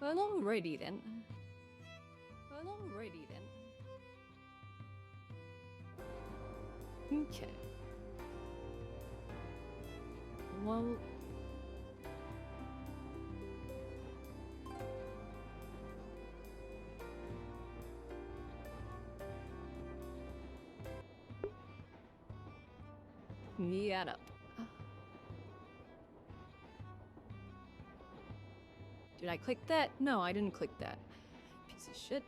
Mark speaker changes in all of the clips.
Speaker 1: Well, alrighty then. Well, alrighty then. Okay. Well... Meet up. Did I click that? No, I didn't click that. Piece of shit.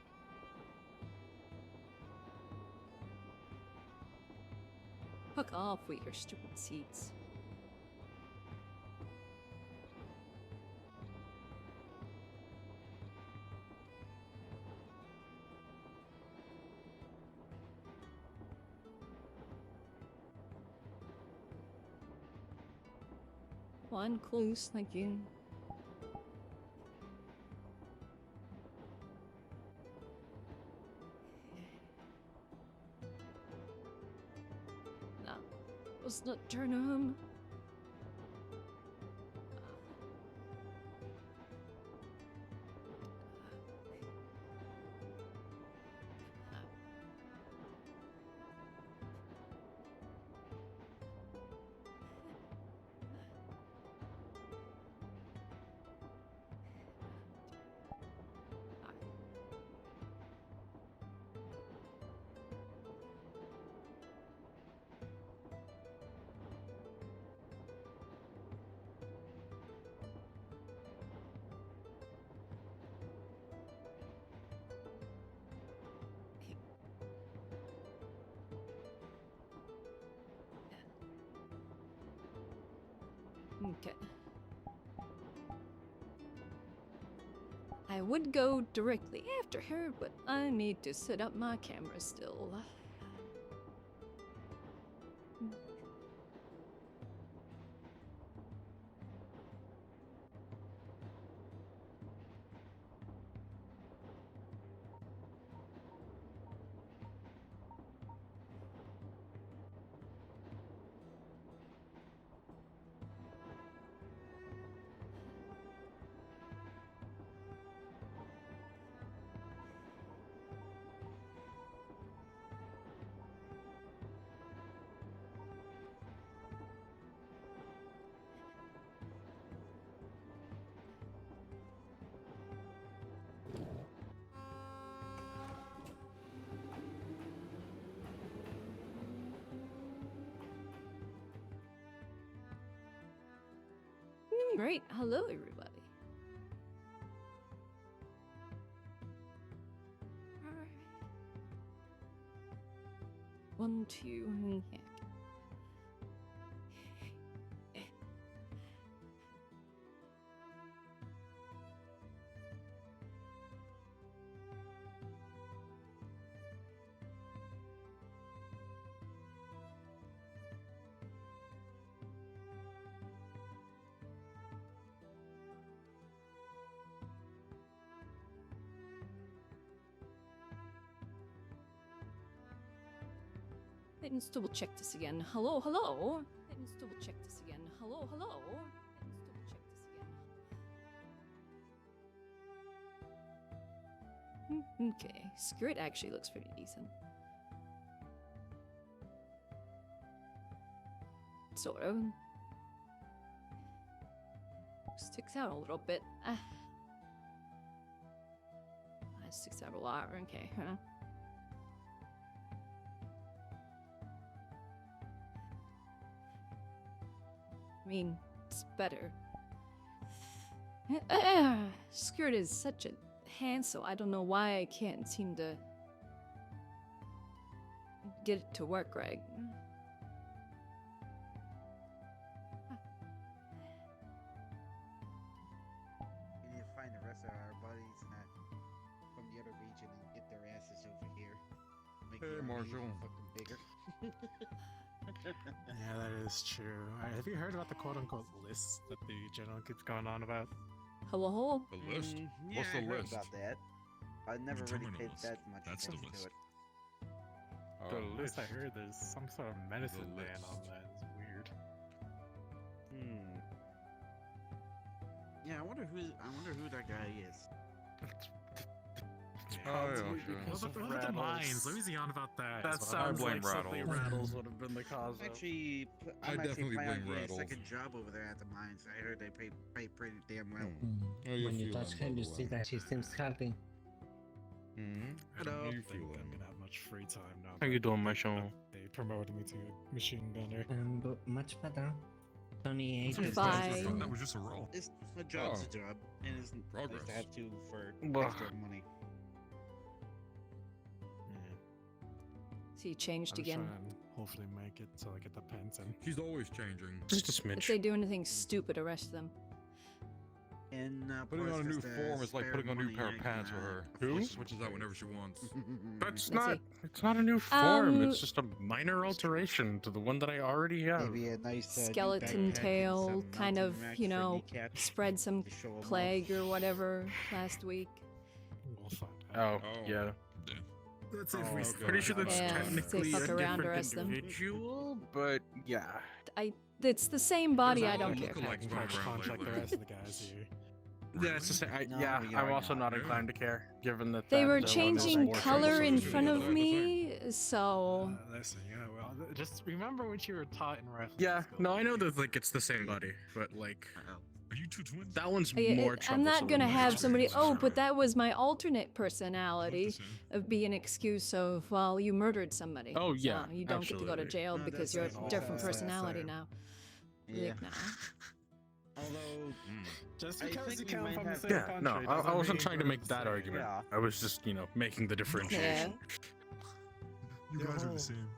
Speaker 1: Fuck off with your stupid seats. One close, thank you. No, let's not turn him. Okay. I would go directly after her, but I need to set up my camera still. Great. Hello, everybody. One, two, yeah. Let's double check this again. Hello, hello. Let's double check this again. Hello, hello. Let's double check this again. Okay, skirt actually looks pretty decent. Sort of. Sticks out a little bit. That sticks out a lot. Okay, huh? I mean, it's better. Skirt is such a hassle. I don't know why I can't seem to get it to work right.
Speaker 2: We need to find the rest of our buddies from the other region and get their asses over here. Make
Speaker 3: Hey,
Speaker 2: the army
Speaker 3: Marshall.
Speaker 2: even fucking bigger.
Speaker 4: Yeah, that is true. Have you heard about the quote-unquote list that the general keeps going on about?
Speaker 1: Hello, hello.
Speaker 3: The list?
Speaker 2: Yeah,
Speaker 3: What's the
Speaker 2: I heard
Speaker 3: list?
Speaker 2: about that. I never really paid
Speaker 5: terminals.
Speaker 2: that much
Speaker 5: That's the
Speaker 2: attention to
Speaker 5: list.
Speaker 2: it.
Speaker 4: The list I heard there's some sort of medicine ban on
Speaker 5: list.
Speaker 4: that. It's weird.
Speaker 2: Yeah, I wonder who that guy is.
Speaker 3: Oh, yeah,
Speaker 4: What
Speaker 3: sure.
Speaker 4: about the mines? Let me see on about that.
Speaker 5: That
Speaker 4: as well.
Speaker 5: sounds
Speaker 3: blame
Speaker 5: like something
Speaker 3: Rattles.
Speaker 5: Rattles would have been the cause of.
Speaker 2: I'm actually
Speaker 3: definitely
Speaker 2: planning on
Speaker 3: blame
Speaker 2: getting a
Speaker 3: Rattles.
Speaker 2: second job over there at the mines. I heard they pay pretty damn well.
Speaker 3: How you
Speaker 6: When you
Speaker 3: feeling,
Speaker 6: touch
Speaker 3: by
Speaker 6: her,
Speaker 3: the
Speaker 6: you see
Speaker 3: way?
Speaker 6: that she seems happy.
Speaker 4: I
Speaker 2: Hello.
Speaker 4: don't
Speaker 3: How you
Speaker 4: think I'm
Speaker 3: feeling?
Speaker 4: gonna have much free time now.
Speaker 5: How you
Speaker 4: that
Speaker 5: doing, Marshall?
Speaker 4: They promoted me to machine gunner.
Speaker 6: But much better. 28
Speaker 1: I'm
Speaker 6: is
Speaker 1: fine.
Speaker 7: That was just a roll.
Speaker 2: It's a job's
Speaker 3: Oh.
Speaker 2: a job, and it's nice
Speaker 3: Progress.
Speaker 2: to have to for
Speaker 5: Well.
Speaker 2: extra money.
Speaker 1: So you changed
Speaker 4: I'm
Speaker 1: again.
Speaker 4: trying to hopefully make it so I get the pension.
Speaker 3: He's always changing.
Speaker 5: Just a
Speaker 1: If
Speaker 5: smidge.
Speaker 1: they do anything stupid, arrest them.
Speaker 2: And
Speaker 3: Putting
Speaker 2: plus
Speaker 3: on a new
Speaker 2: just,
Speaker 3: form is like
Speaker 2: spare
Speaker 3: putting on a new
Speaker 2: money
Speaker 3: pair
Speaker 2: I
Speaker 3: of
Speaker 2: can,
Speaker 3: pants for her.
Speaker 5: Who?
Speaker 3: She switches out whenever she wants.
Speaker 5: That's
Speaker 1: Let's
Speaker 5: not.
Speaker 1: see.
Speaker 5: It's not a new form.
Speaker 1: Um,
Speaker 5: It's just a minor alteration to the one that I already have.
Speaker 2: Maybe a nice new
Speaker 1: Skeleton
Speaker 2: backpack and
Speaker 1: tail,
Speaker 2: some
Speaker 1: kind
Speaker 2: mountain
Speaker 1: of,
Speaker 2: racks
Speaker 1: you
Speaker 2: for
Speaker 1: know,
Speaker 2: kneecaps
Speaker 1: spread some
Speaker 2: to show 'em off.
Speaker 1: plague or whatever last week.
Speaker 4: We'll find out.
Speaker 5: Oh,
Speaker 3: Oh.
Speaker 5: yeah.
Speaker 4: That's
Speaker 3: if we
Speaker 5: I'm
Speaker 3: start
Speaker 5: pretty sure that's
Speaker 1: Yeah, if they
Speaker 5: technically
Speaker 1: fuck
Speaker 5: a
Speaker 1: around,
Speaker 5: different
Speaker 1: arrest them.
Speaker 5: individual, but yeah.
Speaker 1: It's the same body.
Speaker 3: There's
Speaker 1: I
Speaker 3: a
Speaker 1: don't
Speaker 3: lot
Speaker 1: care.
Speaker 3: of
Speaker 4: I can
Speaker 3: going
Speaker 4: catch
Speaker 3: around
Speaker 4: punch like the
Speaker 3: lately.
Speaker 4: rest of the guys here.
Speaker 5: Yeah, it's the same.
Speaker 2: No,
Speaker 5: Yeah,
Speaker 2: we
Speaker 5: I'm
Speaker 2: are
Speaker 5: also
Speaker 2: not.
Speaker 5: not inclined to care, given that
Speaker 1: They
Speaker 5: that,
Speaker 1: were
Speaker 5: one is
Speaker 1: changing
Speaker 5: more
Speaker 1: color in
Speaker 5: troublesome.
Speaker 1: front of
Speaker 3: They're the
Speaker 1: me, so
Speaker 4: Listen, yeah, well, just remember what you were taught in wrestling.
Speaker 5: Yeah,
Speaker 4: school.
Speaker 5: no, I know that like it's the same body, but like
Speaker 7: Are you two twins?
Speaker 5: that one's
Speaker 1: I-
Speaker 5: more
Speaker 1: I'm
Speaker 5: troublesome.
Speaker 1: not gonna
Speaker 5: than
Speaker 1: have
Speaker 5: this
Speaker 1: somebody.
Speaker 5: one.
Speaker 1: Oh, but that was my alternate
Speaker 7: Look
Speaker 1: personality
Speaker 7: the same.
Speaker 1: of being an excuse of well, you murdered somebody.
Speaker 5: Oh, yeah,
Speaker 1: so you don't get to go to
Speaker 5: absolutely.
Speaker 1: jail
Speaker 2: No,
Speaker 1: because
Speaker 2: that's
Speaker 1: you're
Speaker 2: like
Speaker 1: a
Speaker 2: all
Speaker 1: different
Speaker 2: the
Speaker 1: personality
Speaker 4: same.
Speaker 1: now.
Speaker 2: Yeah.
Speaker 1: Like, nah.
Speaker 2: Although
Speaker 4: Just
Speaker 2: I
Speaker 4: because
Speaker 2: think
Speaker 4: you
Speaker 2: we
Speaker 4: come
Speaker 2: might
Speaker 4: from the
Speaker 2: have-
Speaker 4: same
Speaker 5: Yeah,
Speaker 4: country
Speaker 5: no, I
Speaker 4: doesn't
Speaker 5: wasn't
Speaker 4: mean
Speaker 5: trying to
Speaker 4: we're
Speaker 5: make
Speaker 4: the
Speaker 5: that
Speaker 4: same.
Speaker 5: argument.
Speaker 2: Yeah.
Speaker 5: I was just, making the differentiation.
Speaker 7: You guys are the same.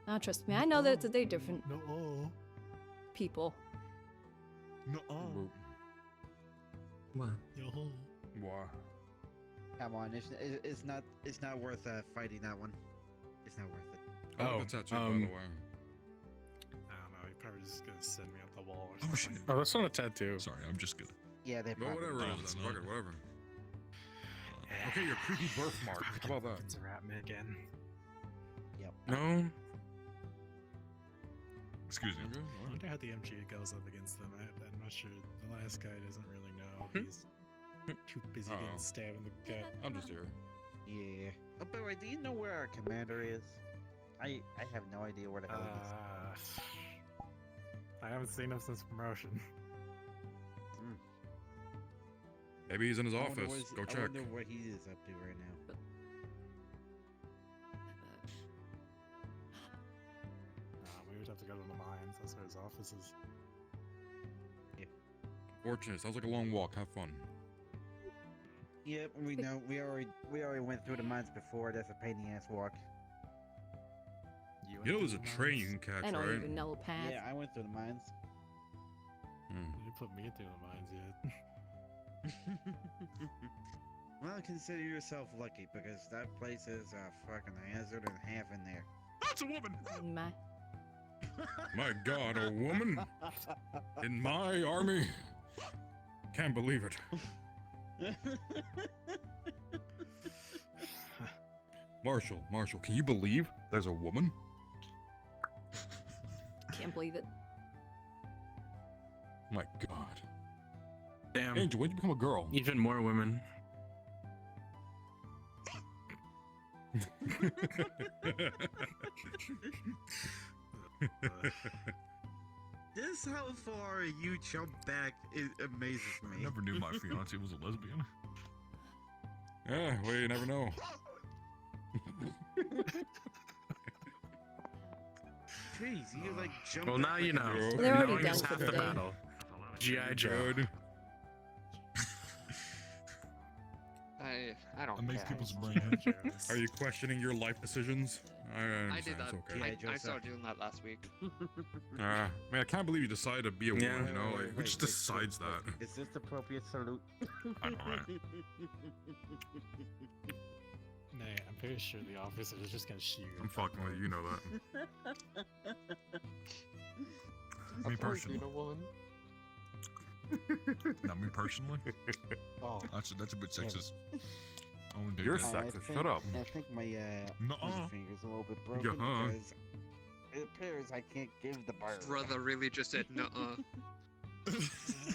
Speaker 1: Oh, trust me, I know that they're different
Speaker 4: No.
Speaker 1: people.
Speaker 7: No.
Speaker 6: What?
Speaker 4: Yo.
Speaker 3: Why?
Speaker 2: come on, it's not worth fighting that one. It's not worth it.
Speaker 3: Oh,
Speaker 5: Oh,
Speaker 3: that's tattoo, by the
Speaker 5: um,
Speaker 3: way.
Speaker 4: I don't know. He probably just gonna send me up the wall or
Speaker 7: Oh,
Speaker 4: something.
Speaker 7: shit.
Speaker 5: Oh, that's not a tattoo.
Speaker 7: Sorry, I'm just good.
Speaker 2: Yeah, they
Speaker 3: But
Speaker 2: probably
Speaker 3: whatever
Speaker 7: Oh,
Speaker 3: it
Speaker 7: it's
Speaker 3: is, then.
Speaker 7: not.
Speaker 3: Fuck it, whatever. Okay, your creepy birthmark. How about
Speaker 4: It's
Speaker 3: that?
Speaker 4: a rat me again.
Speaker 5: No.
Speaker 7: Excuse me.
Speaker 3: Okay,
Speaker 4: I
Speaker 3: alright.
Speaker 4: wonder how the MG goes up against them. I'm not sure. The last guy doesn't really know.
Speaker 5: Hmm?
Speaker 4: He's too busy
Speaker 3: Uh-oh.
Speaker 4: getting stabbed in the gut.
Speaker 3: I'm just here.
Speaker 2: Yeah. Oh, by the way, do you know where our commander is? I have no idea where the hell he is.
Speaker 4: I haven't seen him since promotion.
Speaker 3: Maybe he's in his
Speaker 2: I wonder
Speaker 3: office.
Speaker 2: where's-
Speaker 3: Go
Speaker 2: I
Speaker 3: check.
Speaker 2: wonder what he is up to right now.
Speaker 4: We would have to go to the mines. That's where his office is.
Speaker 3: Fortunate. Sounds like a long walk. Have fun.
Speaker 2: Yep, we know. We already went through the mines before. That's a pain in the ass walk.
Speaker 3: You know there's a train you can catch,
Speaker 1: I don't
Speaker 3: right?
Speaker 1: even know the path.
Speaker 2: Yeah, I went through the mines.
Speaker 3: Hmm.
Speaker 4: You didn't put me through the mines yet.
Speaker 2: Well, consider yourself lucky because that place is a fucking hazard and a half in there.
Speaker 7: That's a woman.
Speaker 1: My,
Speaker 3: My God, a woman in my army? Can't believe it. Marshall, can you believe there's a woman?
Speaker 1: can't believe it.
Speaker 3: My God.
Speaker 5: Damn.
Speaker 3: Angel, when did you become a girl?
Speaker 5: Even more women.
Speaker 2: This how far you jump back it amazes
Speaker 7: I
Speaker 2: me.
Speaker 7: never knew my fiance was a lesbian.
Speaker 3: Yeah, well, you never know.
Speaker 2: Jeez, you like jump.
Speaker 5: Well,
Speaker 2: back
Speaker 5: now you
Speaker 2: like
Speaker 5: know.
Speaker 2: a-
Speaker 3: Bro.
Speaker 1: They're already
Speaker 5: Knowing
Speaker 1: done
Speaker 5: is
Speaker 1: for
Speaker 5: half
Speaker 1: the
Speaker 5: the
Speaker 1: day.
Speaker 5: battle. G.I. Joe.
Speaker 3: Good.
Speaker 8: I don't
Speaker 7: That makes
Speaker 8: care.
Speaker 7: people's brain.
Speaker 3: Are you questioning your life decisions? I
Speaker 8: I
Speaker 3: understand,
Speaker 8: did that.
Speaker 3: it's okay.
Speaker 2: Yeah,
Speaker 8: I
Speaker 2: Joseph.
Speaker 8: started doing that last week.
Speaker 3: Man, I can't believe you decided to be a woman,
Speaker 5: Yeah.
Speaker 3: you know? Like, who just decides that?
Speaker 2: Is this the appropriate salute?
Speaker 7: I know, right?
Speaker 4: Nah, I'm pretty sure the officer is just gonna shoot.
Speaker 3: I'm fucking with you, you know that.
Speaker 7: Me personally.
Speaker 8: woman.
Speaker 7: Not me personally.
Speaker 2: Oh.
Speaker 7: That's a bit sexist. I wouldn't do
Speaker 3: You're
Speaker 7: that.
Speaker 3: sexist. Shut up.
Speaker 2: I think my
Speaker 7: Nuh-uh.
Speaker 2: middle finger's a little bit broken
Speaker 3: Uh-huh.
Speaker 2: because it appears I can't give the bird.
Speaker 8: Brother really just said nuh-uh.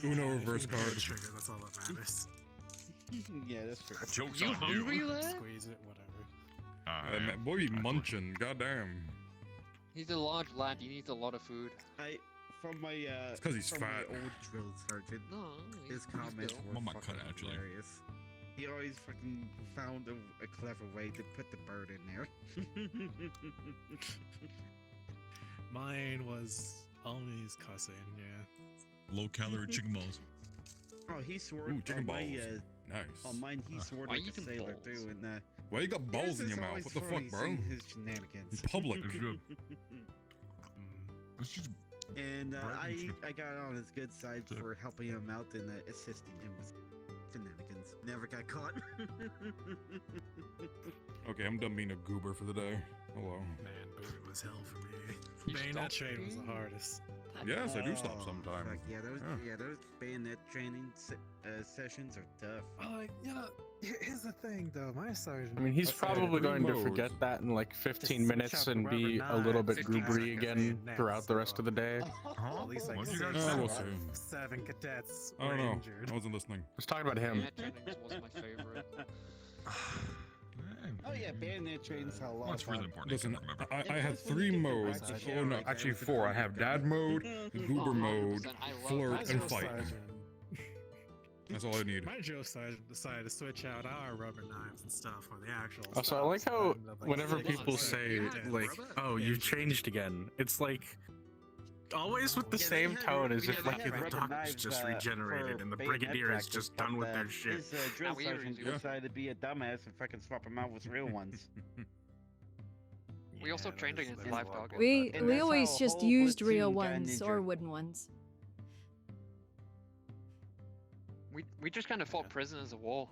Speaker 3: Uno reverse
Speaker 4: If you can pull the
Speaker 3: card.
Speaker 4: trigger, that's all that matters.
Speaker 2: Yeah, that's true.
Speaker 7: Joke's
Speaker 8: You
Speaker 7: on
Speaker 8: hungry,
Speaker 7: you.
Speaker 8: lad?
Speaker 4: Squeeze it, whatever.
Speaker 7: Man,
Speaker 3: Boy, be
Speaker 7: I-
Speaker 3: munching. Goddamn.
Speaker 8: He's a large lad. He needs a lot of food.
Speaker 2: From my
Speaker 3: It's 'cause he's
Speaker 2: from
Speaker 3: fat.
Speaker 2: my old drill sergeant,
Speaker 8: No,
Speaker 2: his
Speaker 8: he's
Speaker 2: comments
Speaker 8: built.
Speaker 2: were
Speaker 7: I'm not cut,
Speaker 2: fucking
Speaker 7: actually.
Speaker 2: hilarious. He always fucking found a clever way to put the bird in there.
Speaker 4: Mine was always cussing, yeah.
Speaker 7: Low calorie chicken balls.
Speaker 2: Oh, he swore
Speaker 3: Ooh, chicken
Speaker 2: on my,
Speaker 3: balls. Nice.
Speaker 2: on mine. He swore
Speaker 8: Why
Speaker 2: like
Speaker 8: you
Speaker 2: a
Speaker 8: eating
Speaker 2: sailor
Speaker 8: balls?
Speaker 2: too, and
Speaker 3: Why you got balls in your mouth? What the fuck, bro?
Speaker 2: His
Speaker 3: In
Speaker 2: shenanigans.
Speaker 3: public.
Speaker 7: It's good. It's just
Speaker 2: And
Speaker 7: Bread and
Speaker 2: I
Speaker 7: shit.
Speaker 2: I got on his good side
Speaker 7: Sick.
Speaker 2: for helping him out and assisting him with shenanigans. Never got caught.
Speaker 3: Okay, I'm done being a goober for the day. Hello.
Speaker 4: Man, boot was hell for me.
Speaker 8: You
Speaker 4: Bayonet
Speaker 8: stopped
Speaker 4: train was the
Speaker 8: being-
Speaker 4: hardest.
Speaker 3: Yes, I do stop
Speaker 2: Oh,
Speaker 3: sometimes.
Speaker 2: fuck yeah, those
Speaker 3: Yeah.
Speaker 2: those bayonet training sessions are tough.
Speaker 4: Here's the thing though, my sergeant.
Speaker 5: I mean, he's
Speaker 3: Okay,
Speaker 5: probably
Speaker 3: three
Speaker 5: going to
Speaker 3: modes.
Speaker 5: forget that in like 15
Speaker 4: Just
Speaker 5: minutes
Speaker 4: chop
Speaker 5: and
Speaker 4: rubber
Speaker 5: be a little bit
Speaker 4: knives,
Speaker 8: 15
Speaker 5: goobery
Speaker 4: seconds,
Speaker 5: again
Speaker 4: bayonets,
Speaker 5: throughout the rest
Speaker 4: so-
Speaker 5: of the day.
Speaker 4: At least like
Speaker 7: What'd you
Speaker 4: six,
Speaker 7: guys
Speaker 3: say? We'll
Speaker 4: seven,
Speaker 3: see.
Speaker 4: 7 cadets
Speaker 3: I
Speaker 4: were
Speaker 3: don't know.
Speaker 4: injured.
Speaker 3: I wasn't listening.
Speaker 5: Let's talk about him.
Speaker 8: Bayonet trainings was my favorite.
Speaker 7: Man.
Speaker 2: Oh yeah, bayonet training's a lot
Speaker 7: What's
Speaker 2: of
Speaker 7: really
Speaker 2: fun.
Speaker 7: important?
Speaker 3: Listen,
Speaker 7: I can remember.
Speaker 3: I had
Speaker 2: Especially
Speaker 3: 3
Speaker 2: when you get
Speaker 3: modes.
Speaker 2: practice
Speaker 3: Oh no,
Speaker 2: like
Speaker 3: actually
Speaker 2: that.
Speaker 3: 4. I have dad mode, goober
Speaker 8: Oh,
Speaker 3: mode,
Speaker 8: 100%. I love
Speaker 3: flirt,
Speaker 8: that.
Speaker 4: My
Speaker 3: and
Speaker 4: drill
Speaker 3: fight.
Speaker 4: sergeant-
Speaker 3: That's all I need.
Speaker 4: My drill sergeant decided to switch out our rubber knives and stuff for the actual.
Speaker 5: Also, I like how
Speaker 4: stuff, and,
Speaker 5: whenever
Speaker 8: six
Speaker 5: people
Speaker 8: months.
Speaker 5: say,
Speaker 8: Yeah,
Speaker 5: like,
Speaker 8: rubber.
Speaker 5: oh, you've changed again, it's like always with the
Speaker 2: Yeah, they
Speaker 5: same
Speaker 2: had-
Speaker 5: tone as
Speaker 2: yeah,
Speaker 5: if
Speaker 2: they
Speaker 5: like
Speaker 2: had
Speaker 5: the
Speaker 2: rubber
Speaker 5: doctor's
Speaker 2: knives,
Speaker 5: just
Speaker 2: for
Speaker 5: regenerated and the
Speaker 2: bayonet
Speaker 5: brigadier is
Speaker 2: practice,
Speaker 5: just
Speaker 2: but,
Speaker 5: done with their shit.
Speaker 2: His drill
Speaker 8: Now we
Speaker 2: sergeant
Speaker 8: usually-
Speaker 2: decided to be a dumbass and fucking swap him out with real ones.
Speaker 8: We also trained against live dog.
Speaker 1: We
Speaker 2: And
Speaker 1: we
Speaker 2: that's
Speaker 1: always
Speaker 2: how a
Speaker 1: just
Speaker 2: whole
Speaker 1: used real
Speaker 2: platoon got
Speaker 1: ones or
Speaker 2: injured.
Speaker 1: wooden ones.
Speaker 8: We just kind of fought prisoners of war.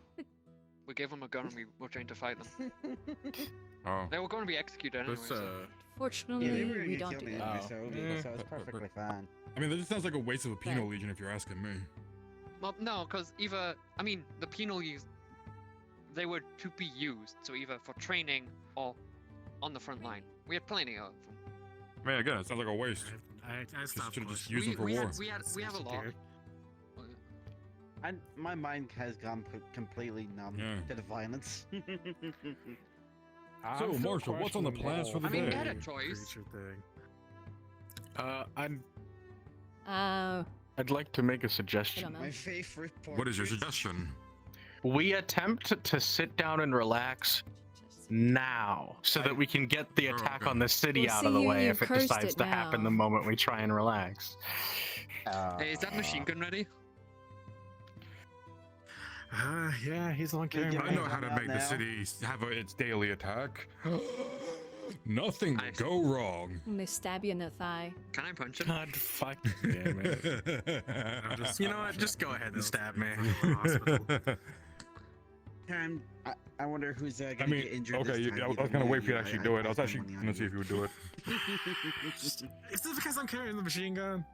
Speaker 8: We gave them a gun and we were trying to fight them.
Speaker 3: Oh.
Speaker 8: They were going to be executed anyway.
Speaker 5: This,
Speaker 8: So.
Speaker 1: Fortunately,
Speaker 2: Yeah, they were
Speaker 1: we
Speaker 2: gonna
Speaker 1: don't
Speaker 2: kill
Speaker 1: do
Speaker 2: me
Speaker 1: that.
Speaker 2: anyway,
Speaker 5: Oh.
Speaker 2: so,
Speaker 3: Yeah,
Speaker 2: so it's
Speaker 3: but-
Speaker 2: perfectly fine.
Speaker 3: I mean, that just sounds like a waste of a penal
Speaker 1: Right.
Speaker 3: legion if you're asking me.
Speaker 8: Well, no, because either I mean the penal use they were to be used, so either for training or on the front line. We had plenty of them.
Speaker 3: I mean, again, it sounds like a waste.
Speaker 4: I stopped
Speaker 3: should've just
Speaker 4: pushing.
Speaker 3: used them for
Speaker 8: we
Speaker 3: war.
Speaker 8: we have a lot.
Speaker 2: My mind has gone completely numb
Speaker 3: Yeah.
Speaker 2: to the violence.
Speaker 3: So, Marshall, what's on the plans for the
Speaker 8: I mean,
Speaker 3: day?
Speaker 8: they had a choice.
Speaker 5: I'd like to make a
Speaker 1: I don't
Speaker 5: suggestion.
Speaker 1: know.
Speaker 2: My favorite part.
Speaker 7: What is your suggestion?
Speaker 5: We attempt to sit down and relax now, so that we can get the
Speaker 7: Oh,
Speaker 5: attack
Speaker 7: okay.
Speaker 5: on the city
Speaker 1: Well,
Speaker 5: out
Speaker 1: see,
Speaker 5: of the way
Speaker 1: you
Speaker 5: if it
Speaker 1: cursed
Speaker 5: decides
Speaker 1: it
Speaker 5: to happen the
Speaker 1: now.
Speaker 5: moment we try and relax.
Speaker 8: Hey, is that machine gun ready?
Speaker 4: Yeah, he's the one
Speaker 2: They
Speaker 4: carrying
Speaker 2: give
Speaker 3: I
Speaker 4: my
Speaker 3: know
Speaker 2: Right.
Speaker 3: how to
Speaker 2: Now.
Speaker 3: make the city have its daily attack. Nothing will
Speaker 8: Nice.
Speaker 3: go wrong.
Speaker 1: I'm gonna stab you in the thigh.
Speaker 8: Can I punch him?
Speaker 5: God fuck damn it.
Speaker 4: just-
Speaker 5: You know what? Just go ahead and stab me.
Speaker 2: I wonder who's
Speaker 3: I
Speaker 2: gonna
Speaker 3: mean,
Speaker 2: get injured.
Speaker 3: okay,
Speaker 2: this time,
Speaker 3: I was
Speaker 2: either
Speaker 3: gonna
Speaker 2: me
Speaker 3: wait
Speaker 2: or
Speaker 3: for you to
Speaker 2: you.
Speaker 3: actually do it. I was
Speaker 2: spent
Speaker 3: actually
Speaker 2: money on
Speaker 3: gonna see if you would do it.
Speaker 4: Is it because I'm carrying the machine gun?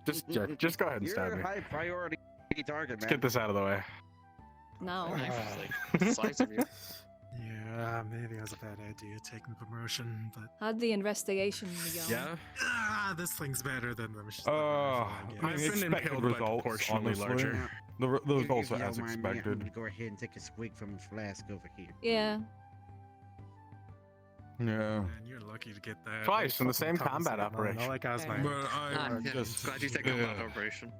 Speaker 5: Just go ahead and
Speaker 2: You're
Speaker 5: stab
Speaker 2: a
Speaker 5: me.
Speaker 2: high priority target,
Speaker 5: Let's
Speaker 2: man.
Speaker 5: get this out of the way.
Speaker 1: No.
Speaker 8: Knife is like the size of you.
Speaker 4: Yeah, maybe it was a bad idea taking promotion, but
Speaker 1: How'd the investigation be going?
Speaker 5: Yeah?
Speaker 4: this thing's better than the machine.
Speaker 3: I
Speaker 5: I've
Speaker 3: mean,
Speaker 5: been
Speaker 3: expected
Speaker 5: impaled by
Speaker 3: results,
Speaker 5: proportionally
Speaker 3: honestly.
Speaker 5: larger.
Speaker 3: The results
Speaker 2: If
Speaker 3: are
Speaker 2: you
Speaker 3: as
Speaker 2: don't mind me, I'm
Speaker 3: expected.
Speaker 2: gonna go ahead and take a swig from the flask over here.
Speaker 1: Yeah.
Speaker 3: Yeah.
Speaker 4: Man, you're lucky to get that.
Speaker 5: Twice
Speaker 4: They
Speaker 5: in the
Speaker 4: fucking
Speaker 5: same combat
Speaker 4: compensated, man.
Speaker 5: operation.
Speaker 4: Not like I was
Speaker 1: Fair.
Speaker 4: like,
Speaker 3: But I
Speaker 8: Yeah,
Speaker 3: just
Speaker 8: glad you take on that operation.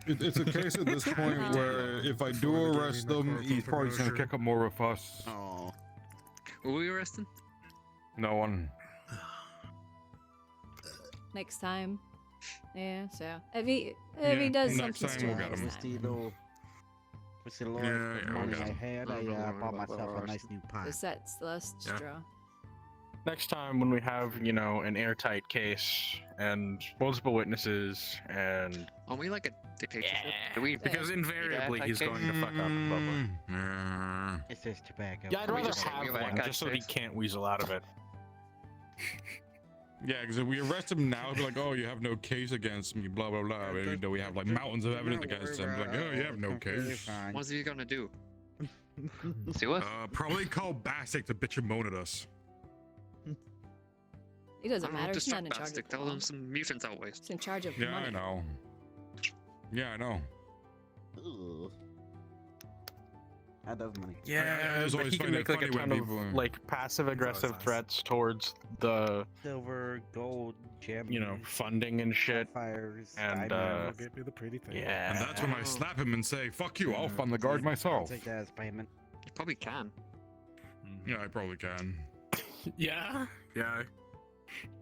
Speaker 3: It's a case at this point where if I do
Speaker 4: Before they gave
Speaker 3: arrest
Speaker 4: me my
Speaker 3: them,
Speaker 4: corporal
Speaker 3: he's probably just gonna
Speaker 4: promotion.
Speaker 3: kick up more of a fuss.
Speaker 2: Oh,
Speaker 8: Who were you arresting?
Speaker 3: No one.
Speaker 1: Next time. Yeah. So if he
Speaker 3: Yeah,
Speaker 1: does
Speaker 3: next
Speaker 1: something
Speaker 3: time we'll
Speaker 1: stupid
Speaker 3: get him.
Speaker 1: next
Speaker 2: with the
Speaker 1: time,
Speaker 2: little
Speaker 3: Yeah, yeah,
Speaker 2: money
Speaker 3: we'll
Speaker 2: I
Speaker 3: get
Speaker 2: had, I bought myself a nice new pot.
Speaker 1: because that's the last
Speaker 3: Yeah.
Speaker 1: straw.
Speaker 5: Next time when we have, you know, an airtight case and multiple witnesses and
Speaker 8: Aren't we like a dictatorship? Do we?
Speaker 5: because invariably
Speaker 8: Yeah,
Speaker 5: he's
Speaker 8: like-
Speaker 5: going to fuck up in public.
Speaker 3: Yeah.
Speaker 2: It's just tobacco.
Speaker 5: Yeah, I'd
Speaker 8: We
Speaker 5: rather
Speaker 8: just say we
Speaker 5: have
Speaker 8: have
Speaker 5: one
Speaker 8: that
Speaker 5: just so he
Speaker 8: case.
Speaker 5: can't weasel out of it.
Speaker 3: Yeah, because if we arrest him now, he'll be like, oh, you have no case against me, blah, blah, blah. Even though we have like mountains of evidence against him. Like, oh, you have no case.
Speaker 8: What's he gonna do? See what?
Speaker 3: Probably call Bassick to bitch and moan at us.
Speaker 1: It doesn't
Speaker 8: I don't know,
Speaker 1: matter. He's not
Speaker 8: distract
Speaker 1: in charge
Speaker 8: Bastic.
Speaker 1: of the
Speaker 8: Tell
Speaker 1: law.
Speaker 8: them some mutants out west.
Speaker 1: He's in charge of
Speaker 3: Yeah,
Speaker 1: money.
Speaker 3: I know. Yeah, I know.
Speaker 2: Ugh. I love money.
Speaker 5: Yeah,
Speaker 3: I just
Speaker 5: but
Speaker 3: always
Speaker 5: he can
Speaker 3: find it
Speaker 5: make like a
Speaker 3: funny when
Speaker 5: ton
Speaker 3: people are-
Speaker 5: of like passive aggressive
Speaker 4: nice.
Speaker 5: threats towards the
Speaker 2: Silver, gold, gems,
Speaker 5: funding and shit.
Speaker 2: sapphires,
Speaker 5: and,
Speaker 2: diamonds.
Speaker 4: I'll get me the pretty thing.
Speaker 5: Yeah.
Speaker 3: And that's when I slap him and say, "Fuck you! I'll
Speaker 5: Mhm.
Speaker 3: fund the guard
Speaker 2: I'll
Speaker 3: myself."
Speaker 2: take that as payment.
Speaker 8: You probably can.
Speaker 3: Yeah, I probably can.
Speaker 5: Yeah. Yeah.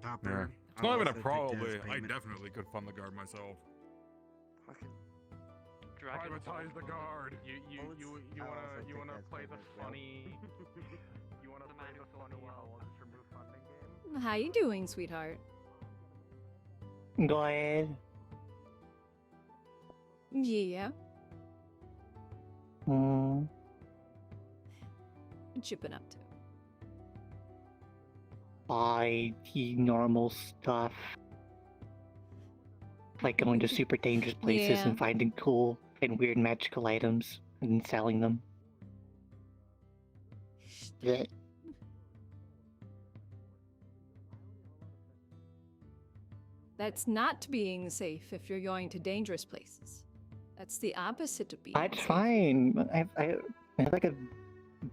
Speaker 2: Copper.
Speaker 3: It's not even a
Speaker 2: also take that as
Speaker 3: probably. I
Speaker 2: payment.
Speaker 3: definitely could fund the guard myself.
Speaker 8: Fucking dragon.
Speaker 3: Privatize the guard.
Speaker 5: You
Speaker 2: I'll also take
Speaker 5: wanna
Speaker 2: that as
Speaker 5: play the
Speaker 2: payment as well.
Speaker 5: funny. You wanna
Speaker 8: The
Speaker 5: play
Speaker 8: man
Speaker 5: the
Speaker 8: who sold
Speaker 5: funny.
Speaker 8: the world.
Speaker 5: I'll just remove funding game.
Speaker 1: How you doing, sweetheart?
Speaker 6: Go ahead.
Speaker 1: Yeah.
Speaker 6: Hmm.
Speaker 1: What you been up to?
Speaker 6: IT normal stuff. Like going to super dangerous places
Speaker 1: Yeah.
Speaker 6: and finding cool and weird magical items and selling them. Blech.
Speaker 1: That's not being safe if you're going to dangerous places. That's the opposite of being
Speaker 6: That's
Speaker 1: safe.
Speaker 6: fine. I have like a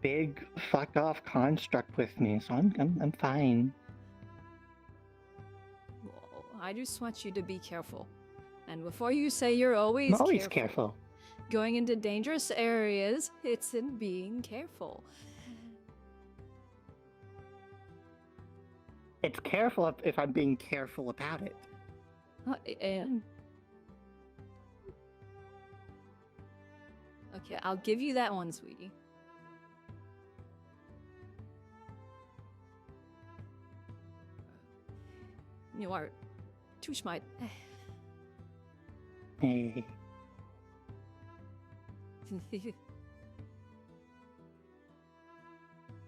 Speaker 6: big fucked off construct with me, so I'm fine.
Speaker 1: Well, I just want you to be careful. And before you say you're always,
Speaker 6: I'm always careful.
Speaker 1: going into dangerous areas, it's in being careful.
Speaker 6: It's careful if I'm being careful about it.
Speaker 1: And okay, I'll give you that one, sweetie. You are too smart.
Speaker 6: Hey,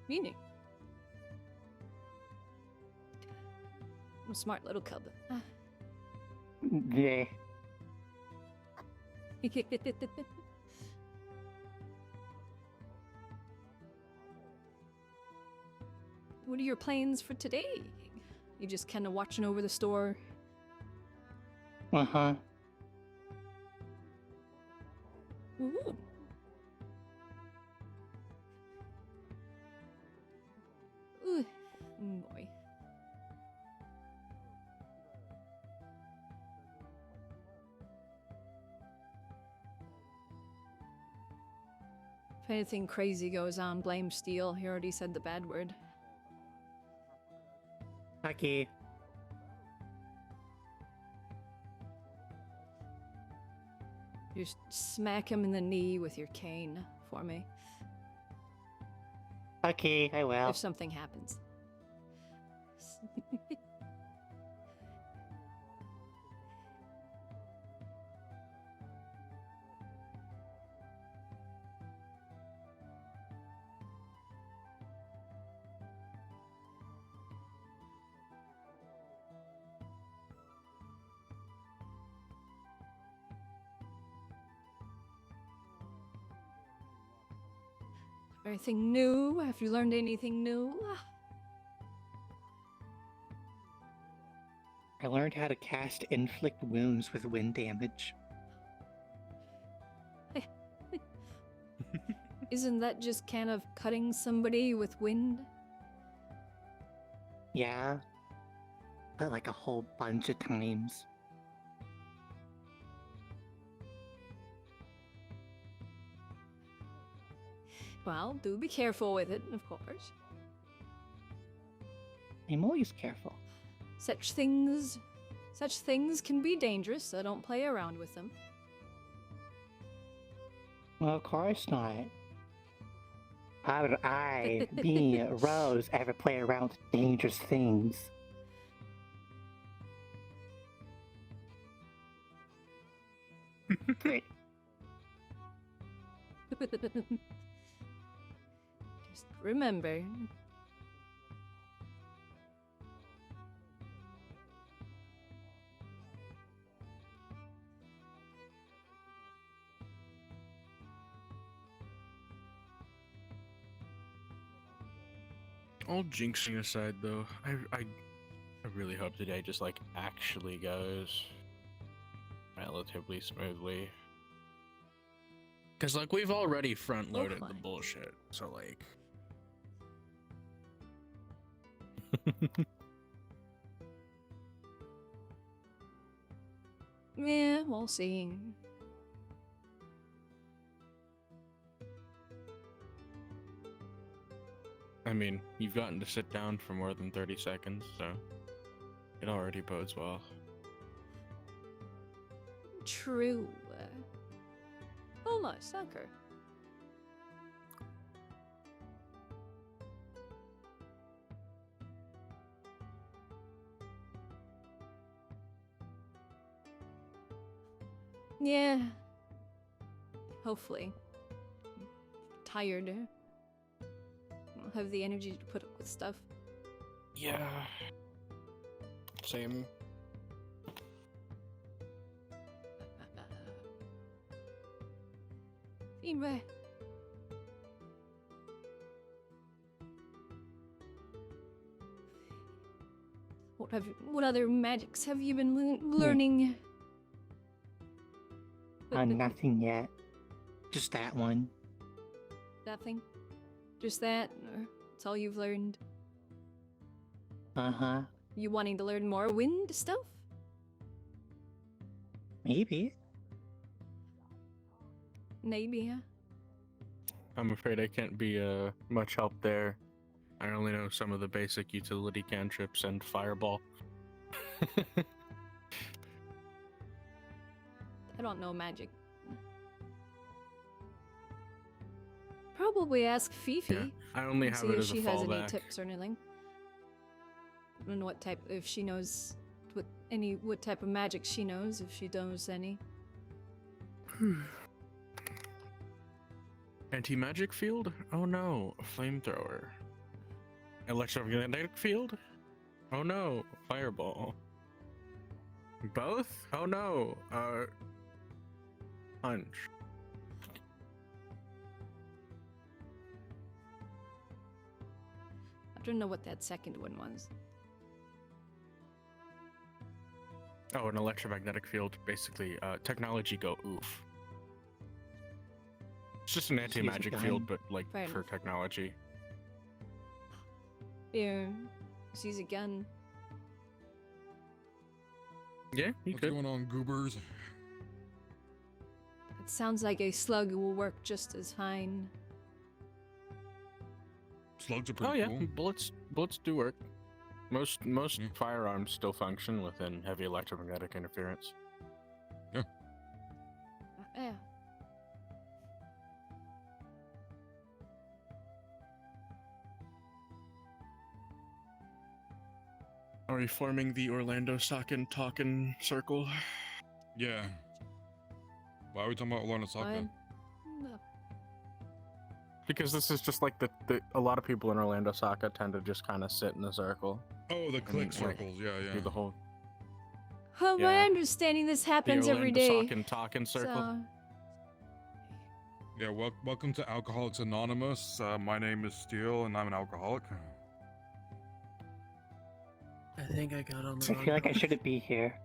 Speaker 1: Meaning, I'm a smart little cub.
Speaker 6: yeah.
Speaker 1: What are your plans for today? You just kind of watching over the store?
Speaker 6: Uh-huh.
Speaker 1: Ooh. Ooh, boy. If anything crazy goes on, blame Steel. He already said the bad word.
Speaker 6: Okay.
Speaker 1: Just smack him in the knee with your cane for me
Speaker 6: Okay, I will.
Speaker 1: if something happens. Anything new? Have you learned anything new?
Speaker 6: I learned how to cast inflict wounds with wind damage.
Speaker 1: Isn't that just kind of cutting somebody with wind?
Speaker 6: Yeah. But like a whole bunch of times.
Speaker 1: Well, do be careful with it, of course.
Speaker 6: I'm always careful.
Speaker 1: Such things can be dangerous, so don't play around with them.
Speaker 6: Well, of course not. How would I, being a Rose, ever play around with dangerous things? Great.
Speaker 1: Just remember.
Speaker 5: All jinxing aside, though, I really hope today just like actually goes relatively smoothly. Because, like, we've already front-loaded the
Speaker 1: fine.
Speaker 5: bullshit, so, like...
Speaker 1: Yeah, we'll see.
Speaker 5: I mean, you've gotten to sit down for more than 30 seconds, so... It already bodes well.
Speaker 1: True. Almost, okay. Yeah. Hopefully. Tired. I'll have the energy to put up with stuff.
Speaker 5: Yeah. Same.
Speaker 1: Anyway. What other magics have you been learning?
Speaker 6: Nothing yet. Just that one.
Speaker 1: Nothing. Just that, or that's all you've learned.
Speaker 6: Uh-huh.
Speaker 1: You wanting to learn more wind stuff?
Speaker 6: Maybe.
Speaker 1: Maybe, huh?
Speaker 5: I'm afraid I can't be much help there. I only know some of the basic utility cantrips and fireball.
Speaker 1: I don't know magic. Probably ask Fifi.
Speaker 5: Yeah, I only
Speaker 1: and
Speaker 5: have
Speaker 1: see
Speaker 5: it
Speaker 1: if
Speaker 5: as a
Speaker 1: she has any
Speaker 5: fallback.
Speaker 1: tips or anything. I don't know what type, if she knows what type of magic she knows, if she knows any.
Speaker 5: Anti-magic field? Oh no, a flamethrower. Electromagnetic field? Oh no, fireball. Both? Oh no, punch.
Speaker 1: I don't know what that second one was.
Speaker 5: Oh, an electromagnetic field. Basically, technology go oof. It's just an
Speaker 6: Just use a
Speaker 5: anti-magic
Speaker 6: gun.
Speaker 5: field, but like
Speaker 1: Fair
Speaker 5: for
Speaker 1: enough.
Speaker 5: technology.
Speaker 1: Yeah. She's a gun.
Speaker 5: Yeah, you
Speaker 3: What's
Speaker 5: could.
Speaker 3: going on, goobers?
Speaker 1: It sounds like a slug will work just as fine.
Speaker 3: Slugs are pretty
Speaker 5: Oh yeah,
Speaker 3: cool.
Speaker 5: bullets do work. Most
Speaker 3: Yeah.
Speaker 5: firearms still function within heavy electromagnetic interference.
Speaker 1: Yeah.
Speaker 5: Are we forming the Orlando Socken Talkin' circle?
Speaker 3: Yeah. Why are we talking about Lorna Sokka?
Speaker 1: Fine. No.
Speaker 5: Because this is just like the a lot of people in Orlando Soccer tend to just kind of sit in a circle.
Speaker 3: Oh, the click
Speaker 5: like,
Speaker 3: circles. Yeah,
Speaker 5: Do
Speaker 3: yeah.
Speaker 5: the whole
Speaker 1: Well, my
Speaker 5: Yeah.
Speaker 1: understanding this
Speaker 5: the
Speaker 1: happens every
Speaker 5: Orlando
Speaker 1: day.
Speaker 5: Socken Talkin' circle.
Speaker 1: So,
Speaker 3: Yeah, welcome to Alcoholics Anonymous. My name is Steele, and I'm an alcoholic.
Speaker 9: I think I got on the
Speaker 6: I
Speaker 9: wrong
Speaker 6: feel like I
Speaker 9: boat.
Speaker 6: shouldn't be here.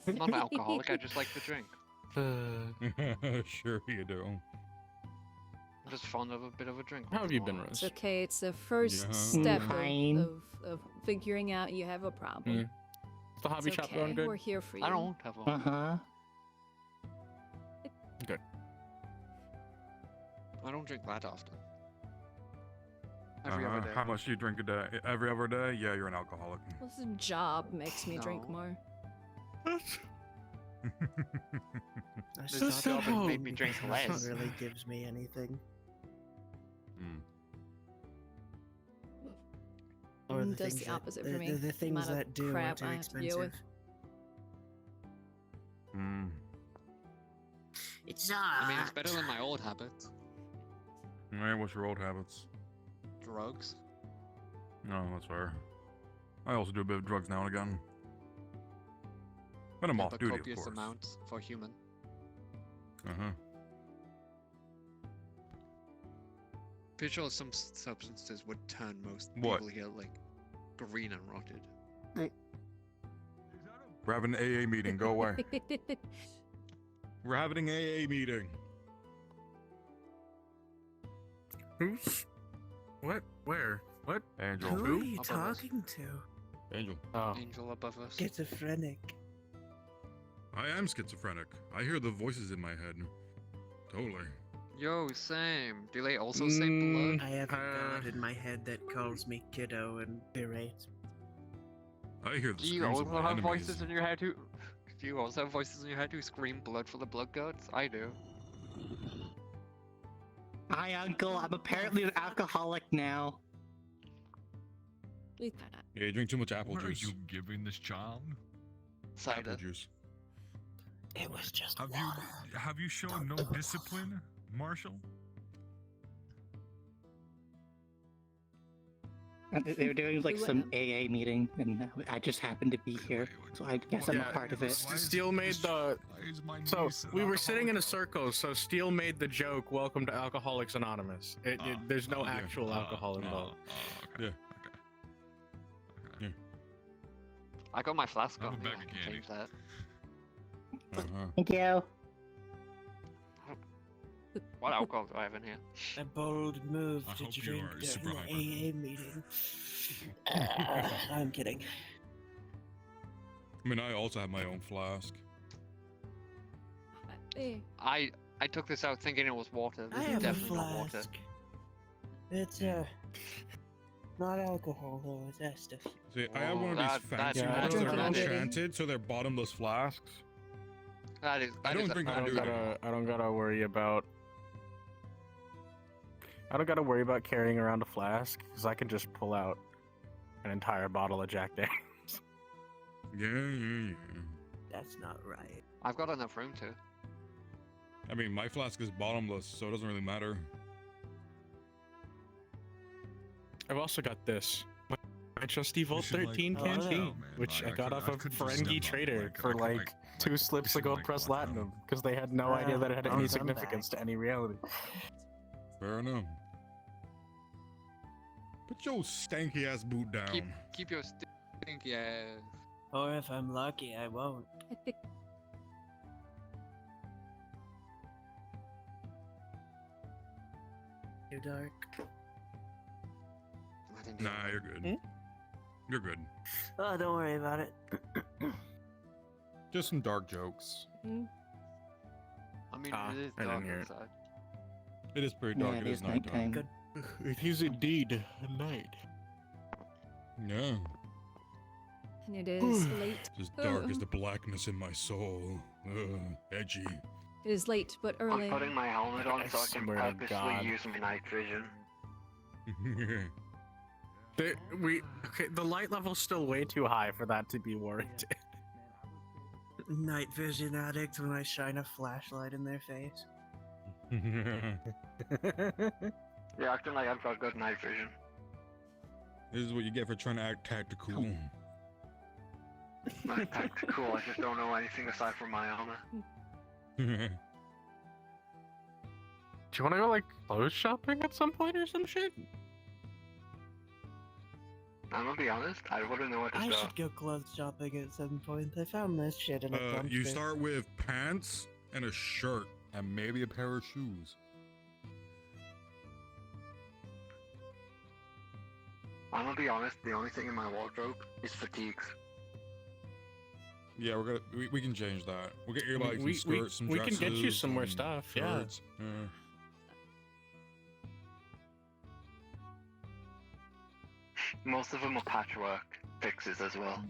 Speaker 8: I'm not an alcoholic, I just like to drink.
Speaker 3: Sure you do.
Speaker 8: I'm just fond of a bit of a drink.
Speaker 5: How have you
Speaker 8: once in
Speaker 5: been,
Speaker 8: a while.
Speaker 1: it's
Speaker 5: Rose?
Speaker 1: okay. It's the first
Speaker 3: Yeah.
Speaker 1: step
Speaker 6: Fine.
Speaker 1: of figuring out you have a problem.
Speaker 5: Yeah. Is the hobby
Speaker 1: It's
Speaker 5: shop
Speaker 1: okay.
Speaker 5: going good?
Speaker 1: We're here for you.
Speaker 8: I don't have one.
Speaker 6: Uh-huh.
Speaker 8: I don't drink that often. Every other day.
Speaker 3: How much do you drink a day? Every other day? Yeah, you're an alcoholic.
Speaker 1: This job makes me drink
Speaker 8: No.
Speaker 1: more.
Speaker 9: I
Speaker 8: This
Speaker 9: stopped
Speaker 8: job has
Speaker 9: drinking
Speaker 8: made me drink
Speaker 9: because
Speaker 8: less.
Speaker 9: It really gives me anything.
Speaker 3: Mm.
Speaker 9: Or the
Speaker 1: Does
Speaker 9: things
Speaker 1: the
Speaker 9: that-
Speaker 1: opposite for
Speaker 9: the-
Speaker 1: me.
Speaker 9: The things
Speaker 1: amount of
Speaker 9: that do are
Speaker 1: crap
Speaker 9: too
Speaker 1: I have to deal with.
Speaker 9: expensive.
Speaker 3: Mm.
Speaker 9: It's
Speaker 8: I mean, it's better than my old habits.
Speaker 3: Alright, what's your old habits?
Speaker 8: Drugs.
Speaker 3: No, that's fair. I also do a bit of drugs now and again. When I'm
Speaker 8: Yeah,
Speaker 3: off
Speaker 8: but
Speaker 3: duty, of
Speaker 8: copious
Speaker 3: course.
Speaker 8: amounts for human.
Speaker 3: Uh-huh.
Speaker 8: Pretty sure some substances would turn most
Speaker 3: What?
Speaker 8: people here like green and rotted.
Speaker 3: We're having an AA meeting. Go away. We're having an AA meeting.
Speaker 5: Who's? What? Where? What?
Speaker 3: Angel.
Speaker 9: Who are you
Speaker 8: Above us.
Speaker 9: talking to?
Speaker 3: Angel.
Speaker 5: Oh.
Speaker 8: Angel above us.
Speaker 9: Schizophrenic.
Speaker 3: I am schizophrenic. I hear the voices in my head. Totally.
Speaker 8: Yo, same. Do they also say blood?
Speaker 9: I have a god in my head that calls me kiddo and berates.
Speaker 3: I hear the
Speaker 8: Do you
Speaker 3: screams of
Speaker 8: also
Speaker 3: my
Speaker 8: have
Speaker 3: enemies.
Speaker 8: voices in your head who? Do you also have voices in your head who scream blood for the blood gods? I do.
Speaker 6: Hi, Uncle. I'm apparently an alcoholic now.
Speaker 3: Yeah, you drink too much apple
Speaker 7: What are
Speaker 3: juice.
Speaker 7: you giving this child?
Speaker 8: Cider.
Speaker 3: Apple juice.
Speaker 9: It was just
Speaker 7: Have
Speaker 9: water.
Speaker 7: you shown no discipline, Marshall?
Speaker 6: They were doing like
Speaker 1: We
Speaker 6: some
Speaker 1: went-
Speaker 6: AA meeting, and I just happened to be here, so I guess I'm a part of it.
Speaker 5: Steel made the. So we were sitting in a circle. So Steel made the joke. Welcome to Alcoholics Anonymous. There's no actual alcohol involved.
Speaker 3: Yeah.
Speaker 8: I got my flask
Speaker 7: Have
Speaker 8: on
Speaker 7: a
Speaker 8: me.
Speaker 7: bag
Speaker 8: I
Speaker 7: of
Speaker 8: can
Speaker 7: candy.
Speaker 8: change that.
Speaker 3: Uh-huh.
Speaker 6: Thank you.
Speaker 8: What alcohol do I have in here?
Speaker 9: A bold move
Speaker 7: I
Speaker 9: to
Speaker 7: hope you
Speaker 9: drink
Speaker 7: are super
Speaker 9: during
Speaker 7: hyper.
Speaker 9: the AA meeting. I'm kidding.
Speaker 3: I mean, I also have my own flask.
Speaker 1: Eh,
Speaker 8: I took this out thinking it was water.
Speaker 9: I
Speaker 8: This is
Speaker 9: have a
Speaker 8: definitely not water.
Speaker 9: flask. It's not alcohol though, it's Estus.
Speaker 3: See, I have
Speaker 8: Whoa,
Speaker 3: one of
Speaker 8: that-
Speaker 3: these fancy
Speaker 5: yeah, I
Speaker 3: ones
Speaker 5: don't
Speaker 3: that are
Speaker 5: think
Speaker 9: I'm
Speaker 3: enchanted, so they're bottomless flasks.
Speaker 8: That is.
Speaker 3: I
Speaker 8: that
Speaker 3: don't
Speaker 8: is-
Speaker 3: think
Speaker 5: I
Speaker 3: I
Speaker 5: don't
Speaker 3: do.
Speaker 5: gotta worry about. I don't gotta worry about carrying around a flask because I can just pull out an entire bottle of Jack Daniels.
Speaker 3: Yeah.
Speaker 9: That's not right.
Speaker 8: I've got enough room to.
Speaker 3: I mean, my flask is bottomless, so it doesn't really matter.
Speaker 5: I've also got this. My trusty Volt
Speaker 7: should, like,
Speaker 5: 13
Speaker 9: oh,
Speaker 5: canteen,
Speaker 7: man,
Speaker 5: which
Speaker 7: like,
Speaker 5: I got
Speaker 7: I
Speaker 5: off
Speaker 7: could- I
Speaker 5: of
Speaker 7: could just
Speaker 5: Ferengi
Speaker 7: step up,
Speaker 5: Trader
Speaker 7: like,
Speaker 5: for
Speaker 7: I could,
Speaker 5: like
Speaker 7: like,
Speaker 5: 2 slips
Speaker 7: should,
Speaker 5: of Gold
Speaker 7: like,
Speaker 5: Press
Speaker 7: like,
Speaker 5: Latinum because they had no idea that it had
Speaker 9: I'll
Speaker 5: any
Speaker 9: come
Speaker 5: significance
Speaker 9: back.
Speaker 5: to any reality.
Speaker 3: Fair enough. Put your stanky ass boot down.
Speaker 8: Keep your stinky ass.
Speaker 9: Or if I'm lucky, I won't.
Speaker 1: I think
Speaker 9: Too dark.
Speaker 8: I didn't
Speaker 3: Nah,
Speaker 8: hear
Speaker 3: you're good.
Speaker 9: Hmm?
Speaker 3: You're good.
Speaker 9: Oh, don't worry about it.
Speaker 3: Just some dark jokes.
Speaker 1: mm,
Speaker 8: I mean,
Speaker 5: Ah,
Speaker 8: it is
Speaker 5: I didn't
Speaker 8: dark
Speaker 5: hear it.
Speaker 8: outside.
Speaker 3: It is pretty
Speaker 6: Yeah,
Speaker 3: dark.
Speaker 6: it is
Speaker 3: nighttime.
Speaker 6: nighttime.
Speaker 9: Good.
Speaker 5: It is indeed a night.
Speaker 3: Yeah.
Speaker 1: and it is late.
Speaker 3: It's as dark as the blackness in my soul. Edgy.
Speaker 1: It is late, but
Speaker 10: I'm
Speaker 1: early.
Speaker 10: putting my helmet on so I can
Speaker 5: swear to
Speaker 10: purposely
Speaker 5: God.
Speaker 10: use my night vision.
Speaker 5: The light level's still way too high for that to be warranted.
Speaker 9: Night vision addict when I shine a flashlight in their face.
Speaker 10: You're acting like I've got good night vision.
Speaker 3: This is what you get for trying to act tactical.
Speaker 10: Not tactical, I just don't know anything aside from my armor.
Speaker 5: Do you want to go like clothes shopping at some point or some shit?
Speaker 10: I'm gonna be honest, I wouldn't know what to
Speaker 9: I
Speaker 10: start.
Speaker 9: should go clothes shopping at some point. I found this shit in a dumpster.
Speaker 3: You start with pants and a shirt and maybe a pair of shoes.
Speaker 10: I'm gonna be honest, the only thing in my wardrobe is fatigues.
Speaker 3: Yeah, we can change that. We'll get you like
Speaker 5: We-
Speaker 3: some skirts, some
Speaker 5: we can
Speaker 3: dresses,
Speaker 5: get you some more
Speaker 3: some
Speaker 5: stuff, yeah.
Speaker 3: shirts.
Speaker 10: Most of them are patchwork fixes as well.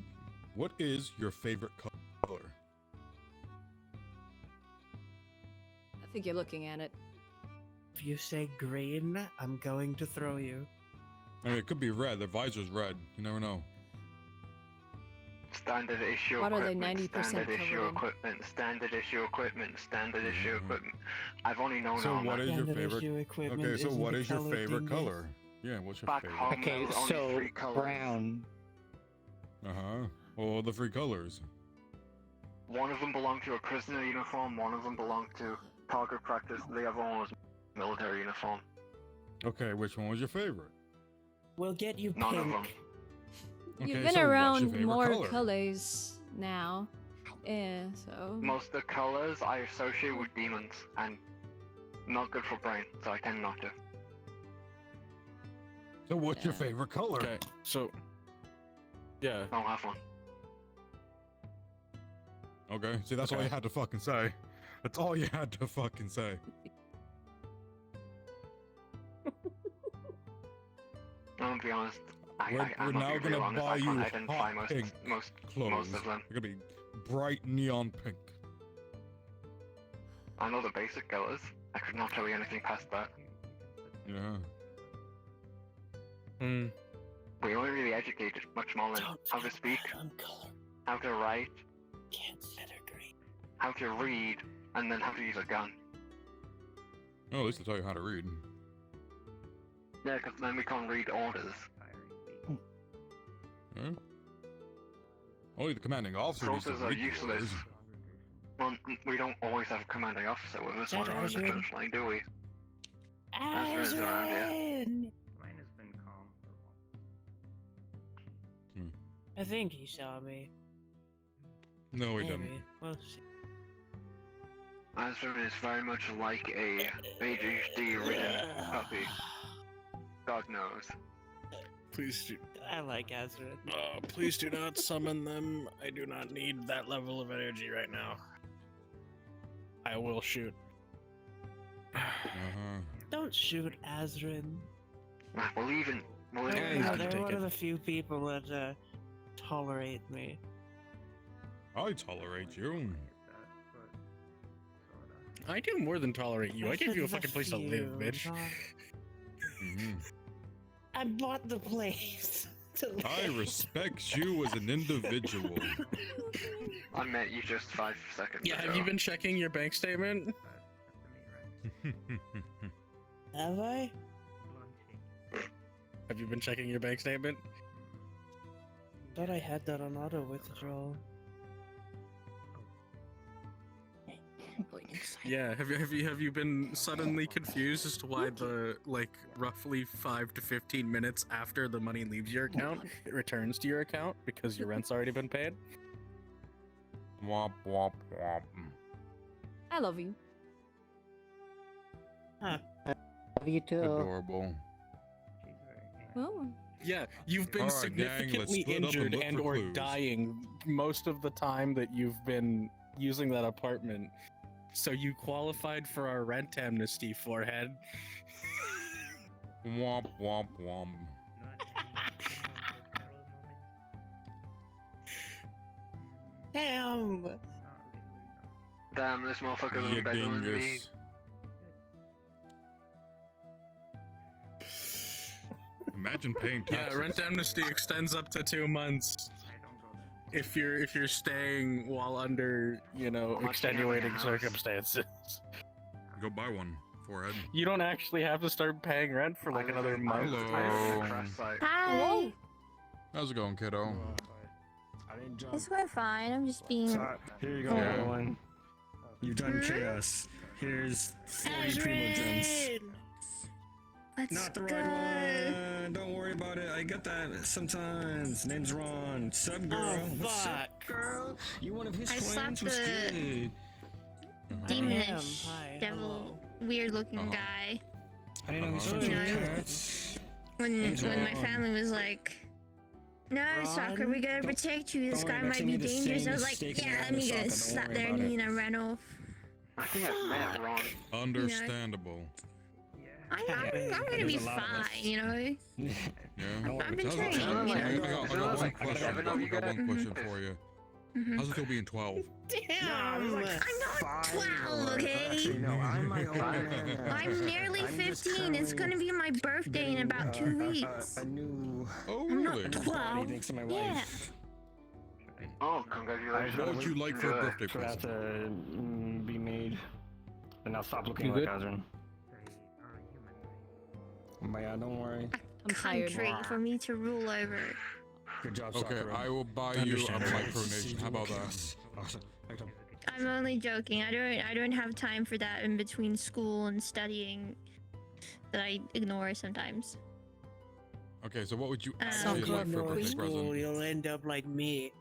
Speaker 3: What is your favorite color?
Speaker 1: I think you're looking at it.
Speaker 9: If you say green, I'm going to throw you.
Speaker 3: I mean, it could be red. The visor's red. You never know.
Speaker 10: Standard issue
Speaker 1: What are they,
Speaker 10: equipment,
Speaker 1: 90%
Speaker 10: standard issue
Speaker 1: covered in?
Speaker 10: equipment, standard issue equipment, standard issue equipment. I've only known
Speaker 3: So
Speaker 10: armor.
Speaker 3: what is your
Speaker 9: Standard
Speaker 3: favorite?
Speaker 9: issue equipment
Speaker 3: Okay, so
Speaker 9: isn't
Speaker 3: what
Speaker 9: the
Speaker 3: is your
Speaker 9: color
Speaker 3: favorite
Speaker 9: dingus.
Speaker 3: color? Yeah, what's your
Speaker 10: Back
Speaker 3: favorite?
Speaker 10: home,
Speaker 6: Okay,
Speaker 10: there was only
Speaker 6: so
Speaker 10: 3 colors.
Speaker 6: brown.
Speaker 3: Uh huh. Well, the 3 colors.
Speaker 10: One of them belonged to a prisoner uniform, one of them belonged to target practice, the other one was military uniform.
Speaker 3: Okay, which one was your favorite?
Speaker 9: We'll get you
Speaker 10: None of
Speaker 9: pink.
Speaker 10: them.
Speaker 1: You've
Speaker 3: Okay,
Speaker 1: been
Speaker 3: so what's your
Speaker 1: around
Speaker 3: favorite
Speaker 1: more
Speaker 3: color?
Speaker 1: colors now. Yeah, so
Speaker 10: Most of the colors I associate with demons, and not good for brain, so I tend not to.
Speaker 3: So what's your
Speaker 1: Yeah.
Speaker 3: favorite color?
Speaker 5: Okay, so yeah,
Speaker 10: I don't have one.
Speaker 3: Okay, see, that's all you had to fucking say. That's all you had to fucking say.
Speaker 10: I'll be honest.
Speaker 3: We're
Speaker 10: I'm
Speaker 3: now
Speaker 10: not being
Speaker 3: gonna
Speaker 10: real honest.
Speaker 3: buy
Speaker 10: I can't
Speaker 3: you
Speaker 10: identify
Speaker 3: hot
Speaker 10: most
Speaker 3: pink clothes.
Speaker 10: of them.
Speaker 3: They're gonna be bright neon pink.
Speaker 10: I know the basic colors. I could not tell you anything past that.
Speaker 3: Yeah.
Speaker 5: Hmm.
Speaker 10: We weren't really educated much more than how to speak, how to write, how to read, and then how to use a gun.
Speaker 3: Oh, at least they tell you how to read.
Speaker 10: Yeah, because then we can't read orders.
Speaker 3: Huh? Only the commanding officer needs to
Speaker 10: Soldiers are
Speaker 3: read the
Speaker 10: useless.
Speaker 3: orders.
Speaker 10: Well, we don't always have a commanding officer with us when we're in the
Speaker 9: Azrin.
Speaker 10: trench line, do we? Azrin's around here.
Speaker 9: Azrin!
Speaker 11: Mine has been calm for a while.
Speaker 9: I think he saw me.
Speaker 3: No, he didn't.
Speaker 9: Maybe. We'll see.
Speaker 10: Azrin is very much like a ADHD-ridden puppy. God knows.
Speaker 5: Please do.
Speaker 9: I like Azrin.
Speaker 5: Please do not summon them. I do not need that level of energy right now. I will shoot.
Speaker 3: Uh-huh.
Speaker 9: Don't shoot Azrin.
Speaker 10: We'll even
Speaker 5: Yeah,
Speaker 9: They're,
Speaker 5: you can
Speaker 9: they're
Speaker 5: take
Speaker 9: one
Speaker 5: it.
Speaker 9: of the few people that tolerate me.
Speaker 3: I tolerate you.
Speaker 5: I do more than tolerate you. I give you a fucking place to live, bitch.
Speaker 3: Mhm.
Speaker 9: I bought the place to live.
Speaker 3: I respect you as an individual.
Speaker 10: I met you just 5 seconds
Speaker 5: Yeah,
Speaker 10: ago.
Speaker 5: have you been checking your bank statement?
Speaker 9: Have I?
Speaker 5: Have you been checking your bank statement?
Speaker 9: Thought I had that on auto withdrawal.
Speaker 5: Yeah, have you been suddenly confused as to why the roughly 5 to 15 minutes after the money leaves your account, it returns to your account because your rent's already been paid?
Speaker 3: Womp womp womp.
Speaker 1: I love you.
Speaker 6: Love you too.
Speaker 3: Adorable.
Speaker 1: Well,
Speaker 5: Yeah, you've been
Speaker 3: All right, gang, let's
Speaker 5: significantly
Speaker 3: split up and
Speaker 5: injured
Speaker 3: look
Speaker 5: and
Speaker 3: for
Speaker 5: or
Speaker 3: clues.
Speaker 5: dying most of the time that you've been using that apartment. So you qualified for our rent amnesty, forehead.
Speaker 3: Womp womp womp.
Speaker 9: Damn!
Speaker 10: Damn, this motherfucker's
Speaker 3: You
Speaker 10: in better than me.
Speaker 3: dingus. Imagine paying
Speaker 5: Yeah,
Speaker 3: taxes.
Speaker 5: rent amnesty extends up to 2 months if you're staying while under,
Speaker 10: much do you have in
Speaker 5: extenuating
Speaker 10: your house?
Speaker 5: circumstances.
Speaker 3: Go buy one, forehead.
Speaker 5: You don't actually have to start paying rent for like
Speaker 10: I live
Speaker 5: another
Speaker 10: in-
Speaker 5: month.
Speaker 10: I live in a
Speaker 3: Hello.
Speaker 10: crash site.
Speaker 12: Hi.
Speaker 3: How's it going, kiddo?
Speaker 12: It's going fine. I'm just being.
Speaker 11: Here you go,
Speaker 3: Yeah.
Speaker 11: everyone. You've done chaos. Here's 40 primo gems.
Speaker 9: Azrin!
Speaker 12: Let's
Speaker 11: Not the
Speaker 12: go.
Speaker 11: right one. Don't worry about it. I get that sometimes. Name's Ron. Sup, girl?
Speaker 9: Oh,
Speaker 11: What's up,
Speaker 9: fuck.
Speaker 11: girl? You one of his
Speaker 12: I
Speaker 11: clients?
Speaker 12: slapped
Speaker 11: What's
Speaker 12: the-
Speaker 11: good?
Speaker 12: Demonish,
Speaker 9: Hi,
Speaker 12: devil, weird-looking
Speaker 3: Uh-huh.
Speaker 12: guy.
Speaker 11: I didn't know he's
Speaker 3: Uh-huh.
Speaker 11: from
Speaker 12: You know,
Speaker 11: cats.
Speaker 12: When
Speaker 11: Name's
Speaker 12: my
Speaker 11: Ron.
Speaker 12: family was like, "No, Soccer, we gotta
Speaker 11: Don't-
Speaker 12: protect you. This
Speaker 11: don't worry,
Speaker 12: guy
Speaker 11: next
Speaker 12: might
Speaker 11: time
Speaker 12: be
Speaker 11: you do the
Speaker 12: dangerous."
Speaker 11: same
Speaker 12: I was like,
Speaker 11: mistake and
Speaker 12: "Yeah,
Speaker 11: you're
Speaker 12: let
Speaker 11: on
Speaker 12: me
Speaker 11: the
Speaker 12: get
Speaker 11: soccer,
Speaker 12: a
Speaker 11: don't
Speaker 12: slap
Speaker 11: worry
Speaker 12: their
Speaker 11: about
Speaker 12: knee,"
Speaker 11: it.
Speaker 12: and I ran off.
Speaker 10: I think I've met Ron.
Speaker 3: Understandable.
Speaker 12: I'm gonna
Speaker 11: There's
Speaker 12: be
Speaker 11: a lot of us.
Speaker 12: fine, you know.
Speaker 3: Yeah.
Speaker 12: I've been
Speaker 3: How's it-
Speaker 12: training,
Speaker 3: I got-
Speaker 12: you know.
Speaker 3: I got one question. I got one question
Speaker 12: Mhm.
Speaker 3: for you.
Speaker 12: Mhm.
Speaker 3: How's it feel being 12?
Speaker 9: Damn!
Speaker 12: I'm not 12, okay?
Speaker 11: Actually, no, I'm my own man.
Speaker 12: I'm nearly
Speaker 11: I'm just
Speaker 12: 15. It's gonna be my birthday in about 2 weeks.
Speaker 11: A new
Speaker 3: Oh,
Speaker 12: I'm not
Speaker 3: really?
Speaker 12: 12.
Speaker 11: thanks to my
Speaker 12: Yeah.
Speaker 11: wife.
Speaker 10: Oh, congratulations.
Speaker 3: What would you like for a
Speaker 10: Good.
Speaker 3: birthday
Speaker 11: For that
Speaker 3: present?
Speaker 11: to be made. And I'll stop looking
Speaker 5: You
Speaker 11: like
Speaker 5: good?
Speaker 11: Azrin. But yeah, don't worry.
Speaker 1: I'm tired.
Speaker 12: Country for me to rule over.
Speaker 11: Good job,
Speaker 3: Okay,
Speaker 11: Sakura.
Speaker 3: I will buy you a
Speaker 11: Understand.
Speaker 3: micronation. How about that?
Speaker 11: Awesome.
Speaker 12: I'm only joking. I don't have time for that in between school and studying that I ignore sometimes.
Speaker 3: Okay, so what would you
Speaker 12: Um,
Speaker 3: actually like for a
Speaker 9: Ignore
Speaker 3: birthday
Speaker 9: school,
Speaker 3: present?
Speaker 9: you'll end up like me.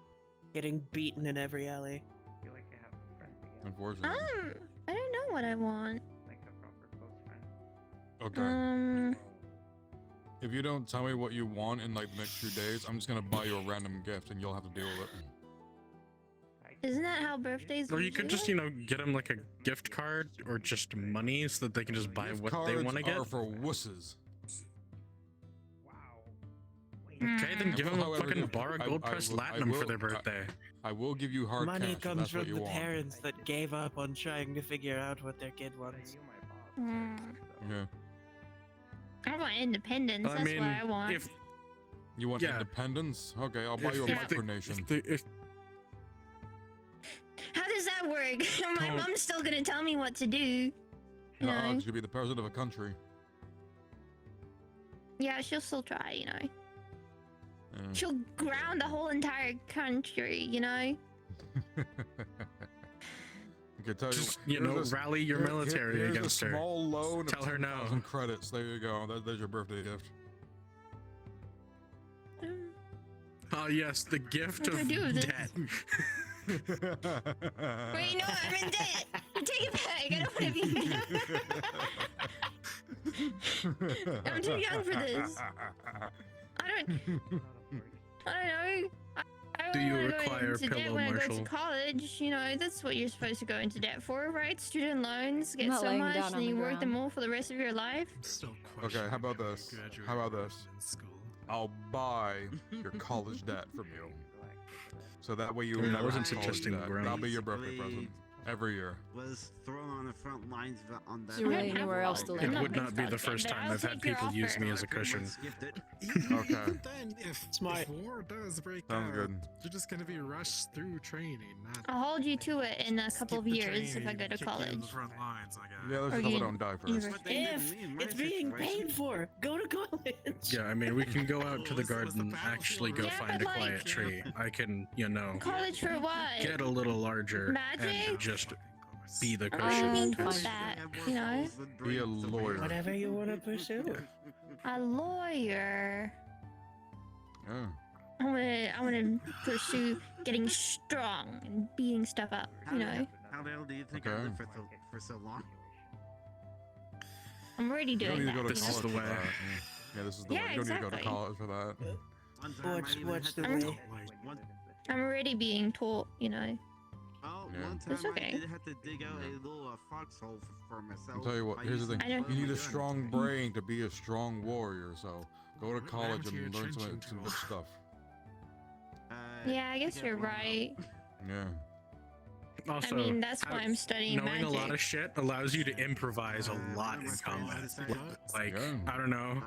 Speaker 9: getting beaten in every alley.
Speaker 3: Unfortunately.
Speaker 12: I don't know what I want.
Speaker 3: Okay. If you don't tell me what you want in like the next few days, I'm just gonna buy you a random gift and you'll have to deal with it.
Speaker 12: Isn't that how birthdays?
Speaker 5: Or you could just, get them like a gift card or just money so that they can just buy what they want to get.
Speaker 3: Are for wusses.
Speaker 5: Okay, then give them a
Speaker 3: However,
Speaker 5: fucking bar of gold pressed latinum for their birthday.
Speaker 3: I will give you hard
Speaker 9: Money
Speaker 3: cash.
Speaker 9: comes
Speaker 3: That's what
Speaker 9: from
Speaker 3: you
Speaker 9: the
Speaker 3: want.
Speaker 9: parents that gave up on trying to figure out what their kid wants.
Speaker 3: Yeah.
Speaker 12: I want independence. That's what I want.
Speaker 5: If
Speaker 3: you want independence, okay, I'll buy you a micronation.
Speaker 12: How does that work? My mom's still gonna tell me what to do. You know?
Speaker 3: You should be the president of a country.
Speaker 12: Yeah, she'll still try,
Speaker 3: Yeah.
Speaker 12: She'll ground the whole entire country,
Speaker 3: I can tell
Speaker 5: Just,
Speaker 3: here's
Speaker 5: rally your military
Speaker 3: here's
Speaker 5: against
Speaker 3: a
Speaker 5: her.
Speaker 3: small loan
Speaker 5: Tell
Speaker 3: of
Speaker 5: her no.
Speaker 3: 10,000 credits. There you go. There's your birthday gift.
Speaker 5: Oh yes, the gift
Speaker 12: What
Speaker 5: of
Speaker 12: do I do with
Speaker 5: debt.
Speaker 12: Wait, no, I'm in debt. Take it back. I don't want to be. I'm too young for this. I don't know. I
Speaker 5: Do you
Speaker 12: wanna go
Speaker 5: require
Speaker 12: into debt
Speaker 5: pillow,
Speaker 12: when I go
Speaker 5: Marshall?
Speaker 12: to college. That's what you're supposed to go into debt for, right? Student loans get
Speaker 1: Not
Speaker 12: so
Speaker 1: laying
Speaker 12: much,
Speaker 1: down
Speaker 12: and
Speaker 1: on the
Speaker 12: you work them
Speaker 1: ground.
Speaker 12: all for the rest of your life.
Speaker 3: Okay, how about this? I'll buy your college debt from you. So that way you
Speaker 5: That
Speaker 3: never
Speaker 5: wasn't
Speaker 3: have college
Speaker 5: suggesting
Speaker 3: debt.
Speaker 5: growth.
Speaker 3: That'll be your birthday present. Every year.
Speaker 2: Was thrown on the front lines on that.
Speaker 1: Is there really anywhere else to
Speaker 5: It
Speaker 1: live?
Speaker 5: would not be the first time I've had people use me as a cushion.
Speaker 3: Okay.
Speaker 4: Even then, if war does break
Speaker 3: Sounds
Speaker 4: out,
Speaker 3: good.
Speaker 4: you're just gonna be rushed through training. Not
Speaker 12: I'll hold you to it in a couple of
Speaker 4: the
Speaker 12: years if I
Speaker 4: training,
Speaker 12: go to
Speaker 4: kick you in
Speaker 12: college.
Speaker 4: the front lines, I guess.
Speaker 3: Yeah, let's
Speaker 12: Or
Speaker 3: just hope I
Speaker 12: you-
Speaker 3: don't die first.
Speaker 12: university.
Speaker 9: If it's being paid for, go to college.
Speaker 5: Yeah, I mean, we can go out to the garden and actually go
Speaker 12: Yeah,
Speaker 5: find
Speaker 12: but
Speaker 5: a quiet
Speaker 12: like-
Speaker 5: tree. I can,
Speaker 12: College for what?
Speaker 5: get a little larger
Speaker 12: Magic?
Speaker 5: and just be the
Speaker 12: What do you
Speaker 5: cushion.
Speaker 12: mean for
Speaker 5: Because
Speaker 12: that?
Speaker 3: Be a lawyer.
Speaker 9: Whatever you want to pursue.
Speaker 12: A lawyer.
Speaker 3: Yeah.
Speaker 12: I wanna pursue getting strong and beating stuff up.
Speaker 2: How the hell do you think I
Speaker 3: Okay.
Speaker 2: lived for so long?
Speaker 12: I'm already
Speaker 3: You don't
Speaker 12: doing
Speaker 3: need to go
Speaker 12: that.
Speaker 3: to
Speaker 5: This is
Speaker 3: college
Speaker 5: the
Speaker 3: for
Speaker 5: way.
Speaker 3: that. Yeah, this is the
Speaker 12: Yeah,
Speaker 3: way. You don't need to go to
Speaker 12: exactly.
Speaker 3: college for that.
Speaker 2: One time I even
Speaker 9: What's
Speaker 2: had
Speaker 9: the
Speaker 2: to-
Speaker 9: way?
Speaker 12: I'm already being taught.
Speaker 2: Oh,
Speaker 3: Yeah.
Speaker 2: one time
Speaker 12: It's okay.
Speaker 2: I did have to dig out a little foxhole for myself.
Speaker 3: I'll tell you what,
Speaker 2: by
Speaker 3: here's the
Speaker 2: using
Speaker 3: thing.
Speaker 12: I don't-
Speaker 3: You need a
Speaker 2: gun.
Speaker 3: strong brain to be a strong warrior, so go to
Speaker 4: What
Speaker 3: college
Speaker 4: happened to
Speaker 3: and
Speaker 4: your
Speaker 3: learn some
Speaker 4: trenching
Speaker 3: good
Speaker 4: tool?
Speaker 3: stuff.
Speaker 12: Yeah, I guess
Speaker 2: got
Speaker 12: you're
Speaker 2: one
Speaker 12: right.
Speaker 3: Yeah.
Speaker 5: Also,
Speaker 12: I mean, that's why I'm studying
Speaker 5: knowing
Speaker 12: magic.
Speaker 5: a lot of shit allows you to improvise a lot in combat. Like,
Speaker 3: Yeah.
Speaker 5: I don't know,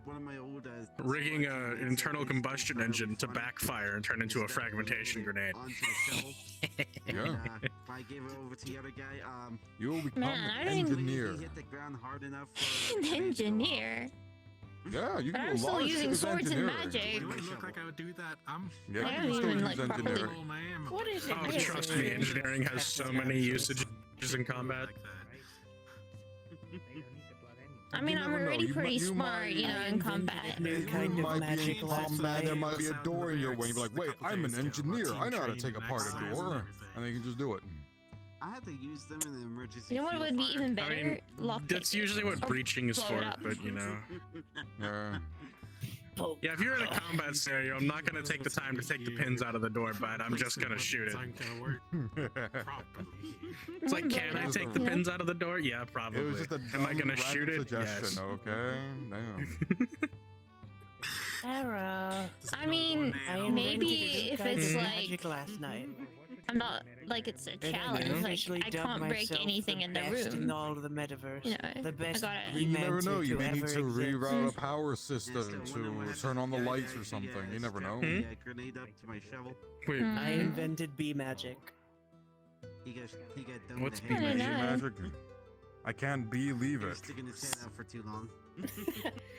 Speaker 2: One of my old
Speaker 5: rigging an internal combustion engine to backfire and turn into a fragmentation grenade.
Speaker 2: onto the shovel.
Speaker 3: Yeah.
Speaker 2: If I gave it over to the other guy,
Speaker 3: You will become
Speaker 12: Man, I
Speaker 3: an
Speaker 12: don't even-
Speaker 3: engineer.
Speaker 2: he hit the ground hard enough for
Speaker 12: An
Speaker 2: the grenade to go off.
Speaker 12: engineer.
Speaker 3: Yeah, you
Speaker 12: But
Speaker 3: can
Speaker 12: I'm
Speaker 3: do a
Speaker 12: still
Speaker 3: lot of shit
Speaker 12: using
Speaker 3: with
Speaker 12: swords and
Speaker 3: engineering.
Speaker 12: magic.
Speaker 4: Do I look like I would do that?
Speaker 3: Yeah,
Speaker 12: I
Speaker 3: you
Speaker 12: don't
Speaker 3: can still
Speaker 12: even,
Speaker 3: use
Speaker 12: like, properly-
Speaker 3: engineering.
Speaker 4: Old man,
Speaker 9: What is it?
Speaker 5: Oh,
Speaker 9: really?
Speaker 5: trust me, engineering has so many usages in combat.
Speaker 4: like that.
Speaker 12: I mean,
Speaker 3: You
Speaker 12: I'm
Speaker 3: never know.
Speaker 12: already
Speaker 3: You
Speaker 12: pretty
Speaker 3: might- you
Speaker 12: smart,
Speaker 3: might-
Speaker 12: in combat.
Speaker 9: New
Speaker 3: You
Speaker 9: kind of
Speaker 3: might be
Speaker 9: magic
Speaker 3: in
Speaker 9: last
Speaker 3: combat, there
Speaker 9: night.
Speaker 3: might be a door in your way. You'd be like, wait, I'm an
Speaker 4: Couple days ago,
Speaker 3: engineer. I know how to
Speaker 4: team
Speaker 3: take apart a
Speaker 4: training
Speaker 3: door.
Speaker 4: exercise
Speaker 3: And then you can just do it.
Speaker 2: I had to use them in an emergency.
Speaker 12: You know what
Speaker 2: fuel
Speaker 12: would be
Speaker 2: fire.
Speaker 12: even
Speaker 5: I
Speaker 12: better?
Speaker 5: mean,
Speaker 12: Lockpick.
Speaker 5: that's usually what
Speaker 12: Or
Speaker 5: breaching is
Speaker 12: blow
Speaker 5: for,
Speaker 12: it up.
Speaker 5: but
Speaker 3: Yeah.
Speaker 5: Yeah, if you're in a combat scenario, I'm not gonna take the time to take the pins out of the door, but I'm just gonna shoot it.
Speaker 4: It's gonna work properly.
Speaker 5: It's like, can I take the
Speaker 12: Yeah.
Speaker 5: pins out of the door? Yeah, probably.
Speaker 3: It was just a
Speaker 5: Am I
Speaker 3: dumb,
Speaker 5: gonna shoot
Speaker 3: random
Speaker 5: it?
Speaker 3: suggestion,
Speaker 5: Yes.
Speaker 3: okay? Damn.
Speaker 9: Sarah.
Speaker 12: I mean,
Speaker 9: I
Speaker 12: maybe
Speaker 9: invented a
Speaker 12: if
Speaker 9: kind
Speaker 12: it's
Speaker 9: of
Speaker 12: like,
Speaker 9: magic last night.
Speaker 12: I'm not like it's a
Speaker 9: And I
Speaker 12: challenge. Like
Speaker 9: officially
Speaker 12: I
Speaker 9: dubbed
Speaker 12: can't break
Speaker 9: myself
Speaker 12: anything in the
Speaker 9: best in
Speaker 12: room.
Speaker 9: all of the metaverse.
Speaker 12: You know,
Speaker 9: The best
Speaker 12: I gotta.
Speaker 3: You never know. You may
Speaker 9: to
Speaker 3: need
Speaker 9: ever
Speaker 3: to reroute
Speaker 9: exist.
Speaker 3: a power system to turn on the lights or something. You never know.
Speaker 5: Hmm?
Speaker 2: Grenade up to my shovel.
Speaker 5: Wait,
Speaker 12: Hmm.
Speaker 9: I invented bee magic.
Speaker 2: He got done
Speaker 5: What's
Speaker 2: with the
Speaker 12: I
Speaker 2: head.
Speaker 12: don't know.
Speaker 3: Magic. I can't believe
Speaker 2: He was
Speaker 3: it.
Speaker 2: sticking his head out for too long.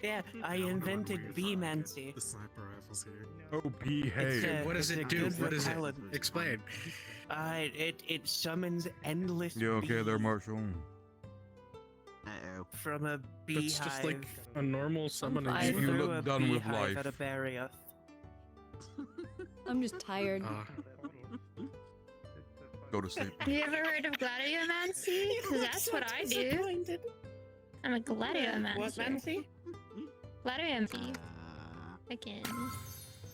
Speaker 9: Yeah, I invented bee-mancy.
Speaker 4: The sniper rifles here.
Speaker 3: Oh, behave.
Speaker 9: It's
Speaker 5: what does
Speaker 9: it's
Speaker 5: it
Speaker 9: a
Speaker 5: do?
Speaker 9: good
Speaker 5: What is it?
Speaker 9: repellent.
Speaker 5: Explain.
Speaker 9: It summons endless
Speaker 3: You okay there,
Speaker 9: bees
Speaker 3: Marshall?
Speaker 2: Uh-oh.
Speaker 9: from a beehive.
Speaker 5: It's just like a normal summoning.
Speaker 1: fine.
Speaker 3: You
Speaker 9: through
Speaker 3: look
Speaker 9: a
Speaker 3: done with
Speaker 9: beehive
Speaker 3: life.
Speaker 9: At a barrier.
Speaker 1: I'm just tired.
Speaker 3: Go to sleep.
Speaker 12: Have you ever heard of gladiomancy? Because that's what I do. I'm a gladiomancer.
Speaker 9: What mancy?
Speaker 12: Gladiomancy. I can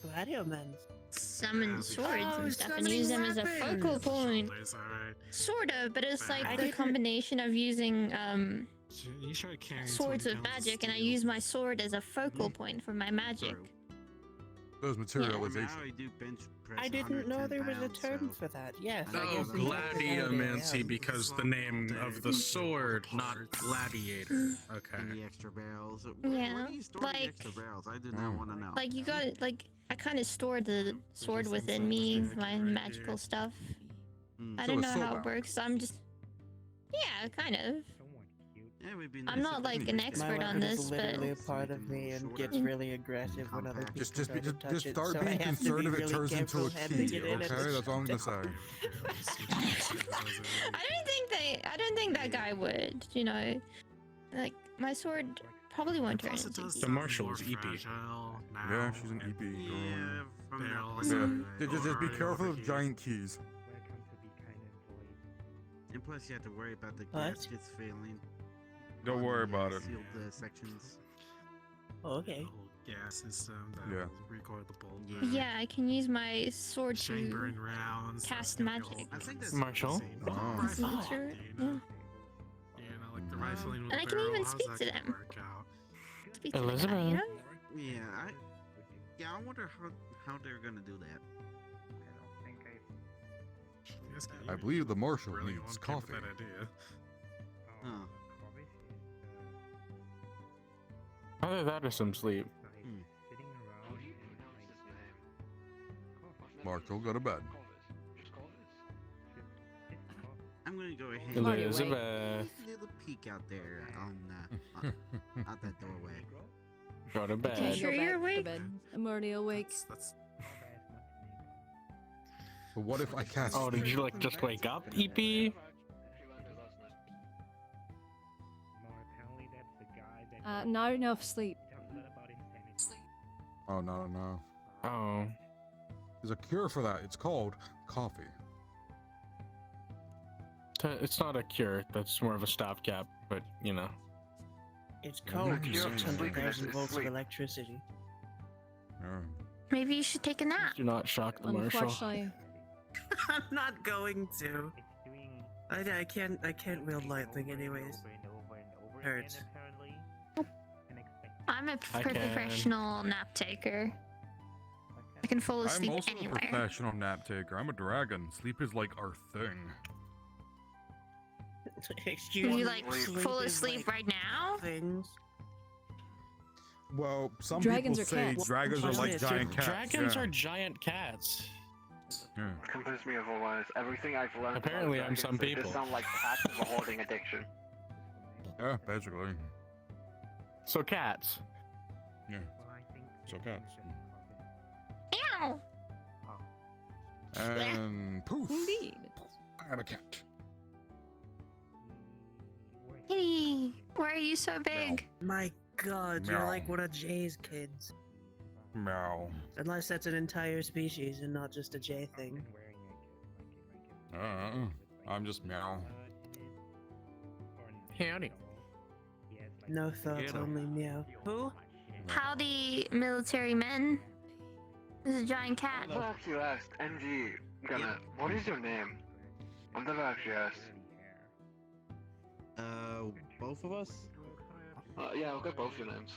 Speaker 9: Gladiomancy.
Speaker 12: summon swords
Speaker 9: Oh,
Speaker 12: and stuff and
Speaker 9: summoning
Speaker 12: use them as a focal
Speaker 9: weapons.
Speaker 12: point.
Speaker 4: Liz, alright.
Speaker 12: Sort of, but it's like
Speaker 9: I
Speaker 12: the
Speaker 9: didn't-
Speaker 12: combination of using
Speaker 4: You should carry
Speaker 12: swords with magic, and I use my sword as a focal point for my magic.
Speaker 2: True.
Speaker 3: Those
Speaker 2: Well,
Speaker 3: materialization.
Speaker 2: now I do bench press
Speaker 9: I didn't know there was a
Speaker 2: 110
Speaker 9: term
Speaker 2: pounds,
Speaker 9: for that. Yes. I
Speaker 5: Oh,
Speaker 9: guess we have to add it,
Speaker 5: gladiomancy,
Speaker 9: yeah.
Speaker 5: because the name of the sword, not gladiator. Okay.
Speaker 2: And the extra barrels.
Speaker 12: Yeah,
Speaker 2: Where do you store the extra
Speaker 12: like-
Speaker 2: barrels? I do not want to know.
Speaker 12: Like you got like I kind of stored the sword within me, my magical stuff. I
Speaker 3: So
Speaker 12: don't
Speaker 3: a
Speaker 12: know how
Speaker 3: sword.
Speaker 12: it works. I'm just yeah, kind of.
Speaker 2: Yeah, it would be
Speaker 12: I'm
Speaker 2: nice
Speaker 12: not
Speaker 2: if
Speaker 12: like
Speaker 2: we
Speaker 12: an
Speaker 2: could get
Speaker 12: expert
Speaker 9: My
Speaker 12: on
Speaker 9: weapon is
Speaker 12: this, but
Speaker 9: literally a part of me and gets really aggressive when other people
Speaker 3: Just
Speaker 9: try to touch
Speaker 3: just
Speaker 9: it,
Speaker 3: start
Speaker 9: so I
Speaker 3: being
Speaker 9: have to be
Speaker 3: concerned if it
Speaker 9: really
Speaker 3: turns into
Speaker 9: careful
Speaker 3: a
Speaker 9: handing
Speaker 3: key,
Speaker 9: it in
Speaker 3: okay?
Speaker 9: at the
Speaker 3: That's all I'm gonna say.
Speaker 12: I don't think that guy would. You know, like my sword probably won't turn
Speaker 4: Plus, it
Speaker 12: into
Speaker 4: does
Speaker 12: key.
Speaker 5: The
Speaker 4: sound
Speaker 5: marshal
Speaker 4: more
Speaker 5: is EP.
Speaker 4: fragile now.
Speaker 3: Yeah, she's an EP.
Speaker 2: Yeah, from that
Speaker 4: Barrels
Speaker 2: point
Speaker 3: Yeah.
Speaker 4: are
Speaker 2: on, right.
Speaker 3: Just be
Speaker 4: already
Speaker 3: careful of
Speaker 4: overheated.
Speaker 3: giant keys.
Speaker 2: And plus, you have to worry about the
Speaker 9: What?
Speaker 2: gaskets failing.
Speaker 3: Don't
Speaker 2: on
Speaker 3: worry
Speaker 2: the,
Speaker 3: about it.
Speaker 2: Sealed sections.
Speaker 9: Oh, okay.
Speaker 4: The whole gas system that
Speaker 3: Yeah.
Speaker 4: will recoil the bolt.
Speaker 2: Yeah.
Speaker 12: Yeah, I can use my sword
Speaker 4: Chambering
Speaker 12: to
Speaker 4: rounds.
Speaker 12: cast
Speaker 4: that's gonna be a
Speaker 12: magic.
Speaker 4: whole
Speaker 2: I think
Speaker 4: different
Speaker 2: that's
Speaker 5: Marshall?
Speaker 4: scene.
Speaker 3: Oh.
Speaker 4: Rifling,
Speaker 12: Future,
Speaker 4: you
Speaker 12: yeah.
Speaker 4: know? You know, like the rifling with
Speaker 12: And I can
Speaker 4: barrel,
Speaker 12: even
Speaker 4: how's
Speaker 12: speak
Speaker 4: that
Speaker 12: to
Speaker 4: gonna
Speaker 12: them.
Speaker 4: work out?
Speaker 12: Speak to the guy, you
Speaker 5: Elizabeth.
Speaker 12: know?
Speaker 2: Yeah, I wonder how they're gonna do that.
Speaker 4: Yes,
Speaker 3: I
Speaker 4: you
Speaker 3: believe the marshal
Speaker 4: really
Speaker 3: needs
Speaker 4: on camp
Speaker 3: coffee.
Speaker 4: with that idea.
Speaker 2: Huh.
Speaker 5: Either that or some sleep.
Speaker 3: Marshall, go to bed.
Speaker 2: I'm gonna go ahead
Speaker 1: Already
Speaker 2: and
Speaker 1: awake.
Speaker 5: Elizabeth,
Speaker 2: take a little peek out there out that doorway.
Speaker 5: go to
Speaker 1: I
Speaker 5: bed.
Speaker 1: can't
Speaker 12: Sure
Speaker 1: go
Speaker 12: you're
Speaker 1: back to
Speaker 12: awake?
Speaker 1: bed. I'm already awake.
Speaker 4: That's
Speaker 3: But what if I cast?
Speaker 5: Oh, did you like just wake up, EP?
Speaker 1: Not enough sleep.
Speaker 3: Oh no.
Speaker 5: Oh.
Speaker 3: There's a cure for that. It's called coffee.
Speaker 5: It's not a cure. That's more of a stopgap, but you know.
Speaker 9: It's
Speaker 3: Yeah,
Speaker 9: cold.
Speaker 3: you can see
Speaker 9: 600,000
Speaker 10: it.
Speaker 9: volts of electricity.
Speaker 3: Yeah.
Speaker 12: Maybe you should take a nap.
Speaker 5: Do not shock the marshal.
Speaker 1: Unfortunately,
Speaker 9: I'm not going to. I can't wield lightning anyways. Hurts.
Speaker 12: I'm a
Speaker 5: I can.
Speaker 12: professional nap taker. I can fall
Speaker 3: I'm
Speaker 12: asleep
Speaker 3: also a
Speaker 12: anywhere.
Speaker 3: professional nap taker. I'm a dragon. Sleep is like our thing.
Speaker 9: Excuse
Speaker 12: Can
Speaker 9: me.
Speaker 12: you like
Speaker 9: sleep
Speaker 12: fall
Speaker 9: is
Speaker 12: asleep
Speaker 9: like
Speaker 12: right now?
Speaker 9: Things.
Speaker 3: Well, some
Speaker 1: Dragons
Speaker 3: people
Speaker 1: are
Speaker 3: say
Speaker 1: cats.
Speaker 3: dragons are
Speaker 9: Well,
Speaker 3: like
Speaker 9: it's
Speaker 3: giant cats.
Speaker 5: Dragons
Speaker 3: yeah.
Speaker 5: are giant cats.
Speaker 3: Yeah.
Speaker 10: Convince me otherwise. Everything I've learned. about
Speaker 5: Apparently I'm
Speaker 10: dragons,
Speaker 5: some
Speaker 10: they
Speaker 5: people.
Speaker 10: just sound like cats with a hoarding addiction.
Speaker 3: Yeah, basically.
Speaker 5: So cats.
Speaker 3: Yeah. So cats.
Speaker 12: Ow!
Speaker 3: And poof.
Speaker 1: indeed.
Speaker 3: I am a cat.
Speaker 12: Kitty, why are you so big?
Speaker 9: My God, you're
Speaker 3: Meow.
Speaker 9: like one of Jay's kids.
Speaker 3: Meow.
Speaker 9: Unless that's an entire species and not just a Jay thing.
Speaker 3: I'm just meow.
Speaker 5: Howdy.
Speaker 9: No thoughts, only meow. Who?
Speaker 12: Howdy, military men. This is a giant cat.
Speaker 10: I've never actually asked MG Gunner, what is your name? I've never actually asked.
Speaker 2: Both of us?
Speaker 10: Yeah, I'll get both your names.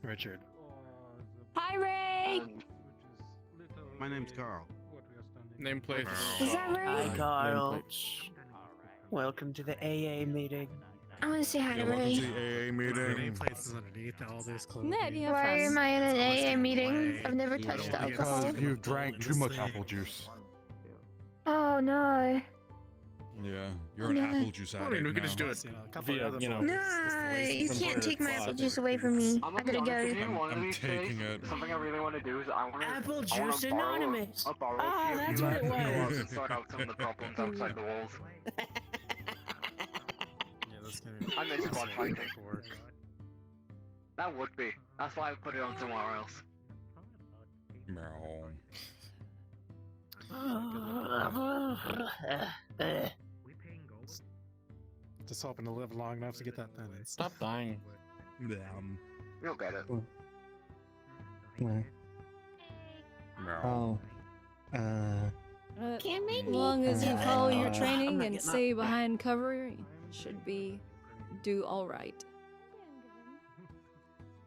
Speaker 4: Richard.
Speaker 12: Hi, Ray!
Speaker 10: And
Speaker 2: My name's Carl.
Speaker 5: Nameplates.
Speaker 12: Is that Ray?
Speaker 9: Hi, Carl.
Speaker 5: Nameplates.
Speaker 9: Welcome to the AA meeting.
Speaker 12: I want to say hi
Speaker 3: Yeah,
Speaker 12: to
Speaker 3: welcome
Speaker 12: Ray.
Speaker 3: to the AA meeting.
Speaker 4: Places underneath all this clothing.
Speaker 1: Ned, you have
Speaker 12: Why
Speaker 1: fun.
Speaker 12: am I in an AA meeting? I've never
Speaker 4: Yeah,
Speaker 12: touched
Speaker 4: I don't
Speaker 12: alcohol.
Speaker 3: Because you drank too much apple juice.
Speaker 12: Oh no.
Speaker 3: Yeah, you're an
Speaker 12: No.
Speaker 3: apple juice addict
Speaker 5: I mean, we could
Speaker 3: now.
Speaker 5: just do it
Speaker 4: You know, a couple
Speaker 5: via,
Speaker 4: of other
Speaker 5: you know.
Speaker 4: folks.
Speaker 12: No, you
Speaker 5: Some
Speaker 12: can't
Speaker 5: sort
Speaker 12: take
Speaker 5: of
Speaker 12: my apple
Speaker 5: plot.
Speaker 12: juice away from me.
Speaker 10: I'm
Speaker 12: I
Speaker 10: gonna
Speaker 12: gotta
Speaker 10: be honest with
Speaker 12: go.
Speaker 10: you, one of
Speaker 3: I'm
Speaker 10: these
Speaker 3: taking
Speaker 10: days,
Speaker 3: it.
Speaker 10: something I really want to do is I want to
Speaker 9: Apple Juice
Speaker 10: borrow
Speaker 9: Anonymous.
Speaker 10: a borrow
Speaker 9: Ah,
Speaker 10: a few
Speaker 9: that's
Speaker 10: of
Speaker 9: what it
Speaker 10: you
Speaker 9: was.
Speaker 10: to sort out some of the problems outside the walls.
Speaker 4: Yeah, that's gonna be
Speaker 10: I miss squad fighting.
Speaker 4: work.
Speaker 10: That would be. That's why I put it on somewhere else.
Speaker 3: Meow.
Speaker 4: Just hoping to live long enough to get that sentence.
Speaker 5: Stop dying.
Speaker 10: You'll get it.
Speaker 3: Meow.
Speaker 1: As long as you follow your training and stay behind cover, you should do all right.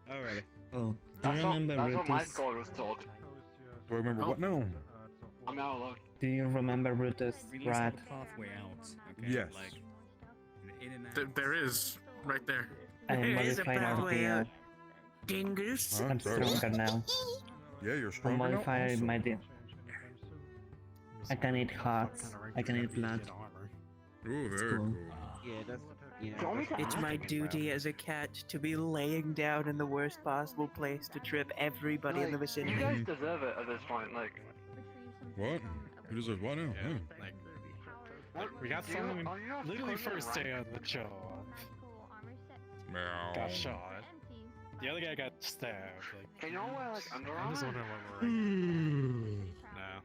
Speaker 11: Alright.
Speaker 10: Oh, that's what my score was told.
Speaker 3: Do I remember what? No.
Speaker 10: I'm now alone.
Speaker 6: Do you remember Brutus, Brad?
Speaker 11: Pathway out.
Speaker 3: Yes.
Speaker 5: There is, right there.
Speaker 6: I
Speaker 9: There is a
Speaker 6: modified our
Speaker 9: pathway
Speaker 6: gear.
Speaker 9: out. Dingus.
Speaker 3: Huh?
Speaker 6: I'm stronger now.
Speaker 3: Yeah, you're
Speaker 6: I
Speaker 3: stronger now.
Speaker 6: modified
Speaker 3: Awesome.
Speaker 6: my I can eat hearts. I can eat blood.
Speaker 3: Ooh,
Speaker 6: It's
Speaker 3: very
Speaker 6: cool.
Speaker 3: cool.
Speaker 2: Yeah, that's.
Speaker 10: Do you want me to
Speaker 9: It's
Speaker 10: ask
Speaker 9: my
Speaker 10: you?
Speaker 9: duty as a cat to be laying down in the worst possible place to trip everybody in the
Speaker 10: Like,
Speaker 9: vicinity.
Speaker 10: you guys deserve it at this point. Like,
Speaker 3: What? Who deserves what now?
Speaker 4: Yeah, like,
Speaker 10: what?
Speaker 4: we got
Speaker 10: do you-
Speaker 4: someone
Speaker 10: are you not
Speaker 4: literally
Speaker 10: close to
Speaker 4: first
Speaker 10: rank?
Speaker 4: day on the job.
Speaker 3: Meow.
Speaker 4: Got shot. The other guy got stabbed. Like,
Speaker 10: Can y'all wear like
Speaker 4: I'm
Speaker 10: underarms?
Speaker 4: just wondering what we're no.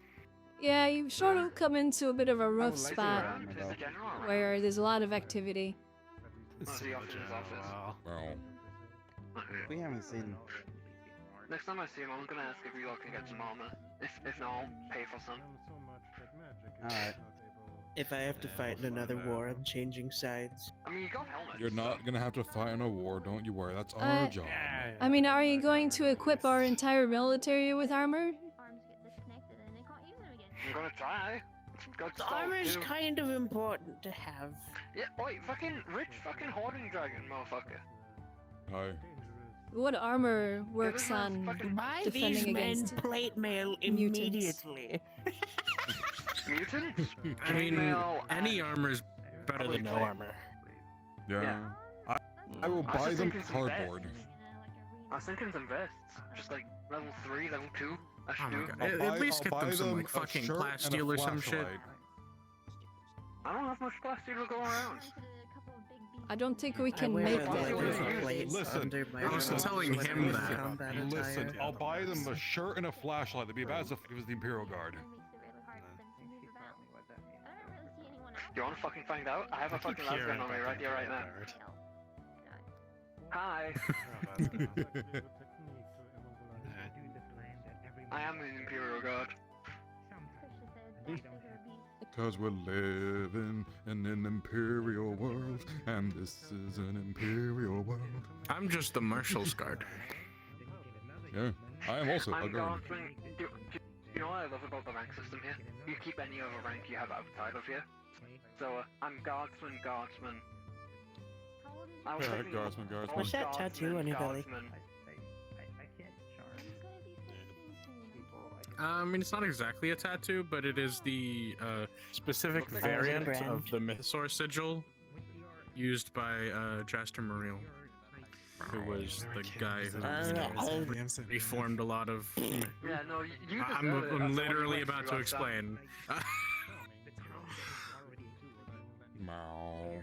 Speaker 1: Yeah, you've sort of come into a bit of a rough
Speaker 10: Is
Speaker 1: spot
Speaker 10: the general around?
Speaker 1: where there's a lot of activity.
Speaker 10: Oh, the officer's office.
Speaker 3: Meow.
Speaker 2: We haven't seen.
Speaker 10: Next time I see him, I'm gonna ask if you all can get some armor. If not, I'll pay for some.
Speaker 2: Alright.
Speaker 9: If I have to fight in another war, I'm changing sides.
Speaker 10: I mean, you got helmets.
Speaker 3: You're not gonna have to fight in a war, don't you worry. That's our job.
Speaker 1: I mean, are you going to equip our entire military with armor?
Speaker 10: I'm gonna try. Got
Speaker 9: The
Speaker 10: stuff,
Speaker 9: armor's
Speaker 10: too.
Speaker 9: kind of important to have.
Speaker 10: Yeah, wait, fucking rich fucking hoarding dragon, motherfucker.
Speaker 3: Hi.
Speaker 1: What armor works
Speaker 10: Give us
Speaker 1: on
Speaker 10: fucking-
Speaker 9: Buy
Speaker 1: defending
Speaker 9: these men
Speaker 1: against
Speaker 9: plate mail
Speaker 1: mutants?
Speaker 9: immediately.
Speaker 10: Mutants?
Speaker 5: I mean,
Speaker 10: Chainmail
Speaker 5: any
Speaker 10: and-
Speaker 5: armor's better than no
Speaker 10: Probably
Speaker 5: armor.
Speaker 3: Yeah.
Speaker 10: Yeah.
Speaker 3: I will
Speaker 10: I was
Speaker 3: buy
Speaker 10: just
Speaker 3: them
Speaker 10: thinking some
Speaker 3: cardboard.
Speaker 10: vests. I was thinking some vests. Just like level 3, level 2. I should
Speaker 5: Oh my
Speaker 10: do.
Speaker 5: God. At least get them some like fucking plasteel or some shit.
Speaker 10: I don't have much plastic to go around.
Speaker 1: I don't think we
Speaker 9: I
Speaker 1: can
Speaker 9: wear
Speaker 1: make
Speaker 9: a
Speaker 1: that.
Speaker 9: leather plate
Speaker 3: Listen,
Speaker 9: under my
Speaker 5: I was
Speaker 9: robes
Speaker 5: telling
Speaker 9: when
Speaker 5: him
Speaker 9: I'm
Speaker 5: that.
Speaker 9: in combat
Speaker 3: Listen,
Speaker 9: attire.
Speaker 3: I'll buy them a shirt and a flashlight. That'd be about as if it was the Imperial Guard.
Speaker 10: You wanna fucking find out? I have a fucking las gun on me right here, right now. Hi. I am an Imperial Guard.
Speaker 3: Cause we're living in an imperial world, and this is an imperial world.
Speaker 5: I'm just the Marshal's guard.
Speaker 3: Yeah, I am also a
Speaker 10: I'm
Speaker 3: guard.
Speaker 10: guardsman. You know what I love about the rank system here? You keep any other rank you have outside of here. So, I'm guardsman. I was
Speaker 3: Yeah,
Speaker 10: thinking
Speaker 3: guardsman.
Speaker 9: What's that tattoo on your belly?
Speaker 10: guardsman.
Speaker 5: I mean, it's not exactly a tattoo, but it is the specific
Speaker 10: Looks like a
Speaker 5: variant
Speaker 9: brand.
Speaker 5: of the Mythosaur sigil used by Jaster Muriel, who was the guy who reformed a lot of.
Speaker 10: Yeah, no, you deserve it.
Speaker 5: I'm
Speaker 10: That's the one
Speaker 5: literally
Speaker 10: you
Speaker 5: about to
Speaker 10: went through last
Speaker 5: explain.
Speaker 3: Meow.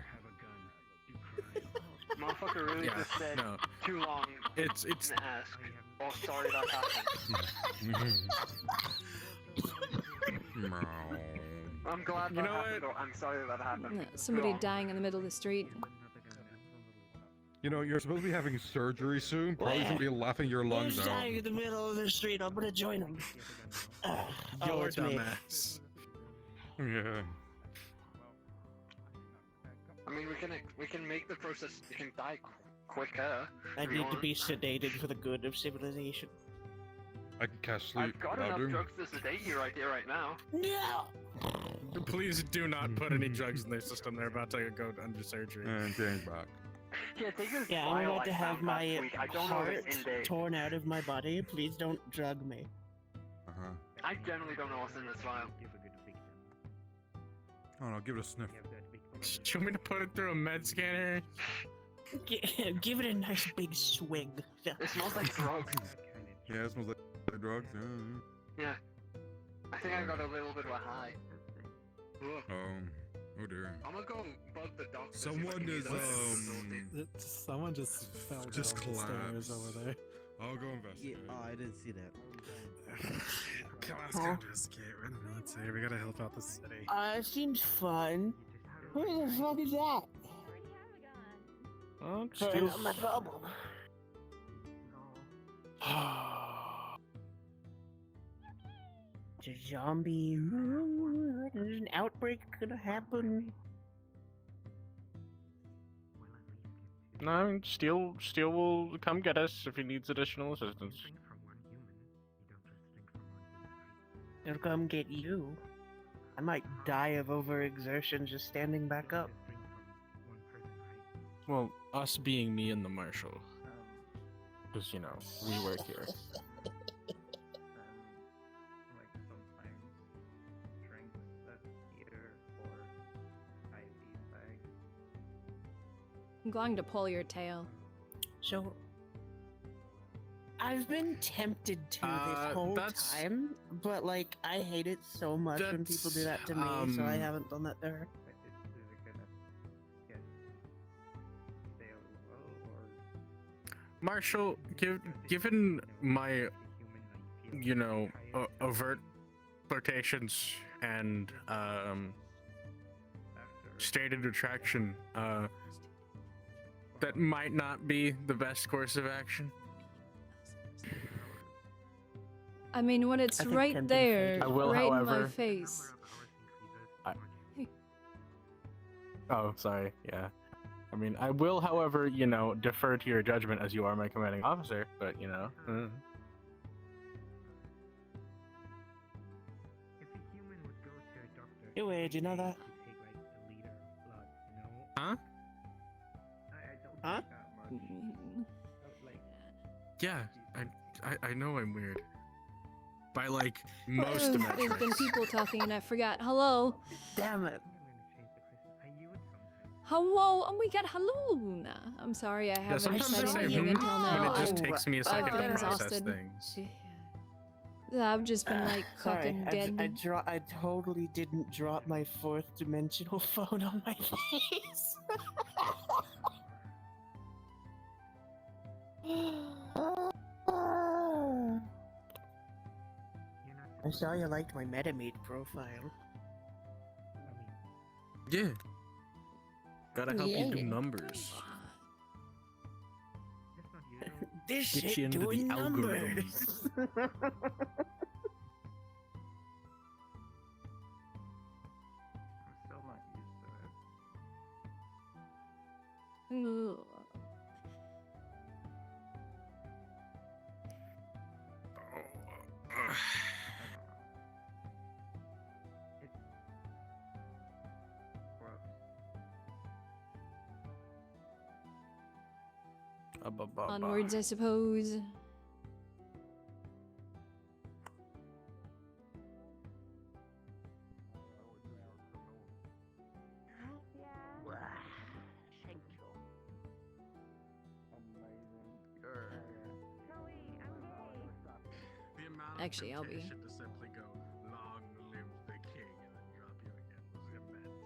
Speaker 10: Motherfucker really
Speaker 5: Yeah,
Speaker 10: just said
Speaker 5: no.
Speaker 10: too long.
Speaker 5: It's
Speaker 10: Didn't ask. Oh, sorry that happened.
Speaker 3: Meow.
Speaker 10: I'm glad
Speaker 5: You
Speaker 10: that
Speaker 5: know
Speaker 10: happened. Though. I'm sorry that happened.
Speaker 1: Somebody
Speaker 10: Go on.
Speaker 1: dying in the middle of the street.
Speaker 3: You know, you're supposed to be having surgery soon. Probably should be laughing your lungs
Speaker 9: Who's
Speaker 3: out.
Speaker 9: dying in the middle of the street? I'm gonna join him. Oh,
Speaker 5: Your
Speaker 9: it's me.
Speaker 5: dumbass.
Speaker 3: Yeah.
Speaker 10: I mean, we can make the process. We can die quicker.
Speaker 9: I
Speaker 10: if we
Speaker 9: need to
Speaker 10: want.
Speaker 9: be sedated for the good of civilization.
Speaker 3: I can cast sleep
Speaker 10: I've got enough
Speaker 3: powder.
Speaker 10: drugs to sedate you right here, right now.
Speaker 9: No!
Speaker 5: Please do not put any drugs in their system. They're about to go under surgery.
Speaker 3: And change back.
Speaker 10: Yeah, take this
Speaker 9: Yeah, I'm
Speaker 10: vial
Speaker 9: about to
Speaker 10: I
Speaker 9: have
Speaker 10: found last
Speaker 9: my
Speaker 10: week. I don't know if
Speaker 9: heart
Speaker 10: it's in date.
Speaker 9: torn out of my body. Please don't drug me.
Speaker 3: Uh-huh.
Speaker 10: I generally don't know what's in this vial.
Speaker 3: Oh no, give it a sniff.
Speaker 5: Do you want me to put it through a med scanner?
Speaker 9: Give it a nice big swig.
Speaker 10: It smells like drugs.
Speaker 3: Yeah, it smells like drugs. Yeah.
Speaker 10: Yeah. I think I got a little bit of a high. Ugh.
Speaker 3: Oh dear.
Speaker 10: I'm gonna go bug the doctor. see if I
Speaker 11: Someone
Speaker 10: can
Speaker 11: is,
Speaker 10: use that.
Speaker 4: Someone just fell
Speaker 11: Just
Speaker 4: down the stairs
Speaker 11: collapsed.
Speaker 4: over there.
Speaker 3: I'll go
Speaker 2: Yeah,
Speaker 3: investigate.
Speaker 2: oh, I didn't see that.
Speaker 4: Come on, let's go investigate. We're in the military. We gotta help out the city.
Speaker 9: Seems fun. Who the fuck is that?
Speaker 5: Oh,
Speaker 9: Sorry, not my problem. It's a zombie. There's an outbreak gonna happen.
Speaker 5: No, Steel will come get us if he needs additional assistance.
Speaker 9: They'll come get you. I might die of overexertion just standing back up.
Speaker 5: Well, us being me and the marshal. Because, you know, we work here.
Speaker 1: I'm going to pull your tail.
Speaker 9: So, I've been tempted to this whole time, but like I hate it so much when people do that to me, so I haven't done that to her.
Speaker 5: Marshall, given my, you know, overt flirtations and stated attraction, that might not be the best course of action.
Speaker 1: I mean, when it's right there,
Speaker 5: I will,
Speaker 1: right in
Speaker 5: however,
Speaker 1: my face.
Speaker 5: Oh, sorry. Yeah. I mean, I will, however, you know, defer to your judgment as you are my commanding officer, but, you know.
Speaker 9: Anyway, do you know that?
Speaker 5: Huh?
Speaker 9: Huh?
Speaker 5: Yeah, I know I'm weird. By, like, most
Speaker 1: There's
Speaker 5: dimensions.
Speaker 1: been people talking and I forgot. Hello?
Speaker 9: Damn it.
Speaker 1: Hello? Oh my god, hello, Luna. I'm sorry, I haven't
Speaker 5: sometimes I
Speaker 1: said
Speaker 5: say
Speaker 1: anything until now.
Speaker 5: when it just takes me a second
Speaker 1: I've
Speaker 5: to
Speaker 1: been
Speaker 5: process
Speaker 1: exhausted.
Speaker 5: things.
Speaker 1: Yeah, I've just been like fucking dead.
Speaker 9: I totally didn't drop my fourth dimensional phone on my face. I saw you liked my MetaMate profile.
Speaker 5: Yeah. Gotta help you do
Speaker 9: Yeah.
Speaker 5: numbers.
Speaker 9: This
Speaker 5: Get
Speaker 9: shit
Speaker 5: you into the
Speaker 9: doing
Speaker 5: algorithm.
Speaker 9: numbers.
Speaker 1: Ugh. Onwards, I suppose. Actually, I'll be.
Speaker 5: To simply go, long live the king, and then drop you again was immense.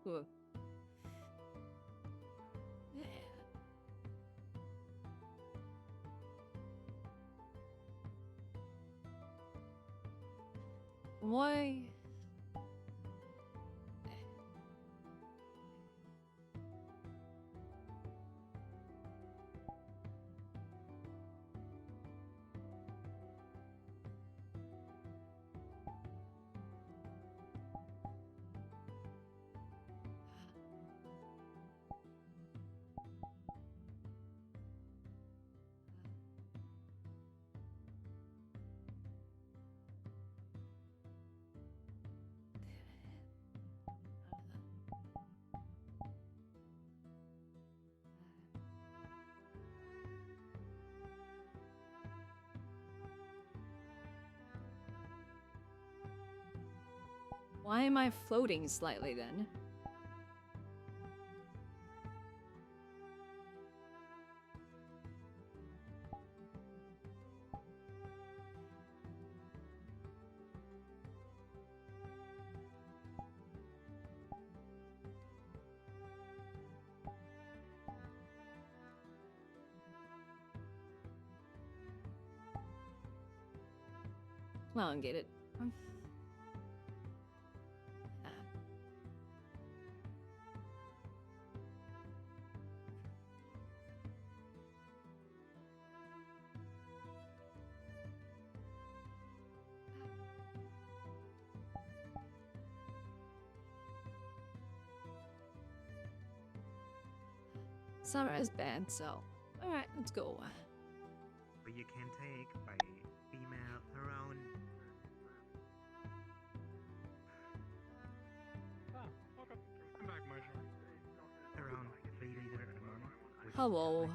Speaker 1: Ugh. Why? Why am I floating slightly then? Well, I don't get it. Summer is bad, so alright, let's go.
Speaker 13: But you can take by female around.
Speaker 4: Okay. I'm back, Marshall.
Speaker 13: Around 3 days at the moment.
Speaker 1: Hello.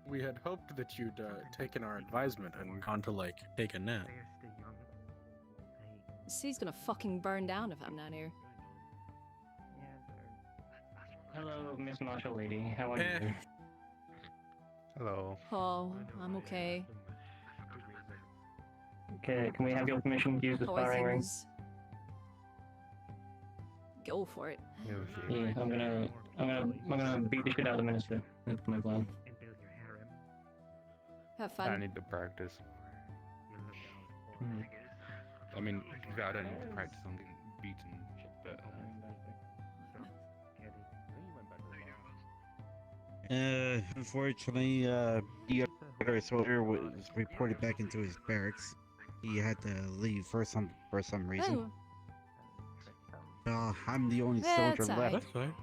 Speaker 5: We had hoped that you'd taken our advisement and gone to like take a nap.
Speaker 1: The city's gonna fucking burn down if I'm not here.
Speaker 14: Hello, Miss Marshall Lady. How are you?
Speaker 4: Hello.
Speaker 1: Oh, I'm okay.
Speaker 14: Okay, can we have your permission to use the
Speaker 1: How are
Speaker 14: sparring ring?
Speaker 1: things? Go for it.
Speaker 14: Yeah, I'm gonna beat the shit out of the minister. That's my plan.
Speaker 1: Have
Speaker 15: I
Speaker 1: fun.
Speaker 15: need to practice. I mean, I don't need to practice on getting beaten, but
Speaker 2: Unfortunately, the other soldier was reported back into his barracks. He had to leave for some reason. I'm the only soldier left.
Speaker 3: That's fine.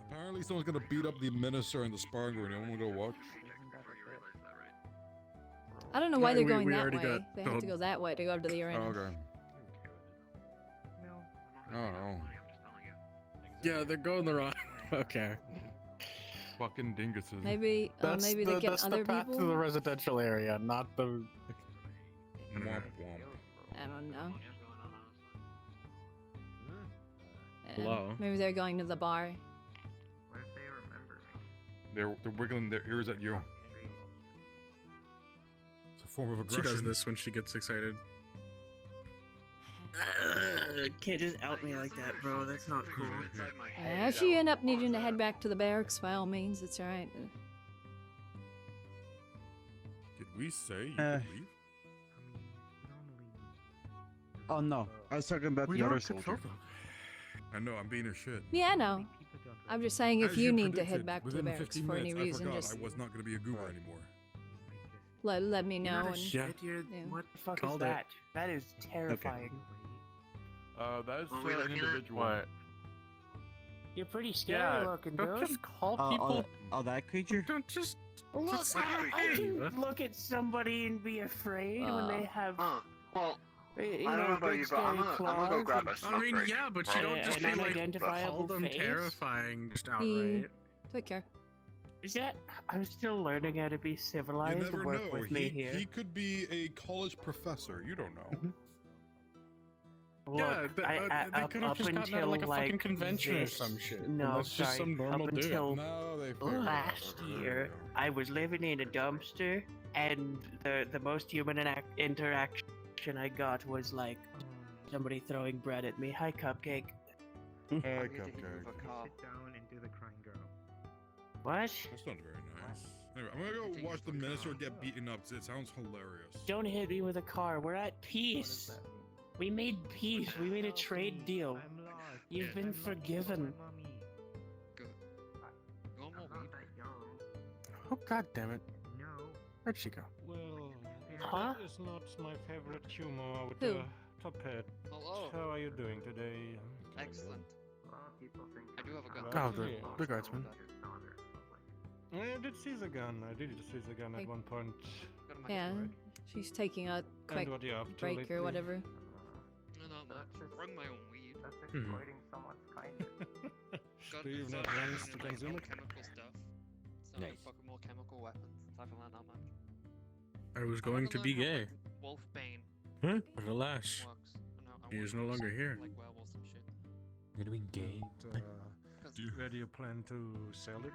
Speaker 3: Apparently someone's gonna beat up the minister in the sparring room. Anyone wanna go watch?
Speaker 1: I don't know why they're going
Speaker 5: we
Speaker 1: that
Speaker 5: already
Speaker 1: way.
Speaker 5: got
Speaker 1: They have to
Speaker 5: told.
Speaker 1: go that way to go to the arena.
Speaker 3: Oh, okay. Oh no.
Speaker 5: Yeah, they're going the wrong. Okay.
Speaker 3: Fucking dinguses.
Speaker 1: Maybe, maybe they get
Speaker 5: that's
Speaker 1: other
Speaker 5: the path
Speaker 1: people.
Speaker 5: to the residential area, not the.
Speaker 3: Womp womp.
Speaker 1: I don't know.
Speaker 3: Hello?
Speaker 1: Maybe they're going to the bar.
Speaker 3: They're wiggling their ears at you. It's a form of
Speaker 5: She
Speaker 3: aggression.
Speaker 5: does this when she gets excited.
Speaker 9: Can't just out me like that, bro. That's not cool.
Speaker 1: If you end up needing to head back to the barracks, by all means, it's alright.
Speaker 3: Did we say you could leave?
Speaker 2: Oh no, I was talking about the other soldier.
Speaker 3: I know, I'm being a shit.
Speaker 1: Yeah, I know. I'm just saying if
Speaker 3: As
Speaker 1: you need to
Speaker 3: predicted,
Speaker 1: head back to the
Speaker 3: within
Speaker 1: barracks
Speaker 3: 15
Speaker 1: for any
Speaker 3: minutes,
Speaker 1: reason,
Speaker 3: I forgot
Speaker 1: just
Speaker 3: I was not going to be a goober anymore.
Speaker 1: let me know. And,
Speaker 5: Yeah.
Speaker 9: What the fuck
Speaker 5: Called
Speaker 9: is
Speaker 5: it.
Speaker 9: that? That is terrifying.
Speaker 15: that is
Speaker 10: we
Speaker 15: an
Speaker 10: looking at?
Speaker 15: individual.
Speaker 9: You're pretty scary looking,
Speaker 5: Don't
Speaker 9: dude.
Speaker 5: just call people.
Speaker 2: That creature?
Speaker 5: Don't just.
Speaker 9: Look,
Speaker 5: Just like
Speaker 9: I can
Speaker 5: what?
Speaker 9: look at somebody and be afraid when they have.
Speaker 10: Well,
Speaker 9: You
Speaker 10: I don't know about
Speaker 9: big
Speaker 10: you, but I'm
Speaker 9: scary
Speaker 10: gonna go
Speaker 9: claws
Speaker 10: grab a
Speaker 9: and-
Speaker 10: smoke
Speaker 5: I mean,
Speaker 10: break.
Speaker 5: yeah, but you don't just
Speaker 9: an
Speaker 5: be like
Speaker 9: unidentifiable
Speaker 5: call them
Speaker 9: face?
Speaker 5: terrifying just outright.
Speaker 1: Take care.
Speaker 9: Is that? I'm still learning how to be
Speaker 3: You
Speaker 9: civilized
Speaker 3: never
Speaker 9: and work
Speaker 3: know.
Speaker 9: with me here.
Speaker 3: He could be a college professor. You don't know.
Speaker 9: Look,
Speaker 5: Yeah, they
Speaker 9: up
Speaker 5: could have just gotten out
Speaker 9: until
Speaker 5: of like a fucking convention or
Speaker 9: this-
Speaker 5: some shit. and
Speaker 9: No,
Speaker 5: that's just
Speaker 9: sorry.
Speaker 5: some normal
Speaker 9: up
Speaker 5: dude.
Speaker 9: until
Speaker 3: No, they figured it out.
Speaker 9: last year, I was living in a dumpster, and the most human interaction I got was like somebody throwing bread at me. Hi, cupcake.
Speaker 3: Hey,
Speaker 10: I need to
Speaker 3: cupcake.
Speaker 10: hear of a car.
Speaker 13: Sit down and do the crying girl.
Speaker 9: What?
Speaker 3: That's not very nice. Anyway, I'm gonna go watch the minister get beaten up. 'Cause it sounds hilarious.
Speaker 9: Don't hit me with a car. We're at peace. We made peace. We made a trade deal.
Speaker 13: I'm lost.
Speaker 9: You've been forgiven.
Speaker 8: Good. You want more weed?
Speaker 5: Oh god damn it!
Speaker 13: No.
Speaker 5: Where'd she go?
Speaker 4: Well,
Speaker 9: Huh?
Speaker 4: that is not my favorite humor with
Speaker 1: Who?
Speaker 4: the top hat.
Speaker 8: Hello.
Speaker 4: How are you doing today?
Speaker 8: Excellent. I do have a gun.
Speaker 5: Oh, the guardsman.
Speaker 4: I did see the gun. I did see the gun
Speaker 1: Hey.
Speaker 4: at one point.
Speaker 8: Got my
Speaker 1: Yeah,
Speaker 8: sword.
Speaker 1: she's taking a quick
Speaker 4: And what are you up to
Speaker 1: break
Speaker 4: lately?
Speaker 1: or whatever.
Speaker 8: No, no, bring my own weed. Got
Speaker 4: Do you have
Speaker 8: some
Speaker 4: enough
Speaker 8: fucking,
Speaker 4: guns to
Speaker 8: like,
Speaker 4: consume
Speaker 8: more
Speaker 4: it?
Speaker 8: chemical stuff. Some fucking more chemical weapons and stuff like that, not much.
Speaker 5: I was going to be gay,
Speaker 8: Wolfbane
Speaker 5: but alas,
Speaker 8: works. I
Speaker 5: he
Speaker 8: wanna
Speaker 5: is no
Speaker 8: do
Speaker 5: longer
Speaker 8: some,
Speaker 5: here.
Speaker 8: Like werewolves and shit.
Speaker 15: You're doing gay.
Speaker 4: Where do you plan to sell it?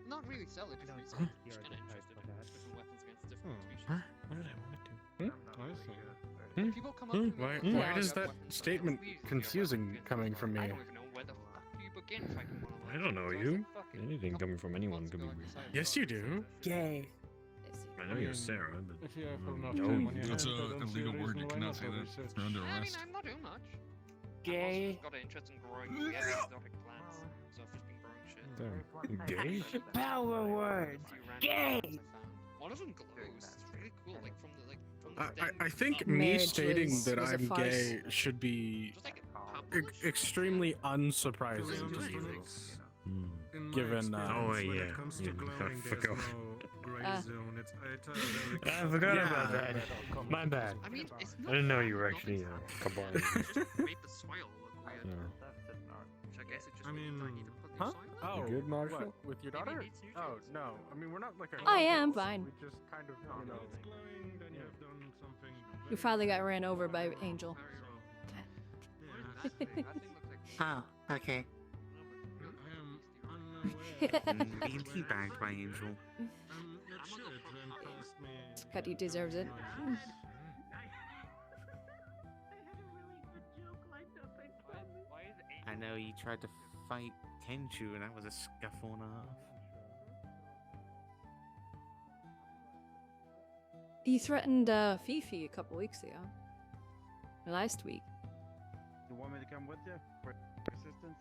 Speaker 8: Not really sell it, just resell it. Just kinda interested in different weapons against different species.
Speaker 5: What did I want to?
Speaker 4: I see.
Speaker 8: If people come up to me
Speaker 5: Why?
Speaker 8: like,
Speaker 5: Why
Speaker 8: "Oh,
Speaker 5: does
Speaker 8: you have
Speaker 5: that
Speaker 8: weapons,
Speaker 5: statement
Speaker 8: please, you have
Speaker 5: confusing
Speaker 8: weapons,"
Speaker 5: coming from me?
Speaker 8: I don't even know where the fuck do you begin fighting one of
Speaker 5: I
Speaker 8: those.
Speaker 5: don't know
Speaker 8: So
Speaker 5: you.
Speaker 8: like, fuck
Speaker 16: Anything coming from anyone could be weird.
Speaker 4: Yes, you do.
Speaker 9: Gay.
Speaker 16: I know you're Sarah, but
Speaker 4: If you have enough
Speaker 3: No,
Speaker 4: time on your
Speaker 3: that's
Speaker 4: hands, I
Speaker 3: a
Speaker 4: don't see
Speaker 3: illegal
Speaker 4: a
Speaker 3: word.
Speaker 4: reason
Speaker 3: You
Speaker 4: why
Speaker 3: cannot
Speaker 4: not
Speaker 3: say
Speaker 4: for
Speaker 3: that.
Speaker 4: research.
Speaker 3: You're under
Speaker 8: I mean,
Speaker 3: arrest.
Speaker 8: I'm not doing much.
Speaker 9: Gay.
Speaker 8: I've got an interest in growing really exotic plants, so I've just been growing shit.
Speaker 16: Gay?
Speaker 9: Power word.
Speaker 8: A few random
Speaker 9: Gay.
Speaker 8: plants I found. One of them glows. It's really cool. Like from the stem.
Speaker 5: I think me
Speaker 1: Marriage
Speaker 5: stating
Speaker 1: was
Speaker 5: that
Speaker 1: a
Speaker 5: I'm
Speaker 1: farce.
Speaker 5: gay should be extremely unsurprising to you. Given
Speaker 11: Oh,
Speaker 16: yeah.
Speaker 11: when it comes to
Speaker 16: Yeah,
Speaker 11: glowing,
Speaker 16: I
Speaker 11: there's
Speaker 16: forgot.
Speaker 11: no gray zone. It's I
Speaker 16: I forgot about that. My bad.
Speaker 8: I mean, it's
Speaker 16: I didn't know you were actually a cabal.
Speaker 8: made the soil look weird. Which I guess it just means I need to put new
Speaker 4: Huh?
Speaker 8: soil.
Speaker 4: Oh,
Speaker 16: good, Marshall?
Speaker 4: what, with your daughter?
Speaker 8: Maybe it needs
Speaker 4: Oh,
Speaker 8: nutrients.
Speaker 4: no. I mean, we're not like a.
Speaker 1: Oh, yeah, I'm fine.
Speaker 4: We just kind of, you know.
Speaker 11: glowing, then you have done something.
Speaker 1: Your father got ran over by Angel.
Speaker 6: Oh, okay.
Speaker 13: Being teabagged by Angel.
Speaker 11: It should and cost me.
Speaker 1: Cuddy deserves it.
Speaker 13: I know you tried to fight Tenchu and that was a scuffle and a half.
Speaker 1: He threatened Fifi a couple weeks ago. Last week.
Speaker 2: You want me to come with you for assistance?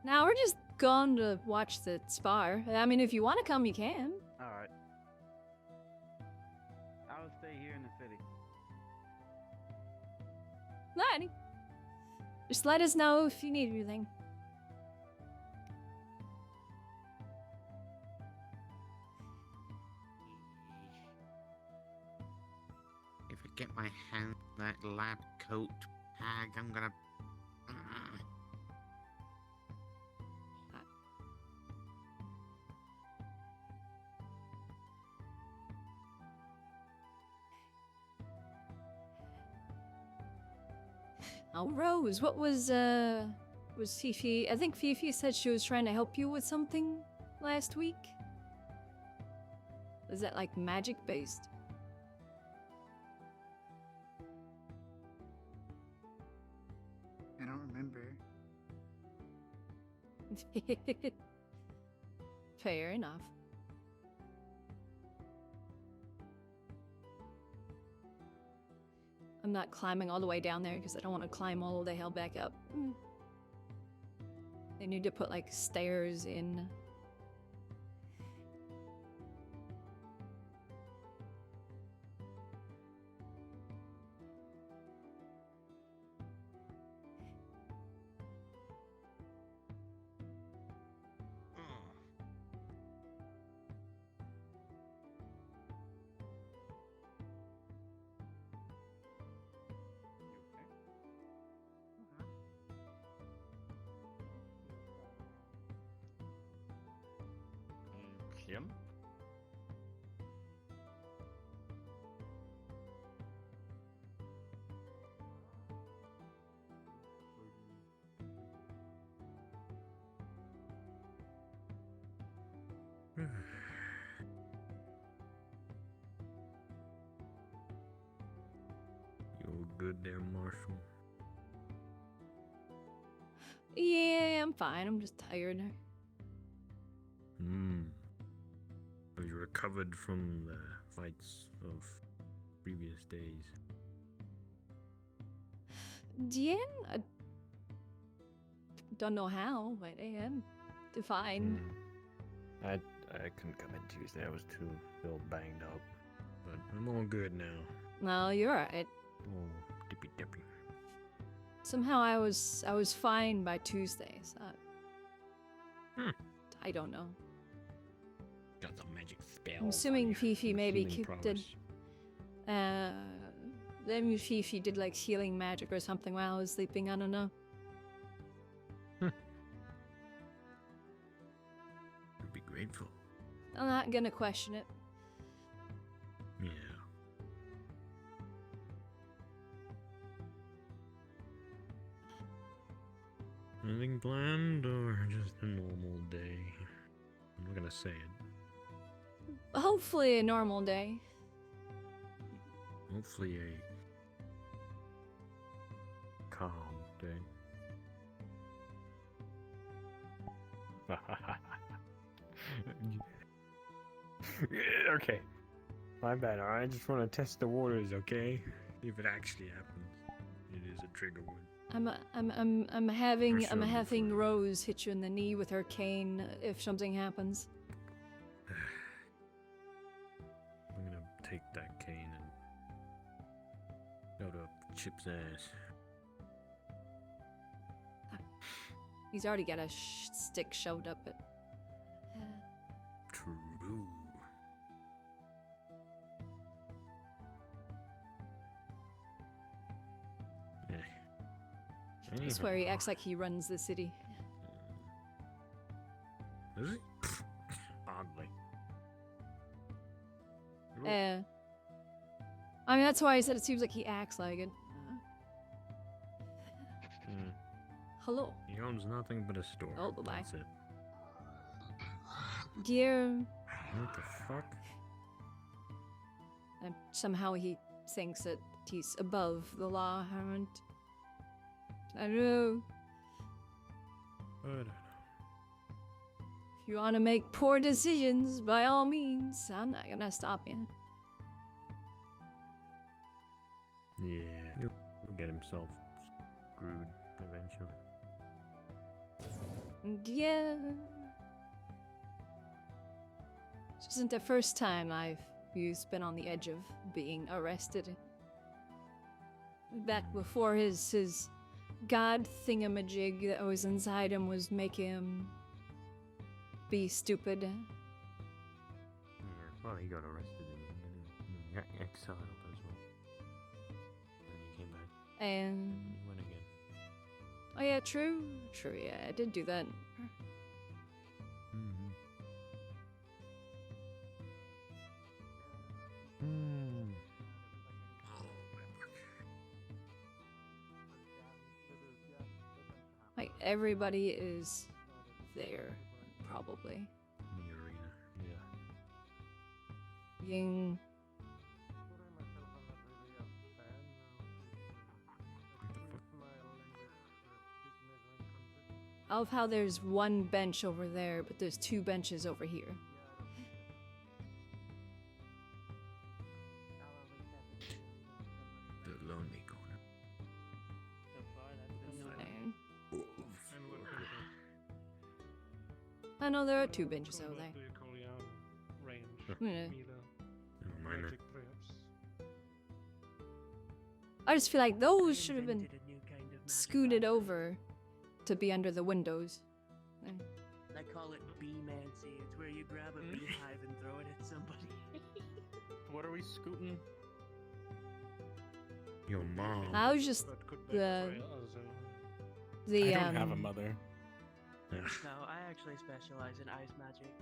Speaker 1: Now we're just going to watch the spar. I mean, if you want to come, you can.
Speaker 2: Alright. I'll stay here in the city.
Speaker 1: Alrighty. Just let us know if you need anything.
Speaker 13: If I get my hand on that lab coat hag, I'm gonna.
Speaker 1: Oh, Rose, what was Fifi? I think Fifi said she was trying to help you with something last week. Was that like magic based?
Speaker 6: I don't remember.
Speaker 1: Fair enough. I'm not climbing all the way down there because I don't want to climb all the hell back up. They need to put like stairs in.
Speaker 16: Kim? You good there, Marshall?
Speaker 1: Yeah, I'm fine. I'm just tired.
Speaker 16: Have you recovered from the fights of previous days?
Speaker 1: Yeah, I don't know how, but I am fine.
Speaker 16: I couldn't come in Tuesday. I was too still banged up, but I'm all good now.
Speaker 1: No, you're right.
Speaker 16: Oh, dippy dippy.
Speaker 1: Somehow I was fine by Tuesday. So I don't know.
Speaker 16: Got some magic spell.
Speaker 1: I'm assuming Fifi maybe did. Then Fifi did like healing magic or something while I was sleeping. I don't know.
Speaker 16: I'd be grateful.
Speaker 1: I'm not gonna question it.
Speaker 16: Yeah. Anything planned or just a normal day? I'm not gonna say it.
Speaker 1: Hopefully a normal day.
Speaker 16: Hopefully a calm day. Okay. My bad, alright? I just want to test the waters, okay? See if it actually happens. It is a trigger word.
Speaker 1: I'm
Speaker 16: For
Speaker 1: having
Speaker 16: sure,
Speaker 1: Rose hit you in the knee with her cane if something happens.
Speaker 16: I'm gonna take that cane and go to Chip's ass.
Speaker 1: He's already got a stick shoved up it.
Speaker 16: True.
Speaker 1: I swear he acts like he runs the city.
Speaker 16: Is he? Oddly.
Speaker 1: I mean, that's why I said it seems like he acts like it. Hello.
Speaker 16: He owns nothing but a store.
Speaker 1: Oh, bye-bye.
Speaker 16: That's it.
Speaker 1: Dear.
Speaker 16: What the fuck?
Speaker 1: And somehow he thinks that he's above the law. I don't know.
Speaker 16: I don't know.
Speaker 1: If you want to make poor decisions, by all means, I'm not gonna stop you.
Speaker 16: Yeah, he'll get himself screwed eventually.
Speaker 1: Yeah. This isn't the first time he's been on the edge of being arrested. Back before his god thingamajig that was inside him was making him be stupid.
Speaker 16: Yeah, well, he got arrested and got exiled as well. Then he came back.
Speaker 1: And
Speaker 16: He went again.
Speaker 1: oh yeah, true, yeah, I did do that. Like everybody is there, probably.
Speaker 16: In the arena, yeah.
Speaker 1: Being I love how there's one bench over there, but there's two benches over here.
Speaker 16: The lonely corner.
Speaker 1: I know there are two benches over there. Yeah.
Speaker 16: Minor.
Speaker 1: I just feel like those should have been scooted over to be under the windows.
Speaker 9: I call it bee-mancy. It's where you grab a beehive and throw it at somebody.
Speaker 5: What are we scooting?
Speaker 16: Your mom.
Speaker 1: I was just the
Speaker 5: I don't have a mother.
Speaker 9: No, I actually specialize in ice magic.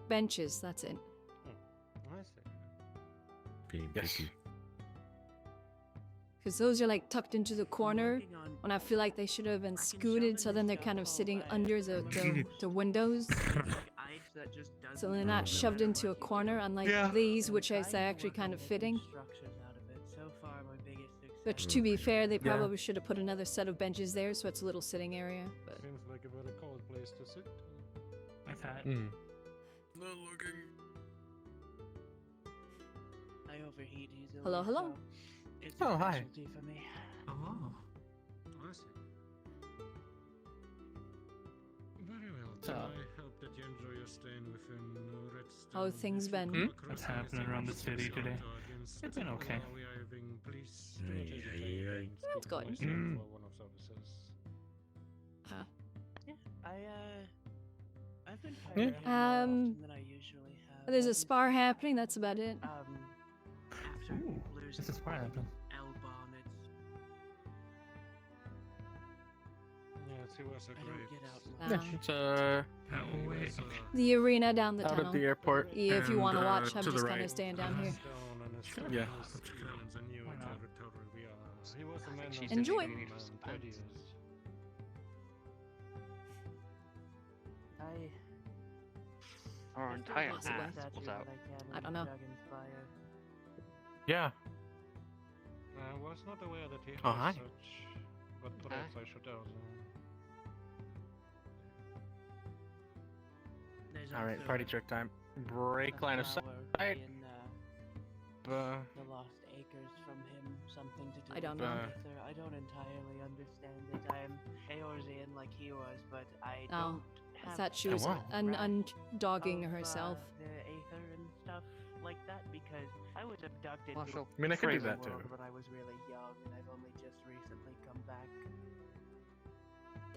Speaker 1: benches, that's it.
Speaker 5: I see.
Speaker 16: Being picky.
Speaker 1: Because those are like tucked into the corner when I feel like they should have been scooted so then they're kind of sitting under the windows. So they're not shoved into a corner unlike these, which is actually kind of fitting. Which to be fair, they probably should have put another set of benches there so it's a little sitting area. But
Speaker 7: Seems like a very cold place to sit.
Speaker 9: I've had.
Speaker 16: Not looking.
Speaker 9: I overheat easily.
Speaker 1: hello, hello.
Speaker 9: so It's
Speaker 4: Oh,
Speaker 9: a
Speaker 4: hi.
Speaker 9: specialty for me.
Speaker 7: Oh. I see. Very well.
Speaker 4: So-
Speaker 7: Then I hope that you enjoy your staying within Redstone.
Speaker 1: How things
Speaker 7: If
Speaker 1: been?
Speaker 7: you come
Speaker 4: What's
Speaker 7: across
Speaker 4: happening
Speaker 7: anything
Speaker 4: around the city
Speaker 7: suspicious
Speaker 4: today?
Speaker 7: against
Speaker 4: It's been okay.
Speaker 7: law we are having, please
Speaker 16: Aye,
Speaker 7: don't
Speaker 16: aye,
Speaker 7: hesitate
Speaker 16: aye.
Speaker 7: in
Speaker 1: That's
Speaker 7: speaking
Speaker 1: good.
Speaker 7: myself
Speaker 4: Mm.
Speaker 7: or one of the officers.
Speaker 9: I've been
Speaker 4: Yeah.
Speaker 9: tired more
Speaker 1: Um,
Speaker 9: often than I usually have.
Speaker 1: There's a
Speaker 9: I just,
Speaker 1: spar happening, that's about it.
Speaker 9: After
Speaker 4: Ooh,
Speaker 9: losing
Speaker 4: this is where happened.
Speaker 9: Elbon, it's
Speaker 7: Yes, he was a
Speaker 9: I don't
Speaker 7: great.
Speaker 9: get out
Speaker 1: Yeah.
Speaker 9: much.
Speaker 5: It's
Speaker 7: He was
Speaker 1: The arena down the
Speaker 5: out
Speaker 1: tunnel.
Speaker 5: at the airport.
Speaker 1: Yeah, if you want to
Speaker 5: and,
Speaker 1: watch, I'm
Speaker 5: to
Speaker 1: just
Speaker 5: the
Speaker 1: kind
Speaker 5: right.
Speaker 1: of staying down here.
Speaker 7: Stone and his
Speaker 5: Yeah.
Speaker 7: his friends and new
Speaker 4: Why not?
Speaker 7: territory. He was a man of
Speaker 1: Enjoy.
Speaker 7: wisdom and courteous.
Speaker 8: Our entire
Speaker 1: Possibly.
Speaker 8: ass was out.
Speaker 1: I don't know.
Speaker 5: Yeah.
Speaker 7: I was not aware that he
Speaker 5: Oh,
Speaker 7: had
Speaker 5: hi.
Speaker 7: such, but perhaps I should also.
Speaker 5: All right, party trick time. Break line of sight.
Speaker 9: The Lost Acres from him, something to do
Speaker 1: I don't
Speaker 9: with
Speaker 1: know.
Speaker 9: Ether. I don't entirely understand it. I am Eorzean like he was, but I
Speaker 1: Oh,
Speaker 9: don't
Speaker 1: I
Speaker 9: have
Speaker 1: thought she was undogging herself.
Speaker 9: the Aether and stuff like that because I was abducted.
Speaker 8: Marshall,
Speaker 5: I mean, I could do
Speaker 9: from the
Speaker 5: that too.
Speaker 9: world when I was really young, and I've only just recently come back.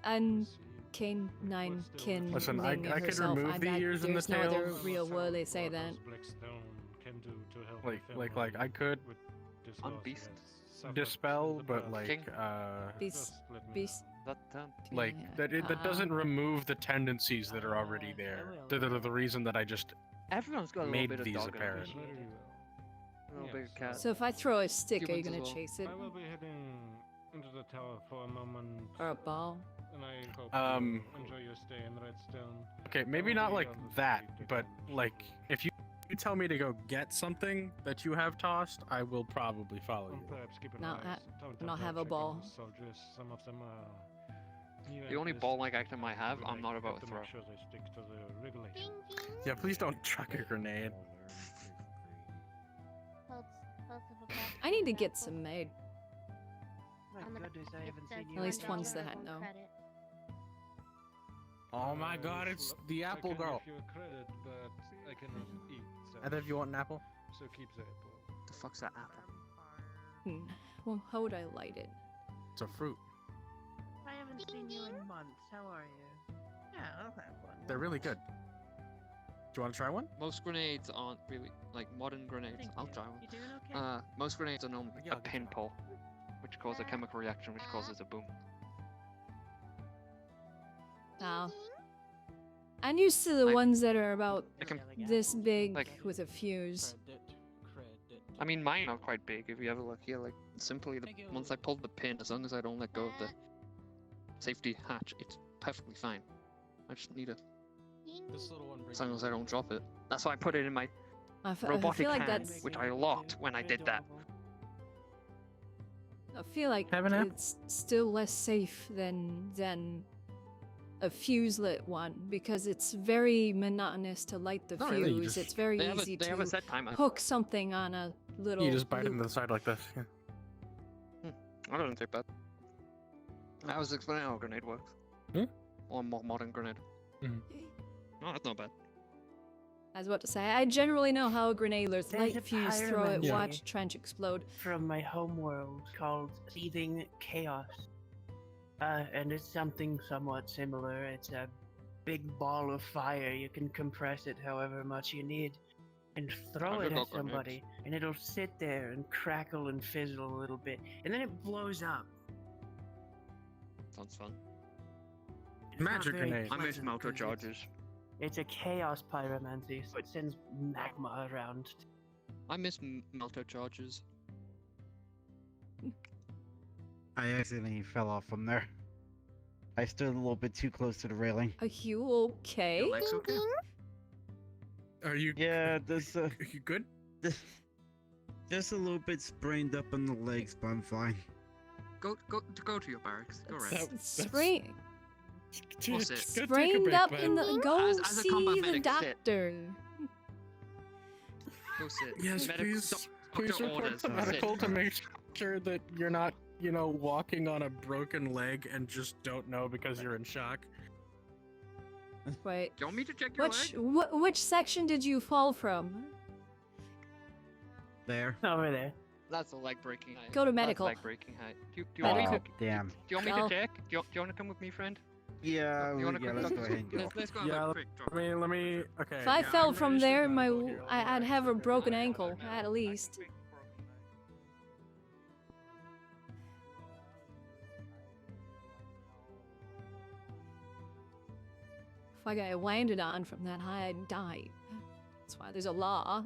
Speaker 1: And Canine kin
Speaker 5: Listen, I could
Speaker 1: herself.
Speaker 5: remove the ears and the
Speaker 1: there's no other
Speaker 5: tails.
Speaker 1: real word they say that.
Speaker 7: Blackstone can do to help
Speaker 5: Like I could
Speaker 8: Unbeast.
Speaker 5: dispel, but like
Speaker 8: King.
Speaker 1: Beast.
Speaker 8: That
Speaker 5: like that doesn't remove the tendencies that are already there. The reason that I just
Speaker 8: Everyone's got a little
Speaker 5: made
Speaker 8: bit of
Speaker 5: these
Speaker 8: dog in them.
Speaker 5: apparent.
Speaker 8: A little bit of cat.
Speaker 1: So if I throw a stick, are you
Speaker 8: Humans as
Speaker 1: gonna
Speaker 8: well.
Speaker 1: chase it?
Speaker 7: I will be heading into the tower for a moment.
Speaker 1: Or a ball?
Speaker 7: And I hope
Speaker 5: Um,
Speaker 7: you enjoy your stay in Redstone.
Speaker 5: Okay, maybe not like that, but like if you tell me to go get something that you have tossed, I will probably follow you.
Speaker 7: Perhaps keep an
Speaker 1: No,
Speaker 7: eye
Speaker 1: I not have a ball.
Speaker 7: Soldiers, some of them are
Speaker 8: The only ball-like item I have, I'm not about to throw.
Speaker 7: make sure they stick to the regulations.
Speaker 5: Yeah, please don't chuck a grenade.
Speaker 1: I need to get some made.
Speaker 9: My goodness, I haven't seen you.
Speaker 1: At least
Speaker 9: in
Speaker 1: ones that
Speaker 9: ages.
Speaker 1: I know.
Speaker 5: Oh my god, it's the apple
Speaker 7: I can
Speaker 5: girl.
Speaker 7: give you a credit, but I cannot eat.
Speaker 5: And if you want an apple?
Speaker 7: So keep the apple.
Speaker 8: The fuck's that apple?
Speaker 1: Well, how would I light it?
Speaker 5: It's a fruit.
Speaker 9: I haven't seen you in months. How are you? Yeah, I'll have one.
Speaker 5: They're really good. Do you want to try one?
Speaker 8: Most grenades aren't really like modern grenades.
Speaker 9: Thank
Speaker 8: I'll
Speaker 9: you.
Speaker 8: try one.
Speaker 9: You doing okay?
Speaker 8: Most grenades are normally
Speaker 5: Yeah,
Speaker 8: a pin pull, which causes a chemical reaction, which causes a boom.
Speaker 1: Oh. I'm used to the ones that are about this big
Speaker 8: like-
Speaker 1: with a fuse.
Speaker 8: I mean, mine are quite big. If you ever look here, like simply once I pulled the pin, as long as I don't let go of the safety hatch, it's perfectly fine. I just need a. As long as I don't drop it. That's why I put it in my
Speaker 1: I
Speaker 8: robotic
Speaker 1: feel like
Speaker 8: hand,
Speaker 1: that's.
Speaker 8: which I locked when I did that.
Speaker 1: I feel like
Speaker 5: Have an app?
Speaker 1: it's still less safe than a fuse-lit one because it's very monotonous to light the
Speaker 5: Not
Speaker 1: fuse.
Speaker 5: really, you just-
Speaker 1: It's very
Speaker 8: They have a-
Speaker 1: easy
Speaker 8: they have a
Speaker 1: to
Speaker 8: set timer.
Speaker 1: hook something on a little.
Speaker 5: You just bite
Speaker 1: loop.
Speaker 5: into the side like this. Yeah.
Speaker 8: I don't think bad. I was explaining how a grenade works.
Speaker 5: Hmm?
Speaker 8: Or a more modern grenade.
Speaker 5: Mhm.
Speaker 8: No, that's not bad.
Speaker 1: I was about to say, I generally know how a grenade works.
Speaker 9: There's
Speaker 1: Light
Speaker 9: a
Speaker 1: fuse, throw it,
Speaker 9: pyromancy.
Speaker 1: watch trench explode.
Speaker 9: From my homeworld called Seething Chaos. And it's something somewhat similar. It's a big ball of fire. You can compress it however much you need and throw
Speaker 8: I've
Speaker 9: it
Speaker 8: got
Speaker 9: at somebody,
Speaker 8: grenades.
Speaker 9: and it'll sit there and crackle and fizzle a little bit, and then it blows up.
Speaker 8: Sounds fun.
Speaker 9: It's not
Speaker 5: Magic
Speaker 9: very
Speaker 5: grenade.
Speaker 8: I miss
Speaker 9: pleasant
Speaker 8: melter
Speaker 9: 'cause
Speaker 8: charges.
Speaker 9: It's a chaos pyromancy, so it sends magma around.
Speaker 8: I miss melter charges.
Speaker 2: I accidentally fell off from there. I stood a little bit too close to the railing.
Speaker 1: Are you okay?
Speaker 8: Your legs okay?
Speaker 5: Are you?
Speaker 2: Yeah, this
Speaker 5: Are you good?
Speaker 2: just a little bit sprained up on the legs, but I'm fine.
Speaker 8: Go to your barracks. Go right.
Speaker 1: Sprain,
Speaker 8: We'll sit.
Speaker 1: sprained up in the. Go
Speaker 8: As a
Speaker 1: see
Speaker 8: combat
Speaker 1: the
Speaker 8: medic, sit.
Speaker 1: doctor.
Speaker 8: Go sit.
Speaker 5: Yes,
Speaker 8: Medical-
Speaker 5: please. Please
Speaker 8: doctor
Speaker 5: report
Speaker 8: orders.
Speaker 5: to
Speaker 8: Sit.
Speaker 5: medical to make sure that you're not, walking on a broken leg and just don't know because you're in shock.
Speaker 1: Wait.
Speaker 8: Do you want me to check your leg?
Speaker 1: Which section did you fall from?
Speaker 2: There.
Speaker 9: Over there.
Speaker 8: That's a leg breaking height.
Speaker 1: Go to
Speaker 8: That's
Speaker 1: medical.
Speaker 8: leg breaking height. Do you want me
Speaker 1: Medical.
Speaker 8: to?
Speaker 2: Damn.
Speaker 8: Do you want me
Speaker 1: Well-
Speaker 8: to check? Do you want to come with me, friend?
Speaker 2: Yeah,
Speaker 8: You want to
Speaker 2: yeah, let's go ahead and go.
Speaker 8: Let's go have
Speaker 5: Yeah,
Speaker 8: a quick drop.
Speaker 5: let me. Okay.
Speaker 1: If I
Speaker 5: yeah,
Speaker 1: fell
Speaker 5: I'm
Speaker 1: from
Speaker 5: ready to
Speaker 1: there,
Speaker 5: medical here.
Speaker 1: I'd have a broken ankle at least. If I got landed on from that high, I'd die. That's why there's a law.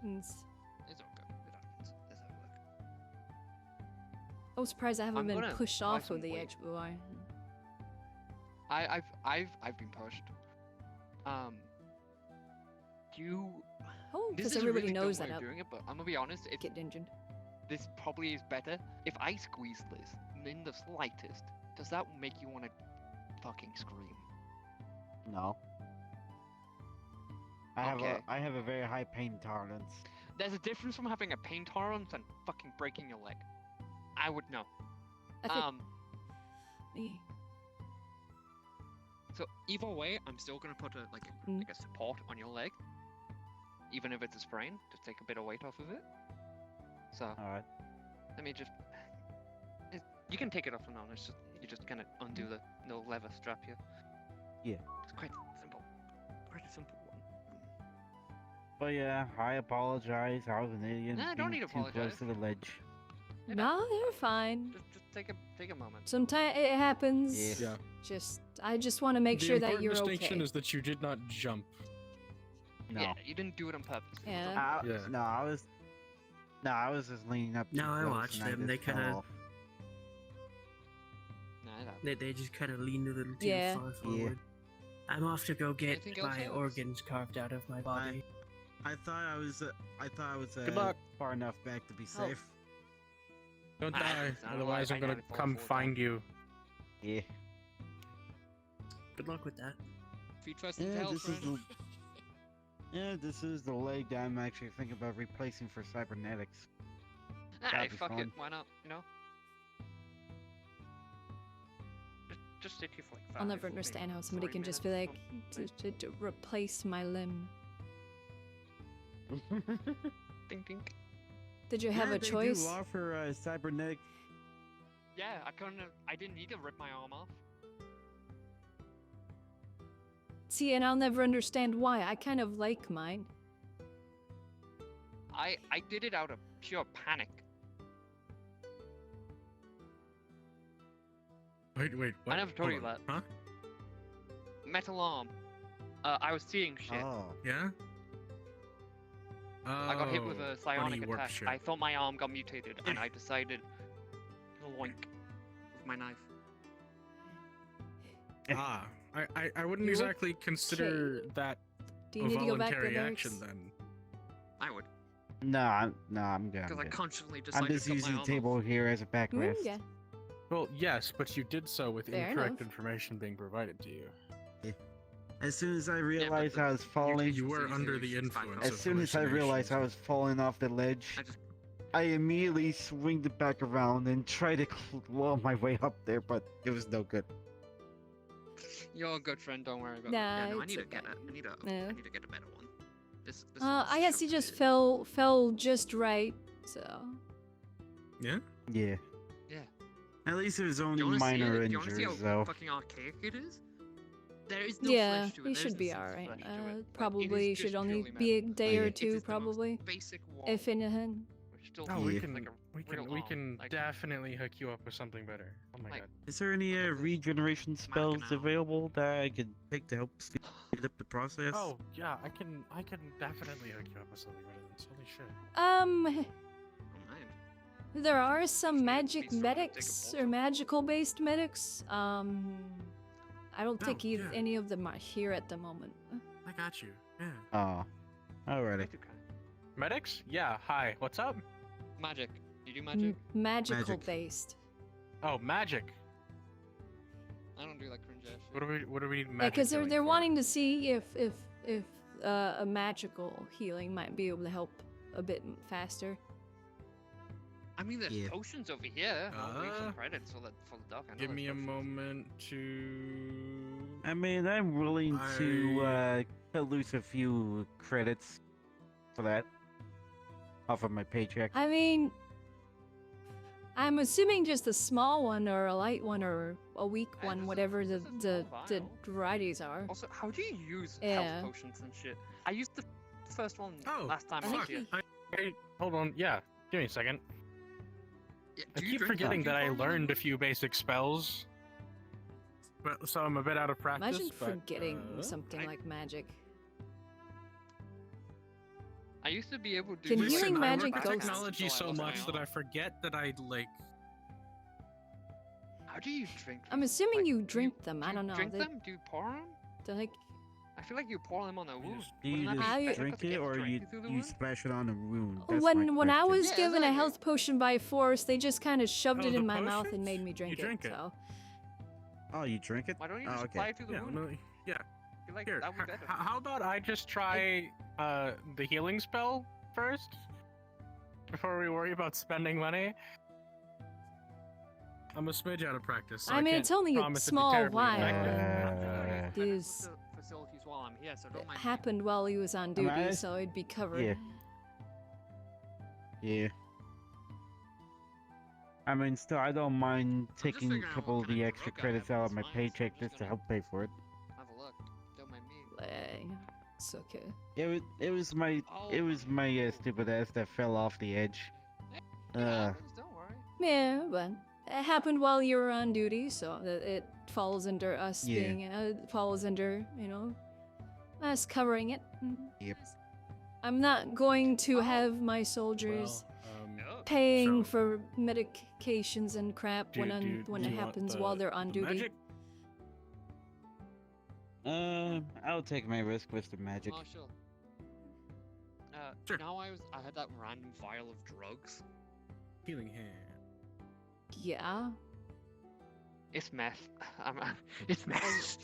Speaker 1: It's-
Speaker 8: It's okay. It happens. That's how it works.
Speaker 1: I'm surprised I haven't
Speaker 8: I'm
Speaker 1: been
Speaker 8: gonna
Speaker 1: pushed
Speaker 8: buy
Speaker 1: off
Speaker 8: some
Speaker 1: of the
Speaker 8: weed.
Speaker 1: edge, blue eye.
Speaker 8: I've been pushed. You.
Speaker 1: Oh,
Speaker 8: This
Speaker 1: because
Speaker 8: is a
Speaker 1: everybody
Speaker 8: really
Speaker 1: knows
Speaker 8: dumb way
Speaker 1: that
Speaker 8: of
Speaker 1: up.
Speaker 8: doing it, but I'm gonna be honest.
Speaker 1: Get injured.
Speaker 8: This probably is better. If I squeeze this in the slightest, does that make you want to fucking scream?
Speaker 2: No. I
Speaker 8: Okay.
Speaker 2: have a very high pain tolerance.
Speaker 8: There's a difference from having a pain tolerance and fucking breaking your leg. I would know.
Speaker 1: I think-
Speaker 8: So either way, I'm still gonna put a like a support on your leg, even if it's a sprain, to take a bit of weight off of it. So.
Speaker 2: Alright.
Speaker 8: Let me just. You can take it off and on. It's just you just kind of undo the little leather strap here.
Speaker 2: Yeah.
Speaker 8: It's quite simple. Quite a simple one.
Speaker 2: But yeah, I apologize. I was an idiot.
Speaker 8: Nah, don't
Speaker 2: being
Speaker 8: need to
Speaker 2: too close
Speaker 8: apologize.
Speaker 2: to the ledge.
Speaker 1: No, they're fine.
Speaker 8: Just take a moment.
Speaker 1: Sometimes it happens.
Speaker 5: Yeah.
Speaker 1: I just want to make
Speaker 5: the
Speaker 1: sure that
Speaker 5: important
Speaker 1: you're
Speaker 5: distinction
Speaker 1: okay.
Speaker 5: is that you did not jump.
Speaker 2: No.
Speaker 8: Yeah, you didn't do it on purpose.
Speaker 1: Yeah.
Speaker 2: No, I was just leaning up.
Speaker 9: No,
Speaker 2: too
Speaker 9: I
Speaker 2: close
Speaker 9: watched
Speaker 2: and
Speaker 9: them. They
Speaker 2: just fell
Speaker 9: kind of.
Speaker 2: off.
Speaker 9: They just kind of leaned a little too
Speaker 1: Yeah.
Speaker 9: far forward. I'm off to go get
Speaker 8: Anything else,
Speaker 9: my
Speaker 8: Alex?
Speaker 9: organs carved out of my body.
Speaker 2: I thought I was.
Speaker 5: Good luck.
Speaker 2: far enough back to be safe.
Speaker 5: Don't
Speaker 8: I
Speaker 5: die,
Speaker 8: don't know,
Speaker 5: otherwise
Speaker 8: I
Speaker 5: I'm gonna
Speaker 8: got it
Speaker 5: come
Speaker 8: full
Speaker 5: find you.
Speaker 2: Yeah.
Speaker 9: Good luck with that.
Speaker 8: If you trust in
Speaker 2: Yeah,
Speaker 8: hell,
Speaker 2: this is
Speaker 8: friend.
Speaker 2: this is the leg that I'm actually thinking about replacing for cybernetics.
Speaker 8: Hey,
Speaker 2: That'd be
Speaker 8: fuck it.
Speaker 2: fun.
Speaker 8: Why not? You know. Just sit here for like 5
Speaker 1: I'll never
Speaker 8: maybe
Speaker 1: understand how somebody
Speaker 8: 3
Speaker 1: can just be like,
Speaker 8: minutes,
Speaker 1: to replace my limb.
Speaker 8: Ding ding.
Speaker 1: Did you have
Speaker 2: Yeah,
Speaker 1: a
Speaker 2: they
Speaker 1: choice?
Speaker 2: do offer cybernetic.
Speaker 8: Yeah, I didn't need to rip my arm off.
Speaker 1: See, and I'll never understand why. I kind of like mine.
Speaker 8: I did it out of pure panic.
Speaker 5: Wait, what?
Speaker 8: I never told you
Speaker 5: Hold
Speaker 8: that.
Speaker 5: on. Huh?
Speaker 8: Metal arm. I was seeing shit.
Speaker 2: Oh.
Speaker 5: Yeah?
Speaker 8: I got hit with a psionic
Speaker 5: funny warp
Speaker 8: attack.
Speaker 5: shit.
Speaker 8: I thought my arm got mutated, and I decided to loink with my knife.
Speaker 5: Ah, I wouldn't
Speaker 1: You
Speaker 5: exactly consider that
Speaker 1: Do you
Speaker 5: a
Speaker 1: need to go back
Speaker 5: voluntary
Speaker 1: there,
Speaker 5: action
Speaker 1: Alex?
Speaker 5: then.
Speaker 8: I would,
Speaker 2: I'm good.
Speaker 8: because I
Speaker 2: I'm good.
Speaker 8: consciously
Speaker 2: I'm
Speaker 8: decided
Speaker 2: just
Speaker 8: to cut
Speaker 2: using
Speaker 8: my
Speaker 2: the
Speaker 8: arm
Speaker 2: table here as a backrest.
Speaker 1: Yeah.
Speaker 5: Well, yes, but you did so with
Speaker 1: Fair
Speaker 5: incorrect
Speaker 1: enough.
Speaker 5: information being provided to you.
Speaker 2: As soon as I realized I was falling,
Speaker 5: You were under the influence.
Speaker 2: as soon as I realized I was falling off the ledge, I immediately swing it back around and try to claw my way up there, but it was no good.
Speaker 8: You're a good friend. Don't worry about
Speaker 1: Nah,
Speaker 8: it. Yeah, no, I
Speaker 1: it's
Speaker 8: need to
Speaker 1: okay.
Speaker 8: get a, I need a,
Speaker 1: No.
Speaker 8: I need to get a better one. This
Speaker 1: I guess he just fell just right. So.
Speaker 5: Yeah?
Speaker 2: Yeah.
Speaker 8: Yeah.
Speaker 2: At least it was
Speaker 8: Do
Speaker 2: only
Speaker 8: you wanna see
Speaker 2: minor
Speaker 8: it? Do you wanna see
Speaker 2: injuries,
Speaker 8: how
Speaker 2: though.
Speaker 8: fucking archaic it is? There is no
Speaker 1: Yeah,
Speaker 8: flesh to it.
Speaker 1: he
Speaker 8: There
Speaker 1: should be
Speaker 8: isn't
Speaker 1: alright.
Speaker 8: flesh to it. Like, it
Speaker 1: Probably
Speaker 8: is
Speaker 1: should
Speaker 8: just
Speaker 1: only
Speaker 8: purely
Speaker 1: be a
Speaker 8: metal.
Speaker 1: day or
Speaker 8: It is
Speaker 1: two,
Speaker 8: the most
Speaker 1: probably.
Speaker 8: basic wall.
Speaker 1: If anything.
Speaker 8: Which still
Speaker 5: Oh,
Speaker 2: Yeah.
Speaker 5: we
Speaker 8: feels
Speaker 5: can,
Speaker 8: like a
Speaker 5: we
Speaker 8: real
Speaker 5: can, we
Speaker 8: arm.
Speaker 5: can
Speaker 8: Like,
Speaker 5: definitely hook you up with something better. Oh my god.
Speaker 2: Is there any regeneration spells available that I could pick to help speed up the process?
Speaker 5: Oh yeah, I can definitely hook you up with something better than this. Holy shit.
Speaker 1: There are some magic medics or magical based medics. I don't
Speaker 5: Oh,
Speaker 1: think
Speaker 5: yeah.
Speaker 1: any of them are here at the moment.
Speaker 5: I got you. Yeah.
Speaker 2: Oh. Alrighty.
Speaker 5: Medics? Yeah. Hi. What's up?
Speaker 8: Magic. You do magic?
Speaker 1: Magical
Speaker 2: Magic.
Speaker 1: based.
Speaker 5: Oh, magic.
Speaker 8: I don't do like cringe ass shit.
Speaker 5: What do we need
Speaker 1: Yeah,
Speaker 5: magic?
Speaker 1: because
Speaker 5: doing
Speaker 1: they're
Speaker 5: for?
Speaker 1: wanting to see if a magical healing might be able to help a bit faster.
Speaker 8: I mean, there's
Speaker 2: Yeah.
Speaker 8: potions over here. I'll leave
Speaker 5: Uh,
Speaker 8: some credits for the doc. I know
Speaker 5: Give
Speaker 8: there's
Speaker 5: me a
Speaker 8: potions.
Speaker 5: moment to.
Speaker 2: I mean, I'm willing to cut loose a few credits for that off of my paycheck.
Speaker 1: I mean, I'm assuming just a small one or a light one or a weak one, whatever the varieties are.
Speaker 8: Also, how do you use
Speaker 1: Yeah.
Speaker 8: health potions and shit? I used the first one
Speaker 5: Oh,
Speaker 8: last time I
Speaker 5: fuck.
Speaker 8: was here.
Speaker 5: Hey, hold on. Yeah. Give me a second.
Speaker 8: Yeah,
Speaker 5: I
Speaker 8: do you
Speaker 5: keep
Speaker 8: drink
Speaker 5: forgetting that I
Speaker 8: Pokemon?
Speaker 5: learned a few basic spells. But, so I'm a bit out of practice.
Speaker 1: Imagine
Speaker 5: but,
Speaker 1: forgetting something
Speaker 5: I-
Speaker 1: like magic.
Speaker 8: I used to be able to
Speaker 1: Can
Speaker 8: do
Speaker 1: healing
Speaker 8: like,
Speaker 1: magic
Speaker 5: I work
Speaker 1: go-
Speaker 5: with technology so much that I forget that I like.
Speaker 8: How do you drink?
Speaker 1: I'm
Speaker 8: these?
Speaker 1: assuming
Speaker 8: Like,
Speaker 1: you
Speaker 8: do
Speaker 1: drink them. I don't know.
Speaker 8: Drink
Speaker 1: They-
Speaker 8: them? Do you pour them?
Speaker 1: They're like
Speaker 8: I feel like you pour them on a wound.
Speaker 2: Do you
Speaker 8: Wouldn't that
Speaker 2: just
Speaker 8: be better
Speaker 2: drink
Speaker 8: 'cause
Speaker 2: it,
Speaker 8: gets
Speaker 2: or
Speaker 8: directly through the wound?
Speaker 2: splash it on a wound? That's
Speaker 1: when
Speaker 2: my
Speaker 1: I was
Speaker 2: question.
Speaker 1: given a health potion by force, they just kind of shoved
Speaker 5: Oh,
Speaker 1: it
Speaker 5: the
Speaker 1: in my mouth and
Speaker 5: potions?
Speaker 1: made me drink,
Speaker 5: You drink it.
Speaker 1: So
Speaker 2: Oh, you drink it?
Speaker 8: Why don't you
Speaker 2: Oh,
Speaker 8: just
Speaker 2: okay.
Speaker 8: apply it to the
Speaker 5: Yeah,
Speaker 8: wound?
Speaker 5: no, yeah.
Speaker 8: I feel like
Speaker 5: Here,
Speaker 8: that would be better.
Speaker 5: how about I just try the healing spell first before we worry about spending money? I'm a smidge out of practice. So
Speaker 1: I mean,
Speaker 5: can't
Speaker 1: it's only a
Speaker 5: promise it'd be
Speaker 1: small
Speaker 5: terribly
Speaker 1: while.
Speaker 5: effective.
Speaker 1: This
Speaker 8: Facilities while I'm here, so don't mind.
Speaker 1: happened while he was on
Speaker 2: Am
Speaker 1: duty,
Speaker 2: I-
Speaker 1: so it'd be covered.
Speaker 2: Yeah. Yeah. I mean, still, I don't mind taking a
Speaker 8: figuring out
Speaker 2: couple
Speaker 8: what
Speaker 2: of the
Speaker 8: kind of
Speaker 2: extra
Speaker 8: drug I
Speaker 2: credits
Speaker 8: have
Speaker 2: out
Speaker 8: that's
Speaker 2: of my
Speaker 8: fine, so I'm
Speaker 2: paycheck
Speaker 8: just
Speaker 2: just to help pay for it.
Speaker 8: Have a look. Don't mind me.
Speaker 1: It's okay.
Speaker 2: It was my stupid ass that fell off the edge.
Speaker 8: Don't worry.
Speaker 1: Yeah, but it happened while you were on duty, so it falls under us
Speaker 2: Yeah.
Speaker 1: being falls under us covering it.
Speaker 2: Yep.
Speaker 1: I'm not going to have my soldiers paying for medications and crap when
Speaker 5: do
Speaker 1: it
Speaker 5: you want
Speaker 1: happens
Speaker 5: the-
Speaker 1: while they're on
Speaker 5: the
Speaker 1: duty.
Speaker 5: magic?
Speaker 2: I'll take my risk with the magic.
Speaker 8: Marshall. Now I had that random vial of drugs.
Speaker 5: Healing hand.
Speaker 1: Yeah.
Speaker 8: It's meth. It's meth.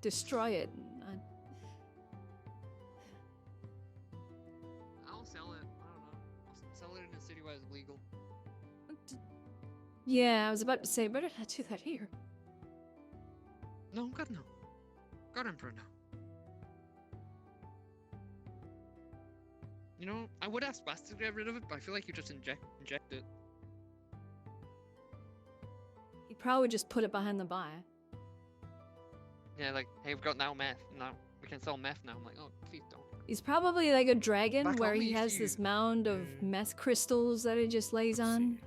Speaker 1: Destroy it.
Speaker 8: I'll sell it. I don't know. I'll sell it in a city where it's legal.
Speaker 1: Yeah, I was about to say, better not do that here.
Speaker 8: No, God no. God Emperor no. You know, I would ask Bast to get rid of it, but I feel like you just inject it.
Speaker 1: He'd probably just put it behind the bar.
Speaker 8: Yeah, like, hey, we've got now meth. Now we can sell meth now. I'm like, oh, please don't.
Speaker 1: He's probably like a dragon
Speaker 8: Back
Speaker 1: where
Speaker 8: on
Speaker 1: he
Speaker 8: me,
Speaker 1: has
Speaker 8: you-
Speaker 1: this mound of meth crystals that he just lays on.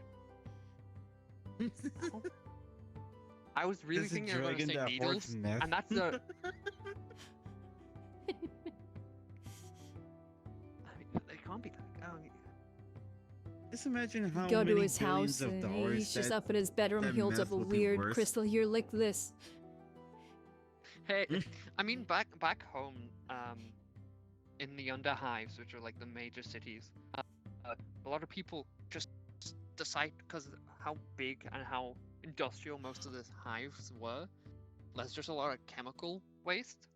Speaker 8: I was really
Speaker 2: There's a
Speaker 8: thinking I was going to
Speaker 2: dragon
Speaker 8: say
Speaker 2: that
Speaker 8: needles,
Speaker 2: hoards meth.
Speaker 8: and that's the. It can't be that.
Speaker 2: Just imagine how
Speaker 1: Go
Speaker 2: many
Speaker 1: to his
Speaker 2: billions
Speaker 1: house
Speaker 2: of
Speaker 1: and
Speaker 2: dollars
Speaker 1: he's just
Speaker 2: that-
Speaker 1: up in his bedroom.
Speaker 2: that
Speaker 1: He holds
Speaker 2: meth
Speaker 1: up a
Speaker 2: would be
Speaker 1: weird
Speaker 2: worth.
Speaker 1: crystal. Here, lick this.
Speaker 8: Hey, I mean, back home, in the underhives, which are like the major cities, a lot of people just decide because of how big and how industrial most of the hives were. There's just a lot of chemical waste,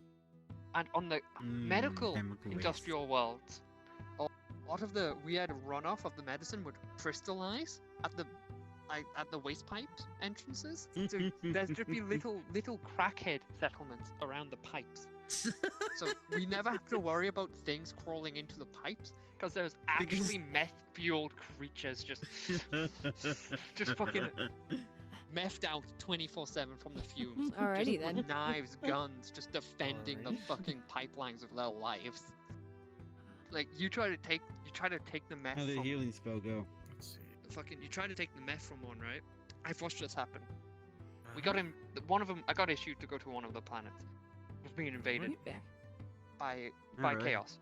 Speaker 8: and on the medical
Speaker 2: chemical waste.
Speaker 8: industrial world, a lot of the weird runoff of the medicine would crystallize at the waste pipe entrances. So there's just be little crackhead settlements around the pipes. So we never have to worry about things crawling into the pipes because there's actually meth-fueled creatures just fucking methed out 24/7 from the fumes.
Speaker 1: Alrighty
Speaker 8: just with
Speaker 1: then.
Speaker 8: Knives, guns, just defending the fucking pipelines with their lives. Like you try to take the meth
Speaker 2: How did the
Speaker 8: from
Speaker 2: healing spell go?
Speaker 8: you try to take the meth from one, right? I've watched this happen. We got him. One of them. I got issued to go to one of the planets. It was being invaded by
Speaker 2: Alright.
Speaker 8: chaos.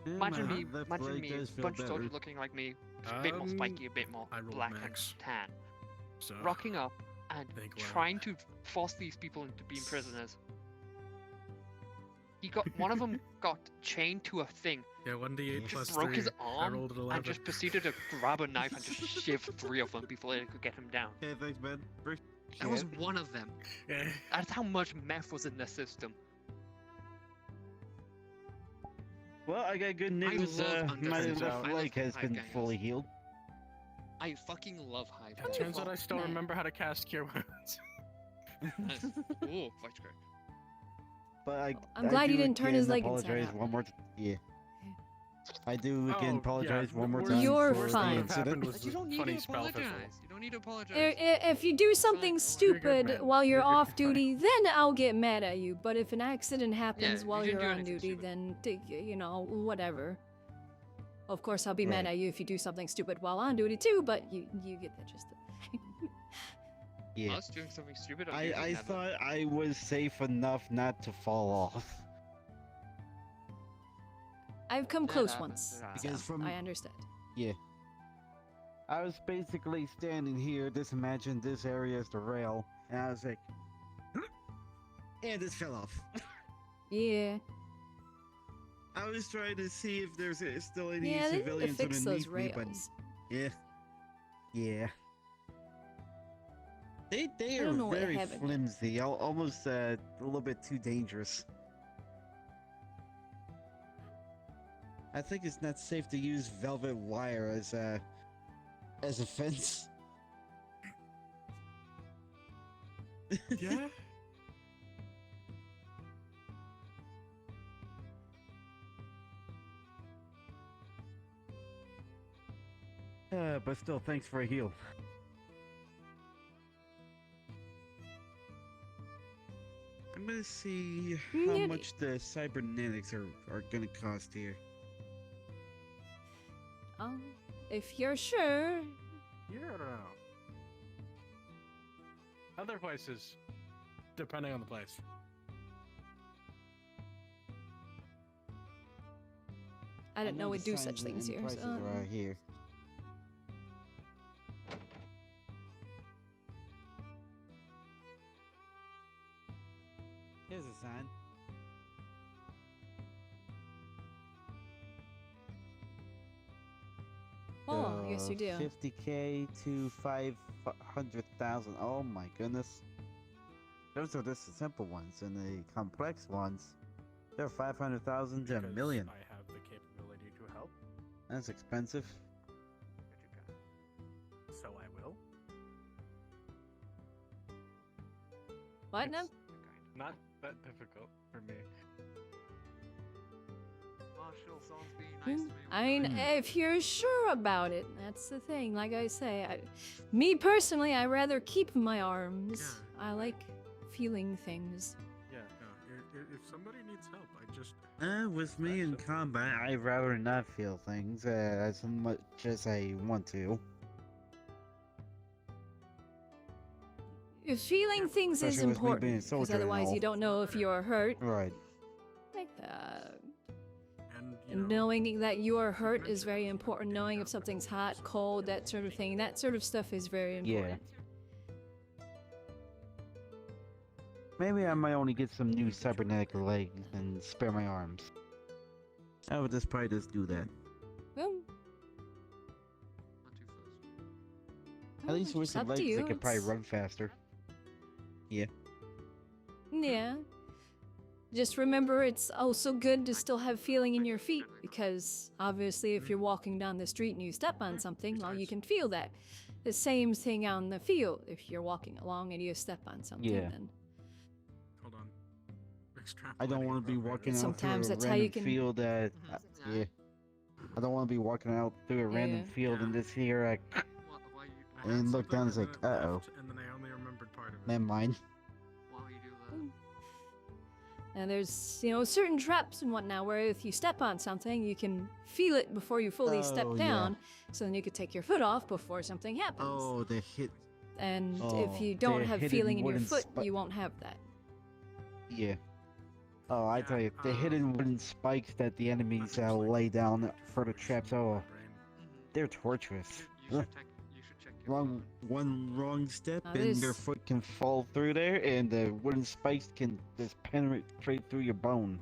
Speaker 2: Yeah,
Speaker 8: Imagine
Speaker 2: my
Speaker 8: me,
Speaker 2: left
Speaker 8: imagine
Speaker 2: leg
Speaker 8: me,
Speaker 2: does feel
Speaker 8: bunch of soldiers
Speaker 2: better.
Speaker 8: looking like me, a bit more spiky, a bit more
Speaker 5: I rolled
Speaker 8: black
Speaker 5: max.
Speaker 8: and tan,
Speaker 5: So
Speaker 8: rocking up and
Speaker 5: think well.
Speaker 8: trying to force these people into being prisoners. One of them got chained to a thing.
Speaker 5: Yeah, 1d8 plus
Speaker 8: Just broke
Speaker 5: 3.
Speaker 8: his
Speaker 5: I
Speaker 8: arm
Speaker 5: rolled an
Speaker 8: and
Speaker 5: 11.
Speaker 8: just proceeded to grab a knife and just shiv 3 of them before they could get him down.
Speaker 2: Hey, thanks, man.
Speaker 8: That was one of them. That's how much meth was in the system.
Speaker 2: Well, I got good news.
Speaker 8: love
Speaker 2: My
Speaker 8: Undertale.
Speaker 2: left
Speaker 8: I
Speaker 2: leg
Speaker 8: love
Speaker 2: has
Speaker 8: Hive
Speaker 2: been
Speaker 8: Gangs.
Speaker 2: fully healed.
Speaker 8: I fucking love Hive.
Speaker 5: It turns out I still remember how to cast Cure Wounds.
Speaker 8: Nice. Ooh, voice crack.
Speaker 2: But
Speaker 1: I'm
Speaker 2: I
Speaker 1: glad
Speaker 2: do
Speaker 1: he didn't turn his
Speaker 2: again
Speaker 1: leg inside
Speaker 2: apologize
Speaker 1: out.
Speaker 2: one more. Yeah. I do again
Speaker 5: Oh,
Speaker 2: apologize
Speaker 5: yeah,
Speaker 2: one more
Speaker 5: the
Speaker 2: time.
Speaker 1: You're
Speaker 2: for the
Speaker 1: fine.
Speaker 2: incident.
Speaker 5: Was
Speaker 8: You don't need
Speaker 5: funny
Speaker 8: to
Speaker 5: spell fizzle.
Speaker 8: apologize. You don't need to apologize.
Speaker 1: If you do something stupid
Speaker 5: man.
Speaker 1: while you're
Speaker 5: You're good,
Speaker 1: off
Speaker 5: man.
Speaker 1: duty, then I'll get mad at you. But if an accident happens
Speaker 8: you
Speaker 1: while
Speaker 8: didn't
Speaker 1: you're
Speaker 8: do
Speaker 1: on
Speaker 8: anything
Speaker 1: duty,
Speaker 8: stupid.
Speaker 1: then whatever. Of course, I'll be mad
Speaker 2: Right.
Speaker 1: at you if you do something stupid while on duty too. But you get that gist.
Speaker 2: Yeah.
Speaker 8: Us doing something stupid.
Speaker 2: I thought I was safe enough not to fall off.
Speaker 1: I've come
Speaker 8: That
Speaker 1: close
Speaker 8: happens,
Speaker 1: once,
Speaker 2: Because
Speaker 1: so
Speaker 2: from-
Speaker 1: I understand.
Speaker 2: Yeah. I was basically standing here, just imagine this area as the rail, and I was like, and this fell off.
Speaker 1: Yeah.
Speaker 2: I was trying to see if there's still any
Speaker 1: Yeah, they need to
Speaker 2: civilians
Speaker 1: fix those
Speaker 2: underneath me, but
Speaker 1: rails.
Speaker 2: yeah. They
Speaker 1: I
Speaker 2: are
Speaker 1: don't know what
Speaker 2: very
Speaker 1: happened.
Speaker 2: flimsy, almost a little bit too dangerous. I think it's not safe to use velvet wire as a fence.
Speaker 5: Yeah.
Speaker 2: But still, thanks for a heal. I'm gonna see how
Speaker 1: Yeah.
Speaker 2: much the cybernetics are gonna cost here.
Speaker 1: If you're sure.
Speaker 5: You don't know. Other places, depending on the place.
Speaker 1: I didn't know
Speaker 2: the
Speaker 1: we'd do
Speaker 2: signs
Speaker 1: such
Speaker 2: and
Speaker 1: things here.
Speaker 2: prices
Speaker 1: So,
Speaker 2: are here. Here's a sign.
Speaker 1: oh, yes you do.
Speaker 2: 50K to 500,000. Oh my goodness. Those are just the simple ones, and the complex ones, they're 500,000 to a
Speaker 5: Because
Speaker 2: million.
Speaker 5: I have the capability to help,
Speaker 2: That's expensive.
Speaker 5: so I will.
Speaker 1: What now?
Speaker 5: Not that difficult for me.
Speaker 8: Marshall, someone's being nice to me.
Speaker 1: I mean, if you're sure about it, that's the thing. Like I say, me personally, I rather keep my arms. I like feeling things.
Speaker 5: Yeah, no. If somebody needs help, I just.
Speaker 2: With me in combat, I'd rather not feel things as much as I want to.
Speaker 1: If feeling things is
Speaker 2: Especially with me being a
Speaker 1: important, because
Speaker 2: soldier and
Speaker 1: otherwise
Speaker 2: all.
Speaker 1: you don't know if you're hurt.
Speaker 2: Right.
Speaker 1: Like
Speaker 5: And
Speaker 1: And knowing that you are hurt is very important. Knowing if something's hot, cold, that sort of thing. That sort of stuff is very important.
Speaker 2: Maybe I might only get some new cybernetic legs and spare my arms. I would just probably just do that.
Speaker 1: Well,
Speaker 2: At least with
Speaker 1: it's
Speaker 2: some
Speaker 1: up to
Speaker 2: legs, I
Speaker 1: you.
Speaker 2: could probably
Speaker 1: It's-
Speaker 2: run faster. Yeah.
Speaker 1: Yeah. Just remember, it's also good to still have feeling in your feet, because obviously if you're walking down the street and you step on something, well, you can feel that. The same thing on the field. If you're walking along and you step on something,
Speaker 2: Yeah.
Speaker 1: then
Speaker 5: Hold on.
Speaker 2: I don't want to be walking out
Speaker 1: Sometimes
Speaker 2: through a
Speaker 1: that's how you
Speaker 2: random
Speaker 1: can-
Speaker 2: field that... yeah. I don't want to be walking out through a random
Speaker 1: Yeah.
Speaker 2: field and just hear and look down and it's like, uh-oh.
Speaker 5: And then I only remembered part of it.
Speaker 2: Never mind.
Speaker 1: and there's, you know, certain traps and whatnot where if you step on something, you can feel it before you fully step
Speaker 2: Oh, yeah.
Speaker 1: down, so then you could take your foot off before something happens.
Speaker 2: Oh, the hit.
Speaker 1: And
Speaker 2: Oh,
Speaker 1: if you don't
Speaker 2: they're
Speaker 1: have
Speaker 2: hidden
Speaker 1: feeling in your
Speaker 2: wooden
Speaker 1: foot,
Speaker 2: spi-
Speaker 1: you won't have that.
Speaker 2: Yeah. Oh, I tell you, the hidden wooden spikes that the enemies lay down for the traps, oh, they're torturous. Ugh. One wrong step
Speaker 1: Now
Speaker 2: and your
Speaker 1: this-
Speaker 2: foot can fall through there, and the wooden spikes can just penetrate through your bone.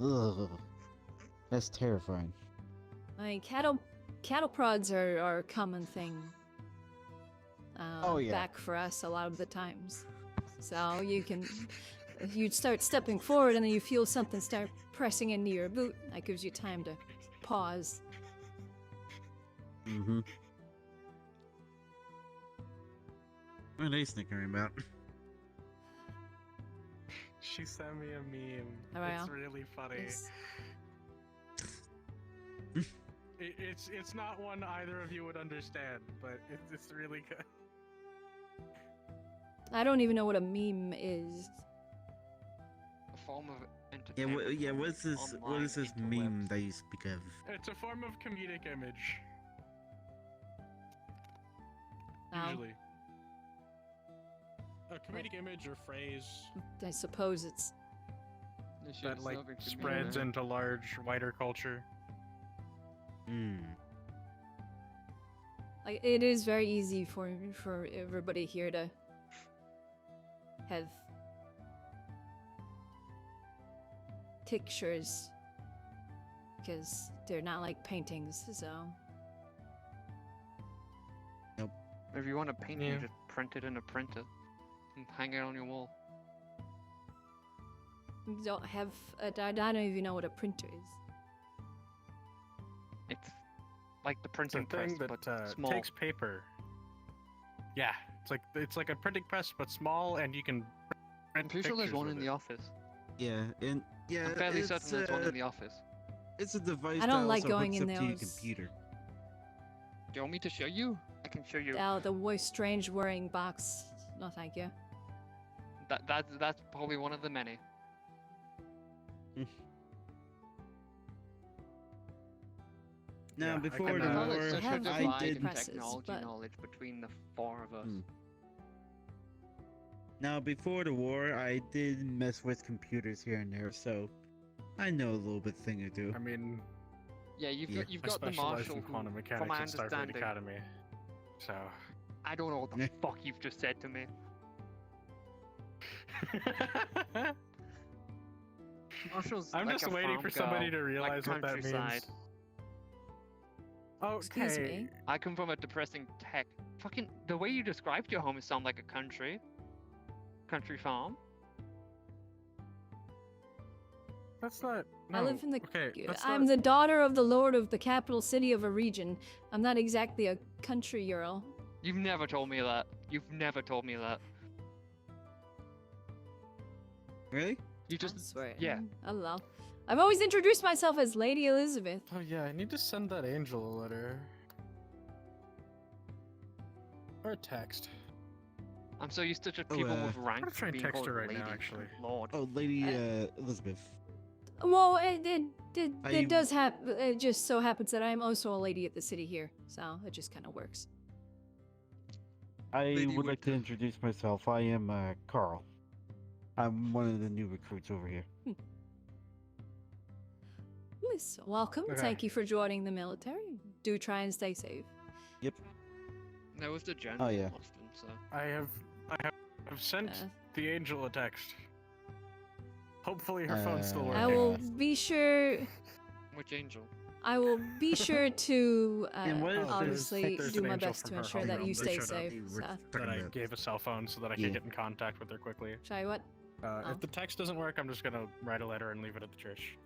Speaker 2: Ugh. That's terrifying.
Speaker 1: I mean, cattle prods are a common thing.
Speaker 2: Oh, yeah.
Speaker 1: Back for us a lot of the times. So you'd start stepping forward and then you feel something start pressing into your boot. That gives you time to pause.
Speaker 2: Mm-hmm. What are they snickering about?
Speaker 5: She sent me a meme.
Speaker 1: Oh, wow.
Speaker 5: It's really funny.
Speaker 1: Yes.
Speaker 5: It's not one either of you would understand, but it's really good.
Speaker 1: I don't even know what a meme is.
Speaker 8: A form of
Speaker 2: Yeah,
Speaker 8: entertainment.
Speaker 2: yeah. What is this meme that you speak of?
Speaker 5: It's a form of comedic image.
Speaker 1: Oh.
Speaker 5: Usually. A comedic image or phrase.
Speaker 1: I suppose it's
Speaker 5: that like spreads into large, wider culture.
Speaker 2: Hmm.
Speaker 1: Like it is very easy for everybody here to have pictures because they're not like paintings, so.
Speaker 2: Nope.
Speaker 8: If you want to paint,
Speaker 5: Yeah.
Speaker 8: you just print it in a printer and hang it on your wall.
Speaker 1: Don't have. I don't even know what a printer is.
Speaker 8: It's like the
Speaker 5: It's a
Speaker 8: printing press,
Speaker 5: thing that
Speaker 8: but small.
Speaker 5: takes paper. Yeah, it's like a printing press, but small, and you can print
Speaker 8: I'm pretty sure there's
Speaker 5: pictures
Speaker 8: one
Speaker 5: with
Speaker 8: in
Speaker 5: it.
Speaker 8: the office.
Speaker 2: Yeah, and yeah,
Speaker 8: I'm fairly
Speaker 2: it's,
Speaker 8: certain there's one in the office.
Speaker 2: It's a device
Speaker 1: I don't
Speaker 2: that
Speaker 1: like
Speaker 2: also
Speaker 1: going
Speaker 2: hooks
Speaker 1: in
Speaker 2: up to your
Speaker 1: those.
Speaker 2: computer.
Speaker 8: Do you want me to show you? I can show you.
Speaker 1: Oh, the voice strange wearing box. No, thank you.
Speaker 8: That's probably one of the many.
Speaker 2: Now,
Speaker 5: Yeah, I
Speaker 2: before
Speaker 5: can,
Speaker 2: the
Speaker 8: There's
Speaker 5: uh,
Speaker 8: not
Speaker 2: war,
Speaker 8: such a
Speaker 1: have
Speaker 8: divide in
Speaker 1: presses,
Speaker 8: technology
Speaker 1: but-
Speaker 8: knowledge between the four of us.
Speaker 2: Now, before the war, I did mess with computers here and there, so I know a little bit thing or two.
Speaker 5: I mean,
Speaker 8: Yeah, you've
Speaker 2: Yeah.
Speaker 8: you've
Speaker 5: I
Speaker 8: got the
Speaker 5: specialize
Speaker 8: marshal
Speaker 5: in
Speaker 8: who,
Speaker 5: quantum
Speaker 8: from
Speaker 5: mechanics
Speaker 8: my
Speaker 5: at Starfleet
Speaker 8: understanding,
Speaker 5: Academy. So.
Speaker 8: I don't know what the fuck you've just said to me. Marshal's
Speaker 5: I'm
Speaker 8: like
Speaker 5: just
Speaker 8: a
Speaker 5: waiting
Speaker 8: farm
Speaker 5: for somebody
Speaker 8: girl,
Speaker 5: to realize
Speaker 8: like
Speaker 5: what that means.
Speaker 8: countryside.
Speaker 1: Excuse
Speaker 5: Okay.
Speaker 1: me.
Speaker 8: I come from a depressing tech. Fucking the way you described your home sound like a country farm.
Speaker 5: That's not.
Speaker 1: I
Speaker 5: no,
Speaker 1: live in the.
Speaker 5: Okay, that's
Speaker 1: I'm
Speaker 5: not,
Speaker 1: the daughter of the lord of the capital city of a region. I'm not exactly a country girl.
Speaker 8: You've never told me that. You've never told me that.
Speaker 2: Really?
Speaker 8: You just
Speaker 1: I swear.
Speaker 8: yeah.
Speaker 1: I don't know. I've always introduced myself as Lady Elizabeth.
Speaker 5: Oh yeah, I need to send that angel a letter. Or a text.
Speaker 8: I'm so used to just
Speaker 2: Oh,
Speaker 8: people
Speaker 2: uh,
Speaker 8: with rank
Speaker 5: I'm gonna try and
Speaker 8: being
Speaker 5: text
Speaker 8: called
Speaker 5: her right
Speaker 8: lady
Speaker 5: now, actually.
Speaker 8: and lord.
Speaker 2: Oh, Lady Elizabeth.
Speaker 1: Well,
Speaker 2: Are
Speaker 1: it
Speaker 2: you-
Speaker 1: does happen. It just so happens that I'm also a lady at the city here, so it just kind of works.
Speaker 2: I
Speaker 8: Lady
Speaker 2: would like to introduce myself. I am Carl. I'm one of the new recruits over here.
Speaker 1: Yes, welcome.
Speaker 5: Okay.
Speaker 1: Thank you for joining the military. Do try and stay safe.
Speaker 2: Yep.
Speaker 8: That was the general
Speaker 2: Oh, yeah.
Speaker 8: often, so.
Speaker 5: I have sent the angel a text. Hopefully her phone's still working.
Speaker 1: I will be sure.
Speaker 8: Which angel?
Speaker 1: I will be sure to
Speaker 2: And what is this?
Speaker 1: obviously
Speaker 5: There's
Speaker 1: do
Speaker 5: an
Speaker 1: my
Speaker 5: angel
Speaker 1: best
Speaker 5: from
Speaker 1: to
Speaker 5: her
Speaker 1: ensure
Speaker 5: home
Speaker 1: that
Speaker 5: realm
Speaker 1: you
Speaker 5: that
Speaker 1: stay
Speaker 5: showed up.
Speaker 1: safe. So.
Speaker 5: That I gave a cell phone so that I
Speaker 2: Yeah.
Speaker 5: could get in contact with her quickly.
Speaker 1: Sorry, what? Oh.
Speaker 5: If the text doesn't work, I'm just gonna write a letter and leave it at the church.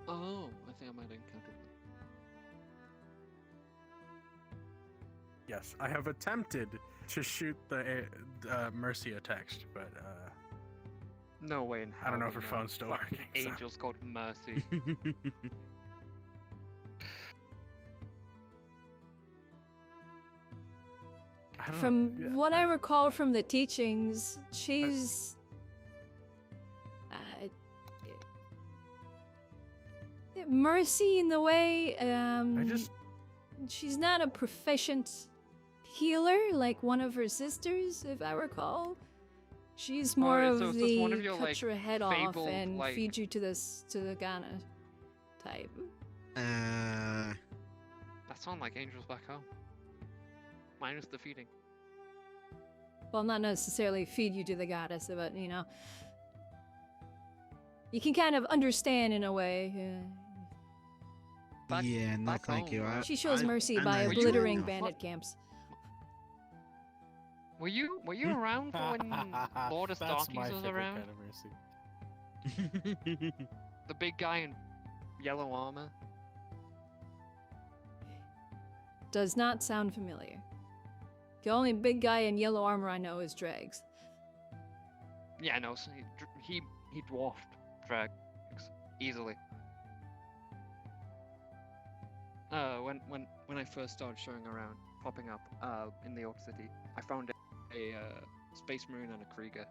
Speaker 8: Oh, I think I might have encountered them.
Speaker 5: Yes, I have attempted to shoot the Mercy a text, but
Speaker 8: No way in hell.
Speaker 5: I don't know if
Speaker 8: we
Speaker 5: her phone's still
Speaker 8: fucking
Speaker 5: working, so.
Speaker 8: Angel's called Mercy.
Speaker 5: I don't know.
Speaker 1: From
Speaker 5: Yeah,
Speaker 1: what I recall from the teachings, she's. Mercy in the way. She's not a proficient healer like one of her sisters, if I recall. She's more
Speaker 8: Alright,
Speaker 1: of
Speaker 8: so it's
Speaker 1: the
Speaker 8: just one of your,
Speaker 1: cut
Speaker 8: like,
Speaker 1: your head off
Speaker 8: fabled,
Speaker 1: and
Speaker 8: like-
Speaker 1: feed you to the Ghana type.
Speaker 8: That sound like angels back home. Minus the feeding.
Speaker 1: Well, not necessarily feed you to the goddess, but you know, you can kind of understand in a way.
Speaker 2: Yeah, no,
Speaker 8: back
Speaker 2: thank you.
Speaker 8: home,
Speaker 1: She shows mercy
Speaker 2: I'm
Speaker 1: by
Speaker 2: not
Speaker 1: obliterating
Speaker 2: sure.
Speaker 1: bandit camps.
Speaker 8: Were you around for when Lord of
Speaker 5: That's my
Speaker 8: Starkies was
Speaker 5: favorite
Speaker 8: around?
Speaker 5: kind of Mercy.
Speaker 8: The big guy in yellow armor.
Speaker 1: Does not sound familiar. The only big guy in yellow armor I know is Drags.
Speaker 8: Yeah, no, so he dwarfed Drag easily. When I first started showing around, popping up in the Orc City, I found a Space Marine and a Krieger.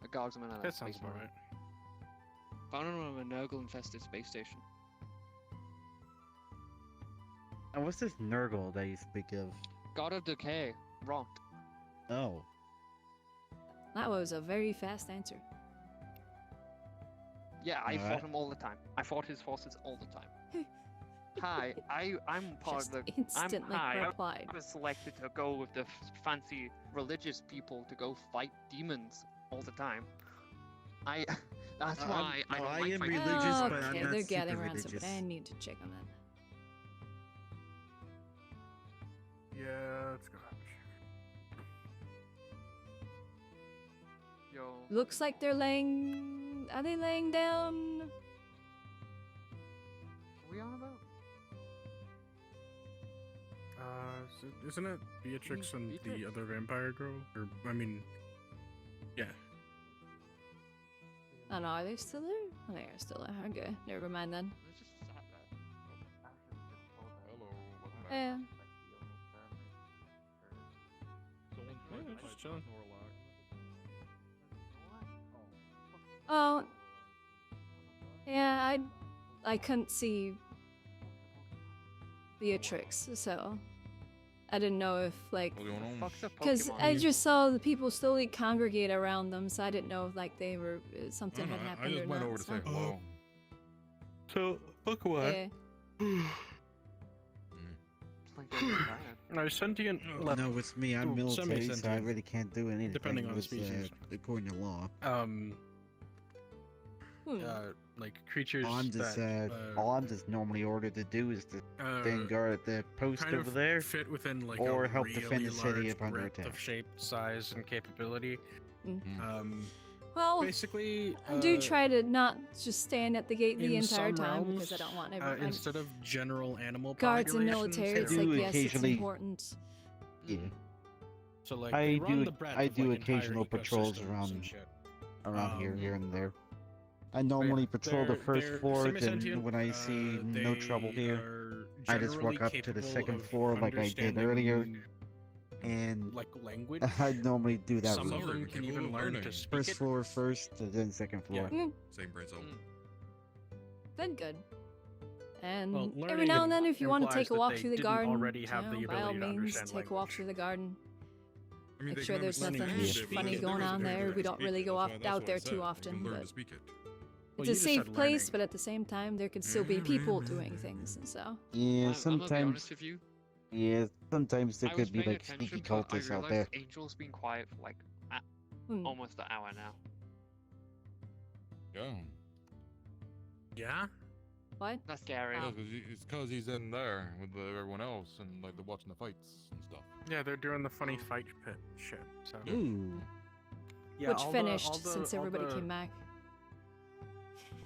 Speaker 8: A Guardsman and a
Speaker 5: That sounds
Speaker 8: Space
Speaker 5: about
Speaker 8: Marine.
Speaker 5: right.
Speaker 8: Found him on a Nurgle-infested space station.
Speaker 2: And what's this Nurgle that you speak of?
Speaker 8: God of Decay, rot.
Speaker 2: Oh.
Speaker 1: That was a very fast answer.
Speaker 8: Yeah, I
Speaker 2: Alright.
Speaker 8: fought him all the time. I fought his forces all the time. Hi, I'm part
Speaker 1: Just
Speaker 8: of the.
Speaker 1: instantly replied.
Speaker 8: I was selected to go with the fancy religious people to go fight demons all the time. That's why I don't
Speaker 2: I
Speaker 8: like
Speaker 2: am
Speaker 8: fighting
Speaker 2: religious,
Speaker 8: demons.
Speaker 2: but I'm
Speaker 1: Okay,
Speaker 2: not
Speaker 1: they're
Speaker 2: super
Speaker 1: gathering around
Speaker 2: religious.
Speaker 1: something. I need to check on that.
Speaker 4: Yeah, let's go.
Speaker 8: Yo.
Speaker 1: Looks like they're laying. Are they laying down?
Speaker 8: What are we on about?
Speaker 4: Isn't it Beatrix and the other vampire girl? Or, I mean, yeah.
Speaker 1: Oh no, are they still there? Oh, they are still there. Okay, never mind then.
Speaker 8: Let's just sat there.
Speaker 3: Hello, welcome back.
Speaker 1: Yeah.
Speaker 4: Just chilling.
Speaker 1: Oh. Yeah, I couldn't see Beatrix, so I didn't know if like, because I just saw the people slowly congregate around them, so I didn't know if like they were something had
Speaker 3: I
Speaker 1: happened
Speaker 3: just
Speaker 1: or
Speaker 3: went
Speaker 1: not.
Speaker 3: over to
Speaker 1: so.
Speaker 3: say hello.
Speaker 11: So, Pokemon.
Speaker 1: Yeah.
Speaker 4: No, sentient.
Speaker 2: No, it's me. I'm
Speaker 4: Ooh,
Speaker 2: military, so I
Speaker 4: semi-sentient.
Speaker 2: really can't do anything.
Speaker 4: Depending on the
Speaker 2: with,
Speaker 4: species.
Speaker 2: according to law.
Speaker 4: Like creatures
Speaker 2: All I'm just,
Speaker 4: that
Speaker 2: all I'm just normally ordered to do is to stand guard at the post
Speaker 4: kind
Speaker 2: over
Speaker 4: of
Speaker 2: there,
Speaker 4: fit within like
Speaker 2: or
Speaker 4: a
Speaker 2: help
Speaker 4: really
Speaker 2: defend the city
Speaker 4: large
Speaker 2: if under
Speaker 4: breadth
Speaker 2: attack.
Speaker 4: of shape, size, and capability.
Speaker 1: Well,
Speaker 4: basically,
Speaker 1: I do try to not just stand at the gate the
Speaker 4: in
Speaker 1: entire
Speaker 4: some
Speaker 1: time
Speaker 4: realms,
Speaker 1: because I don't want everyone.
Speaker 4: instead of general animal
Speaker 1: guards and
Speaker 4: populations,
Speaker 1: military, it's
Speaker 4: they're-
Speaker 1: like yes, it's important.
Speaker 2: Yeah.
Speaker 4: So like
Speaker 2: I
Speaker 4: they run
Speaker 2: do
Speaker 4: the breadth
Speaker 2: I
Speaker 4: of,
Speaker 2: do
Speaker 4: like, entire
Speaker 2: occasional patrols
Speaker 4: ecosystems
Speaker 2: around
Speaker 4: and shit.
Speaker 2: here and there. I normally patrol the first
Speaker 4: they're
Speaker 2: floor, then
Speaker 4: semi-sentient,
Speaker 2: when I see no trouble
Speaker 4: they
Speaker 2: here,
Speaker 4: are
Speaker 2: I just walk
Speaker 4: generally
Speaker 2: up to the
Speaker 4: capable
Speaker 2: second
Speaker 4: of
Speaker 2: floor like I did earlier,
Speaker 4: understanding,
Speaker 2: and
Speaker 4: like language.
Speaker 2: I normally do that.
Speaker 4: Some
Speaker 2: with
Speaker 4: of them can even learn to speak
Speaker 2: first
Speaker 4: it.
Speaker 2: floor first, and then second floor.
Speaker 3: Same brain cell.
Speaker 1: Then good. And
Speaker 4: Well,
Speaker 1: every now and then,
Speaker 4: learning
Speaker 1: if you want to
Speaker 4: implies
Speaker 1: take a
Speaker 4: that
Speaker 1: walk
Speaker 4: they
Speaker 1: through the
Speaker 4: didn't
Speaker 1: garden,
Speaker 4: already have the
Speaker 1: by all
Speaker 4: ability to
Speaker 1: means,
Speaker 4: understand
Speaker 1: take a walk through the garden.
Speaker 3: I mean,
Speaker 1: Make
Speaker 3: they
Speaker 1: sure
Speaker 3: can
Speaker 1: there's
Speaker 3: understand
Speaker 1: nothing
Speaker 3: English, but
Speaker 1: funny
Speaker 3: there
Speaker 1: going
Speaker 3: is a
Speaker 1: on there.
Speaker 3: difference
Speaker 1: We
Speaker 3: to
Speaker 1: don't
Speaker 3: speak
Speaker 1: really
Speaker 3: it.
Speaker 1: go
Speaker 3: That's
Speaker 1: out
Speaker 3: why
Speaker 1: there
Speaker 3: I said
Speaker 1: too
Speaker 3: you
Speaker 1: often,
Speaker 3: can learn
Speaker 1: but
Speaker 3: to speak it.
Speaker 1: it's
Speaker 4: you
Speaker 1: a
Speaker 4: just
Speaker 1: safe
Speaker 4: said
Speaker 1: place.
Speaker 4: learning.
Speaker 1: But at the same time, there could still be people doing things, and so.
Speaker 2: Yeah,
Speaker 8: I'm gonna be
Speaker 2: sometimes.
Speaker 8: honest with you.
Speaker 2: Yeah, sometimes there
Speaker 8: I was
Speaker 2: could be
Speaker 8: paying
Speaker 2: like
Speaker 8: attention,
Speaker 2: sneaky
Speaker 8: but I
Speaker 2: cultists out
Speaker 8: realized
Speaker 2: there.
Speaker 8: Angel's been quiet for like almost an hour now.
Speaker 3: Yeah.
Speaker 4: Yeah.
Speaker 1: What?
Speaker 8: That's scary.
Speaker 3: Yeah, it's because he's in there with everyone else and like they're watching the fights and stuff.
Speaker 4: Yeah, they're doing the funny fight pit shit. So.
Speaker 2: Ooh.
Speaker 4: Yeah,
Speaker 1: Which
Speaker 4: all
Speaker 1: finished
Speaker 4: all
Speaker 1: since
Speaker 4: all
Speaker 1: everybody came back.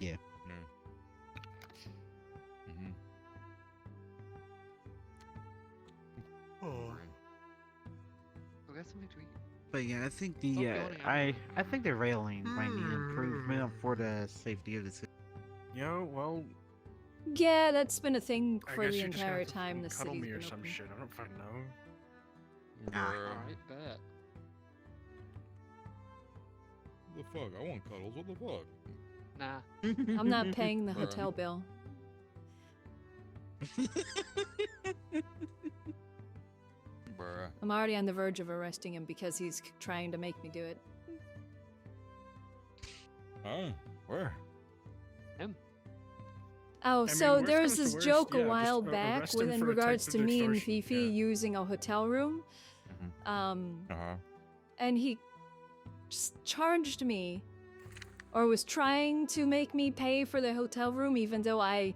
Speaker 2: Yeah.
Speaker 4: Oh.
Speaker 8: We'll get something to eat.
Speaker 2: But yeah, I think
Speaker 8: Oh,
Speaker 2: the
Speaker 8: God,
Speaker 2: I think the railing might need improvement for the safety of the city.
Speaker 4: Well,
Speaker 1: Yeah, that's been a thing
Speaker 4: I
Speaker 1: for
Speaker 4: guess
Speaker 1: the
Speaker 4: you're just gonna
Speaker 1: entire
Speaker 4: have to
Speaker 1: time the
Speaker 4: cuddle
Speaker 1: city's
Speaker 4: me or
Speaker 1: been
Speaker 4: some
Speaker 1: open.
Speaker 4: shit. I don't fucking know.
Speaker 8: Alright, bet.
Speaker 3: What the fuck? I want cuddles. What the fuck?
Speaker 8: Nah.
Speaker 1: I'm not paying the
Speaker 3: Alright.
Speaker 1: hotel bill.
Speaker 3: Bruh.
Speaker 1: I'm already on the verge of arresting him because he's trying to make me do it.
Speaker 3: Oh, where?
Speaker 8: Him.
Speaker 1: Oh,
Speaker 4: mean,
Speaker 1: so
Speaker 4: worst
Speaker 1: there was
Speaker 4: comes to
Speaker 1: this
Speaker 4: worst,
Speaker 1: joke
Speaker 4: yeah,
Speaker 1: a while
Speaker 4: just
Speaker 1: back
Speaker 4: arrest him
Speaker 1: in
Speaker 4: for
Speaker 1: regards to
Speaker 4: attempted
Speaker 1: me and
Speaker 4: extortion,
Speaker 1: Fifi
Speaker 4: yeah.
Speaker 1: using a hotel room. And he just charged me, or was trying to make me pay for the hotel room, even though I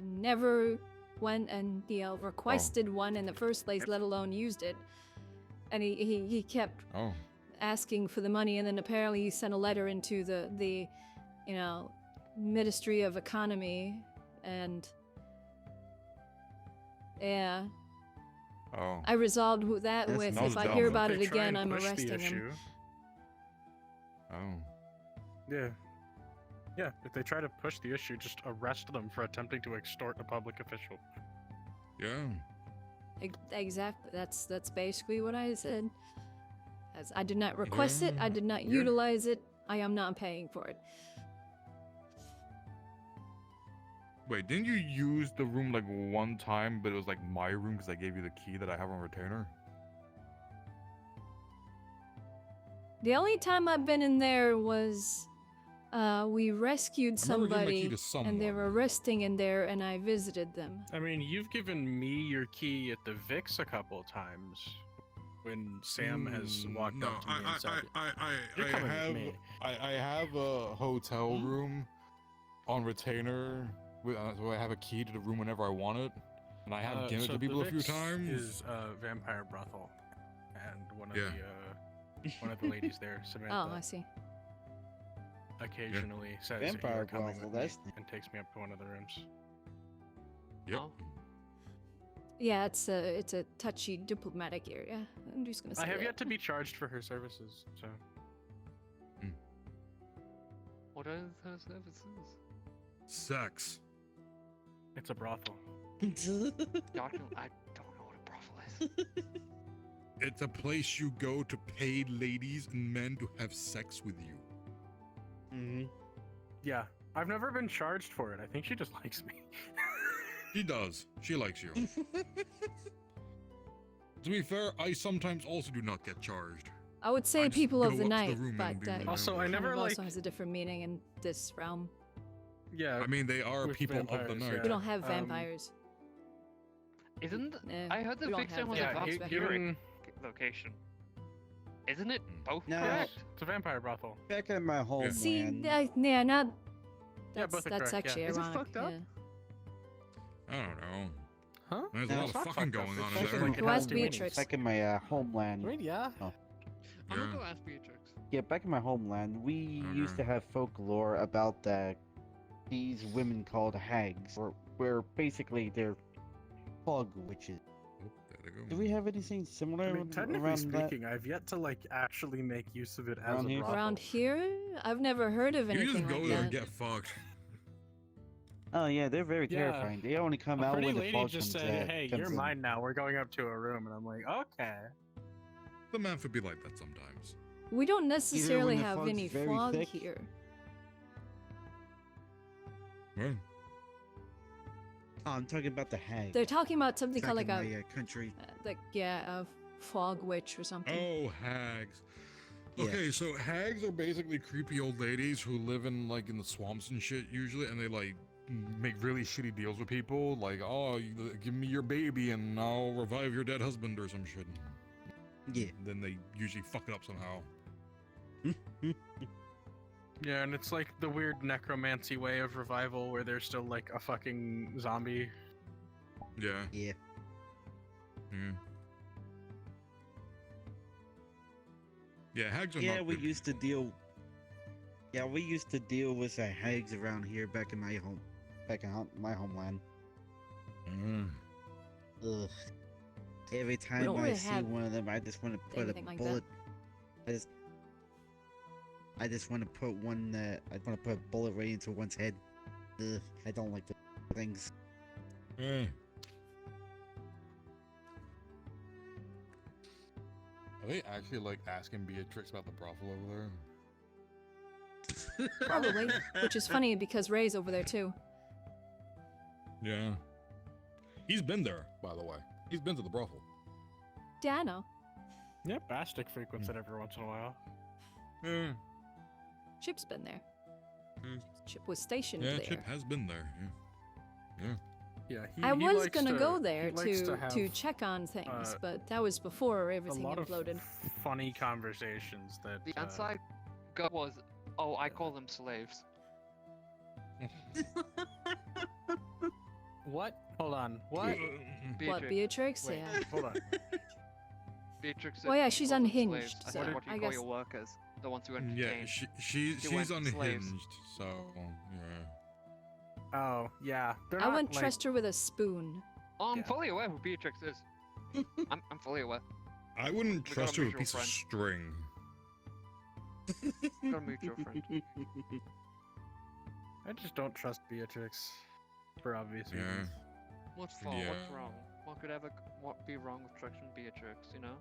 Speaker 1: never went and requested one in the first place, let alone used it. And he kept asking for the money, and then apparently he sent a letter into the Ministry of Economy, and yeah.
Speaker 3: Oh.
Speaker 1: I resolved that
Speaker 3: That's
Speaker 1: with
Speaker 3: not
Speaker 1: if I
Speaker 3: dumb.
Speaker 1: hear
Speaker 3: If
Speaker 1: about
Speaker 4: they
Speaker 1: it
Speaker 4: try
Speaker 1: again,
Speaker 4: and
Speaker 1: I'm
Speaker 4: push the
Speaker 1: arresting him.
Speaker 4: issue-
Speaker 3: Oh.
Speaker 4: Yeah. Yeah, if they try to push the issue, just arrest them for attempting to extort a public official.
Speaker 3: Yeah.
Speaker 1: Exactly. That's basically what I said. As I did not request it, I did not
Speaker 3: Yeah.
Speaker 1: utilize it. I am not paying for it.
Speaker 3: Wait, didn't you use the room like one time, but it was like my room because I gave you the key that I have on retainer?
Speaker 1: The only time I've been in there was we rescued
Speaker 3: I remember giving my key
Speaker 1: somebody
Speaker 3: to someone.
Speaker 1: and they were resting in there and I visited them.
Speaker 4: I mean, you've given me your key at the Vix a couple of times when Sam has walked
Speaker 3: No,
Speaker 4: up to me and said, "You're
Speaker 3: I
Speaker 4: coming with
Speaker 3: have
Speaker 4: me."
Speaker 3: I have a hotel room on retainer. So I have a key to the room whenever I want it, and I have given it
Speaker 4: so
Speaker 3: to people
Speaker 4: the
Speaker 3: a few
Speaker 4: Vix
Speaker 3: times.
Speaker 4: Is vampire brothel, and one of
Speaker 3: Yeah.
Speaker 4: one of the ladies there, Samantha.
Speaker 1: Oh, I see.
Speaker 4: Occasionally says
Speaker 2: Vampire
Speaker 4: you're coming
Speaker 2: brothel,
Speaker 4: with me,
Speaker 2: that's
Speaker 4: and takes me up to one of the rooms.
Speaker 3: Yep.
Speaker 1: Yeah, it's a touchy diplomatic area. I'm just gonna say
Speaker 4: I have
Speaker 1: that.
Speaker 4: yet to be charged for her services, so.
Speaker 8: What are her services?
Speaker 3: Sex.
Speaker 4: It's a brothel.
Speaker 8: I don't know what a brothel is.
Speaker 3: It's a place you go to pay ladies and men to have sex with you.
Speaker 2: Mm-hmm.
Speaker 4: Yeah, I've never been charged for it. I think she just likes me.
Speaker 3: She does. She likes you. To be fair, I sometimes also do not get charged.
Speaker 1: I would say
Speaker 3: just
Speaker 1: people
Speaker 3: go
Speaker 1: of the
Speaker 3: up to
Speaker 1: night,
Speaker 3: room
Speaker 1: but
Speaker 3: and be
Speaker 4: Also, I
Speaker 1: kind
Speaker 4: never,
Speaker 1: of
Speaker 4: like-
Speaker 1: also has a different meaning in this realm.
Speaker 4: Yeah.
Speaker 3: I mean, they are
Speaker 4: with
Speaker 3: people of the
Speaker 4: vampires,
Speaker 3: night.
Speaker 4: yeah.
Speaker 1: We don't have
Speaker 4: Um,
Speaker 1: vampires.
Speaker 8: Isn't
Speaker 1: Nah,
Speaker 8: I heard the
Speaker 1: we don't
Speaker 8: Vixen
Speaker 1: have
Speaker 8: was
Speaker 1: that.
Speaker 8: a
Speaker 1: Yeah,
Speaker 8: vampire
Speaker 4: given-
Speaker 8: location. Isn't it both
Speaker 2: No.
Speaker 8: correct?
Speaker 4: It's a vampire brothel.
Speaker 2: Back in my homeland.
Speaker 1: See, yeah, not.
Speaker 4: Yeah,
Speaker 1: That's,
Speaker 4: both are
Speaker 1: that's
Speaker 4: correct, yeah.
Speaker 1: actually
Speaker 4: Is it
Speaker 1: ironic.
Speaker 4: fucked up?
Speaker 1: Yeah.
Speaker 3: I don't know.
Speaker 4: Huh?
Speaker 3: There's
Speaker 2: No,
Speaker 3: a lot
Speaker 2: it's
Speaker 3: of
Speaker 4: not
Speaker 3: fucking
Speaker 4: fucked up.
Speaker 3: going on
Speaker 4: It's
Speaker 3: in
Speaker 4: just
Speaker 3: there.
Speaker 4: like it
Speaker 1: Who
Speaker 4: has
Speaker 1: has
Speaker 4: two meanings.
Speaker 1: Beatrix?
Speaker 2: Back in my homeland.
Speaker 4: I mean, yeah.
Speaker 2: Oh.
Speaker 8: I'm gonna
Speaker 3: Yeah.
Speaker 8: go ask Beatrix.
Speaker 2: Yeah, back in my homeland, we used to have folklore about these women called hags, where basically they're fog witches.
Speaker 3: Oh, there they go.
Speaker 2: Do we have anything similar
Speaker 4: I mean, technically
Speaker 2: around that?
Speaker 4: speaking, I've yet to like actually make use of it as
Speaker 2: Around
Speaker 4: a
Speaker 2: here?
Speaker 4: brothel.
Speaker 1: Around here, I've never heard of
Speaker 3: You
Speaker 1: anything
Speaker 3: just go
Speaker 1: like
Speaker 3: there
Speaker 1: that.
Speaker 3: and get fucked.
Speaker 2: Oh yeah, they're very
Speaker 4: Yeah.
Speaker 2: terrifying. They only come
Speaker 4: A
Speaker 2: out
Speaker 4: pretty
Speaker 2: when the
Speaker 4: lady
Speaker 2: fog
Speaker 4: just
Speaker 2: comes
Speaker 4: said, "Hey,
Speaker 2: comes
Speaker 4: you're
Speaker 2: in.
Speaker 4: mine now. We're going up to a room," and I'm like, "Okay."
Speaker 3: The man could be like that sometimes.
Speaker 1: We don't necessarily
Speaker 2: the
Speaker 1: have
Speaker 2: fog's
Speaker 1: any
Speaker 2: very
Speaker 1: fog
Speaker 2: thick.
Speaker 1: here.
Speaker 3: Well,
Speaker 2: Oh, I'm talking about the hag.
Speaker 1: They're talking about something
Speaker 2: Back
Speaker 1: called like
Speaker 2: in
Speaker 1: a,
Speaker 2: my, country.
Speaker 1: a fog witch or something.
Speaker 3: oh, hags.
Speaker 2: Yeah.
Speaker 3: Okay, so hags are basically creepy old ladies who live in like in the swamps and shit usually, and they like make really shitty deals with people. Like, oh, give me your baby and I'll revive your dead husband or some shit.
Speaker 2: Yeah.
Speaker 3: Then they usually fuck it up somehow.
Speaker 4: Yeah, and it's like the weird necromancy way of revival where there's still like a fucking zombie.
Speaker 3: Yeah.
Speaker 2: Yeah.
Speaker 3: Yeah. Yeah, hags are
Speaker 2: Yeah,
Speaker 3: not
Speaker 2: we
Speaker 3: good.
Speaker 2: used to deal. Yeah, we used to deal with hags around here back in my my homeland. Ugh. Every time
Speaker 1: don't
Speaker 2: I
Speaker 1: really
Speaker 2: see
Speaker 1: have
Speaker 2: one of them, I just want to put a
Speaker 1: anything like that.
Speaker 2: bullet. I just want to put one. I want to put a bullet right into one's head. Ugh, I don't like the things.
Speaker 3: Yeah. Are they actually like asking Beatrix about the brothel over there?
Speaker 1: Probably, which is funny because Ray's over there too.
Speaker 3: Yeah. He's been there, by the way. He's been to the brothel.
Speaker 1: Yeah, I know.
Speaker 4: Yeah, Bastic frequents it every once in a while.
Speaker 3: Yeah.
Speaker 1: Chip's been there.
Speaker 3: Mm.
Speaker 1: Chip was stationed
Speaker 3: Yeah,
Speaker 1: there.
Speaker 3: Chip has been there. Yeah.
Speaker 4: Yeah,
Speaker 1: I
Speaker 4: he
Speaker 1: was
Speaker 4: likes
Speaker 1: gonna
Speaker 4: to-
Speaker 1: go
Speaker 4: he
Speaker 1: there
Speaker 4: likes
Speaker 1: to
Speaker 4: have,
Speaker 1: check on things,
Speaker 4: uh,
Speaker 1: but that was before
Speaker 4: a
Speaker 1: everything
Speaker 4: lot
Speaker 1: imploded.
Speaker 4: of funny conversations that
Speaker 8: The answer I got was, "Oh, I call them slaves."
Speaker 4: What? Hold on. What?
Speaker 1: What, Beatrix?
Speaker 4: Wait,
Speaker 1: Yeah.
Speaker 4: hold on.
Speaker 8: Beatrix.
Speaker 1: Well,
Speaker 8: said
Speaker 1: yeah,
Speaker 8: you
Speaker 1: she's
Speaker 8: call them
Speaker 1: unhinged,
Speaker 8: slaves. I
Speaker 1: so
Speaker 8: said, "What do you
Speaker 1: I
Speaker 8: call
Speaker 1: guess-
Speaker 8: your workers? The ones who
Speaker 3: Yeah,
Speaker 8: entertain?"
Speaker 3: she's
Speaker 8: went
Speaker 3: unhinged,
Speaker 8: slaves.
Speaker 3: so yeah.
Speaker 4: Oh, yeah. They're
Speaker 1: I
Speaker 4: not,
Speaker 1: wouldn't
Speaker 4: like,
Speaker 1: trust her with a spoon.
Speaker 8: Oh, I'm
Speaker 4: Yeah.
Speaker 8: fully aware who Beatrix is. I'm fully aware.
Speaker 3: I wouldn't
Speaker 8: We got a
Speaker 3: trust her with a
Speaker 8: mutual
Speaker 3: piece of
Speaker 8: friend.
Speaker 3: string.
Speaker 8: Got a mutual friend.
Speaker 4: I just don't trust Beatrix for obvious
Speaker 3: Yeah.
Speaker 4: reasons.
Speaker 8: What's for?
Speaker 3: Yeah.
Speaker 8: What's wrong? What be wrong with trusting Beatrix? You know?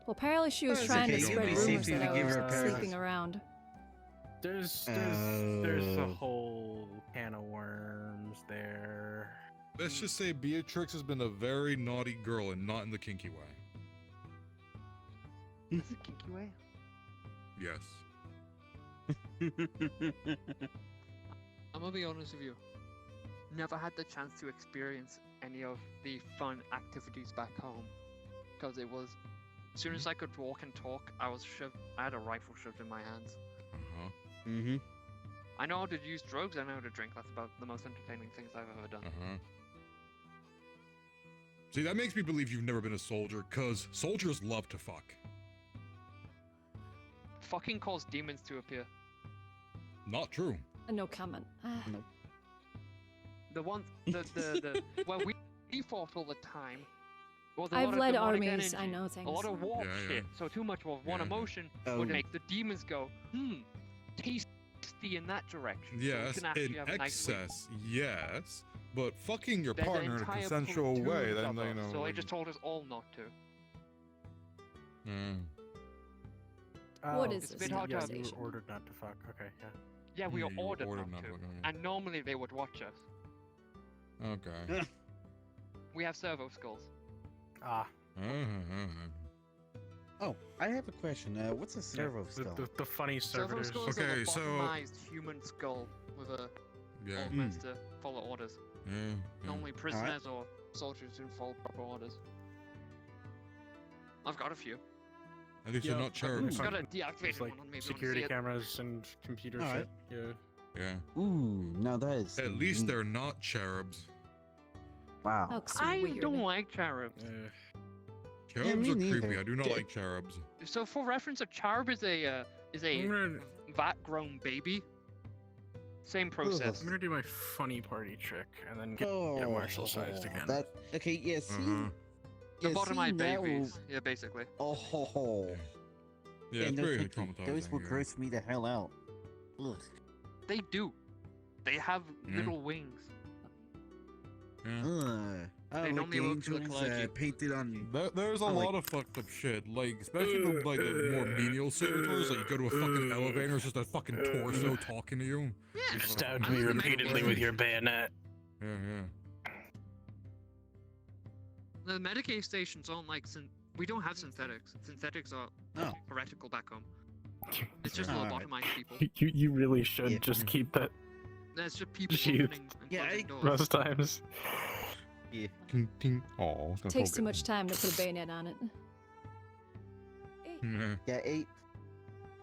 Speaker 1: Well, apparently she was
Speaker 2: It's
Speaker 1: trying
Speaker 2: okay,
Speaker 1: to
Speaker 2: you'd
Speaker 1: spread
Speaker 2: be
Speaker 1: rumors
Speaker 2: safe
Speaker 1: that
Speaker 2: to
Speaker 1: I
Speaker 2: give
Speaker 1: was
Speaker 2: her a pair of-
Speaker 1: sleeping around.
Speaker 4: There's a
Speaker 2: Oh.
Speaker 4: whole can of worms there.
Speaker 3: Let's just say Beatrix has been a very naughty girl and not in the kinky way.
Speaker 8: That's a kinky way.
Speaker 3: Yes.
Speaker 8: I'm gonna be honest with you. Never had the chance to experience any of the fun activities back home, because it was, as soon as I could walk and talk, I had a rifle shoved in my hands.
Speaker 2: Mm-hmm.
Speaker 8: I know how to use drugs. I know how to drink. That's about the most entertaining things I've ever done.
Speaker 3: See, that makes me believe you've never been a soldier, cause soldiers love to fuck.
Speaker 8: Fucking cause demons to appear.
Speaker 3: Not true.
Speaker 1: No comment.
Speaker 2: Nope.
Speaker 8: The well, we fought all the time. Well,
Speaker 1: I've led armies. I know things.
Speaker 8: A lot of warp
Speaker 3: Yeah,
Speaker 8: shit. So too much of one emotion would make the demons go, tasty in that direction.
Speaker 3: Yes,
Speaker 8: so
Speaker 3: in
Speaker 8: have a nice week.
Speaker 3: excess, yes, but fucking your
Speaker 8: There's an
Speaker 3: partner in a
Speaker 8: entire
Speaker 3: consensual
Speaker 8: platoon
Speaker 3: way, then
Speaker 8: of
Speaker 3: you
Speaker 8: us,
Speaker 3: know.
Speaker 8: So they
Speaker 3: like-
Speaker 8: just told us all not to.
Speaker 1: What is
Speaker 8: It's a
Speaker 1: this
Speaker 8: bit hard to
Speaker 4: Yeah,
Speaker 8: have.
Speaker 4: you were ordered not to fuck. Okay, yeah.
Speaker 8: Yeah, we
Speaker 3: Yeah,
Speaker 8: were
Speaker 3: you were
Speaker 8: ordered
Speaker 3: ordered
Speaker 8: not
Speaker 3: not
Speaker 8: to.
Speaker 3: to, okay.
Speaker 8: And normally they would watch us.
Speaker 3: Okay.
Speaker 8: We have servo skulls.
Speaker 4: Ah.
Speaker 2: Oh, I have a question. What's a servo skull?
Speaker 4: The funny
Speaker 8: Servo
Speaker 4: servitors.
Speaker 8: skulls are
Speaker 3: Okay,
Speaker 8: a
Speaker 3: so-
Speaker 8: bottomized human skull with a
Speaker 3: Yeah.
Speaker 8: augments to follow orders.
Speaker 3: Yeah.
Speaker 8: Normally prisoners or soldiers who follow proper orders. I've got a few.
Speaker 3: At least they're not
Speaker 8: I've
Speaker 3: cherubs.
Speaker 8: got a deactivated
Speaker 4: It's like
Speaker 8: one on me. if you wanna
Speaker 4: security
Speaker 8: see it.
Speaker 4: cameras and computer
Speaker 2: Alright.
Speaker 4: shit. Yeah.
Speaker 3: Yeah.
Speaker 2: Ooh, now that is.
Speaker 3: At least
Speaker 2: neat.
Speaker 3: they're not cherubs.
Speaker 2: Wow.
Speaker 1: Looks
Speaker 8: I
Speaker 1: weird.
Speaker 8: don't like cherubs.
Speaker 3: Cherubs
Speaker 2: me
Speaker 3: are
Speaker 2: neither.
Speaker 3: creepy. I do not
Speaker 2: Yeah.
Speaker 3: like cherubs.
Speaker 8: So for reference, a cherub is a vat-grown baby. Same process.
Speaker 4: I'm gonna do my funny party trick and then get
Speaker 2: Oh,
Speaker 4: martial sized again.
Speaker 2: That okay? Yeah. See.
Speaker 8: The
Speaker 2: yeah,
Speaker 8: bottomized
Speaker 2: see, now-
Speaker 8: babies. Yeah, basically.
Speaker 2: Oh ho ho.
Speaker 3: Yeah, it's
Speaker 2: no
Speaker 3: very
Speaker 2: thinking.
Speaker 3: traumatizing.
Speaker 2: Those will
Speaker 3: yeah.
Speaker 2: gross me the hell out. Ugh.
Speaker 8: They do. They have
Speaker 3: Yeah.
Speaker 8: little wings.
Speaker 3: Yeah.
Speaker 2: Oh,
Speaker 8: They
Speaker 2: like
Speaker 8: normally
Speaker 2: the
Speaker 8: look to the
Speaker 2: angels
Speaker 8: clergy.
Speaker 2: painted on.
Speaker 3: There's a
Speaker 2: I like-
Speaker 3: lot of fucked up shit, like especially the like the more menial servitors. Like you go to a fucking elevator, it's just a fucking torso talking to you.
Speaker 4: You stabbed me repeatedly with your bayonet.
Speaker 3: Yeah.
Speaker 8: The Medicaid stations aren't like we don't have synthetics. Synthetics are
Speaker 2: Oh.
Speaker 8: heretical back home. It's just
Speaker 2: Alright.
Speaker 8: lobotomized people.
Speaker 4: You really should
Speaker 2: Yeah.
Speaker 4: just keep that
Speaker 8: There's just people
Speaker 4: Shoot.
Speaker 8: opening and
Speaker 2: Yeah,
Speaker 8: closing doors.
Speaker 4: most times.
Speaker 2: Yeah.
Speaker 3: Ting, ting. Oh, it's gonna
Speaker 1: Takes
Speaker 3: poke
Speaker 1: too
Speaker 3: it.
Speaker 1: much time to put a bayonet on it.
Speaker 3: Yeah.
Speaker 2: Yeah.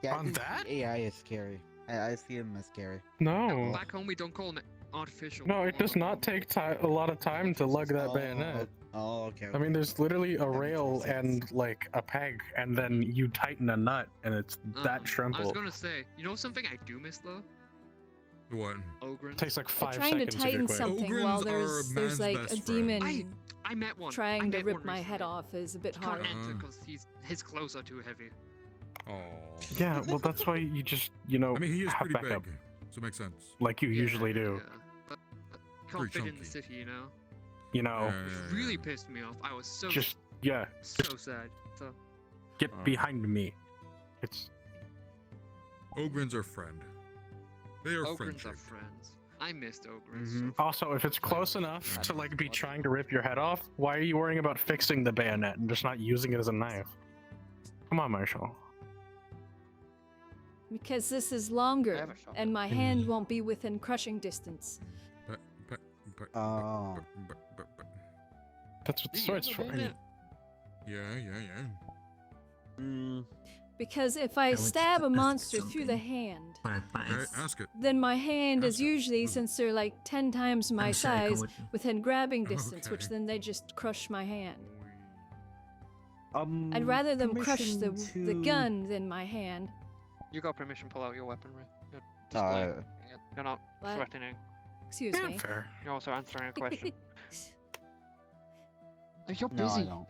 Speaker 2: Yeah. I
Speaker 4: On
Speaker 2: think
Speaker 4: that?
Speaker 2: AI is scary. I see him as scary.
Speaker 4: No.
Speaker 8: Back home, we don't call them artificial.
Speaker 4: No, it does not take a lot of time to lug that bayonet.
Speaker 2: Oh, okay.
Speaker 4: I mean, there's literally a
Speaker 2: That makes more
Speaker 4: rail
Speaker 2: sense.
Speaker 4: and like a peg, and then you tighten a nut, and it's that
Speaker 8: I was
Speaker 4: simple.
Speaker 8: gonna say, you know something I do miss though?
Speaker 3: What?
Speaker 8: Ogrins.
Speaker 4: Takes like
Speaker 1: I'm
Speaker 4: 5
Speaker 1: trying to
Speaker 4: seconds if you're
Speaker 1: tighten
Speaker 4: quick.
Speaker 1: something
Speaker 3: Ogrins
Speaker 1: while
Speaker 3: are
Speaker 1: there's
Speaker 3: man's
Speaker 1: like a
Speaker 3: best
Speaker 1: demon
Speaker 3: friend.
Speaker 8: I met one.
Speaker 1: trying
Speaker 8: I
Speaker 1: to
Speaker 8: met
Speaker 1: rip
Speaker 8: one
Speaker 1: my
Speaker 8: recently.
Speaker 1: head off is a bit
Speaker 8: Can't
Speaker 1: hard.
Speaker 8: enter because his clothes are too heavy.
Speaker 3: Oh.
Speaker 4: Yeah, well, that's why you just
Speaker 3: I mean, he is
Speaker 4: have
Speaker 3: pretty
Speaker 4: backup,
Speaker 3: big, so it makes sense.
Speaker 4: like you usually do.
Speaker 8: Yeah, but can't
Speaker 3: Pretty
Speaker 8: fit in the
Speaker 3: chunky.
Speaker 8: city, you know.
Speaker 4: You know,
Speaker 8: Which really pissed me off. I was so
Speaker 4: just
Speaker 8: so sad. So
Speaker 4: get behind me. It's
Speaker 3: Ogrins are friend. They are
Speaker 8: Ogrins
Speaker 3: friendship.
Speaker 8: are friends. I missed Ogrins.
Speaker 4: Mm-hmm. Also, if it's close enough to like be trying to rip your head off, why are you worrying about fixing the bayonet and just not using it as a knife? Come on, Marshall.
Speaker 1: Because this is longer, and my hand won't be within crushing distance.
Speaker 2: Oh.
Speaker 4: That's what the sword's for.
Speaker 3: Yeah.
Speaker 1: Because if I stab a monster through the hand,
Speaker 3: Okay, ask it.
Speaker 1: then my hand is usually, since they're like 10 times my size, within grabbing distance, which then they just crush my hand. I'd rather them crush the gun than my hand.
Speaker 8: You got permission. Pull out your weaponry. You're
Speaker 2: No,
Speaker 8: displaying. You're not
Speaker 1: What?
Speaker 8: threatening.
Speaker 1: Excuse me.
Speaker 4: Fair.
Speaker 8: You're also answering a question. You're
Speaker 2: No,
Speaker 8: busy.
Speaker 2: I don't.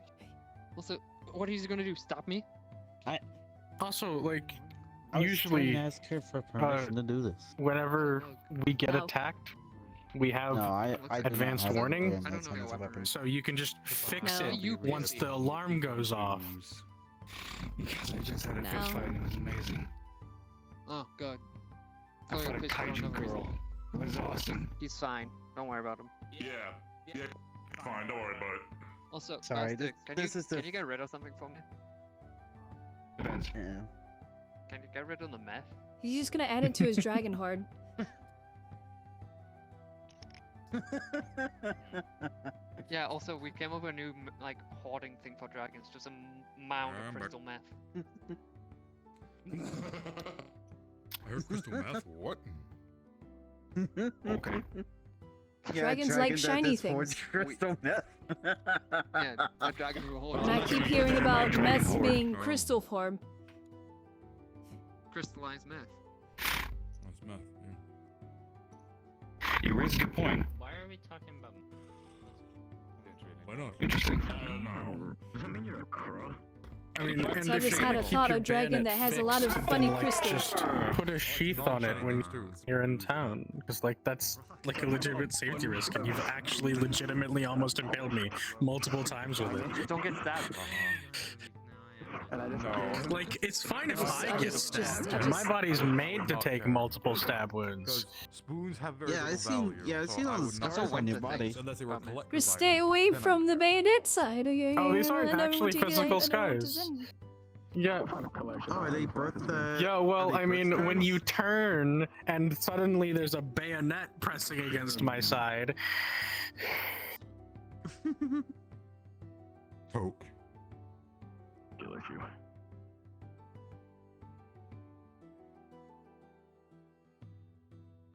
Speaker 8: Also, what is he gonna do? Stop me?
Speaker 4: Also, like,
Speaker 2: I was
Speaker 4: usually,
Speaker 2: trying to ask her for permission to do this.
Speaker 4: whenever we get
Speaker 1: No.
Speaker 4: attacked, we have
Speaker 2: No, I do not
Speaker 4: advanced
Speaker 2: have
Speaker 4: warning,
Speaker 2: advanced weapons or weapons.
Speaker 4: so you can just fix
Speaker 1: No.
Speaker 4: it
Speaker 8: You
Speaker 4: once
Speaker 8: busy.
Speaker 4: the alarm goes off.
Speaker 11: Because I just had a
Speaker 1: No.
Speaker 11: fist fight and it was amazing.
Speaker 8: Oh god.
Speaker 11: I
Speaker 8: Chloe
Speaker 11: fought a
Speaker 8: pissed me off
Speaker 11: kaiju
Speaker 8: over his-
Speaker 11: girl. It was awesome.
Speaker 8: He's fine. Don't worry about him.
Speaker 17: Yeah, fine, don't worry about it.
Speaker 8: Also,
Speaker 2: Sorry,
Speaker 8: Plastic,
Speaker 2: this is the-
Speaker 8: can you get rid of something for me?
Speaker 2: Yeah.
Speaker 8: Can you get rid of the meth?
Speaker 1: He's just gonna add it to his dragon hoard.
Speaker 8: Yeah. Also, we came up with a new like hoarding thing for dragons. Just a mound of crystal meth.
Speaker 3: I heard crystal meth. What?
Speaker 4: Okay.
Speaker 1: Dragons like shiny things.
Speaker 2: Crystal meth.
Speaker 8: Yeah, a dragon who holds.
Speaker 1: And I keep hearing about meths being crystal form.
Speaker 8: Crystallized meth.
Speaker 3: That's meth.
Speaker 14: You raise a good point.
Speaker 15: Why are we talking about?
Speaker 3: Why not?
Speaker 14: Interesting.
Speaker 11: I mean, you're a crow.
Speaker 4: I mean, and
Speaker 1: So I
Speaker 4: if
Speaker 1: just
Speaker 4: you
Speaker 1: had a
Speaker 4: keep
Speaker 1: thought
Speaker 4: your
Speaker 1: of dragon
Speaker 4: bayonet
Speaker 1: that has a lot of
Speaker 4: fixed,
Speaker 1: funny
Speaker 4: then, like,
Speaker 1: crystals.
Speaker 4: Just put a sheath on it when you're in town, because like that's like a legitimate safety risk, and you've actually legitimately almost impaled me multiple times with it.
Speaker 8: Don't get stabbed.
Speaker 4: Like, it's fine if I get
Speaker 1: just-
Speaker 4: stabbed. My body's made to take multiple stab wounds.
Speaker 3: Spoons have very
Speaker 2: Yeah, I
Speaker 3: little
Speaker 2: seen.
Speaker 3: value,
Speaker 2: Yeah, I
Speaker 3: so
Speaker 2: seen all
Speaker 3: I
Speaker 2: the
Speaker 3: would not
Speaker 2: scars on your
Speaker 3: collect
Speaker 2: body.
Speaker 3: things unless they were collector's
Speaker 1: Just stay
Speaker 3: items.
Speaker 1: away
Speaker 3: Then
Speaker 1: from the bayonet side.
Speaker 4: Oh, these aren't
Speaker 1: I don't
Speaker 4: actually
Speaker 1: want to get-
Speaker 4: physical
Speaker 1: I don't want to
Speaker 4: scars.
Speaker 1: send-
Speaker 4: Yeah.
Speaker 2: Oh, are they birth?
Speaker 4: Yeah,
Speaker 2: are
Speaker 4: well,
Speaker 2: they
Speaker 4: I
Speaker 2: birth
Speaker 4: mean, when
Speaker 2: scars?
Speaker 4: you turn and suddenly there's a bayonet pressing against my side.
Speaker 3: Poke.
Speaker 11: Kill you.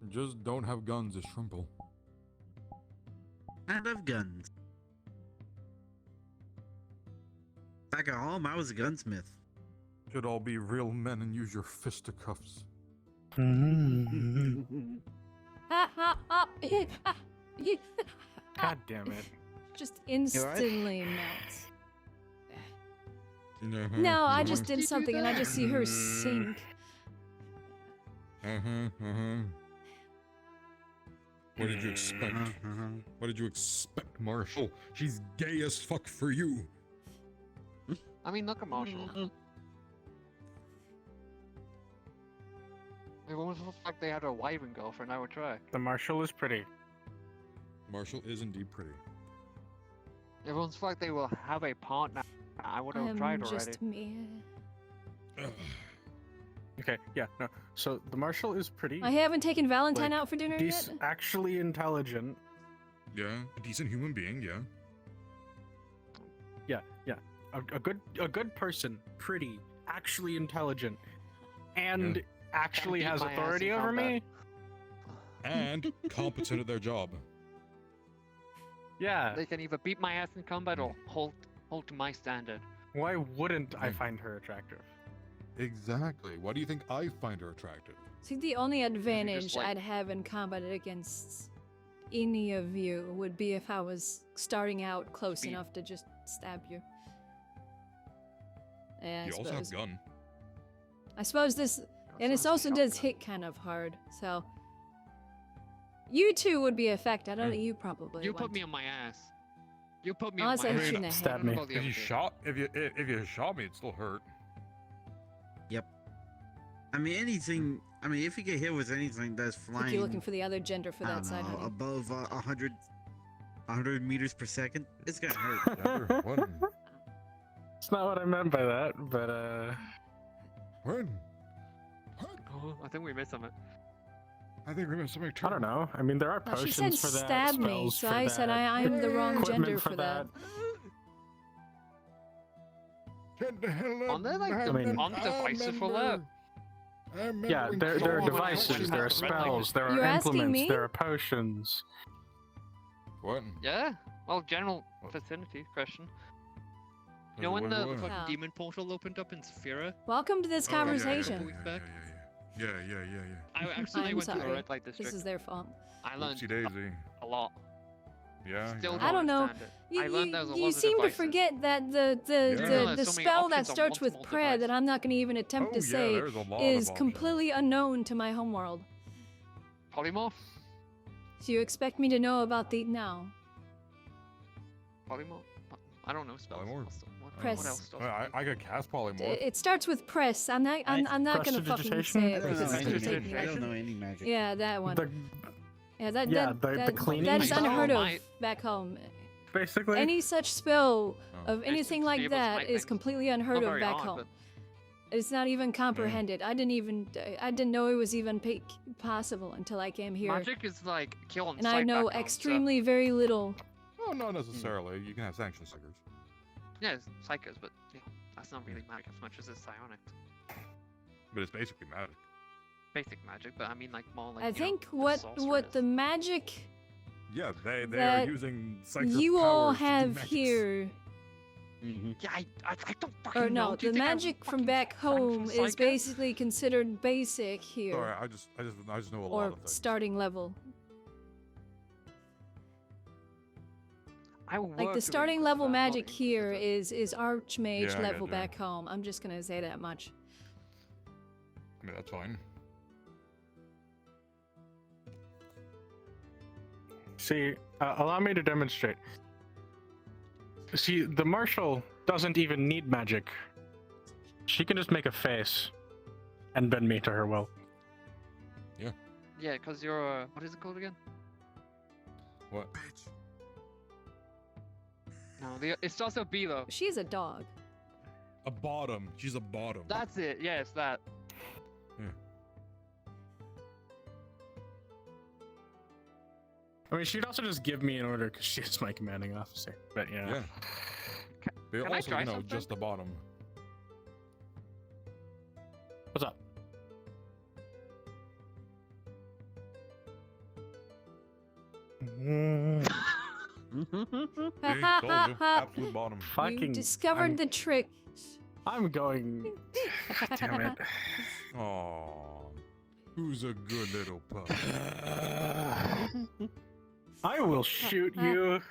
Speaker 3: Just don't have guns, it's Shrimple.
Speaker 2: I love guns. Back at home, I was a gunsmith.
Speaker 3: Should all be real men and use your fisticuffs.
Speaker 1: Ha, ha, ha, eh, ha, eh,
Speaker 4: God damn it.
Speaker 1: Just instantly melts.
Speaker 3: Uh-huh.
Speaker 1: No, I just did something and I just see her sink.
Speaker 3: What did you expect? What did you expect, Marshall? She's gay as fuck for you.
Speaker 8: I mean, look at Marshall. Everyone's like they had a wife and girlfriend. I would try.
Speaker 4: The Marshal is pretty.
Speaker 3: Marshall is indeed pretty.
Speaker 8: Everyone's like they will have a partner. I would have tried
Speaker 1: I'm
Speaker 8: already.
Speaker 1: just me.
Speaker 4: Okay, yeah, no. So the Marshal is pretty.
Speaker 1: I haven't taken Valentine
Speaker 4: like,
Speaker 1: out for dinner
Speaker 4: he's
Speaker 1: yet.
Speaker 4: actually intelligent.
Speaker 3: Yeah, a decent human being, yeah.
Speaker 4: Yeah, yeah. A good person, pretty, actually intelligent, and actually
Speaker 8: beat
Speaker 4: has
Speaker 8: my ass
Speaker 4: authority
Speaker 8: in
Speaker 4: over
Speaker 8: combat.
Speaker 4: me.
Speaker 3: And competent at their job.
Speaker 4: Yeah.
Speaker 8: They can either beat my ass in combat or hold to my standard.
Speaker 4: Why wouldn't I find her attractive?
Speaker 3: Exactly. Why do you think I find her attractive?
Speaker 1: See, the only advantage
Speaker 8: like-
Speaker 1: I'd have in combat against any of you would be if I was starting out close
Speaker 8: Speed.
Speaker 1: enough to just stab you. Yeah,
Speaker 3: You also have a gun.
Speaker 1: I suppose this, and it also does hit kind of hard, so you two would be affected. I don't know, you probably.
Speaker 8: You put
Speaker 1: won't.
Speaker 8: me on my ass. You put me
Speaker 1: Unless
Speaker 8: on
Speaker 1: I
Speaker 8: my
Speaker 1: hit
Speaker 8: ass.
Speaker 1: you in the
Speaker 4: Stab
Speaker 1: head.
Speaker 4: me.
Speaker 8: About the
Speaker 3: If
Speaker 8: other
Speaker 3: you
Speaker 8: thing.
Speaker 3: shot, if you shot me, it still hurt.
Speaker 2: Yep. I mean, anything. I mean, if you get hit with anything that's
Speaker 1: I think
Speaker 2: flying,
Speaker 1: you're looking for the other gender for
Speaker 2: I
Speaker 1: that
Speaker 2: don't
Speaker 1: side,
Speaker 2: know,
Speaker 1: honey.
Speaker 2: above 100 meters per second, it's gonna hurt.
Speaker 3: Never. What?
Speaker 4: It's not what I meant by that, but
Speaker 3: What?
Speaker 8: Oh, I think we missed something.
Speaker 3: I think we missed something too.
Speaker 4: I don't know. I mean, there are
Speaker 1: Well, she
Speaker 4: potions
Speaker 1: said
Speaker 4: for that.
Speaker 1: stab me,
Speaker 4: spells
Speaker 1: so
Speaker 4: for
Speaker 1: I said
Speaker 4: that,
Speaker 1: I'm the wrong
Speaker 4: equipment
Speaker 1: gender for that.
Speaker 3: Get the hell
Speaker 8: Aren't there like
Speaker 4: I mean-
Speaker 8: on devices for that?
Speaker 4: Yeah, there are devices, there are spells, there are
Speaker 1: You're asking
Speaker 4: implements,
Speaker 1: me?
Speaker 4: there are potions.
Speaker 3: What?
Speaker 8: Yeah. Well, general vicinity question. You know when the
Speaker 3: What?
Speaker 8: fucking
Speaker 1: Yeah.
Speaker 8: demon portal opened up in Saphira?
Speaker 1: Welcome to this
Speaker 3: Oh, yeah, yeah,
Speaker 1: conversation.
Speaker 8: Weeks back?
Speaker 3: Yeah.
Speaker 8: I actually
Speaker 1: I'm
Speaker 8: went to the
Speaker 1: sorry.
Speaker 8: red light district.
Speaker 1: This is their fault.
Speaker 8: I learned
Speaker 3: Oopsie daisy.
Speaker 8: a lot.
Speaker 3: Yeah.
Speaker 8: Still
Speaker 3: yeah.
Speaker 1: I don't know.
Speaker 8: understand it. I learned there was a lot
Speaker 1: You
Speaker 8: of
Speaker 1: seem to
Speaker 8: devices.
Speaker 1: forget that the
Speaker 3: Yeah.
Speaker 1: the
Speaker 8: There's so many
Speaker 1: spell that
Speaker 8: options on
Speaker 1: starts with
Speaker 8: multiple
Speaker 1: prayer that
Speaker 8: devices.
Speaker 1: I'm not going to even attempt
Speaker 3: Oh,
Speaker 1: to
Speaker 3: yeah,
Speaker 1: say
Speaker 3: there's a lot
Speaker 1: is
Speaker 3: of
Speaker 1: completely unknown to my homeworld.
Speaker 8: Polymorph?
Speaker 1: So you expect me to know about the now?
Speaker 8: Polymorph? I don't know spells.
Speaker 3: Polymorph.
Speaker 8: What
Speaker 1: Press.
Speaker 8: else stuff?
Speaker 3: I could cast polymorph.
Speaker 1: It starts with press. I'm not going to fucking
Speaker 4: Prestidigitation?
Speaker 1: say
Speaker 2: I
Speaker 1: it
Speaker 2: don't
Speaker 1: because
Speaker 2: know
Speaker 1: it's going to
Speaker 2: any
Speaker 1: take me.
Speaker 2: magic. I
Speaker 1: like-
Speaker 2: don't know any magic.
Speaker 1: Yeah, that one.
Speaker 4: The,
Speaker 1: Yeah, that
Speaker 4: yeah,
Speaker 1: that,
Speaker 4: the
Speaker 1: that,
Speaker 4: cleaning
Speaker 1: that is
Speaker 8: spell.
Speaker 1: unheard of
Speaker 8: My-
Speaker 1: back home.
Speaker 4: basically.
Speaker 1: Any such spell
Speaker 3: Oh.
Speaker 1: of anything
Speaker 8: It's
Speaker 1: like
Speaker 8: able to
Speaker 1: that
Speaker 8: smite
Speaker 1: is
Speaker 8: things.
Speaker 1: completely
Speaker 8: Not
Speaker 1: unheard of
Speaker 8: very
Speaker 1: back
Speaker 8: hard,
Speaker 1: home.
Speaker 8: but
Speaker 1: It's not even comprehended. I didn't know it was even possible until I came here.
Speaker 8: Magic is like killing.
Speaker 1: And I know extremely very little.
Speaker 3: Oh, not necessarily. You can have sanction seekers.
Speaker 8: Yeah, it's psychos, but yeah, that's not really magic as much as it's psionic.
Speaker 3: But it's basically magic.
Speaker 8: Basic magic, but I mean like more like.
Speaker 1: I think what the magic
Speaker 3: Yeah, they are
Speaker 1: that
Speaker 3: using psychic
Speaker 1: you all
Speaker 3: powers to do
Speaker 1: have
Speaker 3: magics.
Speaker 1: here.
Speaker 8: Yeah, I don't fucking
Speaker 1: Or
Speaker 8: know.
Speaker 1: no,
Speaker 8: Do you
Speaker 1: the
Speaker 8: think I'm
Speaker 1: magic from
Speaker 8: fucking
Speaker 1: back home
Speaker 8: Psycho?
Speaker 1: is basically considered basic here.
Speaker 3: Sorry, I just know a lot
Speaker 1: Or
Speaker 3: of things.
Speaker 1: starting level. Like the starting level magic here is archmage
Speaker 3: Yeah, I
Speaker 1: level
Speaker 3: get you.
Speaker 1: back home. I'm just gonna say that much.
Speaker 3: I mean, that's fine.
Speaker 4: See, allow me to demonstrate. See, the marshal doesn't even need magic. She can just make a face and bend me to her will.
Speaker 3: Yeah.
Speaker 8: Yeah, because you're what is it called again?
Speaker 3: What?
Speaker 8: No, it's also B though.
Speaker 1: She's a dog.
Speaker 3: A bottom. She's a bottom.
Speaker 8: That's it. Yes, that.
Speaker 3: Yeah.
Speaker 4: I mean, she'd also just give me an order because she is my commanding officer. But yeah.
Speaker 3: Yeah. They're
Speaker 8: Can I
Speaker 3: also,
Speaker 8: try
Speaker 3: you know,
Speaker 8: something?
Speaker 3: just the bottom.
Speaker 4: What's up?
Speaker 3: See, told you. Absolute bottom.
Speaker 1: You discovered the trick.
Speaker 4: I'm going. Damn it.
Speaker 3: Aww. Who's a good little pup?
Speaker 4: I will shoot you.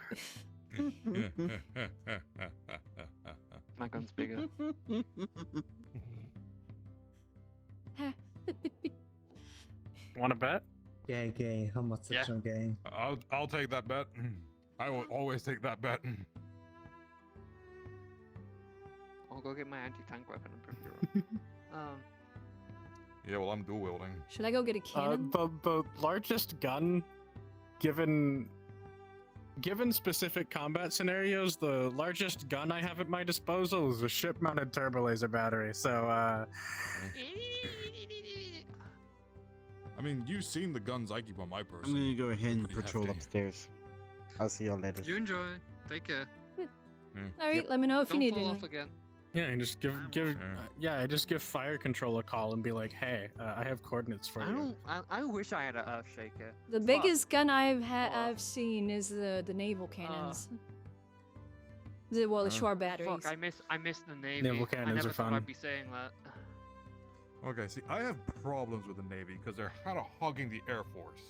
Speaker 8: My gun's bigger.
Speaker 4: Want to bet?
Speaker 18: Okay, how much
Speaker 8: Yeah.
Speaker 18: is your game?
Speaker 3: I'll take that bet. I will always take that bet.
Speaker 8: I'll go get my anti-tank weapon and prove you wrong.
Speaker 3: Yeah, well, I'm dual wielding.
Speaker 1: Should I go get a cannon?
Speaker 4: The largest gun, given specific combat scenarios, the largest gun I have at my disposal is a ship-mounted turbo laser battery. So,
Speaker 3: I mean, you've seen the guns I keep on my person.
Speaker 2: I'm gonna go ahead and
Speaker 3: Pretty
Speaker 2: patrol
Speaker 3: hefty.
Speaker 2: upstairs. I'll see y'all later.
Speaker 8: You enjoy. Take care.
Speaker 1: Alright, let me know if
Speaker 8: Don't
Speaker 1: you need
Speaker 8: fall
Speaker 1: anything.
Speaker 8: off again.
Speaker 4: yeah, and just give fire control a call and be like, hey, I have coordinates for you.
Speaker 8: I wish I had a Earth Shaker.
Speaker 1: The biggest gun I've seen is the naval cannons. The shore batteries.
Speaker 8: Fuck, I miss the Navy.
Speaker 4: Naval
Speaker 8: I
Speaker 4: cannons
Speaker 8: never
Speaker 4: are
Speaker 8: thought
Speaker 4: fun.
Speaker 8: I'd be saying that.
Speaker 3: Okay, see, I have problems with the Navy because they're kind of hogging the Air Force.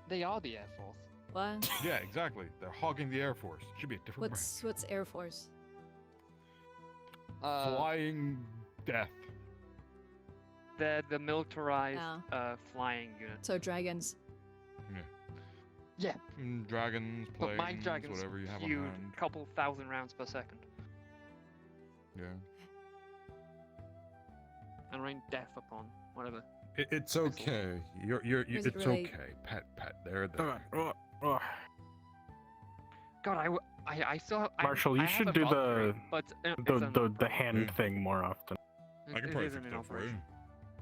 Speaker 8: They are the Air Force.
Speaker 1: What?
Speaker 3: Yeah, exactly. They're hogging the Air Force. Should be a different
Speaker 1: What's Air Force?
Speaker 3: Flying death.
Speaker 8: They're the militarized flying unit.
Speaker 1: So dragons.
Speaker 8: Yeah.
Speaker 3: Dragons,
Speaker 8: But
Speaker 3: planes,
Speaker 8: my dragons
Speaker 3: whatever you have on
Speaker 8: spewed
Speaker 3: hand.
Speaker 8: a couple thousand rounds per second.
Speaker 3: Yeah.
Speaker 8: And rain death upon whatever.
Speaker 3: It's okay.
Speaker 8: Is it
Speaker 3: It's
Speaker 8: really-
Speaker 3: okay. Pet. They're there.
Speaker 8: God, I still.
Speaker 4: Marshall, you
Speaker 8: I have
Speaker 4: should
Speaker 8: a
Speaker 4: do
Speaker 8: Valkyrie,
Speaker 4: the
Speaker 8: but, it's
Speaker 4: the hand thing more often.
Speaker 3: I can
Speaker 8: it
Speaker 3: probably
Speaker 8: isn't
Speaker 3: fix
Speaker 8: in
Speaker 3: that for you.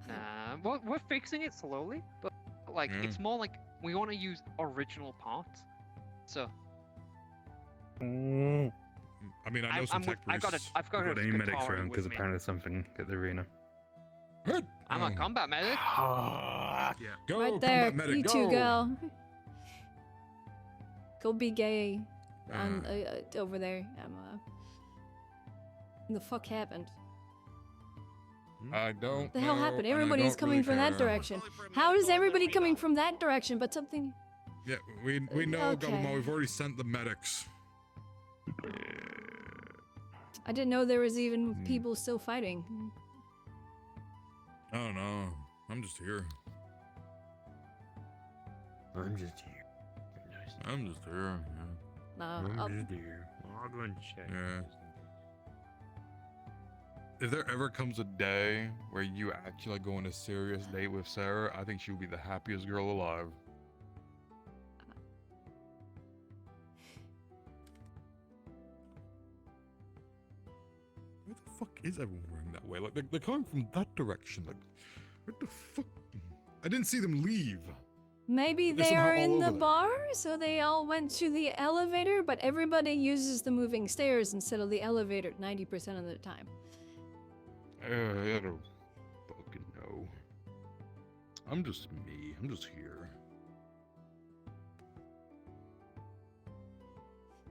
Speaker 8: operation. Nah, we're fixing it slowly, but like
Speaker 3: Yeah.
Speaker 8: it's more like we want to use original parts. So
Speaker 3: I mean, I know some tech
Speaker 8: I've got
Speaker 3: priests.
Speaker 8: I've got a
Speaker 15: aim medics
Speaker 8: guitar
Speaker 15: around because
Speaker 8: with me.
Speaker 15: apparently there's something at the arena.
Speaker 8: I'm a combat medic.
Speaker 3: Yeah. Go,
Speaker 1: Right there,
Speaker 3: combat medic,
Speaker 1: you
Speaker 3: go.
Speaker 1: two go. Go be gay. On over there. The fuck happened?
Speaker 3: I don't.
Speaker 1: What the hell
Speaker 3: know,
Speaker 1: happened?
Speaker 3: and I
Speaker 1: Everybody's
Speaker 3: don't
Speaker 1: coming
Speaker 3: really
Speaker 1: from that
Speaker 3: care.
Speaker 1: direction. How is everybody coming from that direction? But something.
Speaker 3: Yeah, we know,
Speaker 1: Okay.
Speaker 3: Gabamo. We've already sent the medics.
Speaker 1: I didn't know there was even people still fighting.
Speaker 3: I don't know. I'm just here.
Speaker 16: I'm just here.
Speaker 3: I'm just here.
Speaker 1: No,
Speaker 16: I'm
Speaker 1: I'll-
Speaker 16: just here. I'll go and check.
Speaker 3: Yeah. If there ever comes a day where you actually like, go on a serious date with Sarah, I think she'll be the happiest girl alive. the fuck is everyone going that way? Like, they're coming from that direction. Like, what the fuck? I didn't see them leave.
Speaker 1: Maybe
Speaker 3: They're
Speaker 1: they
Speaker 3: somehow
Speaker 1: are
Speaker 3: all
Speaker 1: in
Speaker 3: over
Speaker 1: the
Speaker 3: there.
Speaker 1: bar, so they all went to the elevator, but everybody uses the moving stairs instead of the elevator 90% of the time.
Speaker 3: I don't fucking know. I'm just me. I'm just here.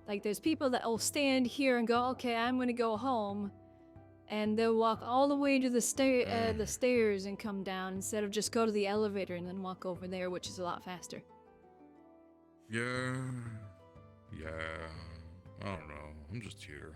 Speaker 1: Like, there's people that will stand here and go, okay, I'm gonna go home. And they'll walk all the way to the stairs and come down instead of just go to the elevator and then walk over there, which is a lot faster.
Speaker 3: Yeah. Yeah. I don't know. I'm just here.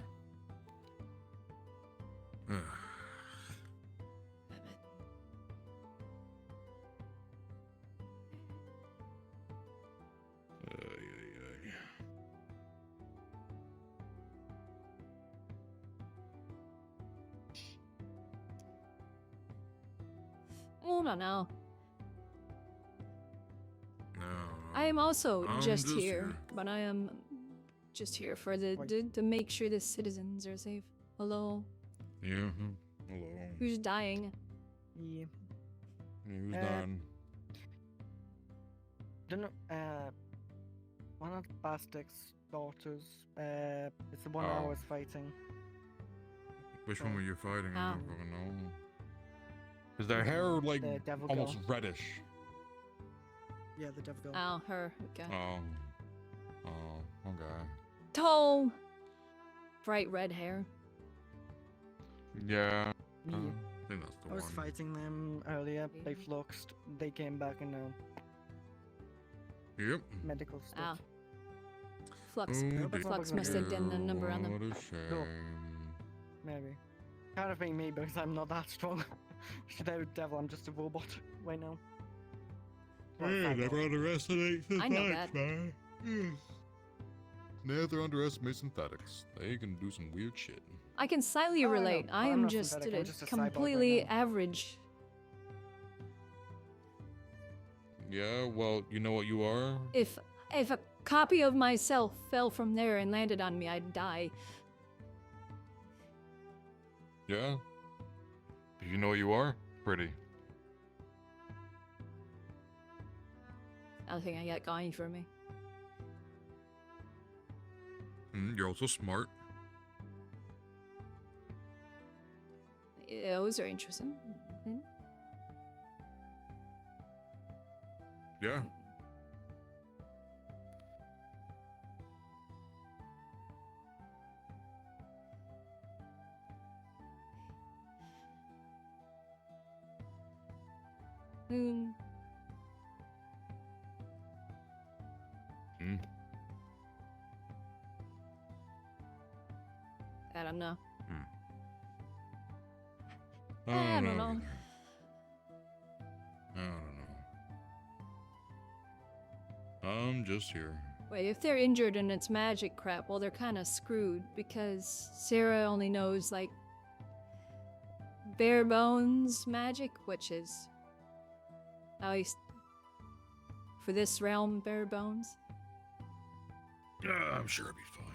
Speaker 1: Oh, no.
Speaker 3: No.
Speaker 1: I am also
Speaker 3: I'm
Speaker 1: just
Speaker 3: just
Speaker 1: here,
Speaker 3: here.
Speaker 1: but I am just here for to make sure the citizens are safe. Hello?
Speaker 3: Yeah. Hello.
Speaker 1: Who's dying?
Speaker 19: Yeah.
Speaker 3: Who's dying?
Speaker 19: Don't know. One of the Bastic's daughters. It's the one I
Speaker 3: Oh.
Speaker 19: was fighting.
Speaker 3: Which one were you fighting? I
Speaker 1: Oh.
Speaker 3: don't fucking know. Is their hair like
Speaker 19: The devil
Speaker 3: almost
Speaker 19: girl.
Speaker 3: reddish?
Speaker 19: Yeah, the devil girl.
Speaker 1: Oh, her. Okay.
Speaker 3: Okay.
Speaker 1: Tall. Bright red hair.
Speaker 3: Yeah.
Speaker 19: Yeah.
Speaker 3: I think that's the
Speaker 19: I was
Speaker 3: one.
Speaker 19: fighting them earlier. They fluxed. They came back and
Speaker 3: Yep.
Speaker 19: medical
Speaker 1: Ah.
Speaker 19: stuff.
Speaker 1: Flux.
Speaker 3: Oh,
Speaker 1: Flux must have done a number on
Speaker 3: What
Speaker 1: them.
Speaker 3: a shame.
Speaker 19: Maybe. Kind of being me because I'm not that strong. The devil, I'm just a robot right now.
Speaker 3: Hey, never underestimate
Speaker 1: I know
Speaker 3: synthetics,
Speaker 1: that.
Speaker 3: man. Never underestimate synthetics. They can do some weird shit.
Speaker 1: I can slightly
Speaker 19: Oh, I know.
Speaker 1: relate. I
Speaker 19: I'm
Speaker 1: am
Speaker 19: not
Speaker 1: just,
Speaker 19: synthetic, I'm just a cyborg right
Speaker 1: completely
Speaker 19: now.
Speaker 1: average.
Speaker 3: Yeah, well, you know what you are?
Speaker 1: If a copy of myself fell from there and landed on me, I'd die.
Speaker 3: Yeah? You know what you are? Pretty.
Speaker 1: I think I got going for me.
Speaker 3: You're also smart.
Speaker 1: Those are interesting.
Speaker 3: Yeah.
Speaker 1: Hmm. I don't know.
Speaker 3: I
Speaker 1: I
Speaker 3: don't
Speaker 1: don't
Speaker 3: know.
Speaker 1: know.
Speaker 3: I don't know. I'm just here.
Speaker 1: Wait, if they're injured and it's magic crap, well, they're kind of screwed because Sarah only knows like bare bones magic, which is at least for this realm bare bones.
Speaker 3: Yeah, I'm sure it'll be fine.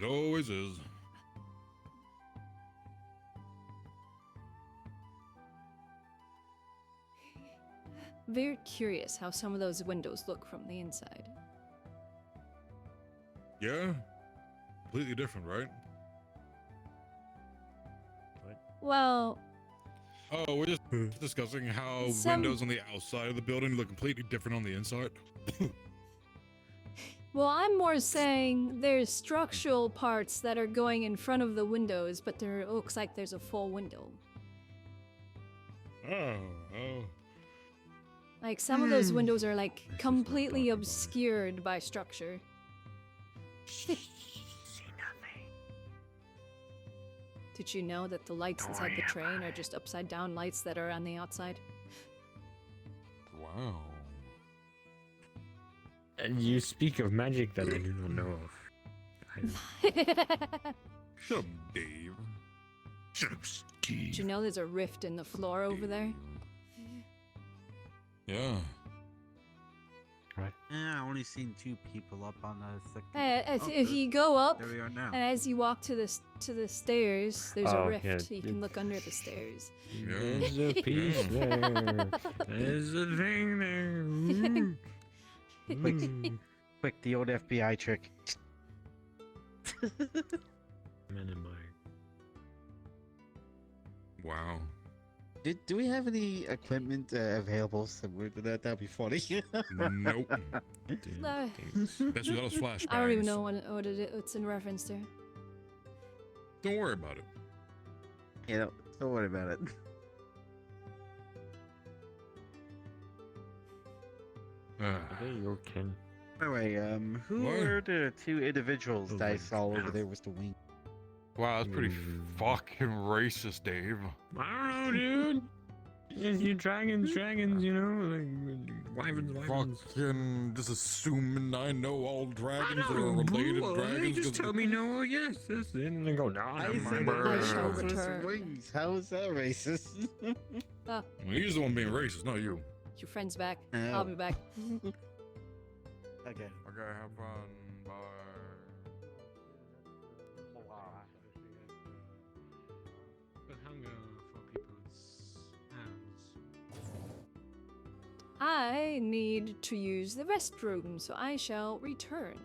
Speaker 3: It always is.
Speaker 1: Very curious how some of those windows look from the inside.
Speaker 3: Yeah? Completely different, right?
Speaker 1: Well,
Speaker 3: Oh, we're just discussing how
Speaker 1: Some-
Speaker 3: windows on the outside of the building look completely different on the inside.
Speaker 1: well, I'm more saying there's structural parts that are going in front of the windows, but there looks like there's a full window.
Speaker 3: Oh.
Speaker 1: Like some of those windows are like completely obscured by structure. Did you know that the lights inside the train are just upside down lights that are on the outside?
Speaker 3: Wow.
Speaker 16: And you speak of magic that I do not know of.
Speaker 3: Shut up, Dave. Shut up, Steve.
Speaker 1: Did you know there's a rift in the floor over there?
Speaker 3: Yeah.
Speaker 16: right.
Speaker 2: I only seen 2 people up on the second.
Speaker 1: If you go up,
Speaker 2: There we are now.
Speaker 1: and as you walk to the stairs, there's a
Speaker 16: Oh,
Speaker 1: rift,
Speaker 16: yeah,
Speaker 1: so you can look under the stairs.
Speaker 16: There's a piece there. There's a thing there.
Speaker 2: Quick, the old FBI trick.
Speaker 16: Men in black.
Speaker 3: Wow.
Speaker 2: Do we have any equipment available somewhere to that? That'd be funny.
Speaker 3: Nope. That's without us flashbangs.
Speaker 1: I don't even know what's in reference to.
Speaker 3: Don't worry about it.
Speaker 2: Yeah, don't worry about it.
Speaker 16: Okay, you can.
Speaker 2: Anyway, who
Speaker 3: What?
Speaker 2: were the 2 individuals that I saw over there with the wing?
Speaker 3: Wow, that's pretty fucking racist, Dave.
Speaker 16: I don't know, dude. You dragons, you know, like wyverns.
Speaker 3: Fucking just assuming I know all dragons
Speaker 16: I
Speaker 3: or
Speaker 16: don't
Speaker 3: related
Speaker 16: know,
Speaker 3: dragons.
Speaker 16: They just
Speaker 3: 'cause-
Speaker 16: tell me no, yes, this, and they go, no, never mind.
Speaker 1: I shall
Speaker 2: Those
Speaker 1: return.
Speaker 2: wings. How is that racist?
Speaker 1: Oh,
Speaker 3: Well, he's the one being racist, not you.
Speaker 1: your friend's back.
Speaker 2: Oh.
Speaker 1: I'll be back.
Speaker 2: Okay.
Speaker 3: Okay, have fun. Bye.
Speaker 7: The hunger for people's hands.
Speaker 1: I need to use the restroom, so I shall return.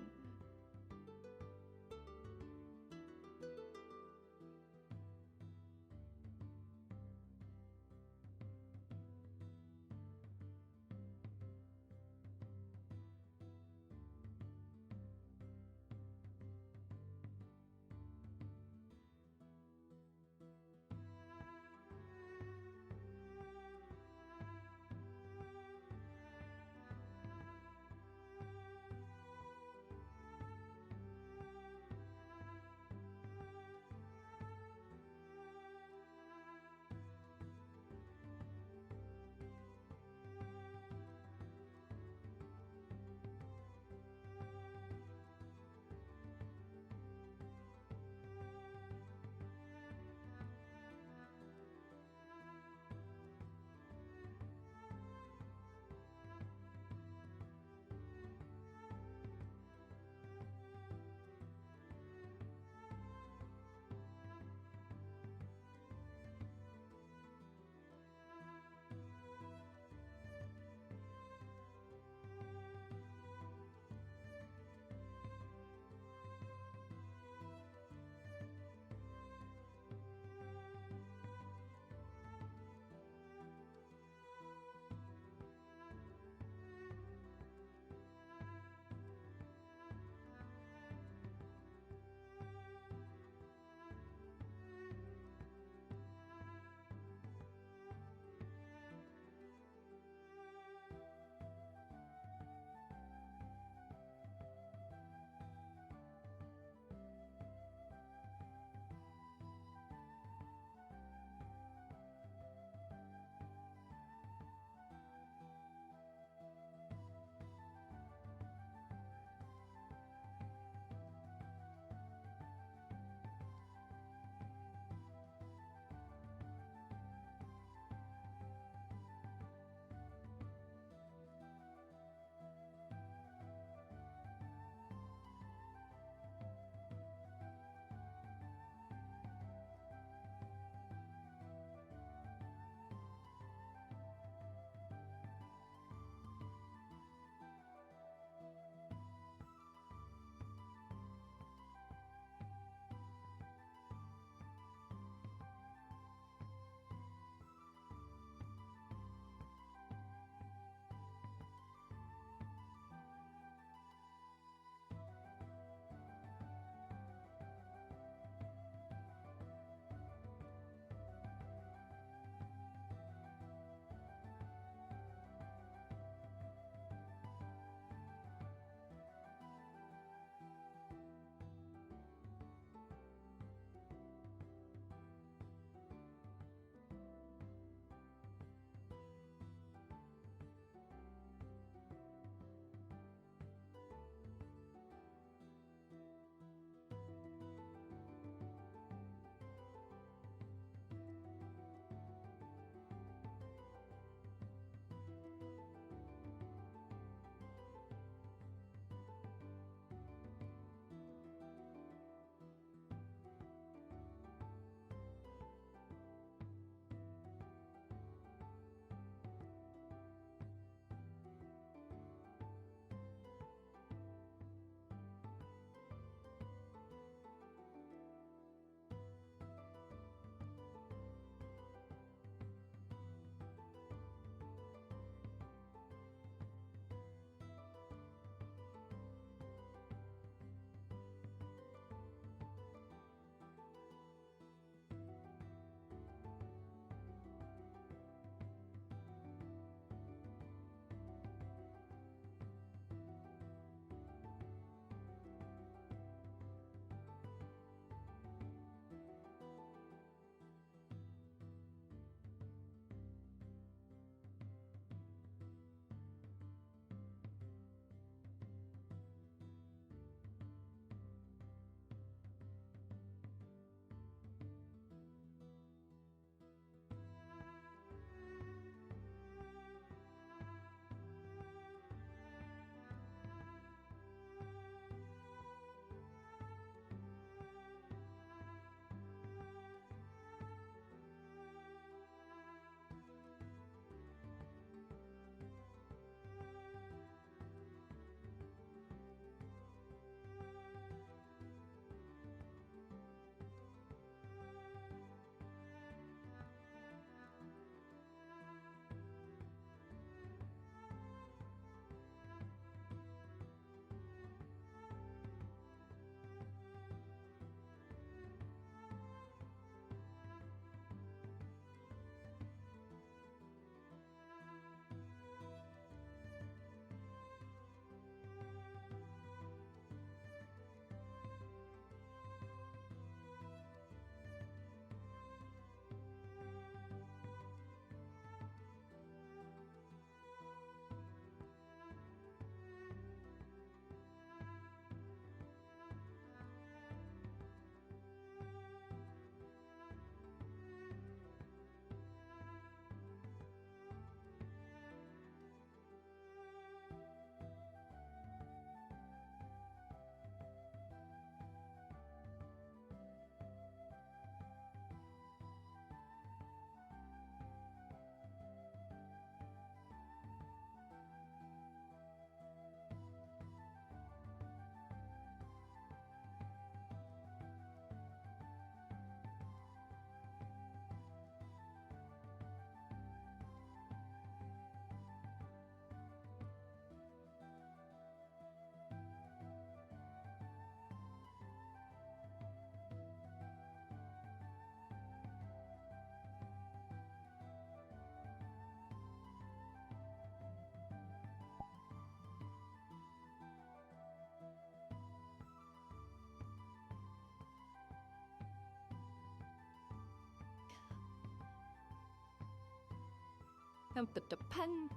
Speaker 1: Put the pen.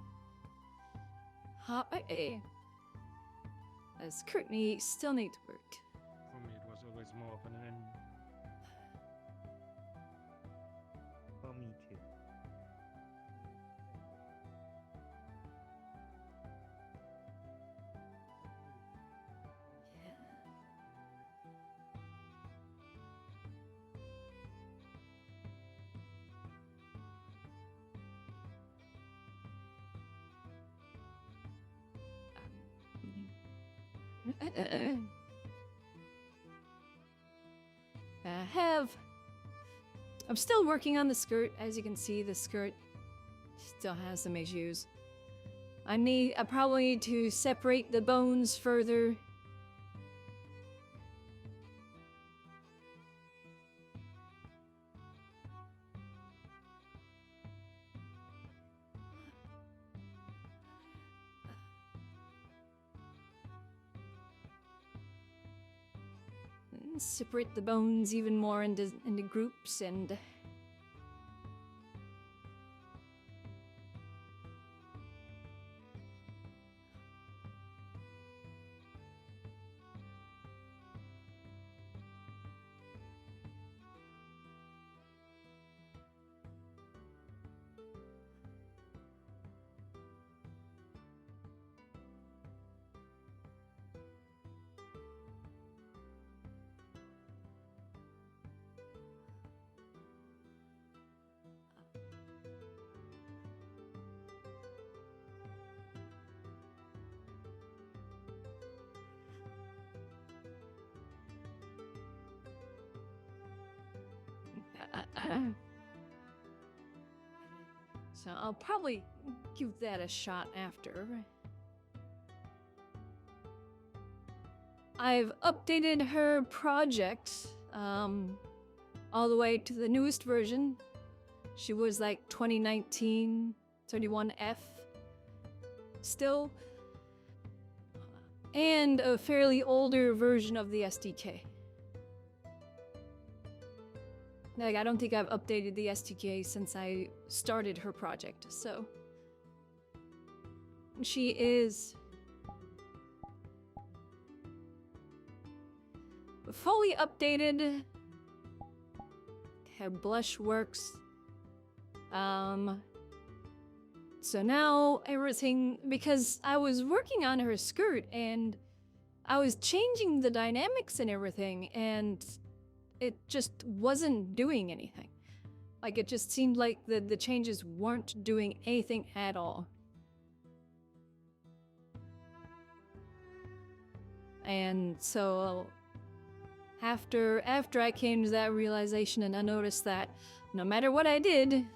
Speaker 1: Okay. The skirt still need to work.
Speaker 7: For me, it was always more of an end.
Speaker 18: For me too. I'm still working on the skirt. As you can see, the skirt still has some issues. I probably need to separate the bones further. Separate the bones even more into groups and so I'll probably give that a shot after. I've updated her project all the way to the newest version. She was like 2019 31F still, and a fairly older version of the SDK. Like, I don't think I've updated the SDK since I started her project, so she is fully updated. Her blush works. So now everything, because I was working on her skirt and I was changing the dynamics and everything, and it just wasn't doing anything. Like, it just seemed like the changes weren't doing anything at all. And so after I came to that realization, and I noticed that no matter what I did,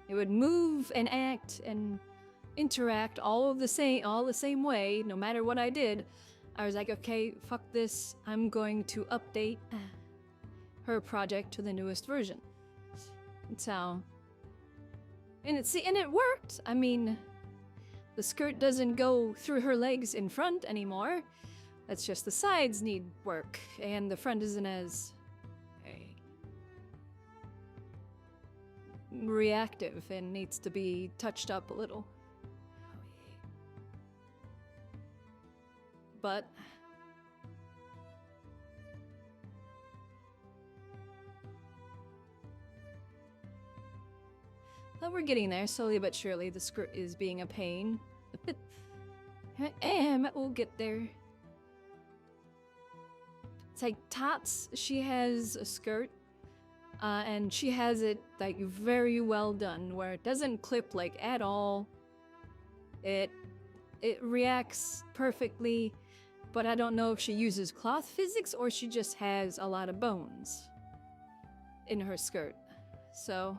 Speaker 18: it would move and act and interact all the same way, no matter what I did. I was like, okay, fuck this. I'm going to update her project to the newest version. So, and it worked. I mean, the skirt doesn't go through her legs in front anymore. That's just the sides need work, and the front isn't as reactive and needs to be touched up a little. But we're getting there, slowly but surely. The skirt is being a pain. We'll get there. It's like Tots, she has a skirt, and she has it like very well done, where it doesn't clip like at all. It reacts perfectly, but I don't know if she uses cloth physics or she just has a lot of bones in her skirt. So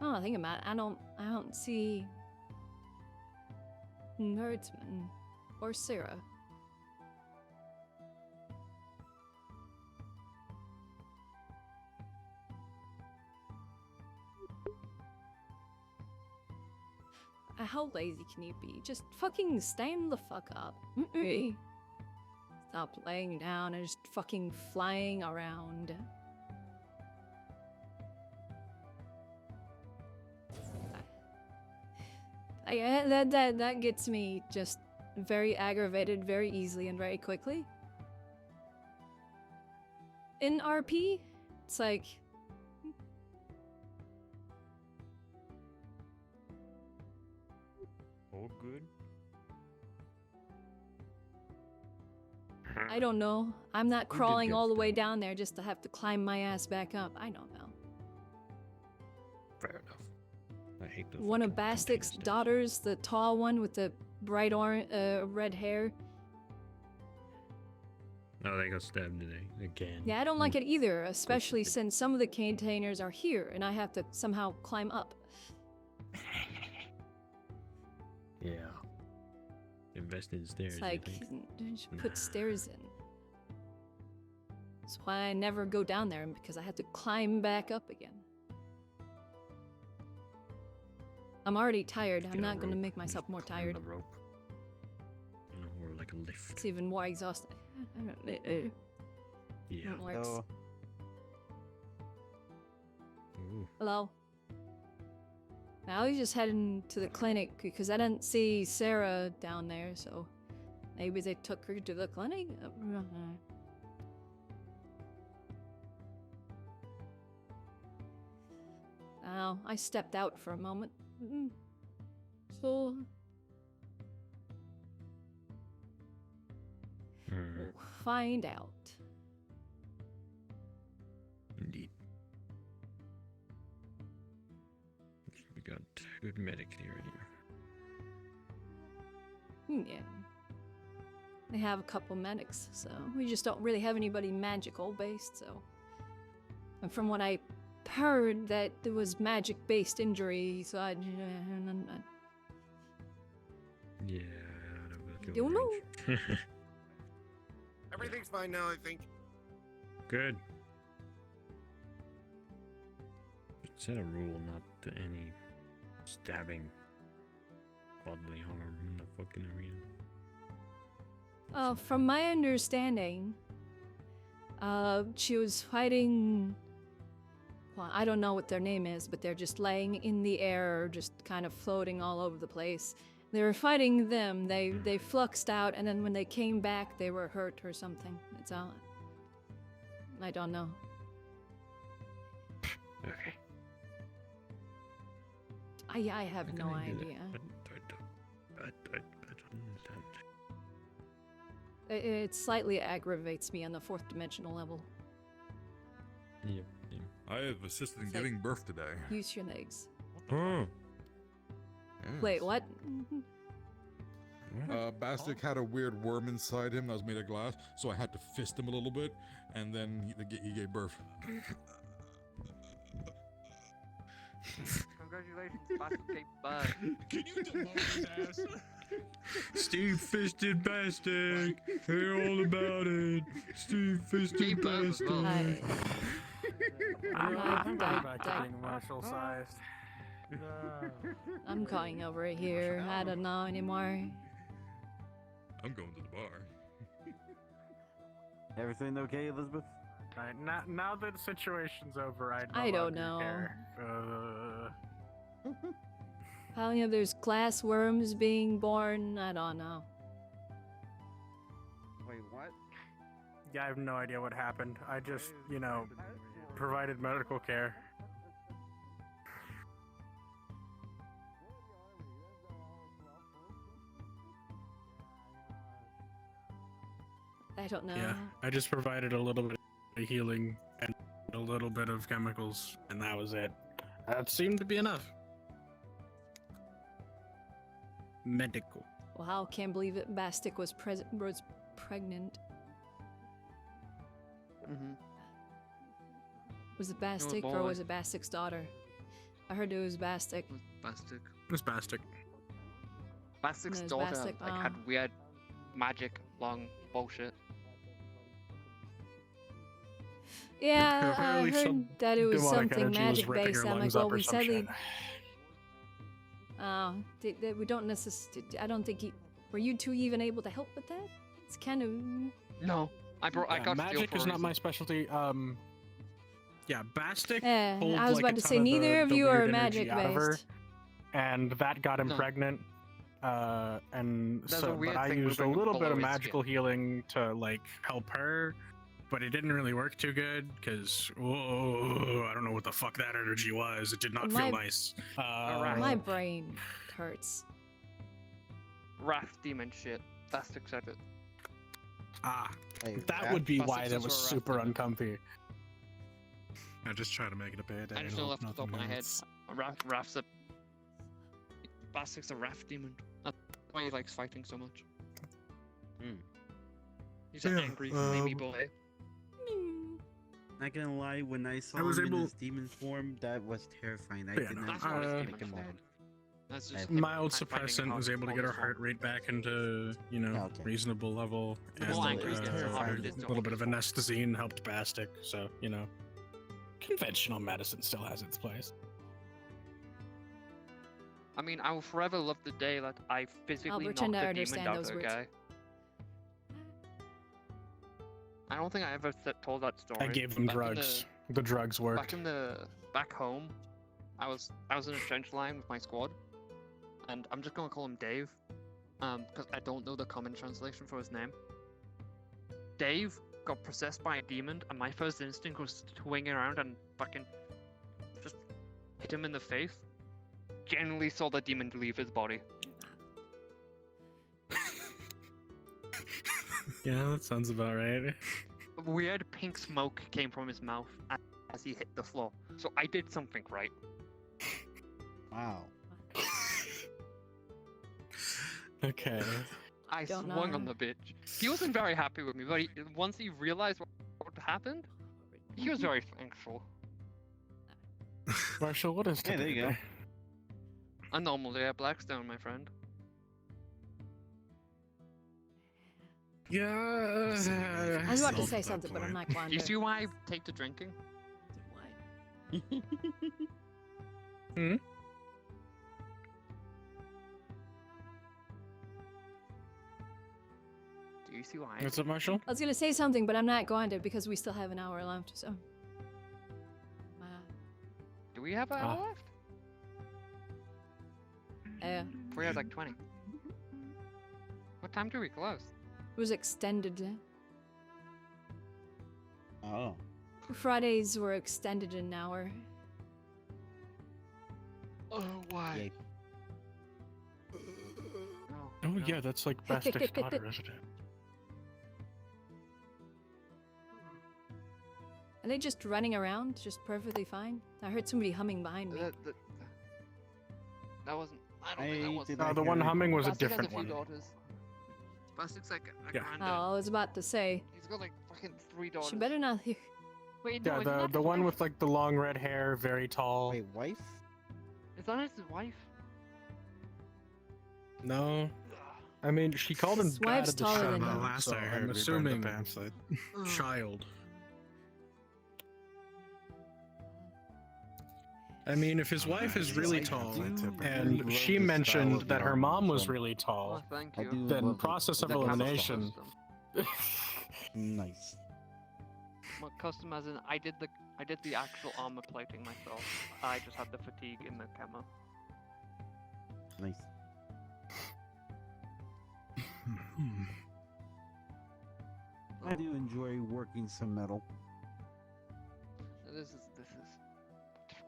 Speaker 18: Oh, think about it. I don't see Nerdsman or Sarah. How lazy can you be? Just fucking stand the fuck up. Stop laying down and just fucking flying around. That gets me just very aggravated very easily and very quickly. In RP, it's like...
Speaker 16: All good?
Speaker 18: I don't know. I'm not crawling all the way down there just to have to climb my ass back up. I don't know.
Speaker 16: Fair enough. I hate those.
Speaker 18: One of Bastic's daughters, the tall one with the bright orange, red hair.
Speaker 16: Oh, they got stabbed today again.
Speaker 18: Yeah, I don't like it either, especially since some of the containers are here and I have to somehow climb up.
Speaker 16: Yeah. Invest in stairs.
Speaker 18: It's like, just put stairs in. That's why I never go down there, because I have to climb back up again. I'm already tired. I'm not going to make myself more tired.
Speaker 16: Rope. Or like a lift.
Speaker 18: It's even more exhausting.
Speaker 16: Yeah.
Speaker 18: It works.
Speaker 2: Oh.
Speaker 16: Ooh.
Speaker 18: Hello? Now he's just heading to the clinic because I didn't see Sarah down there, so maybe they took her to the clinic? Now, I stepped out for a moment. So... we'll find out.
Speaker 16: Indeed. We got good medic here anyway.
Speaker 18: Yeah. They have a couple medics, so we just don't really have anybody magical based, so. And from what I heard, that there was magic based injury, so I
Speaker 16: Yeah,
Speaker 18: don't know.
Speaker 20: Everything's fine now, I think.
Speaker 16: Good. Set a rule not to any stabbing bodily harm in the fucking arena.
Speaker 18: From my understanding, she was fighting. Well, I don't know what their name is, but they're just laying in the air, just kind of floating all over the place. They were fighting them. They fluxed out, and then when they came back, they were hurt or something. That's all. I don't know.
Speaker 16: Okay.
Speaker 18: I have no idea.
Speaker 16: I don't understand.
Speaker 18: It slightly aggravates me on the 4th dimensional level.
Speaker 16: Yep.
Speaker 3: I have assisted in giving birth today.
Speaker 18: Use your legs.
Speaker 16: Oh.
Speaker 18: Wait, what?
Speaker 3: Bastic had a weird worm inside him that was made of glass, so I had to fist him a little bit, and then he gave birth.
Speaker 8: Congratulations, Bastic. Bye.
Speaker 3: Can you demote his ass?
Speaker 16: Steve fisted Bastic. Hear all about it. Steve fisted Bastic.
Speaker 19: I'm going back to being martial sized.
Speaker 18: I'm going over here. I don't know anymore.
Speaker 3: I'm going to the bar.
Speaker 2: Everything okay, Elizabeth?
Speaker 4: Right, now that the situation's over,
Speaker 18: I don't know.
Speaker 4: Care.
Speaker 18: Apparently there's glass worms being born. I don't know.
Speaker 2: Wait, what?
Speaker 4: Yeah, I have no idea what happened. I just, provided medical care.
Speaker 18: I don't know.
Speaker 5: Yeah, I just provided a little bit of healing and a little bit of chemicals, and that was it. That seemed to be enough. Medical.
Speaker 18: Wow, can't believe it. Bastic was pregnant.
Speaker 8: Mm-hmm.
Speaker 18: Was it Bastic or was it Bastic's daughter? I heard it was Bastic.
Speaker 8: Bastic.
Speaker 4: It's Bastic.
Speaker 8: Bastic's
Speaker 18: No, it's
Speaker 8: daughter
Speaker 18: Bastic,
Speaker 8: like had weird magic long bullshit.
Speaker 18: Yeah, I
Speaker 4: Apparently
Speaker 18: heard
Speaker 4: some
Speaker 18: that it was
Speaker 4: demonic
Speaker 18: something
Speaker 4: energy was
Speaker 18: magic
Speaker 4: ripping
Speaker 18: based.
Speaker 4: her
Speaker 18: I'm like,
Speaker 4: lungs
Speaker 18: well,
Speaker 4: up or
Speaker 18: we
Speaker 4: some
Speaker 18: sadly.
Speaker 4: shit.
Speaker 18: We don't necessarily. I don't think were you two even able to help with that? It's kind of.
Speaker 8: No, I got
Speaker 4: magic
Speaker 8: steel
Speaker 4: is
Speaker 8: for a
Speaker 4: not my
Speaker 8: reason.
Speaker 4: specialty. Yeah, Bastic
Speaker 18: Yeah,
Speaker 4: pulled
Speaker 18: I was
Speaker 4: like
Speaker 18: about
Speaker 4: a
Speaker 18: to
Speaker 4: ton
Speaker 18: say
Speaker 4: of
Speaker 18: neither
Speaker 4: the,
Speaker 18: of
Speaker 4: the
Speaker 18: you
Speaker 4: weird
Speaker 18: are
Speaker 4: energy
Speaker 18: magic
Speaker 4: out of her,
Speaker 18: based.
Speaker 4: and that got him
Speaker 8: No.
Speaker 4: pregnant. And
Speaker 8: There's a
Speaker 4: so,
Speaker 8: weird
Speaker 4: but I
Speaker 8: thing
Speaker 4: used a
Speaker 8: moving
Speaker 4: little bit
Speaker 8: below
Speaker 4: of
Speaker 8: his
Speaker 4: magical healing to like help her, but it didn't really work too good because I don't know what the fuck that energy was. It did not
Speaker 18: My-
Speaker 4: feel nice.
Speaker 18: My brain hurts.
Speaker 8: Wrath demon shit. Bastic said it.
Speaker 4: That would be
Speaker 8: Bastic
Speaker 4: why that
Speaker 8: says
Speaker 4: was
Speaker 8: we're a
Speaker 4: super
Speaker 8: wrath
Speaker 4: uncomfy. I just try to make it a bad day.
Speaker 8: I just know off the top of my head. Wrath's a. Bastic's a wrath demon. That's why he likes fighting so much. He's an angry, flamey boy.
Speaker 2: Not gonna lie, when I saw
Speaker 4: I was
Speaker 2: him in
Speaker 4: able-
Speaker 2: his demon form, that was terrifying. I
Speaker 4: Yeah,
Speaker 2: did
Speaker 4: no,
Speaker 2: not
Speaker 8: not his
Speaker 2: make
Speaker 8: demon
Speaker 2: him
Speaker 8: form.
Speaker 2: mad.
Speaker 8: That's just
Speaker 4: Mild
Speaker 8: finding it
Speaker 4: suppressant
Speaker 8: hard
Speaker 4: was
Speaker 8: to
Speaker 4: able to
Speaker 8: hold
Speaker 4: get her
Speaker 8: his
Speaker 4: heart rate back into, you know,
Speaker 2: Okay.
Speaker 4: reasonable level,
Speaker 8: The
Speaker 4: and
Speaker 8: more angry he gets, the harder it is
Speaker 4: a
Speaker 8: to
Speaker 4: little
Speaker 8: hold
Speaker 4: bit of
Speaker 8: his form.
Speaker 4: anesthetine helped Bastic, so, you know, conventional medicine still has its place.
Speaker 8: I mean, I will forever love the day that I physically knocked
Speaker 18: pretend I
Speaker 8: a demon
Speaker 18: understand
Speaker 8: down
Speaker 18: those
Speaker 8: to a
Speaker 18: words.
Speaker 8: guy. I don't think I ever told that story.
Speaker 4: I gave them
Speaker 8: Back in
Speaker 4: drugs. The drugs worked.
Speaker 8: Back home, I was in a trench line with my squad, and I'm just gonna call him Dave, because I don't know the common translation for his name. Dave got possessed by a demon, and my first instinct was to swing around and fucking just hit him in the face. Generally saw the demon leave his body.
Speaker 4: Yeah, that sounds about right.
Speaker 8: Weird pink smoke came from his mouth as he hit the floor. So I did something right.
Speaker 2: Wow.
Speaker 4: Okay.
Speaker 8: I
Speaker 18: Don't
Speaker 8: swung on
Speaker 18: know.
Speaker 8: the bitch. He wasn't very happy with me, but once he realized what happened, he was very thankful.
Speaker 4: Marshall, what is
Speaker 2: Yeah, there you go.
Speaker 4: today?
Speaker 8: A normal day at Blackstone, my friend.
Speaker 4: Yeah.
Speaker 18: I was about to say something, but I'm not going to.
Speaker 8: You see why I take to drinking?
Speaker 4: Hmm?
Speaker 8: Do you see why?
Speaker 4: What's up, Marshall?
Speaker 18: I was gonna say something, but I'm not going to because we still have an hour left. So.
Speaker 8: Do we have an hour left?
Speaker 18: It
Speaker 8: We had like 20. What time do we close?
Speaker 18: was extended.
Speaker 2: Oh.
Speaker 18: Fridays were extended an hour.
Speaker 8: Oh, why?
Speaker 4: Oh yeah, that's like Bastic's daughter, isn't it?
Speaker 18: Are they just running around, just perfectly fine? I heard somebody humming behind me.
Speaker 8: That wasn't. I don't think that was.
Speaker 2: did not
Speaker 4: the one
Speaker 2: hear
Speaker 4: humming was a
Speaker 8: Bastic has
Speaker 4: different
Speaker 8: few
Speaker 4: one.
Speaker 8: daughters. Bastic's like a
Speaker 4: Yeah.
Speaker 8: granddad.
Speaker 18: Oh, I was about to say.
Speaker 8: He's got like fucking 3 daughters.
Speaker 18: She better not hear.
Speaker 8: Wait, no,
Speaker 4: Yeah,
Speaker 8: isn't that
Speaker 4: the
Speaker 8: his
Speaker 4: one
Speaker 8: wife?
Speaker 4: with like the long red hair, very tall.
Speaker 2: Wait, wife?
Speaker 8: Is that his wife?
Speaker 4: No. I mean, she called him
Speaker 18: His
Speaker 4: dad
Speaker 18: wife's
Speaker 4: at the
Speaker 18: taller
Speaker 4: show,
Speaker 18: than him.
Speaker 4: last so
Speaker 5: I heard,
Speaker 4: I'm
Speaker 5: we burned the
Speaker 4: assuming
Speaker 5: pamphlet.
Speaker 4: child. I mean, if his wife is really tall, and she mentioned that her mom was really tall,
Speaker 8: Thank
Speaker 2: I
Speaker 8: you.
Speaker 2: do
Speaker 4: then
Speaker 2: love
Speaker 4: process of
Speaker 8: The camera
Speaker 4: elimination.
Speaker 8: custom.
Speaker 2: Nice.
Speaker 8: Well, custom as in I did the actual armor plating myself. I just had the fatigue in the camera.
Speaker 2: Nice. I do enjoy working some metal.
Speaker 8: This is different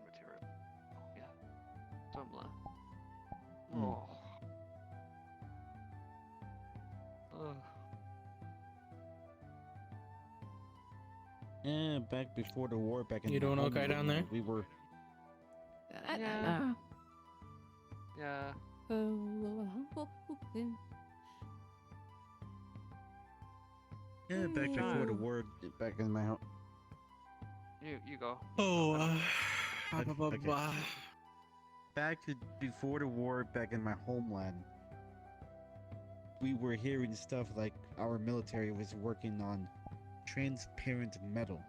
Speaker 8: material. Yeah. Don't lie. Oh. Ugh.
Speaker 2: Yeah, back before the war, back in
Speaker 4: You doing
Speaker 2: my
Speaker 4: okay down there?
Speaker 2: we were.
Speaker 8: Yeah. Yeah.
Speaker 2: Yeah, back before the war, back in my home.
Speaker 8: You go.
Speaker 4: Oh,
Speaker 2: Okay. before the war, back in my homeland, we were hearing stuff like our military was working on transparent metal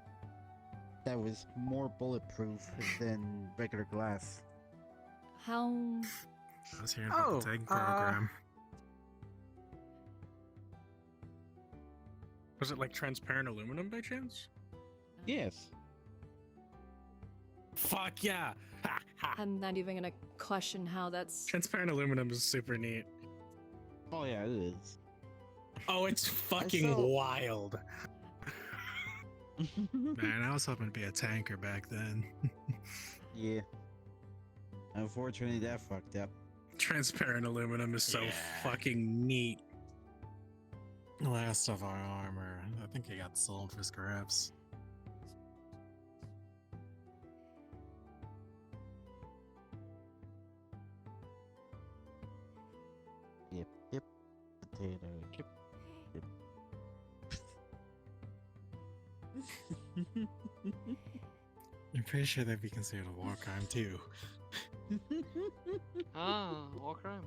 Speaker 2: that was more bulletproof than regular glass.
Speaker 18: How?
Speaker 5: I was hearing about the tank program. Was it like transparent aluminum by chance?
Speaker 2: Yes.
Speaker 5: Fuck yeah! Ha, ha.
Speaker 18: I'm not even gonna question how that's.
Speaker 5: Transparent aluminum is super neat.
Speaker 2: Oh yeah, it is.
Speaker 5: Oh, it's fucking wild. Man, I was hoping to be a tanker back then.
Speaker 2: Yeah. Unfortunately, that fucked up.
Speaker 5: Transparent aluminum is so fucking neat. Last of our armor. I think it got sold for scraps.
Speaker 2: Yep. Potato chip. Yep.
Speaker 5: I'm pretty sure that'd be considered a war crime too.
Speaker 8: War crime.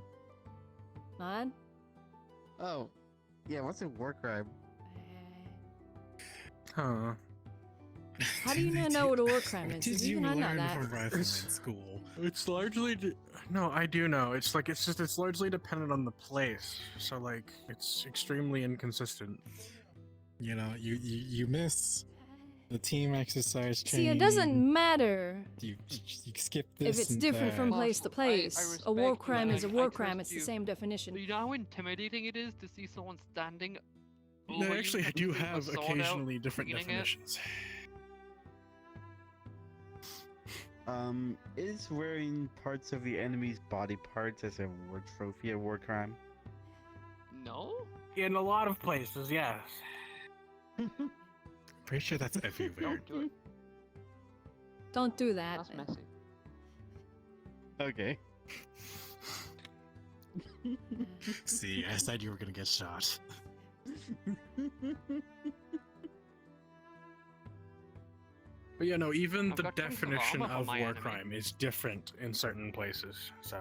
Speaker 18: Not?
Speaker 2: Oh. Yeah, what's a war crime?
Speaker 5: Huh.
Speaker 18: How do you not know what a war crime is?
Speaker 5: Did
Speaker 18: Did you
Speaker 5: you
Speaker 18: not know
Speaker 5: learn
Speaker 18: that?
Speaker 5: from rifleman school? It's largely no, I do know. It's like it's largely dependent on the place. So like it's extremely inconsistent. You know, you miss the team exercise training.
Speaker 18: See, it doesn't matter
Speaker 5: You skip this.
Speaker 18: if it's
Speaker 5: and
Speaker 18: different
Speaker 5: that.
Speaker 18: from place to place. A war crime is a war crime. It's the
Speaker 8: you.
Speaker 18: same definition.
Speaker 8: You know how intimidating it is to see someone standing.
Speaker 5: No,
Speaker 8: over
Speaker 5: actually,
Speaker 8: you
Speaker 5: I do
Speaker 8: with a
Speaker 5: have
Speaker 8: sword out,
Speaker 5: occasionally different
Speaker 8: cleaning it?
Speaker 5: definitions.
Speaker 2: Is wearing parts of the enemy's body parts as a war trophy a war crime?
Speaker 8: No.
Speaker 4: In a lot of places, yes.
Speaker 5: Pretty sure that's everywhere.
Speaker 8: Don't do it.
Speaker 18: Don't do that.
Speaker 8: That's messy.
Speaker 2: Okay.
Speaker 5: See, I said you were gonna get shot. But yeah, no, even
Speaker 8: I've
Speaker 5: the
Speaker 8: got chunks of
Speaker 5: definition
Speaker 8: armor for
Speaker 5: of
Speaker 8: my
Speaker 5: war
Speaker 8: enemy.
Speaker 5: crime is different in certain places. So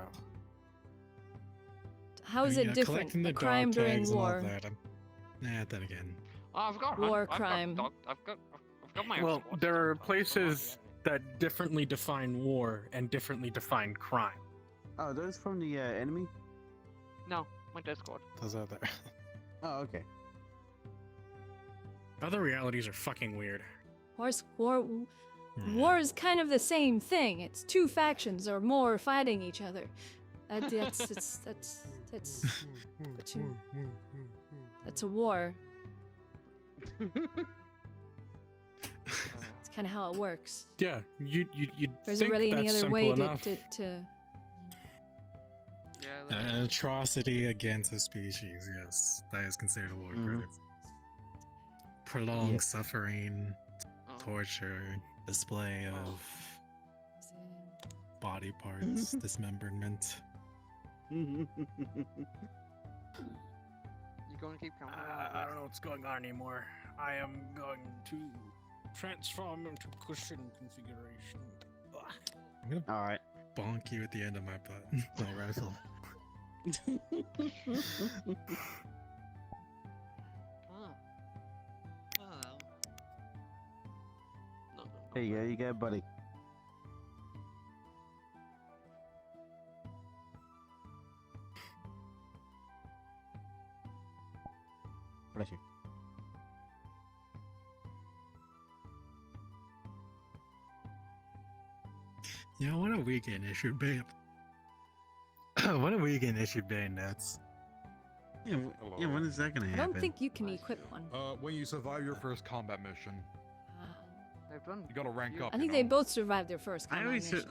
Speaker 18: How is it different?
Speaker 5: collecting the
Speaker 18: A crime
Speaker 5: dog
Speaker 18: during
Speaker 5: tags and all
Speaker 18: war.
Speaker 5: that, then again.
Speaker 8: Oh, I've got
Speaker 18: War
Speaker 8: I've
Speaker 18: crime.
Speaker 8: Got I've got my.
Speaker 4: Well,
Speaker 8: squad
Speaker 4: there are
Speaker 8: stuff, so
Speaker 4: places that differently define war and differently define crime.
Speaker 2: Oh, those from the enemy?
Speaker 8: No, my death squad.
Speaker 5: Those are there.
Speaker 2: Oh, okay.
Speaker 5: Other realities are fucking weird.
Speaker 18: War is kind of the same thing. It's two factions or more fighting each other. That's a war. It's kind of how it works.
Speaker 5: Yeah, you
Speaker 18: There isn't
Speaker 5: think
Speaker 18: really any
Speaker 5: that's
Speaker 18: other
Speaker 5: simple
Speaker 18: way
Speaker 5: enough.
Speaker 18: to
Speaker 5: An atrocity against a species, yes, that is considered a war crime. Prolonged suffering, torture, display of body parts, dismemberment.
Speaker 8: You going to keep counting?
Speaker 4: I don't know what's going on anymore. I am going to transform into cushion configuration.
Speaker 5: I'm gonna
Speaker 2: Alright.
Speaker 5: bonk you at the end of my butt, my rifle.
Speaker 2: There you go, you go, buddy. Bless you.
Speaker 5: Yeah, when are we getting issued ban? When are we getting issued bayonets?
Speaker 2: Yeah, when is that gonna
Speaker 18: I
Speaker 2: happen?
Speaker 18: don't think you can equip one.
Speaker 3: When you survive your first combat mission,
Speaker 8: They've done.
Speaker 3: you gotta rank up.
Speaker 18: I think
Speaker 3: you
Speaker 18: they
Speaker 3: know?
Speaker 18: both survived their first
Speaker 2: I
Speaker 18: combat
Speaker 2: always
Speaker 18: mission.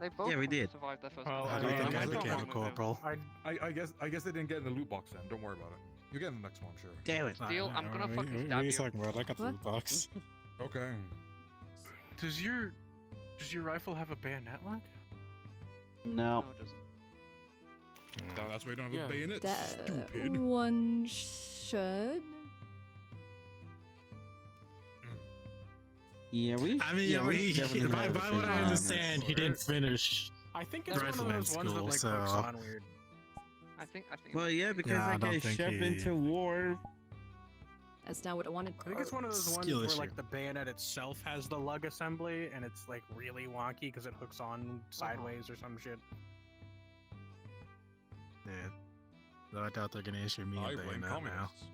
Speaker 8: They both
Speaker 2: Yeah, we did.
Speaker 8: survived their first.
Speaker 5: Well,
Speaker 8: combat
Speaker 5: I don't
Speaker 8: mission.
Speaker 5: think I
Speaker 8: I'm
Speaker 5: became a
Speaker 8: still going with
Speaker 5: corporal.
Speaker 3: I guess they didn't get in the loot box then. Don't worry about it. You get in the next one, sure.
Speaker 2: Damn it.
Speaker 8: Deal, I'm gonna fucking
Speaker 5: What
Speaker 8: stab
Speaker 5: are you
Speaker 8: you.
Speaker 5: talking about? I got the
Speaker 18: What?
Speaker 5: loot box.
Speaker 3: Okay.
Speaker 4: Does your rifle have a bayonet lock?
Speaker 2: No.
Speaker 8: No, it doesn't.
Speaker 3: That's why you don't have
Speaker 4: Yeah.
Speaker 3: a bayonet.
Speaker 18: That
Speaker 3: Stupid.
Speaker 18: one should.
Speaker 2: Yeah, we.
Speaker 5: I mean,
Speaker 2: yeah,
Speaker 5: by
Speaker 2: definitely
Speaker 5: what
Speaker 2: have
Speaker 5: I
Speaker 2: a
Speaker 5: understand, he didn't finish
Speaker 4: I think it's
Speaker 8: That's
Speaker 4: one of those ones that like hooks on weird.
Speaker 8: I think.
Speaker 2: Well, yeah, because
Speaker 5: Yeah, I
Speaker 2: I
Speaker 5: don't
Speaker 2: get
Speaker 5: think
Speaker 2: shoved
Speaker 5: he-
Speaker 2: into war.
Speaker 18: That's not what I wanted.
Speaker 4: I think it's one of those ones
Speaker 5: Skill
Speaker 4: where
Speaker 5: issue.
Speaker 4: like the bayonet itself has the lug assembly, and it's like really wonky because it hooks on sideways or some shit.
Speaker 5: Yeah. Though I doubt they're gonna issue me
Speaker 3: I
Speaker 5: a
Speaker 3: blame
Speaker 5: bayonet now.
Speaker 3: communists.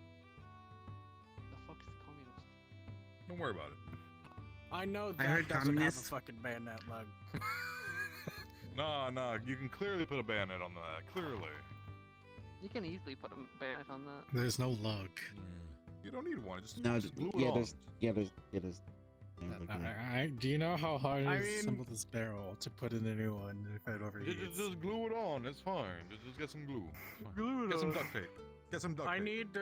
Speaker 8: The fuck is communist?
Speaker 3: Don't worry about it.
Speaker 4: I know
Speaker 2: I
Speaker 4: that
Speaker 2: heard
Speaker 4: doesn't
Speaker 2: communists.
Speaker 4: have a fucking bayonet lug.
Speaker 3: Nah, you can clearly put a bayonet on that. Clearly.
Speaker 8: You can easily put a bayonet on that.
Speaker 5: There's no lug.
Speaker 3: You don't need one. Just,
Speaker 2: No,
Speaker 3: just glue it
Speaker 2: yeah,
Speaker 3: on.
Speaker 2: there's. Yeah, there's.
Speaker 5: Do you know how hard it
Speaker 4: I
Speaker 5: is to
Speaker 4: mean-
Speaker 5: assemble this barrel to put in a new one if it overheats?
Speaker 3: Just glue it on. It's fine. Just get some glue. It's fine.
Speaker 4: Glue it
Speaker 3: Get some
Speaker 4: on.
Speaker 3: duct tape. Get some duct
Speaker 4: I
Speaker 3: tape.
Speaker 4: need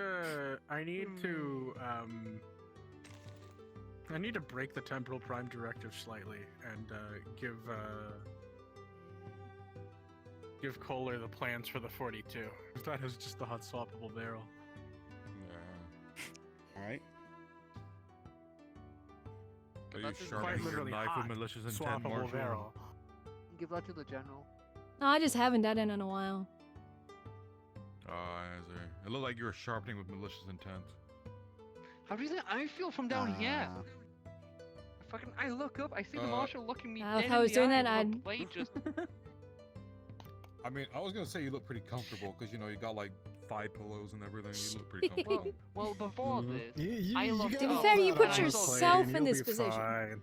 Speaker 4: to break the temporal prime directive slightly and give Kohler the plans for the 42. If that is just the hot swappable barrel.
Speaker 3: Yeah.
Speaker 2: All right.
Speaker 3: Are you
Speaker 8: That's just
Speaker 3: sharpening
Speaker 4: quite
Speaker 3: your
Speaker 4: literally
Speaker 3: knife
Speaker 4: hot
Speaker 3: with malicious intent,
Speaker 4: swappable
Speaker 3: Marshall?
Speaker 4: barrel.
Speaker 8: Give that to the general.
Speaker 18: No, I just haven't done it in a while.
Speaker 3: It looked like you were sharpening with malicious intent.
Speaker 8: How do you think I feel from down here?
Speaker 2: Ah.
Speaker 8: I look up, I see the marshal looking me
Speaker 18: If
Speaker 8: dead
Speaker 18: I
Speaker 8: in
Speaker 18: was
Speaker 8: the
Speaker 18: doing
Speaker 8: eye
Speaker 18: that,
Speaker 8: with a
Speaker 18: I'd.
Speaker 8: blade just
Speaker 3: I mean, I was gonna say you look pretty comfortable because you know you got like 5 pillows and everything. You look pretty comfortable.
Speaker 8: well, before
Speaker 3: Mm-hmm.
Speaker 8: this, I looked
Speaker 18: To be
Speaker 8: up
Speaker 18: fair, you
Speaker 8: and
Speaker 18: put
Speaker 8: I saw
Speaker 18: yourself in
Speaker 5: You'll
Speaker 18: this
Speaker 5: be
Speaker 18: position.
Speaker 5: fine.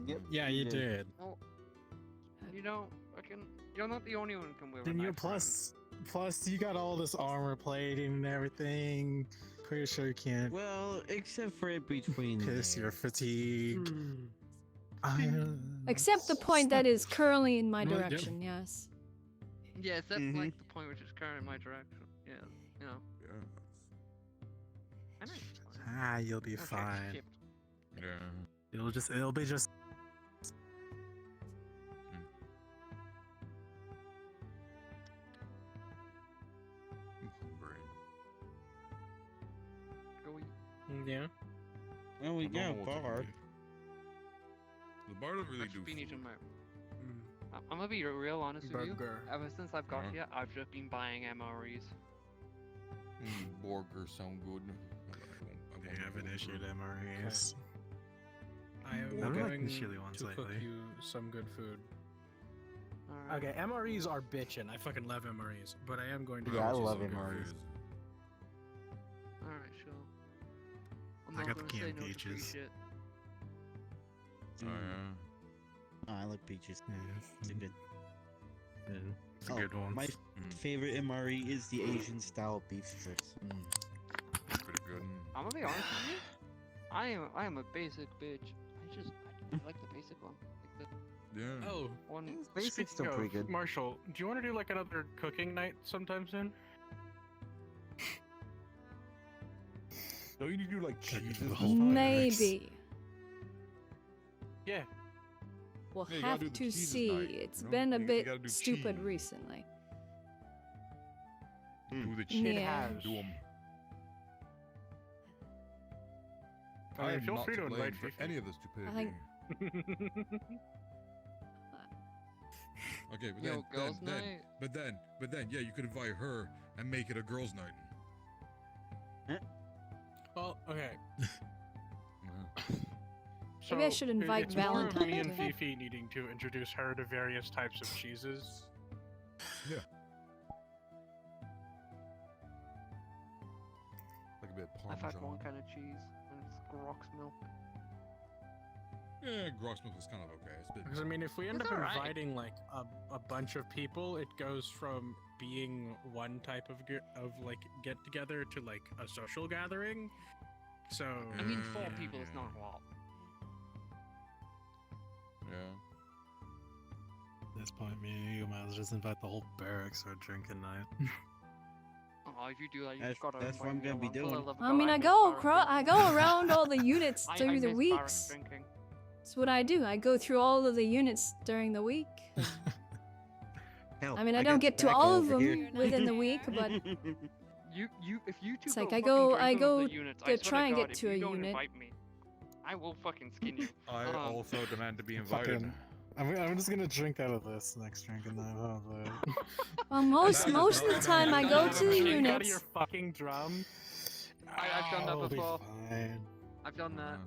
Speaker 2: Yep.
Speaker 5: Yeah, you did.
Speaker 8: Well, you know, you're not the only one who can wear a
Speaker 5: Then you
Speaker 8: knife.
Speaker 5: plus you got all this armor plating and everything. Pretty sure you can't
Speaker 2: Well, except for in between.
Speaker 5: piss your fatigue.
Speaker 18: Except the point that is currently in my
Speaker 5: Well, yep.
Speaker 18: direction, yes.
Speaker 8: Yes, that's
Speaker 2: Mhm.
Speaker 8: like the point which is current in my direction. Yeah, you know. I know it's fine.
Speaker 5: You'll be
Speaker 8: Okay,
Speaker 5: fine.
Speaker 8: skip.
Speaker 3: Yeah.
Speaker 5: It'll be just.
Speaker 3: I'm hungry.
Speaker 8: Go eat.
Speaker 4: Yeah.
Speaker 2: Well, we
Speaker 3: I don't
Speaker 2: got
Speaker 3: know what to
Speaker 2: bar.
Speaker 3: eat. The bar doesn't really
Speaker 8: I've
Speaker 3: do
Speaker 8: just been
Speaker 3: food.
Speaker 8: eating my. I'm gonna be real honest with you.
Speaker 4: Burger.
Speaker 8: Ever since I've got
Speaker 3: Uh-huh.
Speaker 8: here, I've just been buying MREs.
Speaker 3: Burgers sound good.
Speaker 5: They haven't issued MREs.
Speaker 4: I am
Speaker 5: I like
Speaker 4: going
Speaker 5: the chili ones
Speaker 4: to cook
Speaker 5: lately.
Speaker 4: you some good food.
Speaker 8: Alright.
Speaker 4: Okay, MREs are bitchin'. I fucking love MREs, but I am going to.
Speaker 2: Yeah, I
Speaker 4: cook you
Speaker 2: love
Speaker 4: some good
Speaker 2: MREs.
Speaker 4: food.
Speaker 8: Alright, sure. I'm
Speaker 5: I
Speaker 8: not
Speaker 5: got the
Speaker 8: gonna say
Speaker 5: canned
Speaker 8: no to free
Speaker 5: peaches.
Speaker 8: shit.
Speaker 3: Oh yeah.
Speaker 2: Oh, I like peaches. They're good.
Speaker 5: It's a good one.
Speaker 2: My favorite MRE is the Asian style beef strips.
Speaker 3: Pretty good.
Speaker 8: I'm gonna be honest with you. I am a basic bitch. I like the basic one. Like
Speaker 3: Yeah.
Speaker 4: Oh,
Speaker 8: one.
Speaker 2: Basic's still
Speaker 4: speaking of,
Speaker 2: pretty good.
Speaker 4: Marshall, do you want to do like another cooking night sometime soon?
Speaker 3: Don't you need to do like cheeses? and stuff?
Speaker 18: Maybe.
Speaker 4: Yeah.
Speaker 18: We'll
Speaker 3: Yeah, you gotta
Speaker 18: have
Speaker 3: do the
Speaker 18: to
Speaker 3: cheeses
Speaker 18: see.
Speaker 3: night,
Speaker 18: It's
Speaker 3: you know?
Speaker 18: been a
Speaker 3: You
Speaker 18: bit
Speaker 3: gotta do
Speaker 18: stupid
Speaker 3: cheese.
Speaker 18: recently.
Speaker 3: Do the cheese.
Speaker 18: Yeah.
Speaker 3: Do them.
Speaker 4: I mean,
Speaker 3: am
Speaker 4: feel
Speaker 3: not
Speaker 4: free to
Speaker 3: blame
Speaker 4: invite
Speaker 3: for
Speaker 4: Fifi.
Speaker 3: any of this stupidity.
Speaker 18: think-
Speaker 3: Okay, but
Speaker 8: Yo,
Speaker 3: then,
Speaker 8: girls' night.
Speaker 3: but then, yeah, you could invite her and make it a girls' night.
Speaker 4: Well, okay.
Speaker 18: Maybe I should invite
Speaker 4: it's more of
Speaker 18: Valentine
Speaker 4: me and
Speaker 18: to-
Speaker 4: Fifi needing to introduce her to various types of cheeses.
Speaker 3: Yeah. Like a bit of
Speaker 8: I've
Speaker 3: parmesan.
Speaker 8: had one kind of cheese, and it's Grox milk.
Speaker 3: Yeah, gross milk is kind of okay. It's a bit.
Speaker 4: Because I mean, if we end
Speaker 8: It's
Speaker 4: up
Speaker 8: alright.
Speaker 4: inviting like a bunch of people, it goes from being one type of like get together to like a social gathering. So
Speaker 8: I mean, 4 people is not a lot.
Speaker 3: Yeah.
Speaker 5: At this point, me and you might as well just invite the whole barracks for a drinking night.
Speaker 8: Oh, if you do that, you
Speaker 2: That's-
Speaker 8: just gotta
Speaker 2: that's what
Speaker 8: invite
Speaker 2: I'm
Speaker 8: me
Speaker 2: gonna be
Speaker 8: along.
Speaker 2: doing.
Speaker 8: Well,
Speaker 18: I mean, I
Speaker 8: miss
Speaker 18: go
Speaker 8: barrack
Speaker 18: across, I
Speaker 8: drinking.
Speaker 18: go around all the units
Speaker 8: I
Speaker 18: through the
Speaker 8: miss barrack
Speaker 18: weeks.
Speaker 8: drinking.
Speaker 18: That's what I do. I go through all of the units during the week.
Speaker 2: Hell,
Speaker 18: I mean, I
Speaker 2: got
Speaker 18: don't get to
Speaker 2: tobacco
Speaker 18: all of
Speaker 2: over
Speaker 18: them
Speaker 2: here.
Speaker 18: within the week, but
Speaker 8: If you two
Speaker 18: It's
Speaker 8: go
Speaker 18: like I
Speaker 8: fucking
Speaker 18: go-
Speaker 8: drink
Speaker 18: I
Speaker 8: some of
Speaker 18: go
Speaker 8: the units, I
Speaker 18: to
Speaker 8: swear
Speaker 18: try and
Speaker 8: God,
Speaker 18: get
Speaker 8: if
Speaker 18: to
Speaker 8: you
Speaker 18: a
Speaker 8: don't
Speaker 18: unit.
Speaker 8: invite me, I will fucking skin you.
Speaker 3: I also demand to be invited.
Speaker 5: Fucking I'm just gonna drink out of this next drink and then
Speaker 18: Well, most of the time I go to the
Speaker 4: Drink out of
Speaker 18: units.
Speaker 4: your fucking drum.
Speaker 8: I've done that before.
Speaker 5: Fine.
Speaker 8: I've done that.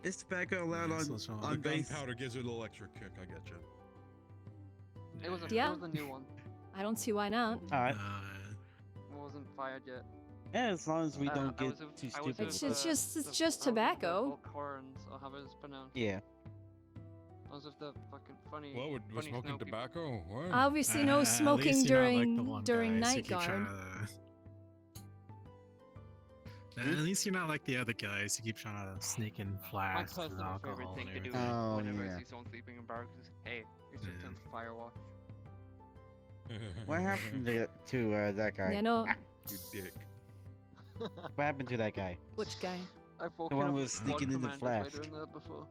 Speaker 2: Is tobacco allowed on base?
Speaker 3: Gunpowder gives it a little extra kick. I get you.
Speaker 8: It was a,
Speaker 18: Yeah.
Speaker 8: it was a new one.
Speaker 18: I don't see why not.
Speaker 2: Alright.
Speaker 8: It wasn't fired yet.
Speaker 2: Yeah, as long as we don't
Speaker 8: I
Speaker 2: get
Speaker 8: was with-
Speaker 2: too
Speaker 8: I was
Speaker 2: stupid.
Speaker 18: It's
Speaker 8: with,
Speaker 18: just
Speaker 8: the-
Speaker 18: it's just
Speaker 8: I was with the
Speaker 18: tobacco.
Speaker 8: Volcorns, or however it's pronounced.
Speaker 2: Yeah.
Speaker 8: I was with the fucking funny.
Speaker 3: Well, we're
Speaker 8: funny
Speaker 3: smoking
Speaker 8: snow people.
Speaker 3: tobacco. What?
Speaker 18: Obviously, no smoking during night guard.
Speaker 5: At least you're not like the other guys who keep trying to sneak in
Speaker 8: My
Speaker 5: flasks with
Speaker 8: personal
Speaker 5: alcohol.
Speaker 8: favorite thing to
Speaker 5: and
Speaker 8: do
Speaker 5: everything.
Speaker 2: Oh,
Speaker 8: whenever
Speaker 2: yeah.
Speaker 8: I see someone sleeping in barracks is, hey, it's just a firewatch.
Speaker 2: What happened to that guy?
Speaker 18: Yeah, no.
Speaker 3: You dick.
Speaker 2: What happened to that guy?
Speaker 18: Which guy?
Speaker 8: I've
Speaker 2: The
Speaker 8: woken
Speaker 2: one
Speaker 8: up
Speaker 2: was
Speaker 8: with
Speaker 2: sneaking in the
Speaker 8: commanders by
Speaker 2: flask.
Speaker 8: doing that before.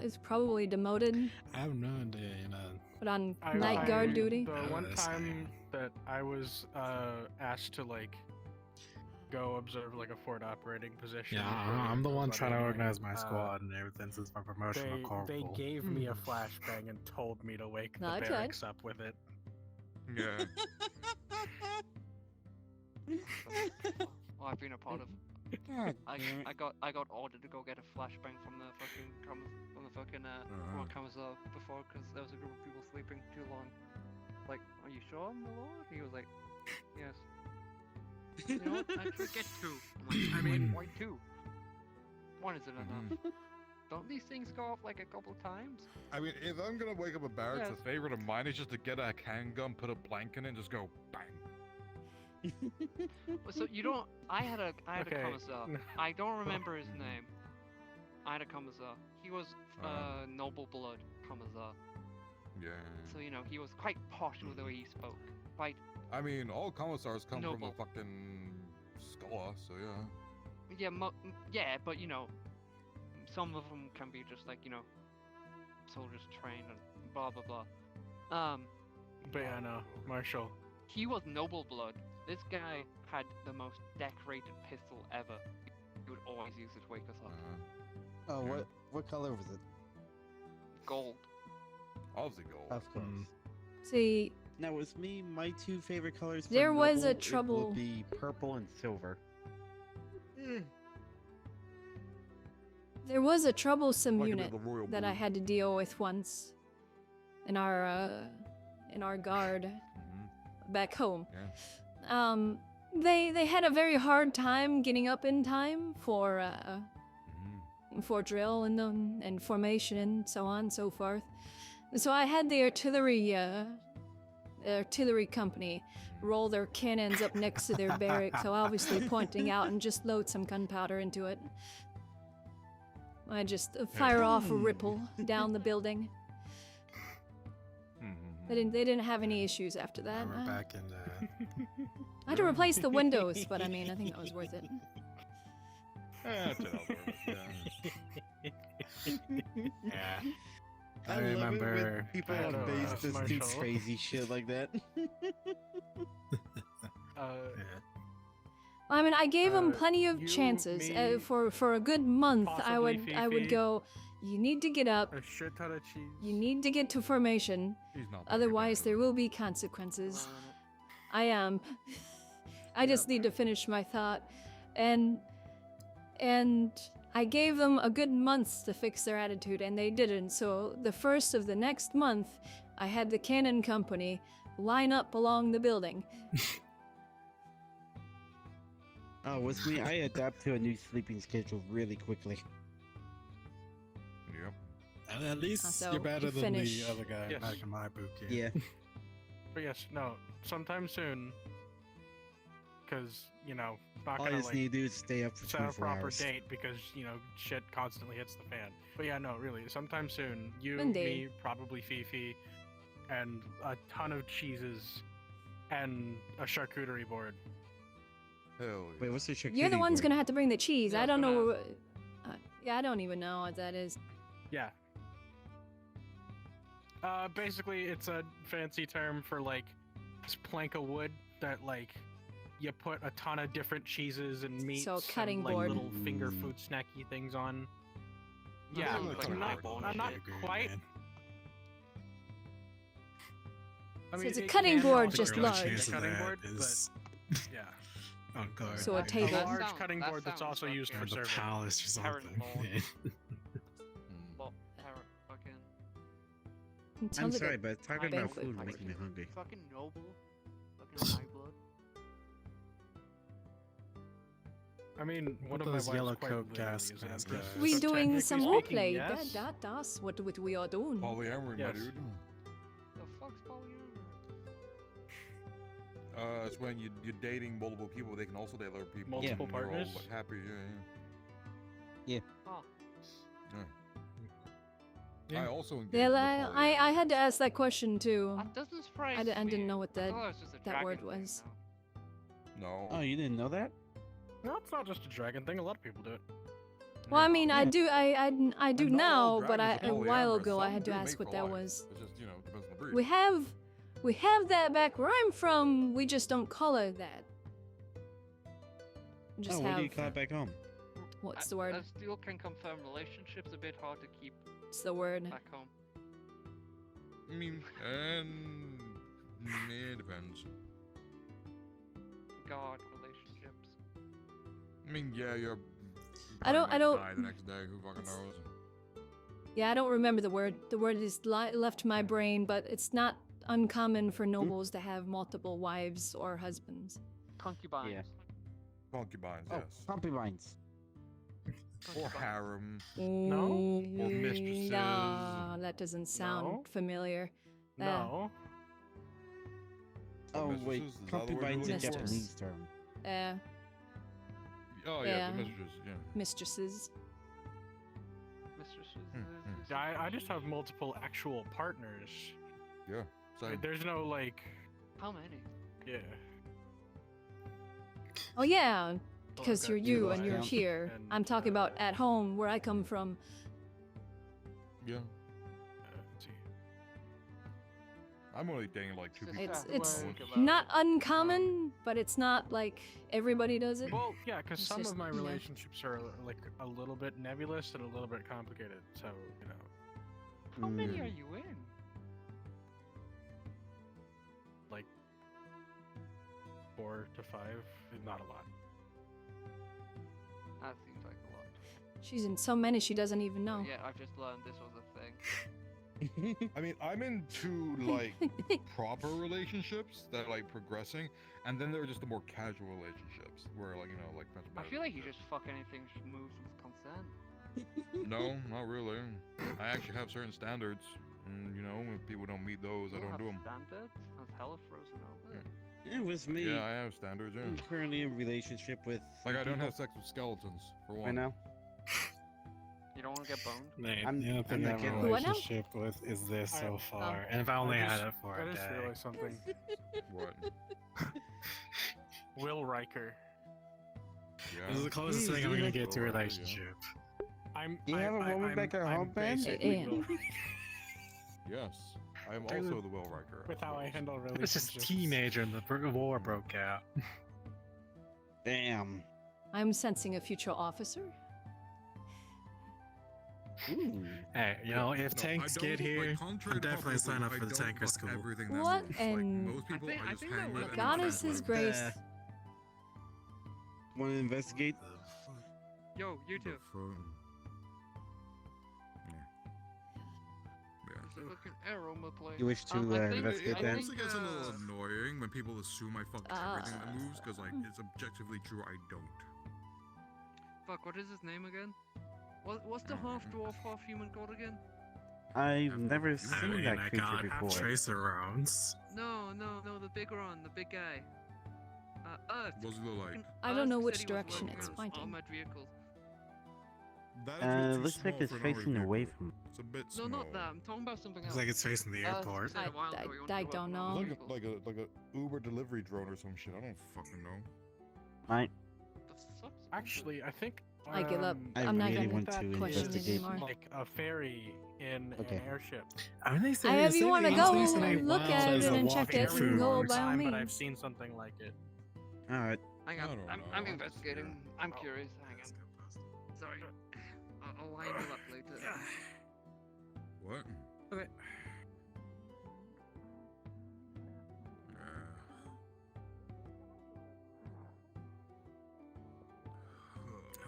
Speaker 18: Is probably demoted,
Speaker 5: I have no idea, you know.
Speaker 18: but on night guard duty.
Speaker 4: The one
Speaker 5: this
Speaker 4: time that I was asked to like go observe like a fort operating position.
Speaker 5: Yeah,
Speaker 4: for
Speaker 5: I'm the one
Speaker 4: somebody,
Speaker 5: trying to organize my
Speaker 4: uh,
Speaker 5: squad and everything since my promotion of corporal.
Speaker 4: They gave me a flashbang and told me to wake the
Speaker 18: Okay.
Speaker 4: barracks up with it.
Speaker 3: Yeah.
Speaker 8: Well, I've been a part of.
Speaker 2: God
Speaker 8: I
Speaker 2: damn it.
Speaker 8: I got ordered to go get a flashbang from the fucking from the fucking from a commissar before because there was a group of people sleeping too long. Like, are you sure, my lord? He was like, yes. You know what? I should get two. I'm like,
Speaker 4: I mean-
Speaker 8: why two? One isn't enough. Don't these things go off like a couple times?
Speaker 3: I mean, if I'm gonna wake up a barracks,
Speaker 8: Yes.
Speaker 3: a favorite of mine is just to get a handgun, put a blank in it, and just go bang.
Speaker 8: Well, so you don't. I had a
Speaker 4: Okay.
Speaker 8: commissar. I don't remember his name. I had a commissar. He was noble blood commissar.
Speaker 3: Yeah.
Speaker 8: So you know he was quite posh with the way he spoke. Quite.
Speaker 3: I mean, all commissars come from
Speaker 8: Noble.
Speaker 3: a fucking scholar, so yeah.
Speaker 8: Yeah, yeah, but you know, some of them can be just like soldiers trained and blah blah blah.
Speaker 4: But yeah, no, Marshall.
Speaker 8: He was noble blood. This guy had the most decorated pistol ever. He would always use it to wake us up.
Speaker 2: Oh, what color was it?
Speaker 8: Gold.
Speaker 3: Obviously gold.
Speaker 2: Of course.
Speaker 18: See,
Speaker 2: Now, with me, my two favorite colors. For
Speaker 18: There was a
Speaker 2: noble,
Speaker 18: trouble-
Speaker 2: It would be purple and silver.
Speaker 18: there was a troublesome
Speaker 3: Like a bit
Speaker 18: unit
Speaker 3: of the royal
Speaker 18: that I
Speaker 3: blue.
Speaker 18: had to deal with once in our guard back home.
Speaker 3: Yeah.
Speaker 18: They had a very hard time getting up in time for drill and formation and so on and so forth. And so I had the artillery company roll their cannons up next to their barrack, so obviously pointing out, and just load some gunpowder into it. I just fire off a ripple down the building. They didn't have any issues after that.
Speaker 5: We're back in.
Speaker 18: I had to replace the windows, but I mean, I think that was worth it.
Speaker 3: That's it,
Speaker 5: Yeah.
Speaker 2: I
Speaker 5: I
Speaker 2: love it
Speaker 5: remember.
Speaker 2: when people on base just do
Speaker 4: Marshall.
Speaker 2: crazy shit like that.
Speaker 18: I mean, I gave him plenty of chances.
Speaker 4: me,
Speaker 18: For a good month, I
Speaker 4: possibly
Speaker 18: would
Speaker 4: Fifi.
Speaker 18: go. You need to get up.
Speaker 4: A shit ton of cheese.
Speaker 18: You need to get to formation.
Speaker 3: He's not.
Speaker 18: Otherwise, there will be consequences. I am. I just need to finish my thought, and I gave them a good month to fix their attitude, and they didn't. So the first of the next month, I had the cannon company line up along the building.
Speaker 2: Oh, with me, I adapt to a new sleeping schedule really quickly.
Speaker 3: Yep.
Speaker 5: And at least
Speaker 18: So,
Speaker 5: you're better
Speaker 18: you
Speaker 5: than
Speaker 18: finish.
Speaker 5: the other guy
Speaker 4: Yes.
Speaker 5: back in my book.
Speaker 2: Yeah.
Speaker 4: But yes, no, sometime soon. Because not
Speaker 2: All
Speaker 4: gonna
Speaker 2: I just
Speaker 4: like
Speaker 2: need to do is stay up for
Speaker 4: set a
Speaker 2: 24
Speaker 4: proper
Speaker 2: hours.
Speaker 4: date because shit constantly hits the fan. But yeah, no, really, sometime soon, you,
Speaker 18: Indeed.
Speaker 4: me, probably Fifi, and a ton of cheeses, and a charcuterie board.
Speaker 3: Hell
Speaker 2: Wait, what's the charcuterie
Speaker 18: You're the one's
Speaker 2: board?
Speaker 18: gonna have to bring the cheese.
Speaker 8: Yeah,
Speaker 18: I
Speaker 8: I was
Speaker 18: don't know.
Speaker 8: gonna
Speaker 18: Yeah, I don't even know what that is.
Speaker 4: Yeah. Basically, it's a fancy term for like this plank of wood that like you put a ton of different cheeses and meats
Speaker 18: So, cutting
Speaker 4: and like
Speaker 18: board.
Speaker 4: little finger food snacky things on. Yeah,
Speaker 8: Sounds like
Speaker 4: not
Speaker 8: bullshit.
Speaker 4: quite. I
Speaker 1: So
Speaker 4: mean,
Speaker 1: it's a
Speaker 4: it
Speaker 1: cutting
Speaker 4: can
Speaker 1: board,
Speaker 4: also
Speaker 1: just
Speaker 4: be
Speaker 1: large.
Speaker 4: a
Speaker 1: Chance of
Speaker 4: cutting
Speaker 5: that
Speaker 4: board,
Speaker 5: is
Speaker 4: yeah.
Speaker 5: on guard.
Speaker 1: So a
Speaker 4: A
Speaker 1: table.
Speaker 4: large cutting board that's also used for
Speaker 5: and the
Speaker 4: serving.
Speaker 5: palace or something. Yeah.
Speaker 1: Until
Speaker 2: I'm
Speaker 1: they
Speaker 2: sorry,
Speaker 1: get
Speaker 2: but talking about
Speaker 1: banquet
Speaker 2: food
Speaker 1: party.
Speaker 2: makes me hungry.
Speaker 20: Fucking noble. Fucking high blood.
Speaker 4: I mean, one
Speaker 5: What
Speaker 4: of my
Speaker 5: those
Speaker 4: wife's
Speaker 5: yellow
Speaker 4: quite
Speaker 5: Coke
Speaker 4: literally
Speaker 5: gas
Speaker 4: is an
Speaker 5: guys
Speaker 4: empress.
Speaker 5: got?
Speaker 1: We
Speaker 4: So
Speaker 1: doing some
Speaker 4: technically speaking,
Speaker 1: roleplay.
Speaker 4: yes.
Speaker 1: That's what we are doing.
Speaker 3: Polyamory, my
Speaker 4: Yes.
Speaker 3: dude.
Speaker 20: The fuck's polyamory?
Speaker 3: It's when you're dating multiple people. They can also date other people.
Speaker 4: Multiple
Speaker 3: and you're all,
Speaker 4: partners?
Speaker 3: like, happy,
Speaker 2: Yeah.
Speaker 20: Oh.
Speaker 3: I also engaged
Speaker 1: Yeah,
Speaker 3: in the
Speaker 1: like, I had to ask that question too.
Speaker 20: That doesn't surprise
Speaker 1: I didn't
Speaker 20: me.
Speaker 1: know what
Speaker 20: I thought it was just a
Speaker 1: that word
Speaker 20: dragon thing,
Speaker 1: was.
Speaker 3: No.
Speaker 2: Oh, you didn't know that?
Speaker 4: No, it's not just a dragon thing. A lot of people do it.
Speaker 1: Well, I mean, I do now, but a
Speaker 3: dragons are
Speaker 1: while
Speaker 3: polyamorous.
Speaker 1: ago I
Speaker 3: Some
Speaker 1: had to
Speaker 3: do
Speaker 1: ask
Speaker 3: mate
Speaker 1: what
Speaker 3: for
Speaker 1: that
Speaker 3: life.
Speaker 1: was.
Speaker 3: It's just, depends on the breed.
Speaker 1: We have that back where I'm from. We just don't call it that. We just
Speaker 2: Oh, what
Speaker 1: have
Speaker 2: do you call it back home?
Speaker 1: what's the word?
Speaker 20: I still can confirm relationships a bit hard to keep
Speaker 1: What's the word?
Speaker 20: back home.
Speaker 3: I mean, it depends.
Speaker 20: God, relationships.
Speaker 3: I mean, yeah, you're.
Speaker 1: I don't-
Speaker 3: Die the next day. Who fucking knows?
Speaker 1: Yeah, I don't remember the word. The word is left my brain, but it's not uncommon for nobles to have multiple wives or husbands.
Speaker 20: Concubines.
Speaker 2: Yeah.
Speaker 3: Concubines,
Speaker 2: Oh,
Speaker 3: yes.
Speaker 2: concubines.
Speaker 3: Or harem.
Speaker 4: No?
Speaker 3: Or mistresses.
Speaker 1: Nah, that doesn't sound
Speaker 4: No?
Speaker 1: familiar.
Speaker 4: No.
Speaker 2: Oh, wait.
Speaker 3: mistresses? Is that the word you're
Speaker 2: Concubines is a
Speaker 3: looking for?
Speaker 2: Japanese term.
Speaker 3: Oh, yeah,
Speaker 1: Yeah.
Speaker 3: the mistresses, yeah.
Speaker 1: Mistresses.
Speaker 20: Mistresses.
Speaker 4: Yeah, I just have multiple actual partners.
Speaker 3: Yeah, same.
Speaker 4: There's no like.
Speaker 20: How many?
Speaker 4: Yeah.
Speaker 1: Oh yeah, because
Speaker 4: got
Speaker 1: you're you
Speaker 4: two
Speaker 1: and you're
Speaker 4: items,
Speaker 1: here.
Speaker 4: and,
Speaker 1: I'm talking about at home where I come from.
Speaker 3: Yeah.
Speaker 4: Let's see.
Speaker 3: I'm only dating like two people.
Speaker 1: It's
Speaker 3: at once.
Speaker 1: not uncommon, but it's not like everybody does it.
Speaker 4: Well, yeah, because
Speaker 1: It's
Speaker 4: some
Speaker 1: just-
Speaker 4: of my
Speaker 1: yeah.
Speaker 4: relationships are like a little bit nebulous and a little bit complicated. So you know.
Speaker 20: How many are you in?
Speaker 4: Like 4 to 5, not a lot.
Speaker 20: That seems like a lot.
Speaker 1: She's in so many she doesn't even know.
Speaker 20: Yeah, I've just learned this was a thing.
Speaker 3: I mean, I'm into like proper relationships that are like progressing, and then there are just the more casual relationships where like like friends
Speaker 20: I
Speaker 3: with
Speaker 20: feel like you just fuck anything that moves with consent.
Speaker 3: No, not really. I actually have certain standards, and if people don't meet those, I
Speaker 20: You
Speaker 3: don't
Speaker 20: have
Speaker 3: do them.
Speaker 20: Standards? That's hella frozen over.
Speaker 2: It was me.
Speaker 3: Yeah, I have standards. Yeah.
Speaker 2: I'm currently in a relationship with.
Speaker 3: Like I don't
Speaker 2: people
Speaker 3: have sex with skeletons for one.
Speaker 2: right now.
Speaker 20: You don't want to get boned?
Speaker 5: Nate,
Speaker 2: I'm-
Speaker 5: the only thing
Speaker 2: I'm
Speaker 5: I
Speaker 2: not
Speaker 5: have a
Speaker 2: kidding.
Speaker 1: What now?
Speaker 5: relationship with is this so far. And if I
Speaker 4: I
Speaker 5: only had
Speaker 4: just-
Speaker 5: it for
Speaker 4: I
Speaker 5: a
Speaker 4: just
Speaker 5: day.
Speaker 4: realized something.
Speaker 3: What?
Speaker 4: Will Riker.
Speaker 3: Yeah.
Speaker 5: This is the closest
Speaker 2: Please,
Speaker 5: thing I'm
Speaker 2: you
Speaker 5: gonna
Speaker 2: have-
Speaker 5: get to a
Speaker 3: Alright, yeah.
Speaker 5: relationship.
Speaker 4: I'm.
Speaker 2: You have a woman back at home, Ben?
Speaker 4: basically
Speaker 1: Yeah.
Speaker 4: Will-
Speaker 3: Yes, I am also the Will Riker.
Speaker 4: with how I handle
Speaker 5: I was
Speaker 4: relationships.
Speaker 5: just teenager and the war broke out.
Speaker 2: Damn.
Speaker 1: I'm sensing a future officer.
Speaker 2: Ooh.
Speaker 5: Hey, if
Speaker 3: No,
Speaker 5: tanks
Speaker 3: I
Speaker 5: get
Speaker 3: don't-
Speaker 5: here,
Speaker 3: like, contrary
Speaker 5: I'm
Speaker 3: to
Speaker 5: definitely
Speaker 3: popular
Speaker 5: sign up
Speaker 3: belief,
Speaker 5: for the
Speaker 3: I don't
Speaker 5: tanker
Speaker 3: fuck
Speaker 5: school.
Speaker 3: everything that
Speaker 1: What
Speaker 3: moves.
Speaker 1: and
Speaker 3: Like, most people,
Speaker 20: I
Speaker 3: I just
Speaker 20: think
Speaker 3: hang
Speaker 20: that
Speaker 3: with
Speaker 20: would-
Speaker 3: and
Speaker 1: Goddess
Speaker 3: I'm
Speaker 1: is
Speaker 3: friends with.
Speaker 1: grace.
Speaker 2: Want to investigate?
Speaker 20: Yo, you too. There's a fucking arrow in my place.
Speaker 2: You wish to
Speaker 20: I think-
Speaker 2: investigate
Speaker 20: I
Speaker 3: It
Speaker 2: then?
Speaker 3: also
Speaker 20: think,
Speaker 3: gets a little annoying when people assume I fuck everything that moves, because like it's objectively true I don't.
Speaker 20: Fuck, what is his name again? What's the half dwarf, half human god again?
Speaker 2: I've never
Speaker 5: I
Speaker 2: seen
Speaker 5: mean,
Speaker 2: that
Speaker 5: I
Speaker 2: creature
Speaker 5: got
Speaker 2: before.
Speaker 5: tracer rounds.
Speaker 20: No, the big one, the big guy. Earth.
Speaker 3: What does it look like?
Speaker 20: Fucking
Speaker 1: I don't
Speaker 20: Earth
Speaker 1: know
Speaker 20: said
Speaker 1: which
Speaker 20: he was
Speaker 1: direction
Speaker 20: working
Speaker 1: it's
Speaker 20: on
Speaker 1: pointing.
Speaker 20: armored vehicles.
Speaker 3: That is way too
Speaker 2: Looks like
Speaker 3: small
Speaker 2: it's
Speaker 3: for an armored
Speaker 2: facing away
Speaker 3: vehicle.
Speaker 2: from.
Speaker 3: It's a bit
Speaker 20: No,
Speaker 3: small.
Speaker 20: not that. I'm talking about something else.
Speaker 5: Looks like it's facing the
Speaker 20: Earth
Speaker 5: airport.
Speaker 20: said a while ago he wanted
Speaker 1: I
Speaker 20: to work
Speaker 1: don't
Speaker 20: on
Speaker 1: know.
Speaker 20: armored
Speaker 3: It's
Speaker 20: vehicles.
Speaker 3: like a Uber delivery drone or some shit. I don't fucking know.
Speaker 2: I
Speaker 20: The fuck's
Speaker 4: Actually, I think.
Speaker 1: I give up.
Speaker 2: I
Speaker 1: I'm not
Speaker 2: really
Speaker 1: gonna
Speaker 2: want
Speaker 4: that
Speaker 2: to
Speaker 1: question it
Speaker 2: investigate.
Speaker 1: anymore.
Speaker 4: Like a ferry in
Speaker 2: Okay.
Speaker 4: an airship.
Speaker 5: Aren't they
Speaker 1: I
Speaker 5: saying
Speaker 1: have you want to go
Speaker 5: like,
Speaker 1: look
Speaker 5: wow,
Speaker 1: at
Speaker 5: there's
Speaker 1: it
Speaker 5: a
Speaker 1: and check
Speaker 5: walking
Speaker 1: it,
Speaker 5: food.
Speaker 1: go
Speaker 4: First
Speaker 1: by
Speaker 4: time,
Speaker 1: me.
Speaker 4: but I've seen something like it.
Speaker 2: All right.
Speaker 20: Hang
Speaker 3: I
Speaker 20: on,
Speaker 3: don't
Speaker 20: I'm
Speaker 3: know.
Speaker 20: investigating. I'm curious. Hang on. Sorry. I'll line you up later.
Speaker 3: What?
Speaker 4: Okay.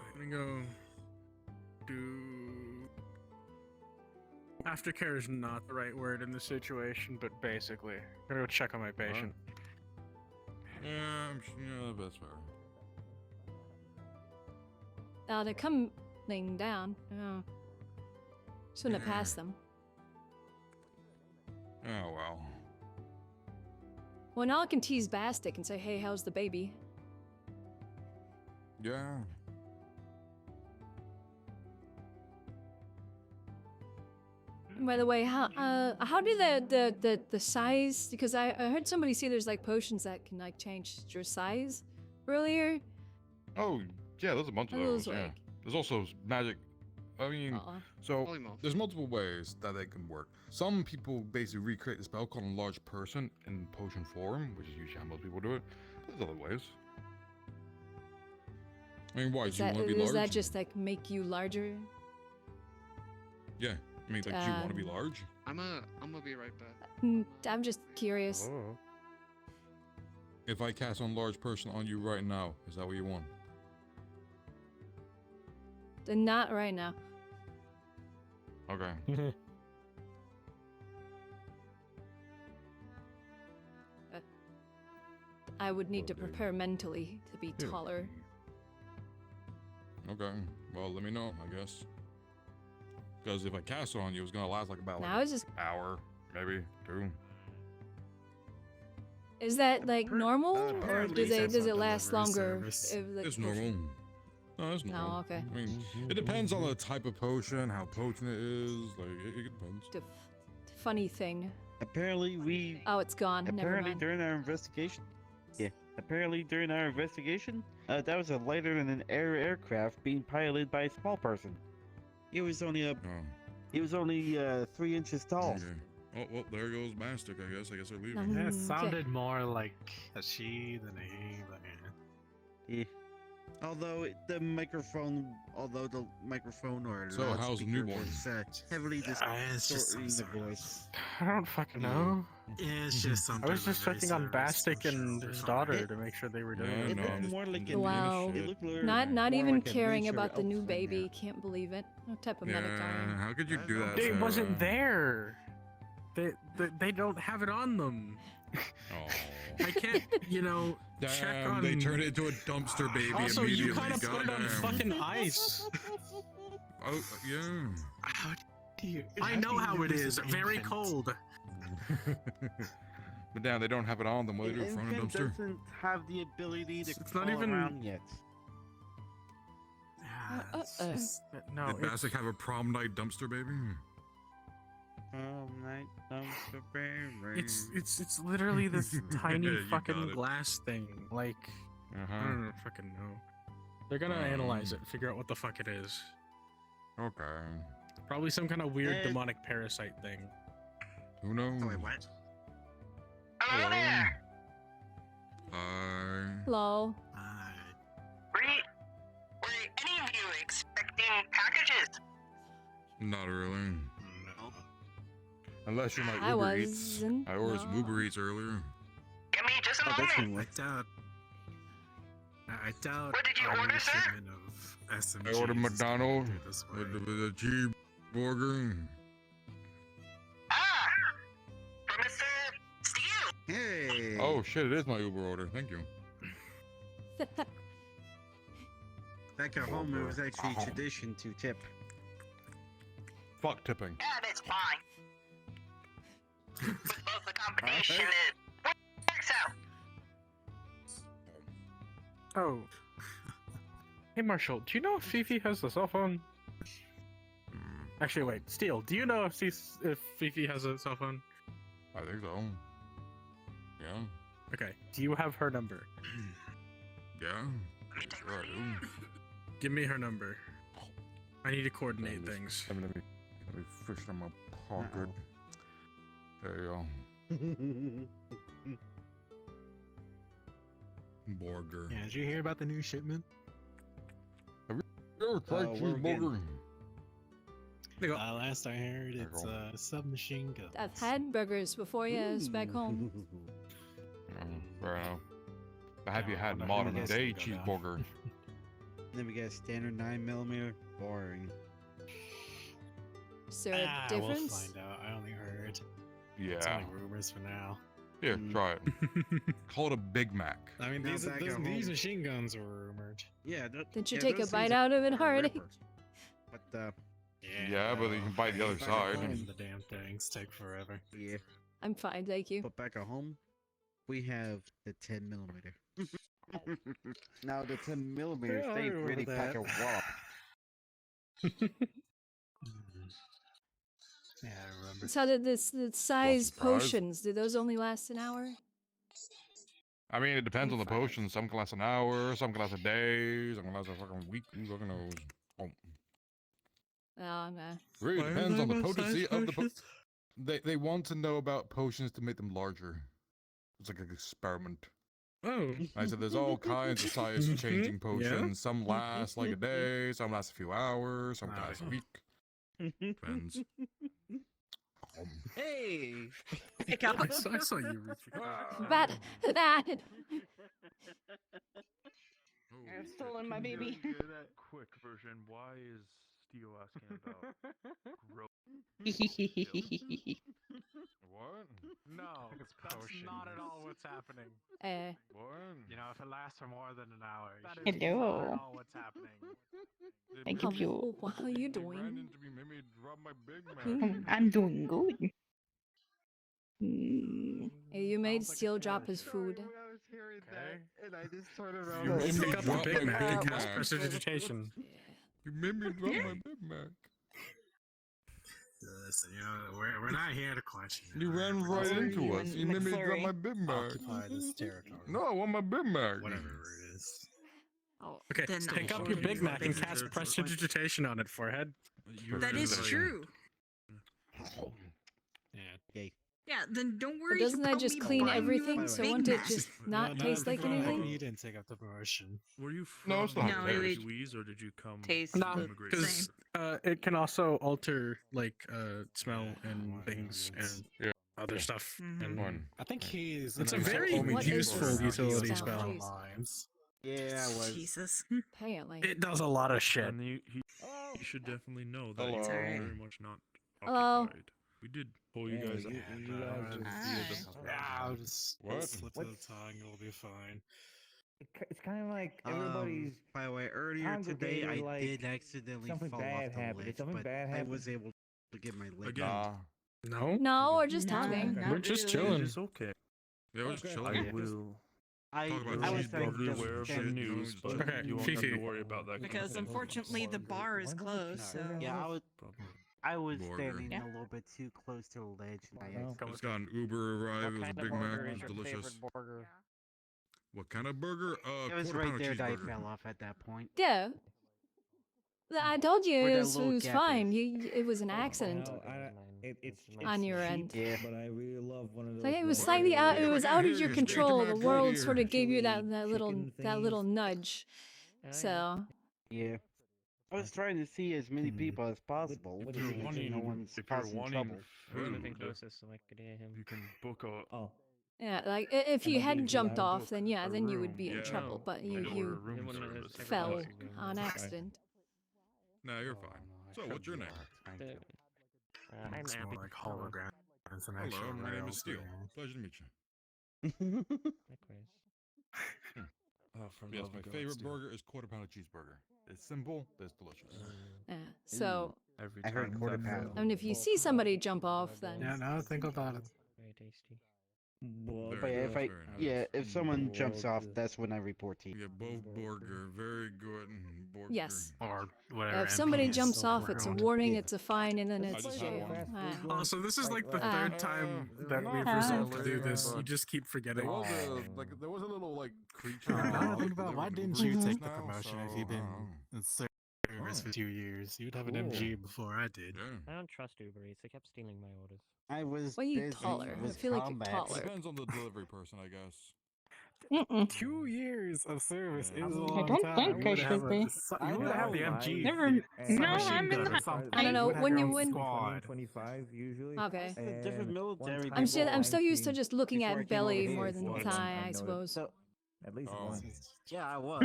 Speaker 4: Let me go do. Aftercare is not the right word in this situation, but basically, I'm gonna go check on my patient.
Speaker 3: Yeah, that's fair.
Speaker 18: They're coming down. Oh. Shouldn't have passed them.
Speaker 3: Oh well.
Speaker 18: Well, now I can tease Bastic and say, hey, how's the baby?
Speaker 3: Yeah.
Speaker 18: And by the way, how do the size? Because I heard somebody say there's like potions that can like change your size earlier.
Speaker 3: Oh yeah, there's a bunch of those. Yeah.
Speaker 18: Like...
Speaker 3: There's also magic. I mean, so there's multiple ways that they can work. Some people basically recreate a spell called Enlarged Person in potion form, which is usually how most people do it. There's other ways. I mean, why? Do you want to be large?
Speaker 18: Does that just like make you larger?
Speaker 3: Yeah. I mean, like, do you want to be large?
Speaker 20: I'm gonna be right back.
Speaker 18: I'm just curious.
Speaker 3: Oh. If I cast Enlarged Person on you right now, is that what you want?
Speaker 18: Not right now.
Speaker 3: Okay.
Speaker 18: I would need to prepare mentally to be taller.
Speaker 3: Okay. Well, let me know, I guess. Because if I cast it on you, it's gonna last like about
Speaker 18: Now it's just...
Speaker 3: an hour, maybe 2.
Speaker 18: Is that like normal, or does it last longer?
Speaker 3: It's normal. No, it's normal.
Speaker 18: Oh, okay.
Speaker 3: I mean, it depends on the type of potion, how potent it is. Like, it depends.
Speaker 18: Funny thing.
Speaker 2: Apparently, we.
Speaker 18: Oh, it's gone. Never
Speaker 2: Apparently,
Speaker 18: mind.
Speaker 2: during our investigation. Yeah. Apparently, during our investigation, that was a lighter than an aircraft being piloted by a small person. It was only a. It was only 3 inches tall.
Speaker 3: Okay. Oh, well, there goes Mastic, I guess. I guess they're leaving.
Speaker 5: That sounded more like a she than a he.
Speaker 2: Yeah. Although the microphone or
Speaker 3: So, how's the
Speaker 2: loudspeaker
Speaker 3: newborn?
Speaker 2: was heavily distorting the voice.
Speaker 4: I don't fucking know.
Speaker 5: Yeah, it's just something.
Speaker 4: I was just checking on Bastic and his daughter to make sure they were doing
Speaker 2: It
Speaker 4: okay.
Speaker 2: looked more like a
Speaker 18: Wow. Not even caring about the new baby. Can't believe it. What type of medic are you?
Speaker 3: How could you do that?
Speaker 4: It
Speaker 3: Sarah?
Speaker 4: wasn't there. They don't have it on them. I can't, check on.
Speaker 3: They turned it into a dumpster baby
Speaker 4: Also,
Speaker 3: immediately.
Speaker 4: you kind of put it on fucking ice.
Speaker 3: Oh, yeah.
Speaker 5: How do you?
Speaker 4: I know how it is. Very cold.
Speaker 3: But damn, they don't have it on them. What do they do? Throw in a
Speaker 2: Infant
Speaker 3: dumpster?
Speaker 2: doesn't have the ability to
Speaker 4: It's not
Speaker 2: crawl
Speaker 4: even-
Speaker 2: around yet.
Speaker 4: No,
Speaker 3: Did Bassick have a prom night dumpster baby?
Speaker 4: It's literally this tiny
Speaker 3: You got
Speaker 4: fucking
Speaker 3: it.
Speaker 4: glass thing. Like, I don't fucking know. They're gonna analyze it, figure out what the fuck it is.
Speaker 3: Okay.
Speaker 4: Probably some kind of weird demonic parasite thing.
Speaker 3: Who knows?
Speaker 5: Wait, what?
Speaker 3: Hello there. Hi.
Speaker 18: Hello.
Speaker 21: Were any of you expecting packages?
Speaker 3: Not really. Unless you're my
Speaker 18: I
Speaker 3: Uber Eats.
Speaker 18: wasn't,
Speaker 3: I ordered some
Speaker 18: no.
Speaker 3: Uber Eats earlier.
Speaker 21: Give me just a moment.
Speaker 5: I doubt.
Speaker 21: What did you order, sir?
Speaker 5: Of SMGs
Speaker 3: I ordered
Speaker 5: is
Speaker 3: McDonald's
Speaker 5: going this way.
Speaker 3: with a cheeseburger.
Speaker 21: Ah! From Mr. Steele!
Speaker 2: Hey!
Speaker 3: Oh shit, it is my Uber order. Thank you.
Speaker 2: Back at home, it was actually tradition to tip.
Speaker 3: Fuck tipping.
Speaker 21: Yeah, that's fine. But both the combination is... Works out!
Speaker 4: Oh. Hey Marshall, do you know if Fifi has a cell phone? Actually, wait, Steele, do you know if Fifi has a cell phone?
Speaker 3: I think so. Yeah.
Speaker 4: Okay, do you have her number?
Speaker 3: Yeah. Sure I do.
Speaker 4: Give me her number. I need to coordinate things.
Speaker 3: Let me fish in my pocket. There you go. Burger.
Speaker 5: Yeah, did you hear about the new shipment?
Speaker 3: Have you ever tried cheeseburger?
Speaker 5: Last I heard, it's submachine guns.
Speaker 18: I've had burgers before, yes, back home.
Speaker 3: Fair enough. But have you
Speaker 5: Yeah, I
Speaker 3: had
Speaker 5: wonder how
Speaker 3: modern
Speaker 5: that's
Speaker 3: day
Speaker 5: gonna go down.
Speaker 3: cheeseburger?
Speaker 2: Then we got standard 9mm. Boring.
Speaker 18: Is there a
Speaker 5: We'll
Speaker 18: difference?
Speaker 5: find out. I only heard. It's
Speaker 3: Yeah.
Speaker 5: only rumors for now.
Speaker 3: Here, try it. Call it a Big Mac.
Speaker 5: I mean,
Speaker 2: Now
Speaker 5: these
Speaker 2: back at
Speaker 5: these
Speaker 2: home.
Speaker 5: machine guns were rumored.
Speaker 2: Yeah.
Speaker 18: Didn't you
Speaker 2: yeah,
Speaker 18: take a
Speaker 2: those
Speaker 18: bite
Speaker 2: things
Speaker 18: out of it,
Speaker 2: are
Speaker 18: Hardy?
Speaker 2: rippers. But
Speaker 3: Yeah, but you can bite the other
Speaker 2: back at
Speaker 3: side.
Speaker 2: home-
Speaker 5: The damn things take forever.
Speaker 2: Yeah.
Speaker 18: I'm fine, thank you.
Speaker 2: But back at home, we have the 10mm. Now the 10mm,
Speaker 5: Yeah, I
Speaker 2: they
Speaker 5: remember
Speaker 2: really pack a
Speaker 5: that.
Speaker 2: wallop.
Speaker 5: Yeah, I remember.
Speaker 18: So did the size
Speaker 3: surprise.
Speaker 18: potions, do those only last an hour?
Speaker 3: I mean, it depends on the potion. Some can last an hour, some can last a day, some can last a fucking week. Who fucking knows? Oh.
Speaker 18: Oh, nah.
Speaker 3: Really
Speaker 5: Why are
Speaker 3: depends
Speaker 5: they
Speaker 3: on the
Speaker 5: about
Speaker 3: potency
Speaker 5: size
Speaker 3: of the
Speaker 5: potions?
Speaker 3: They want to know about potions to make them larger. It's like an experiment.
Speaker 5: Oh.
Speaker 3: I said there's all kinds of size changing potions. Some last like a day, some last a few hours, some can last a week. Depends.
Speaker 2: Hey!
Speaker 5: I saw you reaching.
Speaker 18: But that
Speaker 19: I've stolen my baby.
Speaker 15: That quick version. Why is Steel asking about growth?
Speaker 3: What?
Speaker 5: No, that's not at all what's happening.
Speaker 3: What?
Speaker 5: You know, if it lasts for more than an hour, you should
Speaker 12: Hello.
Speaker 5: not at all what's happening.
Speaker 12: Thank you.
Speaker 18: What are you
Speaker 3: Ran
Speaker 18: doing?
Speaker 3: into me, made me drop my Big Mac.
Speaker 12: I'm doing good. Mm.
Speaker 18: Hey, you made Steel drop his food.
Speaker 2: When I was hearing that, and I just turned
Speaker 3: You
Speaker 2: around.
Speaker 3: made me
Speaker 5: Pick up
Speaker 3: drop
Speaker 5: the Big
Speaker 3: my
Speaker 5: Mac.
Speaker 3: Big
Speaker 5: That's
Speaker 3: Mac.
Speaker 5: prestidigitation.
Speaker 3: You made me drop my Big Mac.
Speaker 5: Listen, you know, we're not here to question.
Speaker 3: You ran right into us. You made me drop my Big Mac.
Speaker 5: Occupy this territory.
Speaker 3: No, I want my Big Mac.
Speaker 5: Whatever it is.
Speaker 12: Oh,
Speaker 5: Okay,
Speaker 12: then
Speaker 5: pick up your Big Mac and cast prestidigitation on it, forehead.
Speaker 12: That is true.
Speaker 5: Yeah.
Speaker 2: Yay.
Speaker 12: Yeah, then don't
Speaker 18: But
Speaker 12: worry.
Speaker 18: doesn't that just clean everything? So won't it just not taste like anything?
Speaker 5: You didn't take up the promotion.
Speaker 16: Were you
Speaker 3: No, it's
Speaker 16: from
Speaker 3: not.
Speaker 12: No, it
Speaker 16: Louise, or did you come
Speaker 12: Taste
Speaker 16: from
Speaker 5: No,
Speaker 12: the
Speaker 16: immigration?
Speaker 5: because it can also alter like smell and things and other stuff. And
Speaker 3: One.
Speaker 5: I think he's.
Speaker 3: It's
Speaker 5: It's a
Speaker 3: a
Speaker 5: very
Speaker 3: very
Speaker 18: What is
Speaker 5: useful
Speaker 18: this
Speaker 5: utility
Speaker 18: spell?
Speaker 5: spell.
Speaker 18: Jeez.
Speaker 2: Yeah, I was.
Speaker 12: Jesus.
Speaker 18: Apparently.
Speaker 5: It does a lot of shit.
Speaker 16: And you should definitely know that
Speaker 3: Hello.
Speaker 16: you
Speaker 3: It's
Speaker 16: are
Speaker 3: alright.
Speaker 16: very much not
Speaker 18: Hello.
Speaker 16: occupied. We did pull you guys up.
Speaker 5: I'll just
Speaker 3: What?
Speaker 5: slip to the tongue. It'll be fine.
Speaker 22: It's kind of like everybody's.
Speaker 2: By the way, earlier today I
Speaker 22: congregated, like,
Speaker 2: did accidentally
Speaker 22: something
Speaker 2: fall
Speaker 22: bad
Speaker 2: off the
Speaker 22: happened. Did
Speaker 2: lift,
Speaker 22: something
Speaker 2: but
Speaker 22: bad
Speaker 2: I
Speaker 22: happen?
Speaker 2: was able to get my leg
Speaker 16: Again.
Speaker 2: out.
Speaker 5: No.
Speaker 18: No, we're just
Speaker 12: No,
Speaker 18: talking.
Speaker 12: not
Speaker 5: We're just
Speaker 12: really.
Speaker 5: chilling.
Speaker 16: It's okay.
Speaker 3: Yeah, we're just
Speaker 2: Okay.
Speaker 3: chilling.
Speaker 16: I will.
Speaker 2: I
Speaker 3: Talk about
Speaker 2: was
Speaker 3: cheeseburgers,
Speaker 2: trying
Speaker 16: Probably
Speaker 2: to
Speaker 16: aware of the
Speaker 2: understand-
Speaker 16: news, but
Speaker 5: Okay,
Speaker 16: you won't have
Speaker 5: Fifi.
Speaker 16: to worry about that.
Speaker 12: Because unfortunately the bar is closed, so.
Speaker 2: Yeah,
Speaker 16: Probably.
Speaker 22: I was
Speaker 3: Burger.
Speaker 22: standing
Speaker 12: Yeah.
Speaker 22: a little bit too close to the ledge. And I Oh.
Speaker 3: I just got an Uber arrive. It was a Big Mac. It was delicious.
Speaker 22: burger?
Speaker 3: What kind of burger?
Speaker 2: It was
Speaker 3: Quarter
Speaker 2: right
Speaker 3: pounder
Speaker 2: there that I
Speaker 3: cheeseburger.
Speaker 2: fell off at that point.
Speaker 18: Yeah. I told you
Speaker 2: Where
Speaker 18: it
Speaker 2: that
Speaker 18: was,
Speaker 2: little gap
Speaker 18: fine.
Speaker 2: is.
Speaker 18: It was an accident
Speaker 22: It's
Speaker 18: on your
Speaker 22: cheap,
Speaker 18: end.
Speaker 2: Yeah.
Speaker 22: But I really love one of those.
Speaker 18: So yeah, it was
Speaker 22: like,
Speaker 18: slightly out. It
Speaker 3: Yeah,
Speaker 18: was
Speaker 3: right
Speaker 18: out of
Speaker 3: here,
Speaker 18: your
Speaker 3: you straight
Speaker 18: control.
Speaker 3: to
Speaker 18: The
Speaker 3: my
Speaker 18: world
Speaker 3: right
Speaker 18: sort
Speaker 3: here.
Speaker 18: of gave you that
Speaker 22: Chewy
Speaker 18: little
Speaker 22: chicken
Speaker 18: nudge. So
Speaker 2: Yeah. I was trying to see as many people as possible.
Speaker 22: If
Speaker 2: so
Speaker 22: you're
Speaker 2: that
Speaker 22: wanting-
Speaker 2: no one's
Speaker 16: If you're
Speaker 2: causing
Speaker 16: wanting
Speaker 2: trouble.
Speaker 16: food, you can book a.
Speaker 22: Oh.
Speaker 18: yeah, like if you hadn't jumped off, then yeah, then you would be in
Speaker 3: Yeah.
Speaker 18: trouble. But
Speaker 3: You
Speaker 18: you
Speaker 3: order
Speaker 18: you
Speaker 3: room service.
Speaker 18: fell on accident.
Speaker 3: No, you're fine. So, what's your name?
Speaker 5: I'm it's more like hologram. It's an actual
Speaker 3: Hello, my name
Speaker 5: real
Speaker 3: is Steel.
Speaker 5: thing.
Speaker 3: Pleasure to meet you.
Speaker 16: From
Speaker 3: Yes,
Speaker 16: Love
Speaker 3: my
Speaker 16: and God,
Speaker 3: favorite
Speaker 16: Steel.
Speaker 3: burger is quarter pounder cheeseburger. It's simple, but it's delicious.
Speaker 18: Yeah. So
Speaker 16: Every
Speaker 2: I heard
Speaker 16: time
Speaker 2: quarter
Speaker 16: that
Speaker 2: pound.
Speaker 18: I mean, if you see somebody jump off, then
Speaker 5: Yeah, now think about it.
Speaker 12: Very tasty.
Speaker 2: But yeah, if I, yeah, if someone jumps off, that's when I report to you.
Speaker 3: Yeah, both burger, very good burger.
Speaker 18: yes.
Speaker 5: Or whatever.
Speaker 18: If somebody
Speaker 5: NPCs
Speaker 18: jumps
Speaker 5: still
Speaker 18: off, it's a
Speaker 5: around.
Speaker 18: warning, it's a fine, and then
Speaker 3: I
Speaker 18: it's
Speaker 3: just had
Speaker 18: jail.
Speaker 3: one.
Speaker 18: Ah.
Speaker 5: Oh, so this is like the
Speaker 18: Ah.
Speaker 5: third time that we've
Speaker 3: Not
Speaker 5: resolved to do
Speaker 3: really,
Speaker 5: this. You
Speaker 3: but
Speaker 5: just keep forgetting.
Speaker 3: There was a there was a little creature.
Speaker 5: I
Speaker 3: that,
Speaker 5: don't think about why
Speaker 3: delivered
Speaker 5: didn't you
Speaker 3: Uber
Speaker 5: take
Speaker 3: Eats
Speaker 5: the
Speaker 3: now,
Speaker 5: promotion if
Speaker 3: so,
Speaker 5: you've been
Speaker 3: I
Speaker 5: in service for 2 years? You'd have an
Speaker 22: Cool.
Speaker 5: MG before I did.
Speaker 3: Yeah.
Speaker 23: I don't trust Uber Eats. They kept stealing my orders.
Speaker 2: I was
Speaker 18: Well, you
Speaker 2: busy
Speaker 18: taller. I
Speaker 2: with
Speaker 18: feel like you're
Speaker 2: combat.
Speaker 18: taller.
Speaker 3: Depends on the delivery person, I guess.
Speaker 5: 2 years of service is a
Speaker 6: I
Speaker 5: long
Speaker 6: don't
Speaker 5: time.
Speaker 6: think I should be.
Speaker 5: You would have the MG.
Speaker 6: Never. No, I'm in the.
Speaker 18: I don't know,
Speaker 5: You would have
Speaker 18: when
Speaker 5: your
Speaker 18: you
Speaker 5: own
Speaker 18: went-
Speaker 5: squad.
Speaker 16: 25 usually.
Speaker 18: Okay.
Speaker 2: Different military.
Speaker 18: I'm still used to
Speaker 16: 19
Speaker 18: just looking
Speaker 2: before I
Speaker 18: at
Speaker 2: came over
Speaker 18: belly
Speaker 2: here,
Speaker 18: more than
Speaker 2: so
Speaker 18: thigh, I
Speaker 16: noticed.
Speaker 18: suppose.
Speaker 2: So,
Speaker 16: At least
Speaker 3: Oh.
Speaker 16: one.
Speaker 2: yeah, I was.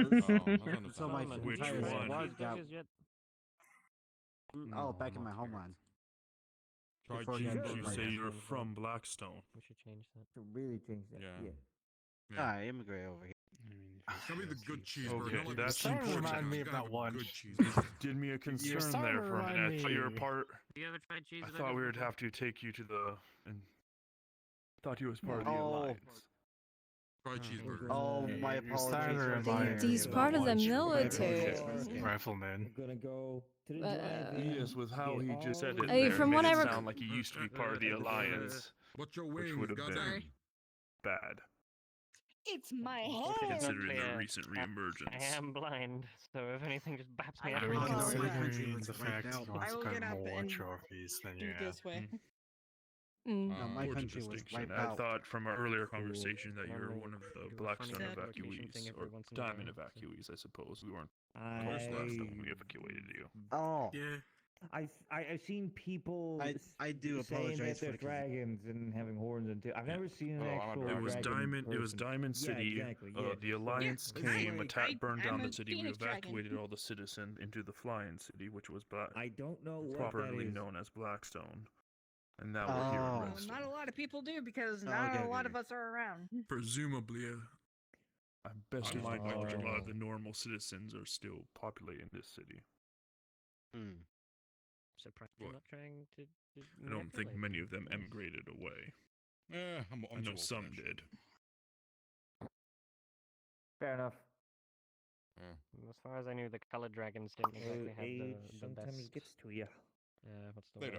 Speaker 2: So my
Speaker 15: Which
Speaker 2: entire
Speaker 15: one?
Speaker 2: squad got. Oh, back in my
Speaker 15: not
Speaker 2: homeland.
Speaker 3: Try
Speaker 2: Before
Speaker 3: change.
Speaker 2: getting
Speaker 3: You
Speaker 2: like-
Speaker 3: say you're from Blackstone.
Speaker 23: We should change that.
Speaker 16: To really change that.
Speaker 3: Yeah.
Speaker 16: Yeah.
Speaker 2: I immigrate over here.
Speaker 3: Tell me the good cheeseburger.
Speaker 15: Okay,
Speaker 3: not like
Speaker 15: that's
Speaker 3: the cheap
Speaker 5: important.
Speaker 3: pork
Speaker 5: Remind me
Speaker 3: chop.
Speaker 5: of
Speaker 3: Gotta
Speaker 5: that
Speaker 3: have a
Speaker 5: one.
Speaker 3: good cheeseburger.
Speaker 15: Did me a concern
Speaker 5: starting
Speaker 15: there
Speaker 5: to
Speaker 15: for a minute. I
Speaker 5: remind
Speaker 15: thought you were
Speaker 5: me.
Speaker 15: part.
Speaker 20: You ever tried cheese?
Speaker 15: I thought we would have to take you to the. And thought you was part of the
Speaker 2: Oh.
Speaker 15: alliance.
Speaker 3: Try cheeseburger.
Speaker 2: Oh, my
Speaker 5: You're starting to
Speaker 2: apologies.
Speaker 5: remind
Speaker 18: He's
Speaker 5: me
Speaker 18: part of the
Speaker 5: one.
Speaker 18: military.
Speaker 5: Rifleman.
Speaker 16: We're gonna go to the
Speaker 18: Uh,
Speaker 16: drive-in.
Speaker 15: Yes, with how
Speaker 16: get
Speaker 15: he just
Speaker 16: all
Speaker 15: said
Speaker 16: the
Speaker 15: it
Speaker 18: Hey,
Speaker 15: there,
Speaker 18: from
Speaker 15: made
Speaker 18: what
Speaker 15: it
Speaker 18: I rec-
Speaker 15: sound like he used to be part of the alliance,
Speaker 3: What's your
Speaker 15: which
Speaker 3: wings?
Speaker 15: would have been
Speaker 3: Goddamn.
Speaker 15: bad,
Speaker 6: It's my
Speaker 15: considering the
Speaker 23: Yeah.
Speaker 15: recent
Speaker 23: I
Speaker 15: reemergence.
Speaker 23: am blind, so if anything just baps me
Speaker 6: I
Speaker 23: up.
Speaker 6: don't know.
Speaker 5: Considering the
Speaker 2: right
Speaker 5: fact
Speaker 2: now.
Speaker 5: you
Speaker 6: I
Speaker 5: want
Speaker 6: will
Speaker 5: to
Speaker 6: get
Speaker 5: spend
Speaker 6: up
Speaker 5: more
Speaker 6: and
Speaker 5: trophies than
Speaker 6: do
Speaker 5: you
Speaker 6: this
Speaker 5: have.
Speaker 6: way.
Speaker 18: Mm.
Speaker 2: No, my
Speaker 15: Important
Speaker 2: country was
Speaker 15: distinction.
Speaker 2: wiped
Speaker 15: I
Speaker 2: out.
Speaker 15: thought from our earlier
Speaker 23: Cool.
Speaker 15: conversation that you were
Speaker 23: Normally
Speaker 15: one of the
Speaker 23: do a funny
Speaker 15: Blackstone
Speaker 23: notification thing
Speaker 15: evacuees,
Speaker 23: every
Speaker 15: or
Speaker 23: once in a
Speaker 15: Diamond
Speaker 23: while, so-
Speaker 15: evacuees, I suppose. We weren't
Speaker 16: I,
Speaker 15: Blackstone when we evacuated you.
Speaker 2: Oh,
Speaker 5: Yeah.
Speaker 16: I've seen people
Speaker 2: I do
Speaker 16: saying
Speaker 2: apologize
Speaker 16: that
Speaker 2: for
Speaker 16: they're dragons and having horns and I've never seen an
Speaker 15: Oh, I'm
Speaker 16: actual
Speaker 15: It was
Speaker 16: dragon
Speaker 15: Diamond. It was
Speaker 16: person.
Speaker 15: Diamond
Speaker 16: Yeah,
Speaker 15: City.
Speaker 16: exactly, yeah.
Speaker 15: The Alliance
Speaker 6: Yeah,
Speaker 15: came,
Speaker 6: right.
Speaker 15: attacked, burned
Speaker 6: I'm
Speaker 15: down
Speaker 6: a
Speaker 15: the city. We
Speaker 6: Phoenix dragon.
Speaker 15: evacuated all the citizens into the Flying City, which was
Speaker 16: I don't know what
Speaker 15: properly
Speaker 16: that is.
Speaker 15: known as Blackstone. And now we're here in
Speaker 2: Oh.
Speaker 6: Well,
Speaker 15: Redstone.
Speaker 6: not a lot of people do because
Speaker 2: Oh,
Speaker 6: not
Speaker 2: okay,
Speaker 6: a lot
Speaker 2: okay.
Speaker 6: of us are around.
Speaker 3: Presumably,
Speaker 15: I'm best
Speaker 3: I
Speaker 15: in mind knowledge, a lot
Speaker 16: Oh.
Speaker 15: of the normal citizens are still populating this city.
Speaker 23: Surprised you're not trying to.
Speaker 15: I don't think many of them emigrated away. I know some did.
Speaker 16: Fair enough.
Speaker 23: As far as I knew, the colored dragons didn't exactly have
Speaker 16: Age
Speaker 23: the
Speaker 16: sometimes
Speaker 23: best.
Speaker 16: gets to you.
Speaker 23: What's the
Speaker 3: They
Speaker 23: word?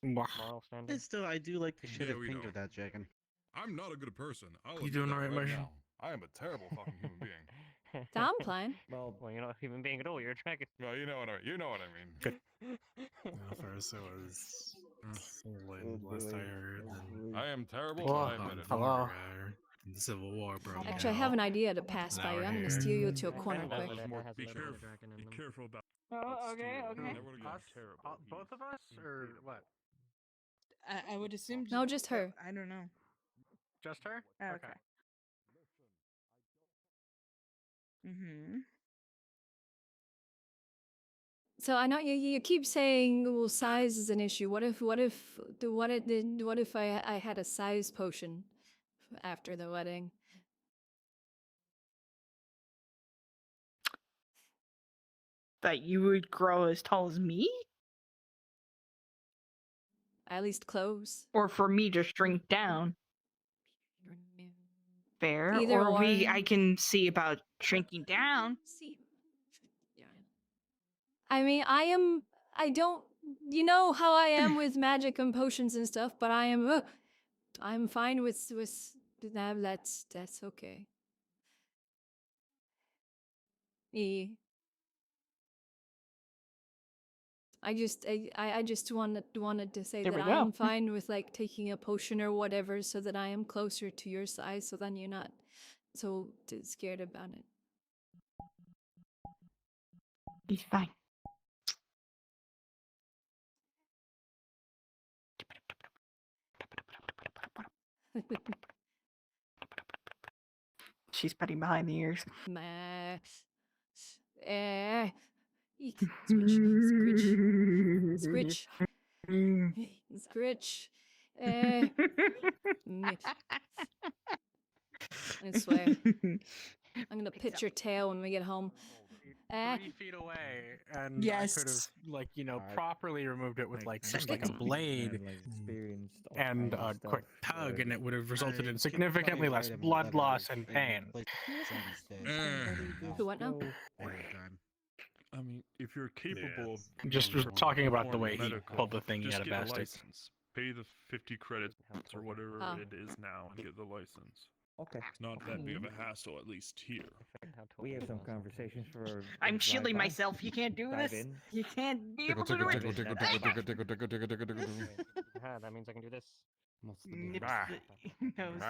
Speaker 3: don't.
Speaker 23: Moral standing.
Speaker 2: still, I do like the shit
Speaker 3: Yeah,
Speaker 2: of
Speaker 3: we
Speaker 2: pink
Speaker 3: know.
Speaker 2: of that dragon.
Speaker 3: I'm not a good person. I'll
Speaker 5: You
Speaker 3: admit
Speaker 5: doing
Speaker 3: that
Speaker 5: alright,
Speaker 3: right
Speaker 5: Marshall?
Speaker 3: now. I am a terrible fucking human being.
Speaker 18: Downplan.
Speaker 23: Well, you're not a human being at all. You're a dragon.
Speaker 3: Well, you know what I mean.
Speaker 5: Good. First it was last I heard.
Speaker 3: I am terrible.
Speaker 5: Whoa,
Speaker 3: I admit it.
Speaker 5: hello. The Civil War, bro.
Speaker 18: Actually, I have an idea to pass by you. I'm gonna steer you to a corner quick.
Speaker 15: Be careful about.
Speaker 6: Oh, okay, okay.
Speaker 15: Never again. Terrible.
Speaker 5: Both of us, or what?
Speaker 6: I would assume.
Speaker 18: No, just her.
Speaker 6: I don't know.
Speaker 5: Just her?
Speaker 6: Okay. Mm-hmm.
Speaker 18: So I know you keep saying, well, size is an issue. What if I had a size potion after the wedding?
Speaker 6: That you would grow as tall as me?
Speaker 18: At least close.
Speaker 6: Or for me to shrink down? Fair.
Speaker 18: Either
Speaker 6: or
Speaker 18: or.
Speaker 6: I can see about shrinking down.
Speaker 18: I mean, you know how I am with magic and potions and stuff, but I'm fine with that. That's okay. I just wanted to say
Speaker 6: There
Speaker 18: that
Speaker 6: we
Speaker 18: I am
Speaker 6: go.
Speaker 18: fine with like taking a potion or whatever, so that I am closer to your size, so then you're not so scared about it.
Speaker 6: He's fine. She's petting behind the ears.
Speaker 18: Eek, scritch, scritch, scritch, I swear. I'm gonna pitch your tail when we get home.
Speaker 5: 3 feet away, and
Speaker 6: Yes.
Speaker 5: I could have, like,
Speaker 16: Alright.
Speaker 5: properly removed it with, like,
Speaker 16: I
Speaker 5: just like a
Speaker 16: had,
Speaker 5: blade
Speaker 16: experienced all
Speaker 5: and
Speaker 16: kinds
Speaker 5: a
Speaker 16: of
Speaker 5: quick
Speaker 16: stuff,
Speaker 5: tug, and it would have resulted in
Speaker 2: keep
Speaker 5: significantly
Speaker 2: my
Speaker 5: less
Speaker 2: item
Speaker 5: blood
Speaker 2: leather
Speaker 5: loss and
Speaker 2: in
Speaker 5: pain.
Speaker 2: place instead.
Speaker 18: Who what now?
Speaker 15: I mean, if you're capable of
Speaker 5: Just
Speaker 15: performing
Speaker 5: talking about the way he
Speaker 15: medical,
Speaker 5: pulled the thing, he
Speaker 15: just
Speaker 5: had a
Speaker 15: get
Speaker 5: bastard.
Speaker 15: license. Pay the 50 credits or whatever
Speaker 18: Oh.
Speaker 15: it is now and get the license.
Speaker 16: Okay.
Speaker 15: It's not that big of a hassle, at least here.
Speaker 16: We have some conversations for.
Speaker 6: I'm
Speaker 16: the
Speaker 6: shielding
Speaker 16: drive-by.
Speaker 6: myself. You can't do
Speaker 16: Dive
Speaker 6: this.
Speaker 16: in.
Speaker 6: You can't be
Speaker 3: Tickle,
Speaker 6: able to do
Speaker 3: tickle,
Speaker 6: it.
Speaker 3: tickle, tickle, tickle, tickle, tickle, tickle, tickle, tickle, tickle, tickle.
Speaker 23: Aha, that means I can do this.
Speaker 12: Nips
Speaker 15: Bah.
Speaker 12: the nose.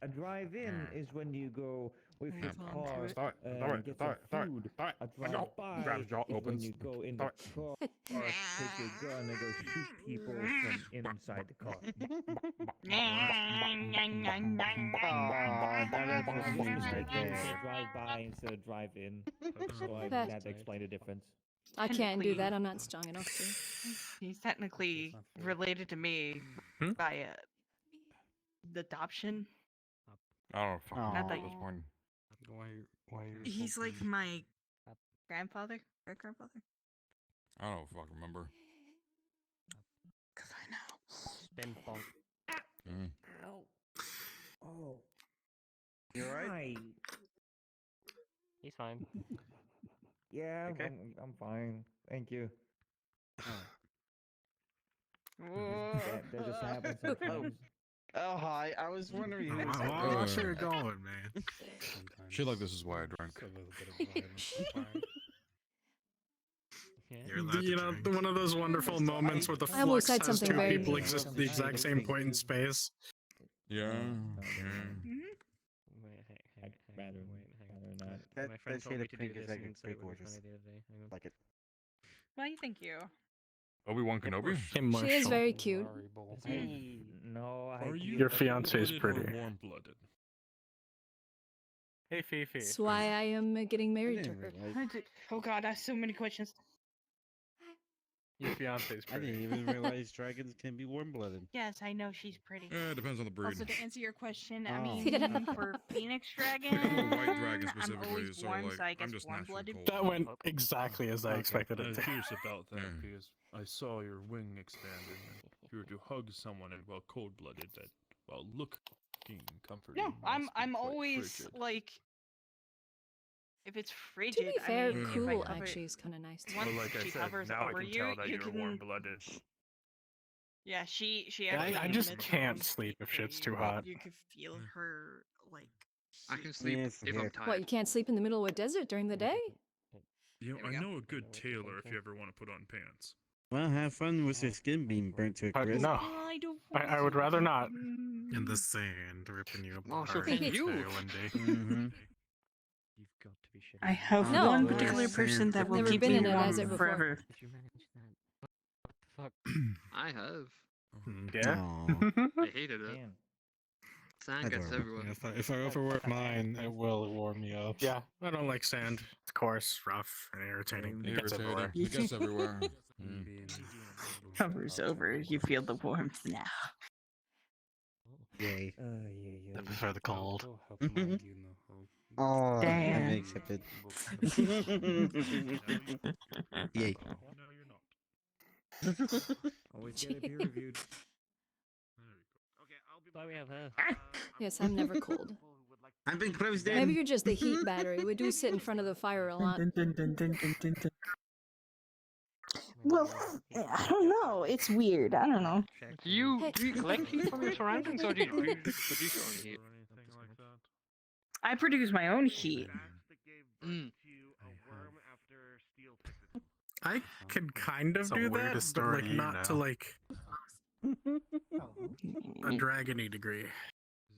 Speaker 22: A drive-in is when you go with your car
Speaker 15: Stop it.
Speaker 22: and
Speaker 15: Stop it.
Speaker 22: get
Speaker 15: Stop
Speaker 22: some
Speaker 15: it.
Speaker 22: food.
Speaker 15: Stop
Speaker 22: A
Speaker 15: it. No.
Speaker 22: drive-by
Speaker 15: Grab his jaw,
Speaker 22: is when
Speaker 15: opens.
Speaker 22: you go in
Speaker 15: Stop
Speaker 22: the car, take your gun and go shoot people from inside the car.
Speaker 2: That's what
Speaker 22: I'm
Speaker 2: you mean right
Speaker 22: mistaken.
Speaker 2: there.
Speaker 22: Drive-by instead of drive-in. So I
Speaker 1: That-
Speaker 22: had to explain the difference.
Speaker 1: I can't do
Speaker 12: Technically-
Speaker 1: that. I'm not strong enough to.
Speaker 12: He's technically related to me by adoption.
Speaker 3: I don't fucking
Speaker 2: Aw.
Speaker 3: know at this point.
Speaker 15: Why
Speaker 12: He's like my grandfather, great grandfather.
Speaker 3: I don't fucking remember.
Speaker 12: Cause I know.
Speaker 23: Spin bonk.
Speaker 3: Mm.
Speaker 22: Oh.
Speaker 2: You alright?
Speaker 23: He's fine.
Speaker 22: Yeah,
Speaker 23: Okay.
Speaker 22: I'm fine. Thank you.
Speaker 12: Whoa.
Speaker 22: That just happens sometimes.
Speaker 2: Oh, hi. I was wondering who was
Speaker 5: Wow, that's where you're going, man.
Speaker 3: Shit like this is why I drank.
Speaker 5: A little bit of violence is fine.
Speaker 23: Yeah.
Speaker 5: You're allowed to drink.
Speaker 4: One of those wonderful moments where the
Speaker 1: I almost
Speaker 4: flux
Speaker 1: said
Speaker 4: has
Speaker 1: something
Speaker 4: two
Speaker 1: very
Speaker 4: people
Speaker 1: mean.
Speaker 4: exist at the exact same point in space.
Speaker 3: Yeah.
Speaker 23: Wait,
Speaker 22: I'd rather not.
Speaker 2: That-
Speaker 23: My friend
Speaker 2: that
Speaker 23: told
Speaker 2: shade
Speaker 23: me
Speaker 2: of
Speaker 23: to
Speaker 2: pink
Speaker 23: do
Speaker 2: is
Speaker 23: this
Speaker 2: actually
Speaker 23: and said it
Speaker 2: pretty
Speaker 23: would be
Speaker 2: gorgeous.
Speaker 23: funny the other day. Hang on.
Speaker 2: Like it.
Speaker 12: Why, thank you.
Speaker 3: Obi-Wan Kenobi?
Speaker 1: She is very cute.
Speaker 22: No,
Speaker 3: Are you
Speaker 4: Your fiance is
Speaker 3: cold-blooded or
Speaker 4: pretty.
Speaker 3: warm-blooded?
Speaker 16: Hey, Fifi.
Speaker 1: That's why I am getting married to her.
Speaker 12: Oh god, I have so many questions.
Speaker 16: Your fiance's
Speaker 2: I
Speaker 16: pretty.
Speaker 2: didn't even realize dragons can be warm-blooded.
Speaker 12: Yes, I know she's pretty.
Speaker 3: Yeah, it depends on the breed.
Speaker 12: Also, to answer your question, I
Speaker 2: Oh.
Speaker 12: mean, for Phoenix Dragon,
Speaker 3: White dragon
Speaker 12: I'm
Speaker 3: specifically,
Speaker 12: always
Speaker 3: so,
Speaker 12: warm,
Speaker 3: like,
Speaker 12: so I
Speaker 3: I'm
Speaker 12: guess
Speaker 3: just naturally
Speaker 12: warm-blooded.
Speaker 3: cold.
Speaker 4: That went exactly as I expected it to.
Speaker 7: Curious about that
Speaker 3: Yeah.
Speaker 7: because I saw your wing expanded. And if you were to hug someone and well cold-blooded, that well looking comforting.
Speaker 12: No, I'm
Speaker 7: must be
Speaker 12: I'm
Speaker 7: quite
Speaker 12: always
Speaker 7: frigid.
Speaker 12: like, if it's
Speaker 1: To
Speaker 12: frigid,
Speaker 1: be fair,
Speaker 12: I mean, if I
Speaker 1: cool
Speaker 12: cover,
Speaker 1: actually is kind of nice. Too.
Speaker 12: once
Speaker 7: Well, like I
Speaker 12: she
Speaker 7: said,
Speaker 12: covers
Speaker 7: now I
Speaker 12: over
Speaker 7: can
Speaker 12: you,
Speaker 7: tell that
Speaker 12: you
Speaker 7: you're
Speaker 12: can.
Speaker 7: warm-blooded.
Speaker 12: Yeah, she actually.
Speaker 4: I just
Speaker 12: admits
Speaker 4: can't
Speaker 12: it.
Speaker 4: sleep if shit's too
Speaker 12: You-
Speaker 4: hot.
Speaker 12: You could feel her like.
Speaker 8: I can sleep
Speaker 2: Yes,
Speaker 8: if
Speaker 2: yeah.
Speaker 8: I'm tired.
Speaker 1: What, you can't sleep in the middle of a desert during the day?
Speaker 7: You know,
Speaker 12: There we
Speaker 7: I
Speaker 12: go.
Speaker 7: know a good tailor if you ever want to put on pants.
Speaker 2: Well, have fun with your skin being burnt to a crisp.
Speaker 4: No,
Speaker 12: I don't.
Speaker 4: I would rather not.
Speaker 5: In the sand, ripping you
Speaker 8: Oh,
Speaker 5: apart.
Speaker 8: so can you.
Speaker 5: One day.
Speaker 2: Mm-hmm.
Speaker 23: You've got to be shitting.
Speaker 12: I have
Speaker 1: No.
Speaker 12: one particular person that will
Speaker 1: Never
Speaker 12: keep
Speaker 1: been
Speaker 12: me
Speaker 1: in a
Speaker 12: warm
Speaker 1: desert before.
Speaker 12: forever.
Speaker 23: Did you manage that? What
Speaker 8: I have.
Speaker 4: Yeah.
Speaker 8: I hated it.
Speaker 22: Man.
Speaker 8: Sand gets
Speaker 2: Adorable.
Speaker 8: everywhere.
Speaker 5: If I overwork mine, it will warm me up.
Speaker 4: Yeah, I don't like sand. It's coarse, rough, and irritating. It gets
Speaker 3: Irritating.
Speaker 4: everywhere.
Speaker 3: It gets everywhere.
Speaker 12: Covers over. You feel the warmth now.
Speaker 2: Yay.
Speaker 22: Yeah.
Speaker 4: I prefer the cold.
Speaker 2: Oh,
Speaker 12: Damn.
Speaker 2: I'm accepted. Yay.
Speaker 22: Always get it peer reviewed.
Speaker 23: Why we have her?
Speaker 1: Yes, I'm never cold.
Speaker 2: I've been closed in.
Speaker 1: Maybe you're just the heat battery. We do sit in front of the fire a lot.
Speaker 6: Well, I don't know. It's weird. I don't know.
Speaker 8: Do you collect heat from your surroundings or do you produce your own heat?
Speaker 12: I produce my own heat.
Speaker 8: Mm.
Speaker 4: I can kind of
Speaker 5: It's the
Speaker 4: do that,
Speaker 5: weirdest
Speaker 4: but
Speaker 5: story
Speaker 4: like
Speaker 5: you
Speaker 4: not to
Speaker 5: know.
Speaker 4: like a dragony degree.
Speaker 7: Is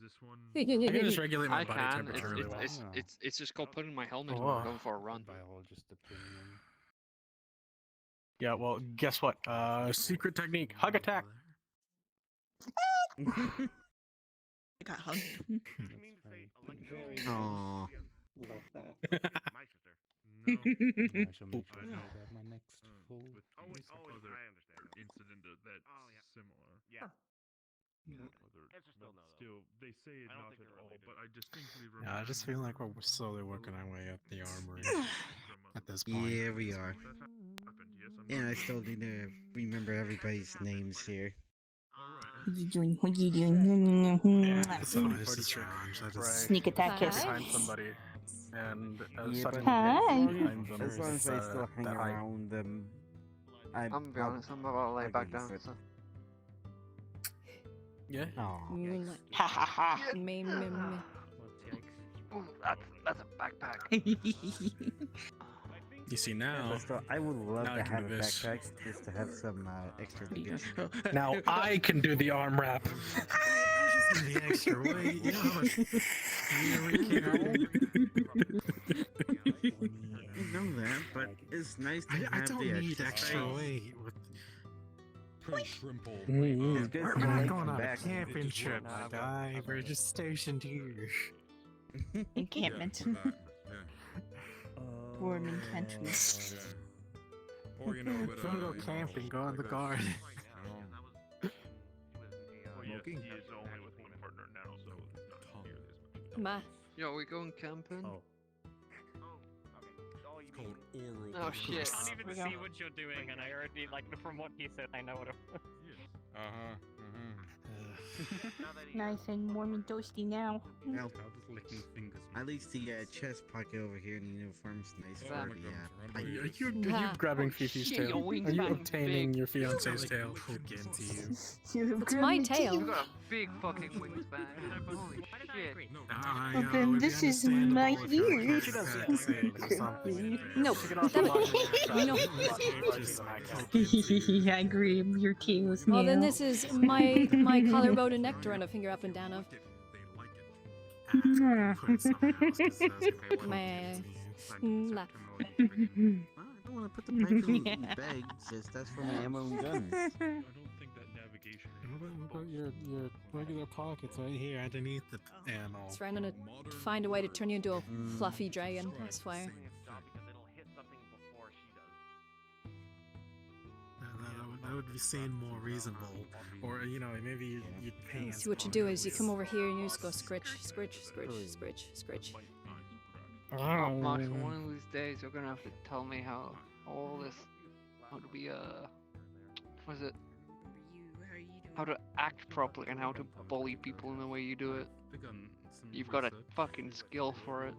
Speaker 7: this one?
Speaker 4: I can just regulate my
Speaker 8: I
Speaker 4: body
Speaker 8: can.
Speaker 4: temperature really well.
Speaker 8: It's just called putting my helmet on
Speaker 4: Oh.
Speaker 8: and going for a run.
Speaker 15: Biologist opinion.
Speaker 4: Yeah, well, guess what? Secret technique: hug attack.
Speaker 12: I got hugged.
Speaker 2: Aww.
Speaker 7: No.
Speaker 15: I shall make sure to grab my next full.
Speaker 7: With other incident that's similar.
Speaker 15: Yeah.
Speaker 7: Still, they say it not at all, but I distinctly remember.
Speaker 5: Yeah, I just feel like we're slowly working our way up the armory at this point.
Speaker 2: Yeah, we are. And I still need to remember everybody's names here.
Speaker 6: What you doing? What you doing?
Speaker 5: It's always a challenge. That is
Speaker 6: Sneak attack kiss.
Speaker 4: Behind somebody, and
Speaker 2: Yeah,
Speaker 4: suddenly
Speaker 6: Hi.
Speaker 4: behind them
Speaker 2: As long as I
Speaker 4: is,
Speaker 2: still hang
Speaker 4: that height.
Speaker 2: around them,
Speaker 8: I'm gonna be honest, I'm about to lay back down. So.
Speaker 4: Yeah.
Speaker 2: Aww.
Speaker 1: Moonlight.
Speaker 6: Ha ha ha.
Speaker 1: Me.
Speaker 8: Ooh, that's a backpack.
Speaker 5: You see
Speaker 2: Yeah,
Speaker 5: now.
Speaker 2: but still, I would love
Speaker 5: now I
Speaker 2: to
Speaker 5: can
Speaker 2: have
Speaker 5: do
Speaker 2: a
Speaker 5: this.
Speaker 2: backpack just to have some extra luggage.
Speaker 5: Now I can do the arm wrap. The extra weight, you know how much we carry.
Speaker 2: I know that, but it's nice to
Speaker 5: I
Speaker 2: have
Speaker 5: don't
Speaker 2: the
Speaker 5: need extra
Speaker 2: space.
Speaker 5: weight. With...
Speaker 3: Shrimple.
Speaker 2: It's good
Speaker 5: We're
Speaker 2: for
Speaker 5: not
Speaker 2: legs
Speaker 5: going
Speaker 2: and
Speaker 5: on a
Speaker 2: back.
Speaker 5: camping trip, my guy. We're just stationed here.
Speaker 6: Encampment. Warming country.
Speaker 3: Or you know, but
Speaker 5: If you wanna go camping, go in the garden.
Speaker 7: He is only with one partner now, so it's not nearly as much.
Speaker 1: Ma.
Speaker 20: Yo, we going camping?
Speaker 3: Oral.
Speaker 20: Oh shit.
Speaker 23: I don't even see what you're doing, and I already, like, from what he said, I know what it was.
Speaker 6: Nice and warm and toasty now.
Speaker 2: Well, at least the chest pocket over here in the uniform's nice for
Speaker 5: Are you grabbing Fifi's tail? Are you obtaining your fiance's tail? Hook into you.
Speaker 1: It's my tail.
Speaker 20: You got a big fucking wingspan. Holy shit.
Speaker 6: Well, then this is my ears.
Speaker 1: No.
Speaker 6: Yeah, I agree. Your tail is
Speaker 1: Well, then
Speaker 6: new.
Speaker 1: this is my collarbone and neck to run a finger up and down of. My. La.
Speaker 2: I don't want to put the pipe in the bag, just that's for my ammo and guns.
Speaker 7: I don't think that navigation.
Speaker 5: What about your regular pockets right here underneath the ammo?
Speaker 1: It's right gonna find a way to turn you into a fluffy dragon. I swear.
Speaker 5: That would be seen more reasonable, or you know, maybe you'd pay.
Speaker 1: See what you do is you come over here and you just go scritch, scritch, scritch, scritch, scritch.
Speaker 20: Oh, Max, one of these days you're gonna have to tell me how all this, how to be what is it? How to act properly and how to bully people in the way you do it. You've got a fucking skill for it.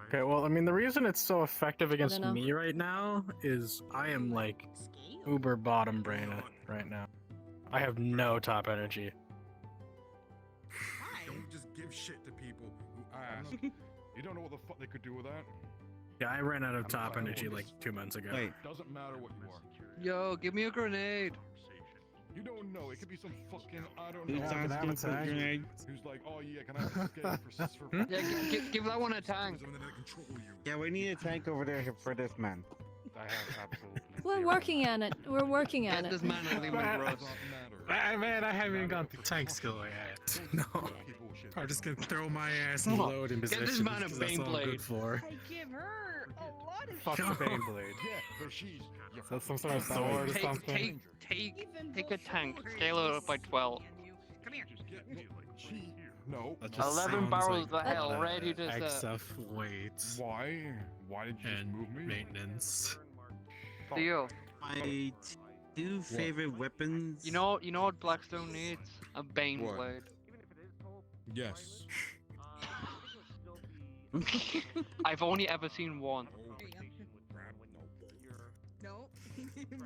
Speaker 4: Okay, well, I mean, the reason it's so effective against me right now is I am like uber bottom brain right now. I have no top energy.
Speaker 3: Don't just give shit to people who ask. You don't know what the fuck they could do with that.
Speaker 4: Yeah, I ran out of top energy like 2 months ago.
Speaker 3: Wait. Doesn't matter what you are.
Speaker 20: Yo, give me a grenade.
Speaker 3: You don't know. It could be some fucking I don't
Speaker 2: Who's
Speaker 3: know.
Speaker 2: asking for grenades?
Speaker 3: Who's like, oh yeah, can I have a skate for
Speaker 20: Yeah, give that one a tank.
Speaker 2: Yeah, we need a tank over there for this man.
Speaker 15: I have absolutely.
Speaker 1: We're working on it. We're working on
Speaker 20: Get
Speaker 1: it.
Speaker 20: this man a limit, Russ.
Speaker 5: Man, I haven't even got the tank skill yet. No. I'm just gonna throw my ass in load in position.
Speaker 20: Get this man a
Speaker 5: because that's all I'm
Speaker 20: Bane
Speaker 5: good for.
Speaker 12: I give her a lot of
Speaker 4: Fuck the Bane blade.
Speaker 3: Yeah, but she's.
Speaker 5: Is that some sort of sword or something?
Speaker 20: Take a tank, scale it up by 12.
Speaker 12: Come here.
Speaker 3: No.
Speaker 5: That just
Speaker 20: 11
Speaker 5: sounds
Speaker 20: barrels
Speaker 5: like
Speaker 20: of hell ready to
Speaker 5: excess weight.
Speaker 3: Why? Why did you just move me?
Speaker 5: Maintenance.
Speaker 20: Theo.
Speaker 2: My two favorite weapons.
Speaker 20: You know what Blackstone needs? A Bane
Speaker 3: What?
Speaker 20: blade.
Speaker 3: Yes.
Speaker 20: I've only ever seen one.
Speaker 12: No.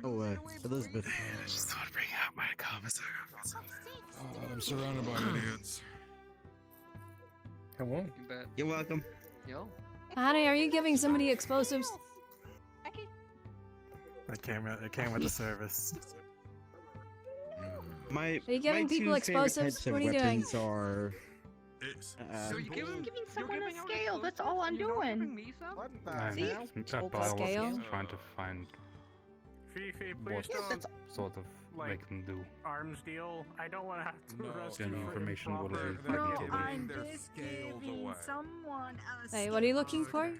Speaker 2: Oh, Elizabeth.
Speaker 5: I just thought to bring out my commissar.
Speaker 3: I'm surrounded by idiots.
Speaker 5: Come on.
Speaker 20: You bet.
Speaker 2: You're welcome.
Speaker 20: Yo.
Speaker 1: Honey, are you giving somebody explosives?
Speaker 5: It came with the service.
Speaker 2: My
Speaker 1: Are you giving
Speaker 2: my
Speaker 1: people
Speaker 2: two favorite
Speaker 1: explosives?
Speaker 2: types of
Speaker 1: What are you doing?
Speaker 2: weapons are.
Speaker 6: I'm giving someone a scale. That's all I'm doing. See?
Speaker 15: Scale? Trying to find
Speaker 4: Fifi,
Speaker 15: what
Speaker 4: please don't
Speaker 15: sort of they
Speaker 4: like
Speaker 15: can do.
Speaker 4: arms deal. I don't want to have to arrest
Speaker 15: Any
Speaker 4: you for
Speaker 15: information will
Speaker 4: improper-
Speaker 15: be
Speaker 12: No,
Speaker 15: given.
Speaker 12: I'm just giving someone a
Speaker 1: Hey, what are you looking for?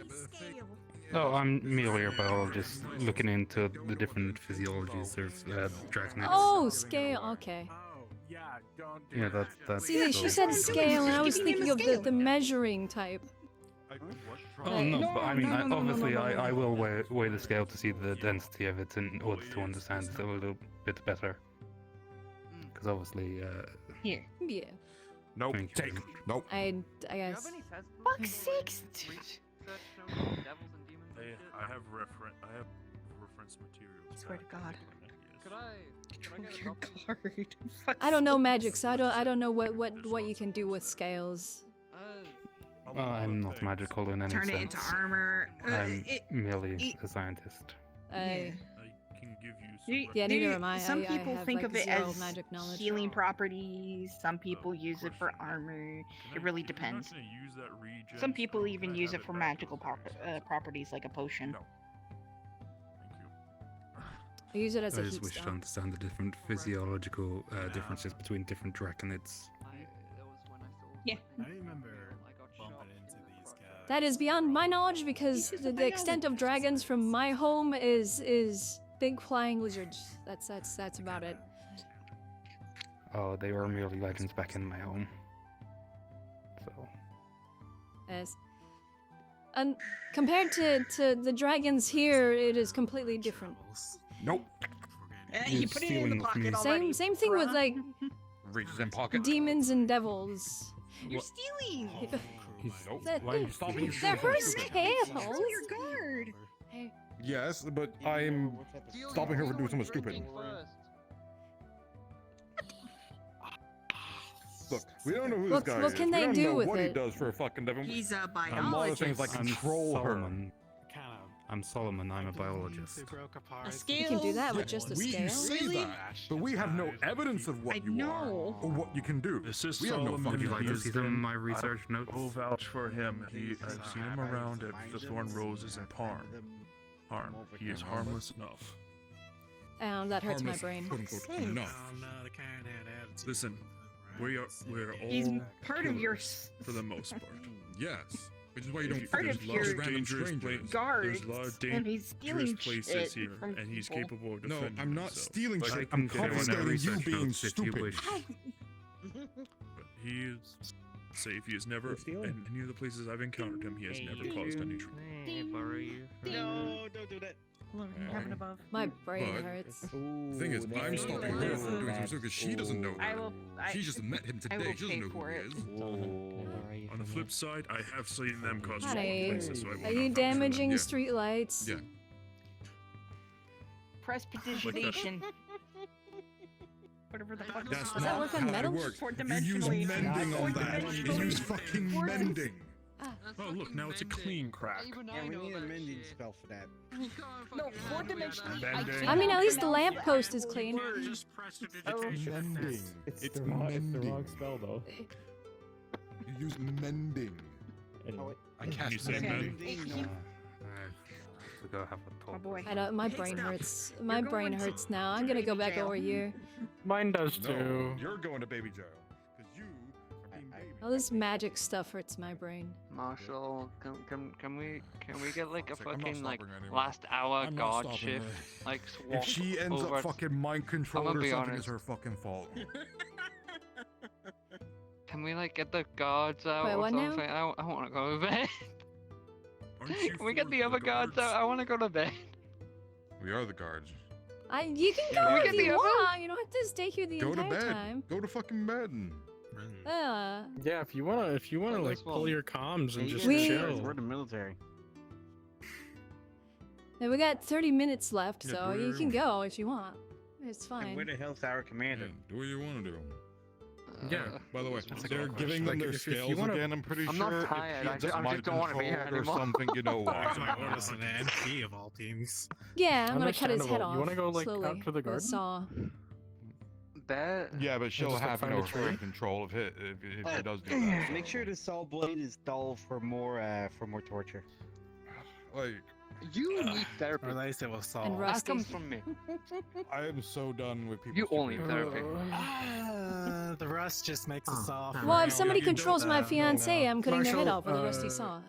Speaker 12: scale.
Speaker 15: No, I'm merely a biologist looking into the different physiologies of dragonets.
Speaker 1: Oh, scale. Okay.
Speaker 4: Yeah, don't do
Speaker 15: Yeah, that's.
Speaker 1: See, she said scale, and I was thinking of the measuring type.
Speaker 15: Oh no, but I mean, obviously, I will weigh the scale to see the density of it in order to understand it a little bit better. Because obviously,
Speaker 6: Here.
Speaker 1: Yeah.
Speaker 3: Nope. Take. Nope.
Speaker 1: I guess.
Speaker 6: Fuck's sakes.
Speaker 7: I have reference materials.
Speaker 6: Swear to God.
Speaker 20: Could I get a
Speaker 6: Your
Speaker 20: copy?
Speaker 6: card.
Speaker 1: I don't know magic, so I don't know what you can do with scales.
Speaker 15: I'm not magical in any
Speaker 12: Turn
Speaker 15: sense.
Speaker 12: it into armor.
Speaker 15: I'm merely a scientist.
Speaker 7: I can give you
Speaker 1: Yeah, neither am I.
Speaker 6: Some
Speaker 1: I
Speaker 6: people
Speaker 1: have,
Speaker 6: think
Speaker 1: like,
Speaker 6: of it
Speaker 1: zero
Speaker 6: as
Speaker 1: magic knowledge.
Speaker 6: healing properties. Some people use it for armor. It really depends. Some people even use it for magical properties, like a potion.
Speaker 1: I use it as
Speaker 15: I
Speaker 1: a
Speaker 15: just
Speaker 1: heat
Speaker 15: wish to
Speaker 1: stone.
Speaker 15: understand the different physiological differences between different draconids.
Speaker 6: Yeah.
Speaker 16: I remember bumping into these guys.
Speaker 1: That is beyond my knowledge because the extent of dragons from my home is big flying lizards. That's about it.
Speaker 15: Oh, they were merely legends back in my home. So.
Speaker 1: Yes. And compared to the dragons here, it is completely different.
Speaker 3: Nope.
Speaker 12: You put it in the pocket already.
Speaker 1: Same thing with like
Speaker 3: Reaches in pocket.
Speaker 1: demons and devils.
Speaker 12: You're stealing.
Speaker 3: Nope.
Speaker 1: Why are you stopping? They're for scales.
Speaker 12: Your guard.
Speaker 1: Hey.
Speaker 3: Yes, but I'm stopping her from doing something stupid. Look, we don't know who this guy is.
Speaker 1: What can they
Speaker 3: we don't
Speaker 1: do
Speaker 3: know
Speaker 1: with
Speaker 3: what
Speaker 1: it?
Speaker 3: he does for a fucking living.
Speaker 12: He's a
Speaker 3: A lot of things like
Speaker 12: biologist.
Speaker 3: control her.
Speaker 15: Solomon. I'm Solomon, I'm a biologist.
Speaker 12: A
Speaker 1: You
Speaker 12: scale.
Speaker 1: can do that with just a
Speaker 3: We
Speaker 1: scale.
Speaker 3: say that, but we have no evidence of what
Speaker 12: I
Speaker 3: you are
Speaker 12: know.
Speaker 3: or what you can do.
Speaker 7: This is
Speaker 3: We have no
Speaker 7: Solomon.
Speaker 3: fucking
Speaker 15: Would you like to
Speaker 3: idea.
Speaker 15: see some of my research notes?
Speaker 7: I will vouch for him. I've seen him around at the Thorn Roses in Parn. He is harmless enough.
Speaker 1: That hurts my
Speaker 3: Harmless,
Speaker 1: brain.
Speaker 3: quote unquote, enough.
Speaker 7: Listen, we're all
Speaker 6: He's part of your
Speaker 7: for the most part.
Speaker 3: Yes, which is why you don't
Speaker 6: part
Speaker 3: fucking
Speaker 6: of
Speaker 3: love
Speaker 6: your
Speaker 3: random
Speaker 7: dangerous
Speaker 3: strangers.
Speaker 6: guards,
Speaker 7: There's a lot of
Speaker 6: and he's
Speaker 7: dangerous
Speaker 6: stealing
Speaker 7: places
Speaker 6: shit
Speaker 7: here,
Speaker 6: from
Speaker 7: and he's
Speaker 6: people.
Speaker 7: capable of
Speaker 3: No,
Speaker 7: defending
Speaker 3: I'm not
Speaker 7: himself.
Speaker 3: stealing
Speaker 7: But
Speaker 3: shit.
Speaker 15: I
Speaker 3: I'm
Speaker 15: can get one of
Speaker 3: confiscating you
Speaker 15: research
Speaker 3: being
Speaker 15: notes if you
Speaker 3: stupid.
Speaker 15: wish.
Speaker 7: But he is safe. He has never, in any of the places I've encountered him, he has never caused any trouble.
Speaker 19: No, don't do that.
Speaker 12: Heaven above.
Speaker 1: My brain
Speaker 3: But-
Speaker 1: hurts.
Speaker 3: The thing is, I'm stopping her from doing some stuff because she doesn't know. She just met him
Speaker 6: I will
Speaker 3: today. She doesn't
Speaker 6: pay
Speaker 3: know
Speaker 6: for
Speaker 3: who
Speaker 6: it.
Speaker 3: he is.
Speaker 7: On the flip side, I have seen them cause trouble
Speaker 1: Honey,
Speaker 7: places, so I will
Speaker 1: are you
Speaker 7: not vouch for them.
Speaker 1: damaging
Speaker 3: Yeah.
Speaker 1: streetlights?
Speaker 3: Yeah.
Speaker 6: Prestidigitation. Whatever the fuck.
Speaker 3: That's
Speaker 1: Does that
Speaker 3: not
Speaker 1: work on
Speaker 3: how
Speaker 1: metal?
Speaker 3: it works.
Speaker 6: Four
Speaker 3: You use
Speaker 6: dimensionally.
Speaker 3: mending on that. You
Speaker 6: Four-dimensionally.
Speaker 3: use fucking mending.
Speaker 7: Oh, look, now it's a clean crack.
Speaker 2: Yeah, we need a mending spell for that.
Speaker 6: No, four-dimensionally.
Speaker 7: Bending.
Speaker 1: I mean, at least the lamppost is clean.
Speaker 3: It's mending. It's mending.
Speaker 16: spell though.
Speaker 3: You use mending. I
Speaker 7: You
Speaker 3: cast
Speaker 7: said
Speaker 3: mending.
Speaker 15: To go have a talk.
Speaker 6: Oh boy.
Speaker 1: I know my brain hurts. My brain hurts now. I'm gonna go back over here.
Speaker 4: Mine does
Speaker 3: No,
Speaker 4: too.
Speaker 3: you're going to baby jail because you are being baby.
Speaker 1: All this magic stuff hurts my brain.
Speaker 20: Marshall, can we get like a
Speaker 3: I'm not
Speaker 20: fucking like
Speaker 3: stopping her anymore.
Speaker 20: last hour
Speaker 3: I'm not
Speaker 20: god
Speaker 3: stopping
Speaker 20: shift
Speaker 3: her.
Speaker 20: like
Speaker 3: If
Speaker 20: swap
Speaker 3: she ends
Speaker 20: over
Speaker 3: up fucking mind controlled
Speaker 20: I'ma
Speaker 3: or
Speaker 20: be
Speaker 3: something,
Speaker 20: honest.
Speaker 3: it's her fucking fault.
Speaker 20: Can we like get the guards out
Speaker 1: Wait,
Speaker 20: or
Speaker 1: what now?
Speaker 20: something? I want to go to bed.
Speaker 3: Aren't you
Speaker 20: Can we get
Speaker 3: for
Speaker 20: the other guards out? I want to go to bed.
Speaker 3: We are the guards.
Speaker 1: You can
Speaker 20: Can
Speaker 1: go
Speaker 20: we
Speaker 1: if
Speaker 20: get the
Speaker 1: you
Speaker 20: other?
Speaker 1: want. You don't have to stay here the
Speaker 3: Go to
Speaker 1: entire
Speaker 3: bed.
Speaker 1: time.
Speaker 3: Go to fucking bed.
Speaker 1: Yeah.
Speaker 4: Yeah, if you wanna
Speaker 20: Oh,
Speaker 4: like
Speaker 20: this
Speaker 4: pull
Speaker 20: one.
Speaker 4: your comms and just
Speaker 1: We-
Speaker 4: chill.
Speaker 19: We're the military.
Speaker 1: Now we got 30 minutes left,
Speaker 3: Yeah,
Speaker 1: so
Speaker 3: do
Speaker 1: you
Speaker 3: whatever
Speaker 1: can
Speaker 3: you
Speaker 1: go if you want. It's
Speaker 19: And where
Speaker 1: fine.
Speaker 19: the hell's our commander?
Speaker 3: Do what you want to do.
Speaker 4: Yeah.
Speaker 3: By the way,
Speaker 4: That's a
Speaker 3: they're
Speaker 4: good
Speaker 3: giving
Speaker 4: question.
Speaker 3: them
Speaker 4: Like,
Speaker 3: their
Speaker 4: if you
Speaker 3: scales
Speaker 4: wanna-
Speaker 3: again. I'm pretty
Speaker 20: I'm
Speaker 3: sure.
Speaker 20: not tired,
Speaker 3: If
Speaker 20: I just
Speaker 3: mind
Speaker 20: don't wanna be here
Speaker 3: controlled or
Speaker 20: anymore.
Speaker 3: something, you know why.
Speaker 16: Orders an MP of all teams.
Speaker 1: Yeah, I'm gonna cut his head
Speaker 4: Understandable.
Speaker 1: off.
Speaker 4: You wanna go, like,
Speaker 1: slowly
Speaker 4: out to the
Speaker 1: with a
Speaker 4: garden?
Speaker 1: saw.
Speaker 20: That
Speaker 3: Yeah, but she'll
Speaker 4: just, like,
Speaker 3: have
Speaker 4: find a
Speaker 3: no
Speaker 4: tree?
Speaker 3: control of it if she does do that.
Speaker 2: Make sure the saw blade is dull for more torture.
Speaker 3: Like,
Speaker 20: you need therapy.
Speaker 16: Or at least it will
Speaker 1: And
Speaker 16: solve.
Speaker 20: That
Speaker 1: rusty.
Speaker 20: comes from me.
Speaker 3: I am so done with people.
Speaker 20: You all need therapy.
Speaker 16: The rust just makes us soft.
Speaker 1: Well, if somebody
Speaker 3: you don't
Speaker 1: controls my
Speaker 3: have-
Speaker 1: fiance, I'm cutting their head
Speaker 4: Marshall,
Speaker 1: off with a rusty saw.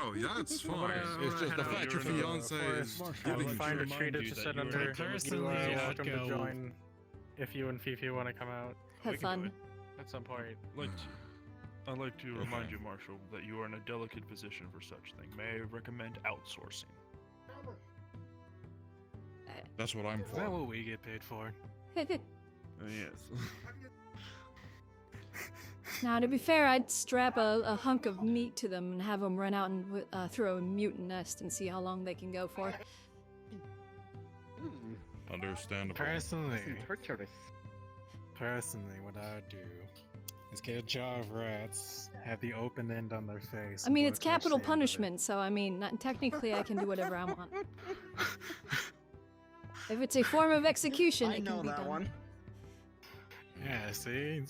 Speaker 3: Oh yeah, it's
Speaker 16: I'm
Speaker 3: fine.
Speaker 16: gonna-
Speaker 3: It's just the
Speaker 16: I'm
Speaker 3: fact your
Speaker 16: gonna-
Speaker 3: fiance is
Speaker 4: I'll
Speaker 3: giving
Speaker 4: find a
Speaker 3: you
Speaker 4: tree to
Speaker 7: you that
Speaker 4: sit
Speaker 7: you
Speaker 4: under.
Speaker 7: are
Speaker 16: personally,
Speaker 4: You are
Speaker 16: I'd
Speaker 4: welcome to
Speaker 16: go-
Speaker 4: join if you and Fifi want to come out
Speaker 1: Have
Speaker 7: We can do
Speaker 1: fun.
Speaker 7: it.
Speaker 4: at some point.
Speaker 7: I'd like to remind you, Marshall, that you are in a delicate position for such thing. May I recommend outsourcing?
Speaker 3: That's what I'm
Speaker 16: Is that
Speaker 3: for.
Speaker 16: what we get paid for?
Speaker 7: Yes.
Speaker 1: Now, to be fair, I'd strap a hunk of meat to them and have them run out and throw a mutant nest and see how long they can go for.
Speaker 3: Understandable.
Speaker 16: Personally,
Speaker 19: Torturous.
Speaker 16: personally, what I would do
Speaker 4: Let's get a jar of rats. Have the open end on their face.
Speaker 18: I mean,
Speaker 4: and
Speaker 18: it's
Speaker 4: put a
Speaker 18: capital
Speaker 4: sand in it.
Speaker 18: punishment, so I mean, not, technically I can do whatever I want. If it's a form of execution, it can be done.
Speaker 4: Yeah, see,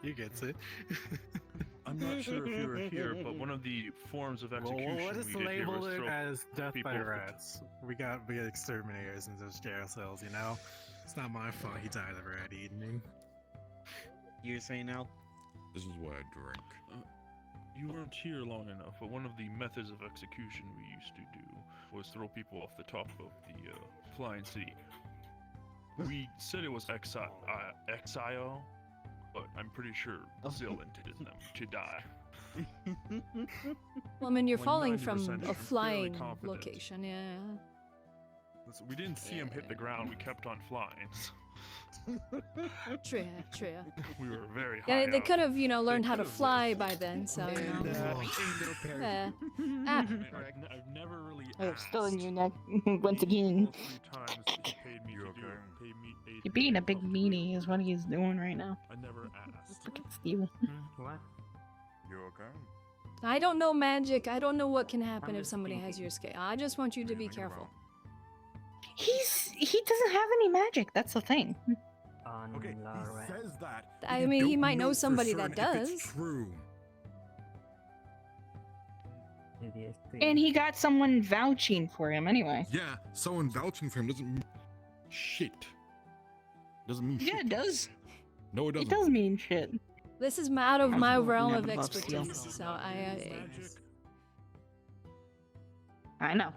Speaker 4: you gets it.
Speaker 7: I'm not sure if you were here, but one of the forms of execution
Speaker 4: Well, what is
Speaker 7: we did here
Speaker 4: label
Speaker 7: was
Speaker 4: it
Speaker 7: throw
Speaker 4: as death
Speaker 7: people
Speaker 4: by
Speaker 7: off the
Speaker 4: rats? We got exterminators in those jail cells, you know? It's not my fault he died of rat eating.
Speaker 2: You're saying now?
Speaker 3: This is why I drink.
Speaker 7: You weren't here long enough, but one of the methods of execution we used to do was throw people off the top of the flying city. We said it was exile, but I'm pretty sure Zill intended them to die.
Speaker 18: Well, I mean, you're
Speaker 7: Like
Speaker 18: falling
Speaker 7: 90%,
Speaker 18: from
Speaker 7: I'm
Speaker 18: a
Speaker 7: fairly
Speaker 18: flying
Speaker 7: confident.
Speaker 18: location, yeah.
Speaker 7: We didn't see him hit the ground, we kept on flying.
Speaker 18: True.
Speaker 7: We were very high
Speaker 18: Yeah, they
Speaker 7: up.
Speaker 18: could have, learned how to fly by then, so, yeah. Ah.
Speaker 7: I've never really
Speaker 6: Oh,
Speaker 7: asked.
Speaker 6: still in your neck once again.
Speaker 7: All 3 times he paid me to do it. Paid me
Speaker 6: You're being a big meanie is what he's doing right now.
Speaker 7: I never asked.
Speaker 6: Look at Steven.
Speaker 23: What?
Speaker 17: You okay?
Speaker 18: I don't know magic. I don't know what can happen if somebody has your scale. I just want you to be careful.
Speaker 6: He doesn't have any magic. That's the thing.
Speaker 17: Okay, he says that.
Speaker 18: I
Speaker 17: You
Speaker 18: mean, he
Speaker 17: don't
Speaker 18: might know
Speaker 17: for
Speaker 18: somebody that
Speaker 17: certain if it's
Speaker 18: does.
Speaker 17: True.
Speaker 6: And he got someone vouching for him anyway.
Speaker 3: Yeah, someone vouching for him doesn't mean shit. Doesn't mean shit.
Speaker 6: Yeah, it does.
Speaker 3: No, it doesn't.
Speaker 6: It does mean shit.
Speaker 18: This is out of my realm of
Speaker 6: Never loved
Speaker 18: expertise,
Speaker 6: steel.
Speaker 18: so
Speaker 6: I know.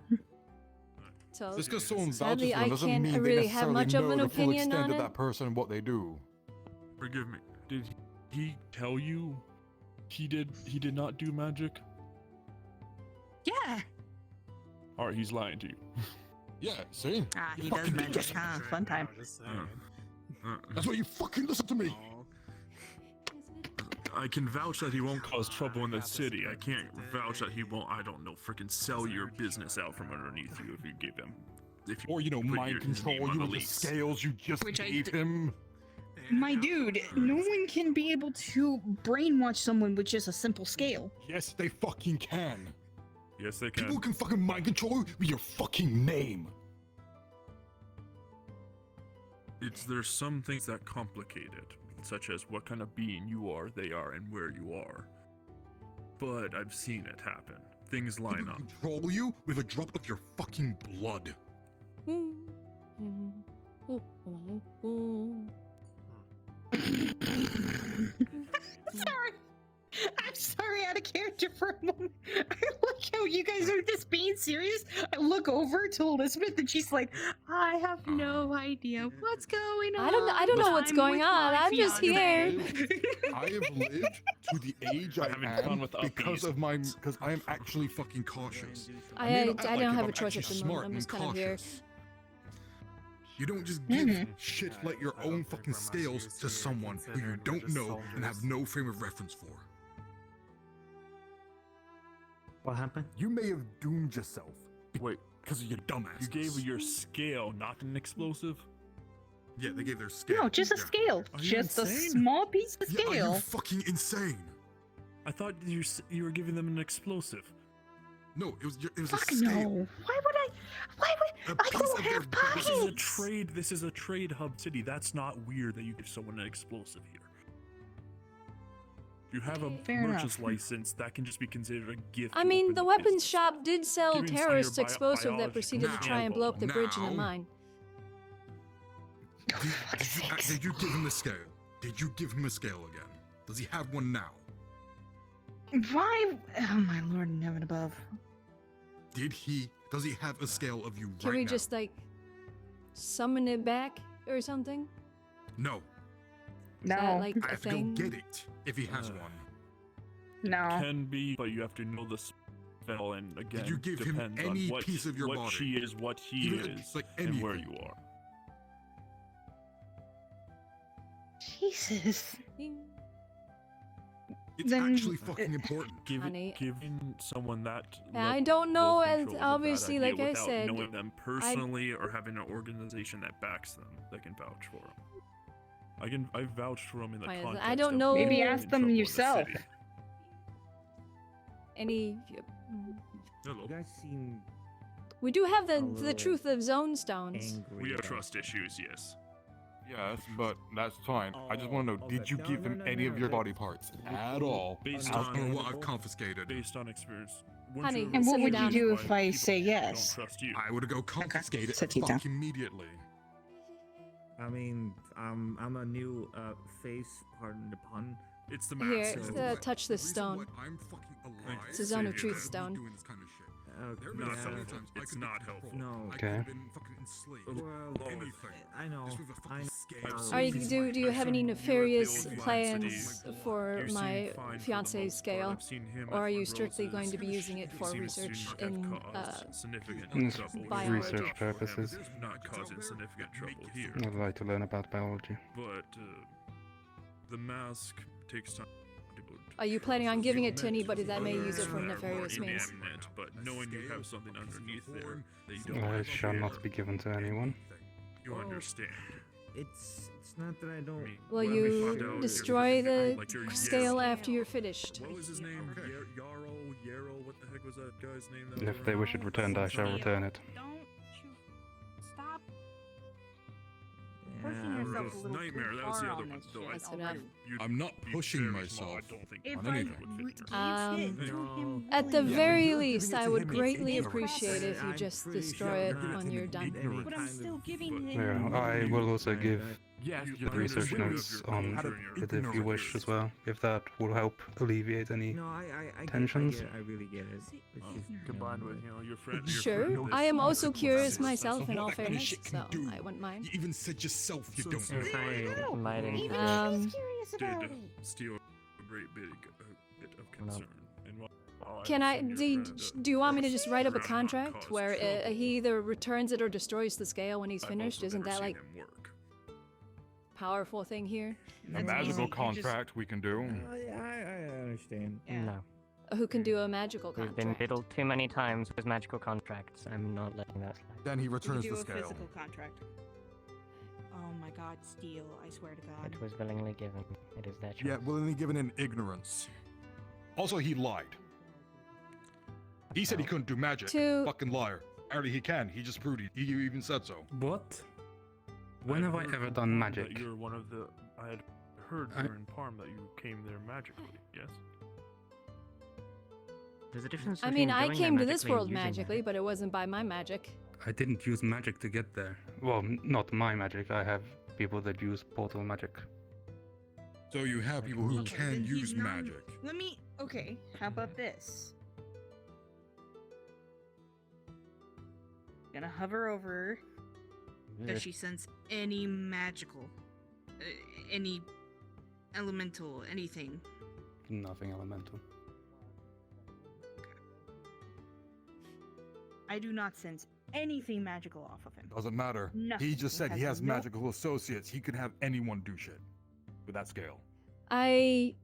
Speaker 18: So
Speaker 3: Just because someone vouches
Speaker 18: sadly,
Speaker 3: for them
Speaker 18: I
Speaker 3: doesn't
Speaker 18: can't
Speaker 3: mean they
Speaker 18: really have
Speaker 3: necessarily
Speaker 18: much of
Speaker 3: know
Speaker 18: an
Speaker 3: the full
Speaker 18: opinion
Speaker 3: extent
Speaker 18: on
Speaker 3: of
Speaker 18: it.
Speaker 3: that person and what they do.
Speaker 7: Forgive me. Did he tell you he did not do magic?
Speaker 12: Yeah.
Speaker 7: Alright, he's lying to you.
Speaker 3: Yeah, see?
Speaker 12: Ah, he does magic, huh? Fun time.
Speaker 3: That's why you fucking listen to me.
Speaker 7: I can vouch that he won't cause trouble in the city. I can't vouch that he won't, I don't know, freaking sell your business out from underneath you if you give him. If you
Speaker 3: Or,
Speaker 7: put
Speaker 3: mind
Speaker 7: his
Speaker 3: control
Speaker 7: name on
Speaker 3: you
Speaker 7: the
Speaker 3: with the
Speaker 7: lease.
Speaker 3: scales you just
Speaker 12: Which I
Speaker 3: gave him.
Speaker 6: My dude, no one can be able to brainwash someone with just a simple scale.
Speaker 3: Yes, they fucking can.
Speaker 7: Yes, they can.
Speaker 3: People can fucking mind control you with your fucking name.
Speaker 7: There's some things that complicate it, such as what kind of being you are, they are, and where you are. But I've seen it happen. Things line up.
Speaker 3: Control you with a drop of your fucking blood.
Speaker 6: Sorry. I'm sorry, out of character for a moment. I like how you guys are just being serious. I look over to Elizabeth and she's like, I have no idea what's going on.
Speaker 18: I don't know what's
Speaker 6: I'm
Speaker 18: going
Speaker 6: with
Speaker 18: on.
Speaker 6: my
Speaker 18: I'm just here.
Speaker 3: I have lived to the age I
Speaker 7: having
Speaker 3: am
Speaker 7: fun with
Speaker 3: because
Speaker 7: upbeat.
Speaker 3: because I am actually fucking cautious.
Speaker 18: I
Speaker 3: may not act
Speaker 18: don't
Speaker 3: like it,
Speaker 18: have a
Speaker 3: but I'm
Speaker 18: choice at
Speaker 3: actually
Speaker 18: the moment.
Speaker 3: smart
Speaker 18: I'm
Speaker 3: and
Speaker 18: just kind of here.
Speaker 3: cautious. You don't just give shit like your own fucking scales to someone who you don't know and have no frame of reference for.
Speaker 14: What happened?
Speaker 3: You may have doomed yourself.
Speaker 7: Wait,
Speaker 3: because of your dumbass.
Speaker 7: you gave your scale, not an explosive?
Speaker 3: Yeah, they gave their scale.
Speaker 6: No, just a
Speaker 3: Yeah.
Speaker 6: scale.
Speaker 7: Are you
Speaker 6: Just a
Speaker 7: insane?
Speaker 6: small piece of
Speaker 3: Yeah, are
Speaker 6: scale.
Speaker 3: you fucking insane?
Speaker 7: I thought you were giving them an explosive.
Speaker 3: No, it was a
Speaker 6: Fuck
Speaker 3: scale.
Speaker 6: no. Why would I
Speaker 3: A
Speaker 6: I
Speaker 3: piece
Speaker 6: don't
Speaker 3: of their
Speaker 6: have
Speaker 3: body.
Speaker 7: This is a
Speaker 6: pockets.
Speaker 7: trade. This is a trade hub city. That's not weird that you give someone an explosive here. If you have a
Speaker 6: Fair
Speaker 7: merchant's
Speaker 6: enough.
Speaker 7: license, that can just be considered a gift.
Speaker 18: I
Speaker 7: to
Speaker 18: mean,
Speaker 7: open
Speaker 18: the
Speaker 7: the
Speaker 18: weapons
Speaker 7: business.
Speaker 18: shop did sell
Speaker 7: Giving some of
Speaker 18: terrorist
Speaker 7: your
Speaker 18: explosive that
Speaker 7: biological
Speaker 18: proceeded to try and blow up the bridge in the
Speaker 3: Now.
Speaker 18: mine.
Speaker 3: Did you give him a scale? Did you give him a scale again? Does he have one now?
Speaker 6: Why? Oh my lord in heaven above.
Speaker 3: Does he have a scale of you
Speaker 18: Can
Speaker 3: right
Speaker 18: we
Speaker 3: now?
Speaker 18: just like summon it back or something?
Speaker 3: No.
Speaker 18: Is that like
Speaker 3: I
Speaker 18: a
Speaker 3: have to
Speaker 18: thing?
Speaker 3: go get it if he has one.
Speaker 6: No.
Speaker 7: Can be, but you have to know the spell, and again,
Speaker 3: you give him
Speaker 7: depends
Speaker 3: any
Speaker 7: on what,
Speaker 3: piece of your
Speaker 7: what
Speaker 3: body?
Speaker 7: she is, what he
Speaker 3: Even
Speaker 7: is,
Speaker 3: like
Speaker 7: and where
Speaker 3: anything.
Speaker 7: you are.
Speaker 6: Jesus.
Speaker 3: It's
Speaker 6: Then-
Speaker 3: actually fucking important.
Speaker 18: Honey.
Speaker 7: Giving someone that.
Speaker 18: I
Speaker 7: level
Speaker 18: don't know,
Speaker 7: of
Speaker 18: as
Speaker 7: control is a bad
Speaker 18: obviously,
Speaker 7: idea
Speaker 18: like I
Speaker 7: without
Speaker 18: said,
Speaker 7: knowing them personally or having an organization that backs them that can vouch for them. I vouched for them in the
Speaker 18: Fine,
Speaker 7: context.
Speaker 18: I don't
Speaker 7: of
Speaker 18: know-
Speaker 7: being
Speaker 6: Maybe
Speaker 7: in
Speaker 6: ask them
Speaker 7: trouble in the
Speaker 6: yourself.
Speaker 7: city.
Speaker 18: Any.
Speaker 7: Hello.
Speaker 22: You guys seem
Speaker 18: We do have the
Speaker 22: little
Speaker 18: truth of zone stones.
Speaker 22: angry.
Speaker 7: We have
Speaker 22: about
Speaker 7: trust issues, yes.
Speaker 3: Yes, but that's fine. I just want to know,
Speaker 22: Oh,
Speaker 3: did you
Speaker 22: no,
Speaker 3: give
Speaker 22: no,
Speaker 3: him
Speaker 22: no,
Speaker 3: any
Speaker 22: no,
Speaker 3: of your
Speaker 22: no.
Speaker 3: body parts at all?
Speaker 7: Based
Speaker 3: As per
Speaker 7: on
Speaker 3: what I've confiscated.
Speaker 7: Based on experience.
Speaker 18: Honey,
Speaker 6: And what
Speaker 18: sit
Speaker 6: would
Speaker 18: down.
Speaker 6: you do if
Speaker 7: Why
Speaker 6: I
Speaker 7: people
Speaker 6: say
Speaker 7: don't
Speaker 6: yes?
Speaker 7: trust you.
Speaker 3: I would go confiscate it
Speaker 6: Sit you down.
Speaker 3: fuck immediately.
Speaker 22: I mean, I'm a new face, pardon the pun.
Speaker 7: It's the
Speaker 18: Here,
Speaker 7: mask.
Speaker 18: touch this stone.
Speaker 3: I'm fucking alive.
Speaker 18: It's a zone of
Speaker 7: Savior.
Speaker 18: truth stone.
Speaker 3: Doing this kind of shit. There
Speaker 7: Not
Speaker 3: been so many
Speaker 7: helpful.
Speaker 3: times I
Speaker 7: It's
Speaker 3: could be
Speaker 7: not helpful.
Speaker 22: No.
Speaker 3: I
Speaker 15: Okay.
Speaker 3: could have been fucking enslaved.
Speaker 22: Well,
Speaker 3: Anything.
Speaker 22: I know.
Speaker 3: Just with a fucking scale.
Speaker 18: Are you, do you
Speaker 7: I've
Speaker 18: have any
Speaker 7: seen
Speaker 18: nefarious
Speaker 7: European
Speaker 18: plans
Speaker 7: cities.
Speaker 18: for
Speaker 7: You seem
Speaker 18: my
Speaker 7: fine for the
Speaker 18: fiance's
Speaker 7: most
Speaker 18: scale?
Speaker 7: part. I've seen him
Speaker 18: Or
Speaker 7: at
Speaker 18: are you
Speaker 7: Rockrose.
Speaker 18: strictly going to be
Speaker 7: Seems-
Speaker 18: using it for
Speaker 7: seems to
Speaker 18: research
Speaker 7: not
Speaker 18: in
Speaker 7: have caused significant
Speaker 15: Mm,
Speaker 7: trouble.
Speaker 18: biology.
Speaker 15: research purposes.
Speaker 7: Not causing significant trouble here.
Speaker 15: I'd like to learn about biology.
Speaker 7: But the mask takes time to
Speaker 18: Are you planning on giving it to anybody that may use it for nefarious means?
Speaker 7: inanimate, but knowing you have something underneath there that you don't
Speaker 15: I
Speaker 7: like
Speaker 15: shall
Speaker 7: here,
Speaker 15: not be given to anyone.
Speaker 7: you understand.
Speaker 22: It's not that I don't.
Speaker 18: Will
Speaker 7: What we
Speaker 18: you
Speaker 7: found out is
Speaker 18: destroy the
Speaker 7: like your
Speaker 18: scale
Speaker 7: Yarrow.
Speaker 18: after you're finished?
Speaker 7: What was his name? Yarrow, what the heck was that guy's name? That
Speaker 15: If they wish it returned, I shall return it.
Speaker 12: Don't you stop
Speaker 22: Yeah,
Speaker 12: pushing
Speaker 22: I'm
Speaker 12: yourself
Speaker 22: just-
Speaker 12: a little
Speaker 7: Nightmare,
Speaker 12: too
Speaker 7: that was the
Speaker 12: far
Speaker 7: other
Speaker 12: on
Speaker 7: one,
Speaker 12: this
Speaker 7: though.
Speaker 12: shit
Speaker 18: That's
Speaker 12: already.
Speaker 18: enough.
Speaker 3: I'm not pushing myself
Speaker 12: If
Speaker 3: on
Speaker 12: I
Speaker 3: anything.
Speaker 12: gave it
Speaker 18: Um,
Speaker 12: to him
Speaker 18: At the
Speaker 12: willingly-
Speaker 18: very
Speaker 3: you're
Speaker 18: least,
Speaker 3: giving it
Speaker 18: I
Speaker 3: to
Speaker 18: would
Speaker 3: him in
Speaker 18: greatly
Speaker 3: ignorance.
Speaker 18: appreciate if you
Speaker 22: I'm
Speaker 18: just
Speaker 22: pretty
Speaker 18: destroy
Speaker 22: sure
Speaker 18: it
Speaker 22: not
Speaker 18: when
Speaker 22: in
Speaker 18: you're
Speaker 22: any
Speaker 18: done.
Speaker 12: But I'm
Speaker 22: kind
Speaker 12: still
Speaker 22: of-
Speaker 12: giving him.
Speaker 15: Yeah, I will also give
Speaker 3: Yes,
Speaker 15: the research notes on it if you wish as well, if that will help alleviate any
Speaker 22: No, I
Speaker 15: tensions.
Speaker 22: get it. I really get it. It's just,
Speaker 7: Combined with your friend.
Speaker 18: Sure, I am also curious myself in all fairness, so I wouldn't mind.
Speaker 3: You even said yourself you don't
Speaker 22: So
Speaker 3: know.
Speaker 22: sorry.
Speaker 23: Might
Speaker 6: Even
Speaker 23: include-
Speaker 6: he's curious about
Speaker 7: Did
Speaker 6: it.
Speaker 7: steal a great bit of concern. And while
Speaker 18: Can I,
Speaker 7: assume your
Speaker 18: do,
Speaker 7: friend,
Speaker 18: do you want me to just write up a
Speaker 7: not
Speaker 18: contract
Speaker 7: cause
Speaker 18: where
Speaker 7: trouble.
Speaker 18: he either returns it or destroys the scale when he's
Speaker 7: I've
Speaker 18: finished?
Speaker 7: also
Speaker 18: Isn't
Speaker 7: never
Speaker 18: that
Speaker 7: seen
Speaker 18: like
Speaker 7: him work.
Speaker 18: powerful thing here?
Speaker 3: A
Speaker 6: That's
Speaker 3: magical
Speaker 6: easy. You just-
Speaker 3: contract we can do.
Speaker 22: I understand.
Speaker 6: Yeah.
Speaker 23: No.
Speaker 18: Who can do a magical
Speaker 23: We've been
Speaker 18: contract?
Speaker 23: riddled too many times with magical contracts. I'm not letting that slide.
Speaker 3: Then he
Speaker 12: We
Speaker 3: returns
Speaker 12: do
Speaker 3: the
Speaker 12: a
Speaker 3: scale.
Speaker 12: physical contract. Oh my god, Steel, I swear to god.
Speaker 23: It was willingly given. It is their choice.
Speaker 3: Yeah, willingly given in ignorance. Also, he lied. He said he couldn't do magic.
Speaker 18: To-
Speaker 3: Fucking liar. Apparently he can. He just proved it. He even said so.
Speaker 15: What? When have I
Speaker 7: heard
Speaker 15: ever
Speaker 7: from
Speaker 15: done
Speaker 7: Parm that
Speaker 15: magic?
Speaker 7: You're one of the. I had heard during Parm that you came there magically. Yes.
Speaker 23: There's a difference
Speaker 18: I
Speaker 23: between
Speaker 18: mean, I
Speaker 23: going
Speaker 18: came
Speaker 23: there
Speaker 18: to this
Speaker 23: magically and
Speaker 18: world
Speaker 23: using
Speaker 18: magically, but it wasn't by my magic.
Speaker 15: I didn't use magic to get there. Well, not my magic. I have people that use portal magic.
Speaker 3: So you have people who
Speaker 12: Okay,
Speaker 3: can
Speaker 12: then he's
Speaker 3: use
Speaker 12: not-
Speaker 3: magic.
Speaker 12: Let me. Okay, how about this? Gonna hover over her. Does she sense any magical, any elemental, anything?
Speaker 15: Nothing elemental.
Speaker 12: I do not sense anything magical off of him.
Speaker 3: Doesn't matter.
Speaker 12: Nothing.
Speaker 3: He just said he has
Speaker 12: no-
Speaker 3: magical associates. He could have anyone do shit with that scale.
Speaker 18: I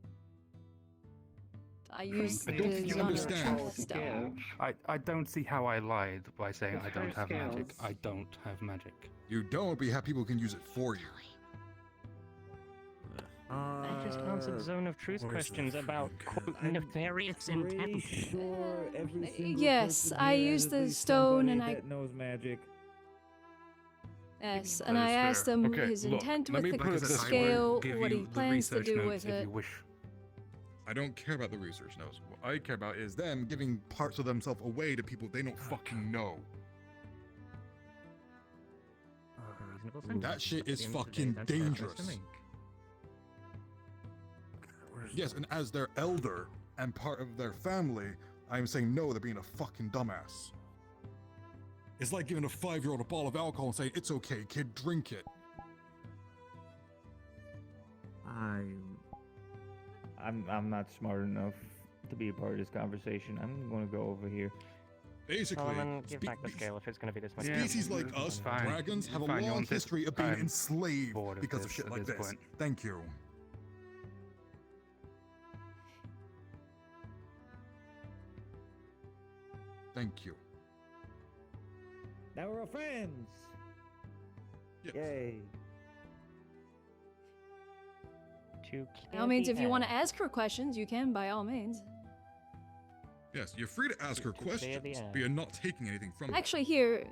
Speaker 18: use
Speaker 3: I don't
Speaker 18: the
Speaker 3: think you
Speaker 18: zone of
Speaker 3: understand.
Speaker 18: truth stone.
Speaker 15: I don't see how I lied by saying
Speaker 14: It's
Speaker 15: I don't
Speaker 14: her
Speaker 15: have magic.
Speaker 14: scales.
Speaker 15: I don't have magic.
Speaker 3: You don't, but you have people who can use it for you.
Speaker 23: I just answered zone of truth
Speaker 7: where's
Speaker 23: questions
Speaker 7: the
Speaker 23: about
Speaker 7: fucking-
Speaker 23: quote, nefarious intent.
Speaker 22: Pretty sure every single
Speaker 18: yes,
Speaker 22: person
Speaker 18: I
Speaker 22: here
Speaker 18: used
Speaker 22: has
Speaker 18: the
Speaker 22: at least
Speaker 18: stone
Speaker 22: somebody
Speaker 18: and I-
Speaker 22: that knows magic.
Speaker 18: Yes,
Speaker 7: That
Speaker 18: and I
Speaker 7: is
Speaker 18: asked
Speaker 7: fair.
Speaker 18: him
Speaker 3: Okay,
Speaker 18: his
Speaker 3: look,
Speaker 18: intent
Speaker 3: let
Speaker 18: with
Speaker 3: me
Speaker 18: the
Speaker 3: put it this way.
Speaker 18: scale,
Speaker 15: Give
Speaker 18: what
Speaker 15: you
Speaker 18: he
Speaker 15: the
Speaker 18: plans to
Speaker 15: research
Speaker 18: do
Speaker 15: notes
Speaker 18: with
Speaker 15: if
Speaker 18: it.
Speaker 15: you wish.
Speaker 3: I don't care about the research notes. What I care about is them giving parts of themselves away to people they don't fucking know.
Speaker 23: Reasonable sentence.
Speaker 3: That shit
Speaker 23: At the
Speaker 3: is
Speaker 23: end of the day,
Speaker 3: fucking
Speaker 23: that's their choice to
Speaker 3: dangerous.
Speaker 23: make.
Speaker 3: Yes, and as their elder and part of their family, I'm saying no, they're being a fucking dumbass. It's like giving a 5-year-old a bottle of alcohol and saying, it's okay, kid, drink it.
Speaker 22: I'm not smart enough to be a part of this conversation. I'm gonna go over here.
Speaker 3: Basically,
Speaker 23: Solomon, give back the scale if it's going to be this much.
Speaker 3: species like us,
Speaker 15: Fine.
Speaker 3: dragons, have a
Speaker 15: Fine, you
Speaker 3: long
Speaker 15: want it?
Speaker 3: history of being
Speaker 15: I'm
Speaker 3: enslaved
Speaker 15: bored of
Speaker 3: because of
Speaker 15: this
Speaker 3: shit
Speaker 15: at
Speaker 3: like
Speaker 15: this
Speaker 3: this.
Speaker 15: point.
Speaker 3: Thank you. Thank you.
Speaker 22: Now we're all friends.
Speaker 3: Yes.
Speaker 22: Yay.
Speaker 23: To
Speaker 1: By all means, if you want to ask her questions, you can, by all means.
Speaker 3: Yes, you're free to ask her questions, but you're not taking anything from her.
Speaker 1: Actually, here,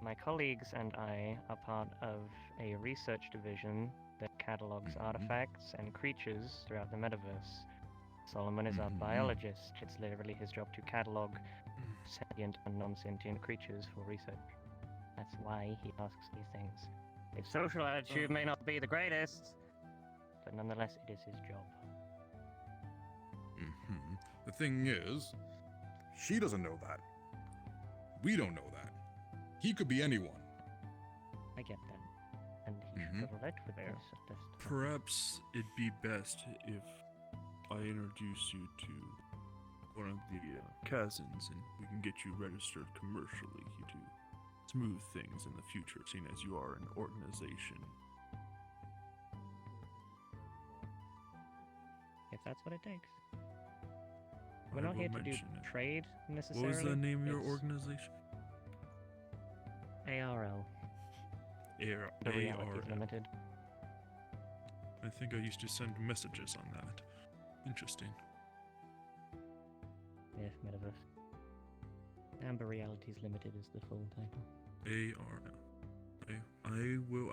Speaker 23: My colleagues and I are part of a research division that catalogs artifacts and creatures throughout the metaverse. Solomon is our biologist. It's literally his job to catalog sentient and non-sentient creatures for research. That's why he asks these things. His social attitude may not be the greatest, but nonetheless, it is his job.
Speaker 3: The thing is, she doesn't know that. We don't know that. He could be anyone.
Speaker 23: I get that. And he should have led with this at this time.
Speaker 7: Perhaps it'd be best if I introduce you to one of the cousins, and we can get you registered commercially to smooth things in the future, seeing as you are an organization.
Speaker 23: If that's what it takes. We're
Speaker 7: I
Speaker 23: not
Speaker 7: will
Speaker 23: here to do
Speaker 7: mention it.
Speaker 23: trade necessarily.
Speaker 7: What was the name of your
Speaker 23: It's
Speaker 7: organization?
Speaker 23: ARL. The Realities Limited.
Speaker 7: I think I used to send messages on that. Interesting.
Speaker 23: Yes, Metaverse. Amber Realities Limited is the full title.
Speaker 7: ARL. I will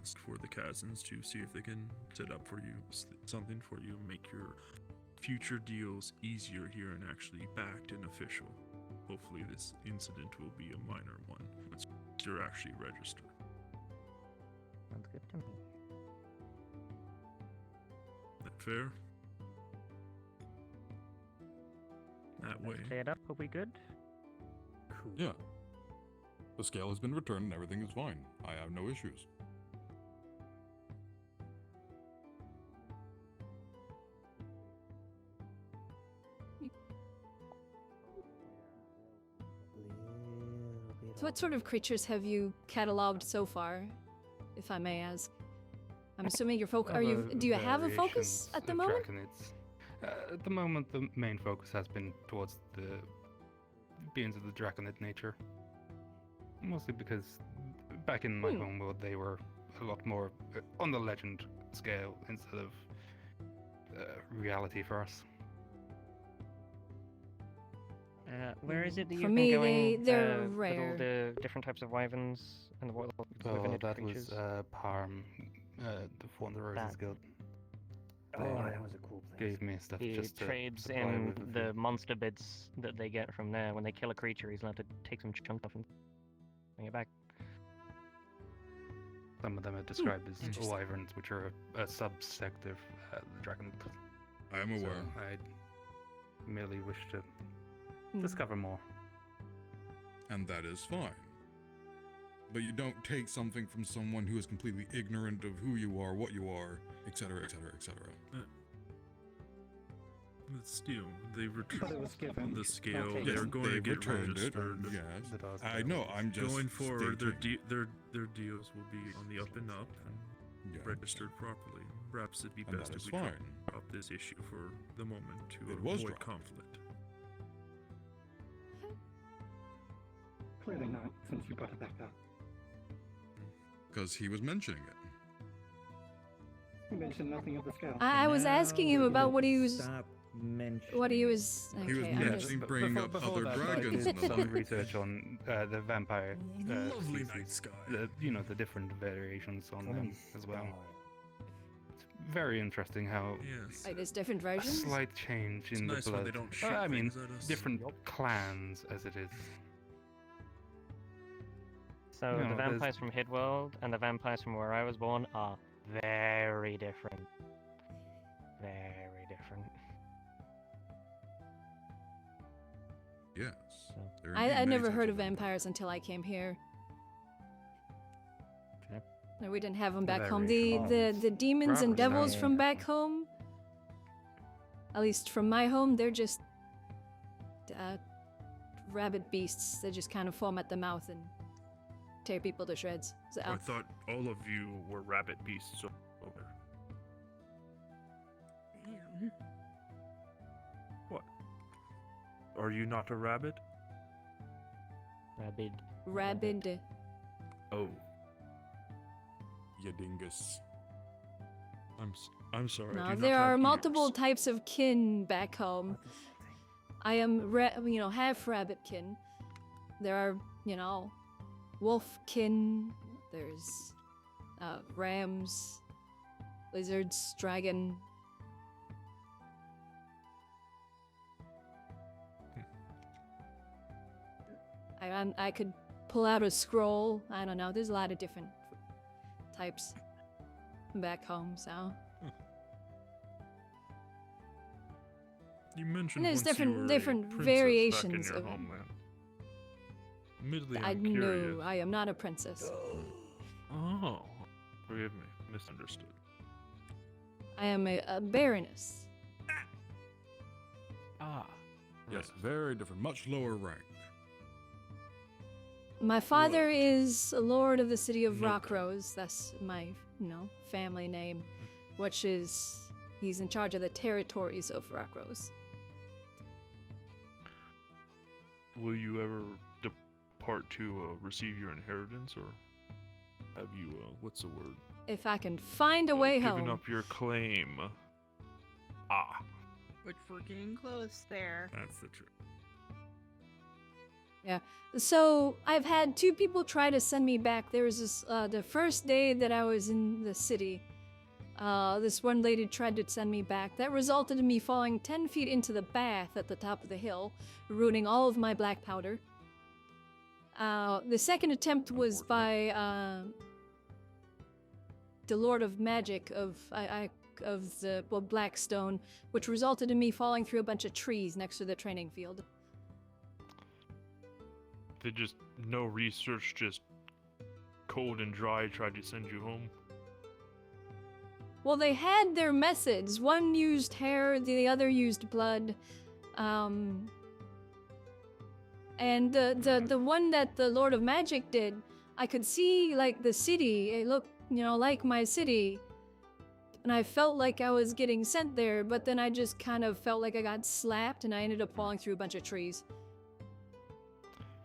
Speaker 7: ask for the cousins to see if they can set up for you something for you, make your future deals easier here and actually backed and official. Hopefully this incident will be a minor one once you're actually registered.
Speaker 23: Sounds good to me.
Speaker 7: That fair? That way.
Speaker 23: Cleared up, are we good? Cool.
Speaker 3: Yeah. The scale has been returned and everything is fine. I have no issues.
Speaker 1: so what sort of creatures have you cataloged so far, if I may ask? I'm assuming your focus. Do you have a focus at the moment?
Speaker 15: At the moment, the main focus has been towards the beings of the Draconid nature. Mostly because back in my homeworld, they were a lot more on the legend scale instead of reality for us.
Speaker 23: Where is it that
Speaker 1: For
Speaker 23: you've
Speaker 1: me,
Speaker 23: been going
Speaker 1: they're
Speaker 23: with
Speaker 1: rare.
Speaker 23: all the different types of wyverns and the wyvernid
Speaker 15: That
Speaker 23: creatures?
Speaker 15: was Parm, the Form the Roses Guild.
Speaker 23: Oh, that
Speaker 15: was a cool place. Gave me stuff
Speaker 23: He
Speaker 15: just to
Speaker 23: trades
Speaker 15: supply
Speaker 23: in
Speaker 15: with a
Speaker 23: the
Speaker 15: few.
Speaker 23: monster bits that they get from there. When they kill a creature, he's allowed to take some chunks off and bring it back.
Speaker 15: Some of them are described as wyverns, which are a subsect of the dragon.
Speaker 3: I am aware.
Speaker 15: So I merely wish to discover more.
Speaker 3: And that is fine. But you don't take something from someone who is completely ignorant of who you are, what you are, etc., etc., etc.
Speaker 7: But still, they
Speaker 9: But it was given.
Speaker 7: returned the scale.
Speaker 9: Okay.
Speaker 7: They're
Speaker 3: Yes,
Speaker 7: going
Speaker 3: they
Speaker 7: to get
Speaker 3: returned it,
Speaker 7: registered.
Speaker 3: yes. I know, I'm just
Speaker 7: going forward.
Speaker 3: stating.
Speaker 7: Their deals will be on the up and up and registered properly. Perhaps it'd be
Speaker 3: And
Speaker 7: best
Speaker 3: that
Speaker 7: if
Speaker 3: is
Speaker 7: we
Speaker 3: fine.
Speaker 7: drop this issue for the moment to
Speaker 3: It was
Speaker 7: avoid
Speaker 3: dropped.
Speaker 7: conflict.
Speaker 9: Clearly not, since you brought it back up.
Speaker 3: Because he was mentioning it.
Speaker 9: You mentioned nothing of the scale.
Speaker 1: I was asking him about what he was.
Speaker 22: Stop mentioning.
Speaker 1: What he was. Okay,
Speaker 3: He was
Speaker 1: I'm
Speaker 3: mentioning
Speaker 1: just-
Speaker 3: bringing up other dragons.
Speaker 15: did
Speaker 3: and the
Speaker 15: some
Speaker 3: like.
Speaker 15: research on the vampire
Speaker 7: Lovely
Speaker 15: species.
Speaker 7: night sky.
Speaker 15: The different variations on them as well. It's very interesting how
Speaker 7: Yes.
Speaker 1: Like, there's different
Speaker 15: a
Speaker 1: versions?
Speaker 15: slight change in
Speaker 7: nice
Speaker 15: the
Speaker 7: when
Speaker 15: blood.
Speaker 7: they don't shoot
Speaker 15: I mean,
Speaker 7: things at us.
Speaker 15: different clans as it is.
Speaker 23: So
Speaker 15: No,
Speaker 23: the
Speaker 15: there's-
Speaker 23: vampires from Hidworld and the vampires from where I was born are very different. Very different.
Speaker 3: Yes. There are
Speaker 1: I
Speaker 3: indeed many
Speaker 1: never
Speaker 3: types
Speaker 1: heard of vampires until I came here. No, we didn't have them back home. The demons and devils from back home, at least from my home, they're just rabid beasts. They just kind of foam at the mouth and tear people to shreds. So,
Speaker 7: I thought all of you were rabbit beasts over. What? Are you not a rabbit?
Speaker 23: Rabid.
Speaker 1: rabid.
Speaker 7: Oh.
Speaker 3: You dingus.
Speaker 7: I'm sorry. I
Speaker 18: No,
Speaker 7: do not
Speaker 18: there are
Speaker 7: have
Speaker 18: multiple
Speaker 7: ears.
Speaker 18: types of kin back home. I am, half rabbit kin. There are, wolf kin. There's rams, lizards, dragon. I could pull out a scroll. I don't know. There's a lot of different types back home, so.
Speaker 7: You mentioned
Speaker 18: And there's
Speaker 7: once you were
Speaker 18: different
Speaker 7: a princess
Speaker 18: variations
Speaker 7: back in
Speaker 18: of
Speaker 7: your
Speaker 18: it.
Speaker 7: homeland. Admittedly,
Speaker 18: I
Speaker 7: I'm
Speaker 18: know
Speaker 7: curious.
Speaker 18: I am not a princess.
Speaker 7: Oh, forgive me, misunderstood.
Speaker 18: I am a baroness.
Speaker 3: Ah. Yes, very different. Much lower rank.
Speaker 18: My father is a lord of the city of Rockrose. That's my, family name, which is he's in charge of the territories of Rockrose.
Speaker 7: Will you ever depart to receive your inheritance, or have you, what's the word?
Speaker 18: If I can find a way
Speaker 7: Giving
Speaker 18: home.
Speaker 7: up your claim. Ah.
Speaker 12: Which we're getting close there.
Speaker 3: That's the truth.
Speaker 18: Yeah. So I've had 2 people try to send me back. There was this the first day that I was in the city. This one lady tried to send me back. That resulted in me falling 10 feet into the bath at the top of the hill, ruining all of my black powder. The second attempt was by the Lord of Magic of the Blackstone, which resulted in me falling through a bunch of trees next to the training field.
Speaker 7: They just, no research, just cold and dry tried to send you home?
Speaker 18: Well, they had their methods. One used hair, the other used blood. And the one that the Lord of Magic did, I could see, like, the city. It looked, like my city. And I felt like I was getting sent there, but then I just kind of felt like I got slapped and I ended up falling through a bunch of trees.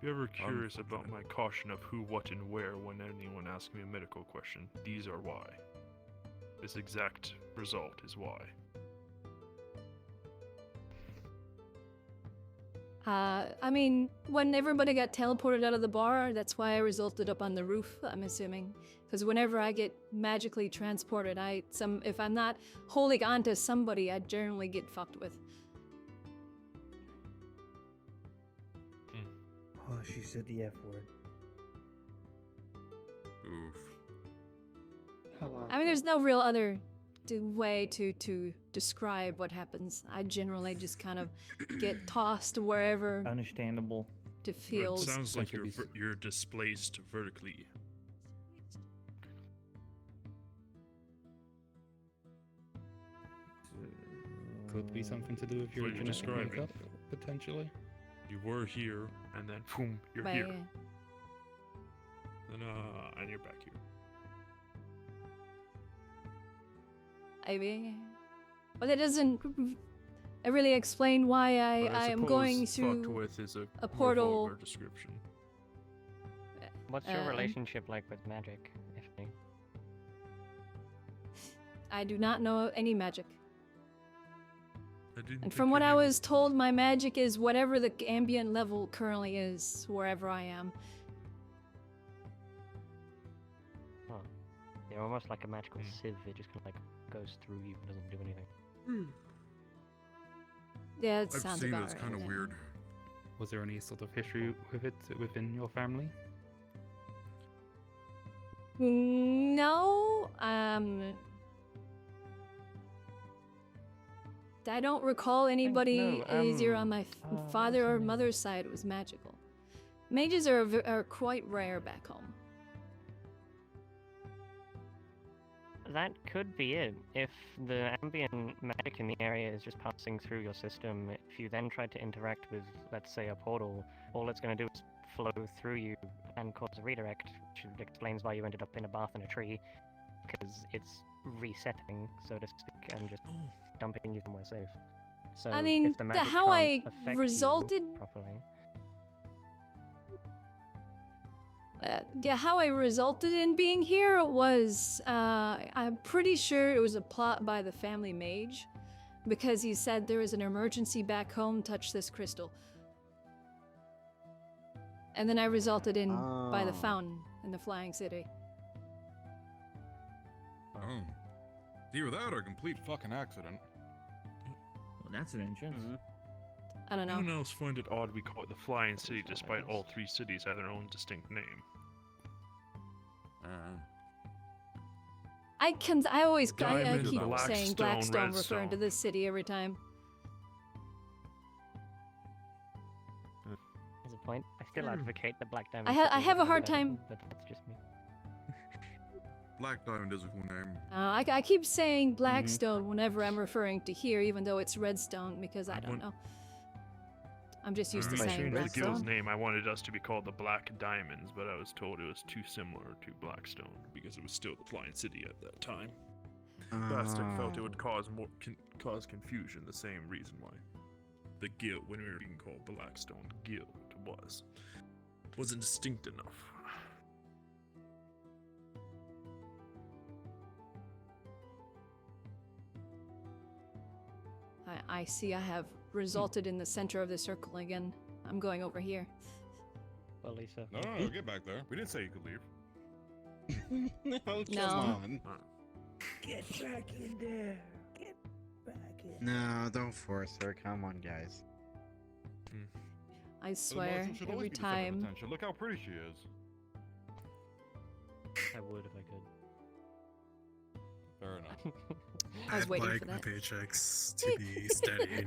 Speaker 7: You ever curious about my caution of who, what, and where when anyone asks me a medical question? These are why. This exact result is why.
Speaker 18: I mean, when everybody got teleported out of the bar, that's why I resulted up on the roof, I'm assuming. Because whenever I get magically transported, if I'm not holding on to somebody, I generally get fucked with.
Speaker 22: Oh, she said the F word.
Speaker 3: Oof.
Speaker 18: I mean, there's no real other way to describe what happens. I generally just kind of get tossed wherever.
Speaker 22: Understandable.
Speaker 18: To fields.
Speaker 7: It sounds like you're displaced vertically.
Speaker 15: Could be something to do with your
Speaker 7: What you're
Speaker 15: genetic
Speaker 7: describing.
Speaker 15: makeup, potentially.
Speaker 7: You were here, and then boom, you're
Speaker 18: Right.
Speaker 7: here. And you're back here.
Speaker 18: Maybe. But that doesn't really explain why
Speaker 7: But
Speaker 18: I am going
Speaker 7: suppose fucked
Speaker 18: to
Speaker 7: with is a more
Speaker 18: portal.
Speaker 7: vulgar description.
Speaker 23: What's your relationship like with magic, if any?
Speaker 18: I do not know any magic.
Speaker 7: I didn't
Speaker 18: And from what I was told, my magic is whatever the ambient level currently is, wherever I am.
Speaker 23: Huh. You're almost like a magical sieve. It just kind of like goes through you and doesn't do anything.
Speaker 18: Yeah, it
Speaker 3: I've
Speaker 18: sounds
Speaker 3: seen
Speaker 18: about
Speaker 3: it. It's
Speaker 18: right.
Speaker 3: kind of
Speaker 18: yeah.
Speaker 3: weird.
Speaker 15: Was there any sort of history with it within your family?
Speaker 18: No, I don't recall anybody either on my father or mother's side was magical. Mages are quite rare back home.
Speaker 23: That could be it. If the ambient magic in the area is just passing through your system, if you then try to interact with, let's say, a portal, all it's going to do is flow through you and cause a redirect, which explains why you ended up in a bath in a tree, because it's resetting, so to speak, and just dumping you somewhere safe. So
Speaker 18: I mean,
Speaker 23: if the magic
Speaker 18: how
Speaker 23: can't
Speaker 18: I
Speaker 23: affect
Speaker 18: resulted.
Speaker 23: you properly,
Speaker 18: Yeah, how I resulted in being here was, I'm pretty sure it was a plot by the family mage, because he said there was an emergency back home, touch this crystal. And then I resulted in by the fountain in the Flying City.
Speaker 3: Oh. Either that or a complete fucking accident.
Speaker 22: Well, that's an entrance.
Speaker 18: I don't know.
Speaker 7: Anyone else find it odd we call it the Flying City despite all three cities have their own distinct name?
Speaker 18: I keep
Speaker 7: Diamond,
Speaker 18: saying
Speaker 7: Blackstone,
Speaker 18: Blackstone, referring
Speaker 7: Redstone.
Speaker 18: to this city every time.
Speaker 23: There's a point. I still advocate the Black Diamond.
Speaker 18: I have a hard
Speaker 23: City,
Speaker 18: time.
Speaker 23: but that's just me.
Speaker 3: Black Diamond is a cool name.
Speaker 18: I keep saying Blackstone whenever I'm referring to here, even though it's Redstone, because I don't know. I'm just used to saying
Speaker 7: The guild's
Speaker 18: Blackstone.
Speaker 7: name, I wanted us to be called the Black Diamonds, but I was told it was too similar to Blackstone because it was still the Flying City at that time. Bastic felt it would cause confusion, the same reason why the guild, when we were being called Blackstone Guild, wasn't distinct enough.
Speaker 18: I see I have resulted in the center of the circle again. I'm going over here.
Speaker 23: Well, Lisa.
Speaker 3: No, get back there. We didn't say you could leave.
Speaker 2: No, come
Speaker 18: No.
Speaker 2: on.
Speaker 22: Get back in there. Get back in.
Speaker 2: No, don't force her. Come on, guys.
Speaker 18: I swear,
Speaker 3: Marshall should always
Speaker 18: every
Speaker 3: be the center of
Speaker 18: time.
Speaker 3: attention. Look how pretty she is.
Speaker 23: I would if I could.
Speaker 3: Fair enough.
Speaker 18: I was waiting
Speaker 5: like
Speaker 18: for
Speaker 5: my
Speaker 18: that.
Speaker 5: paychecks to be steady.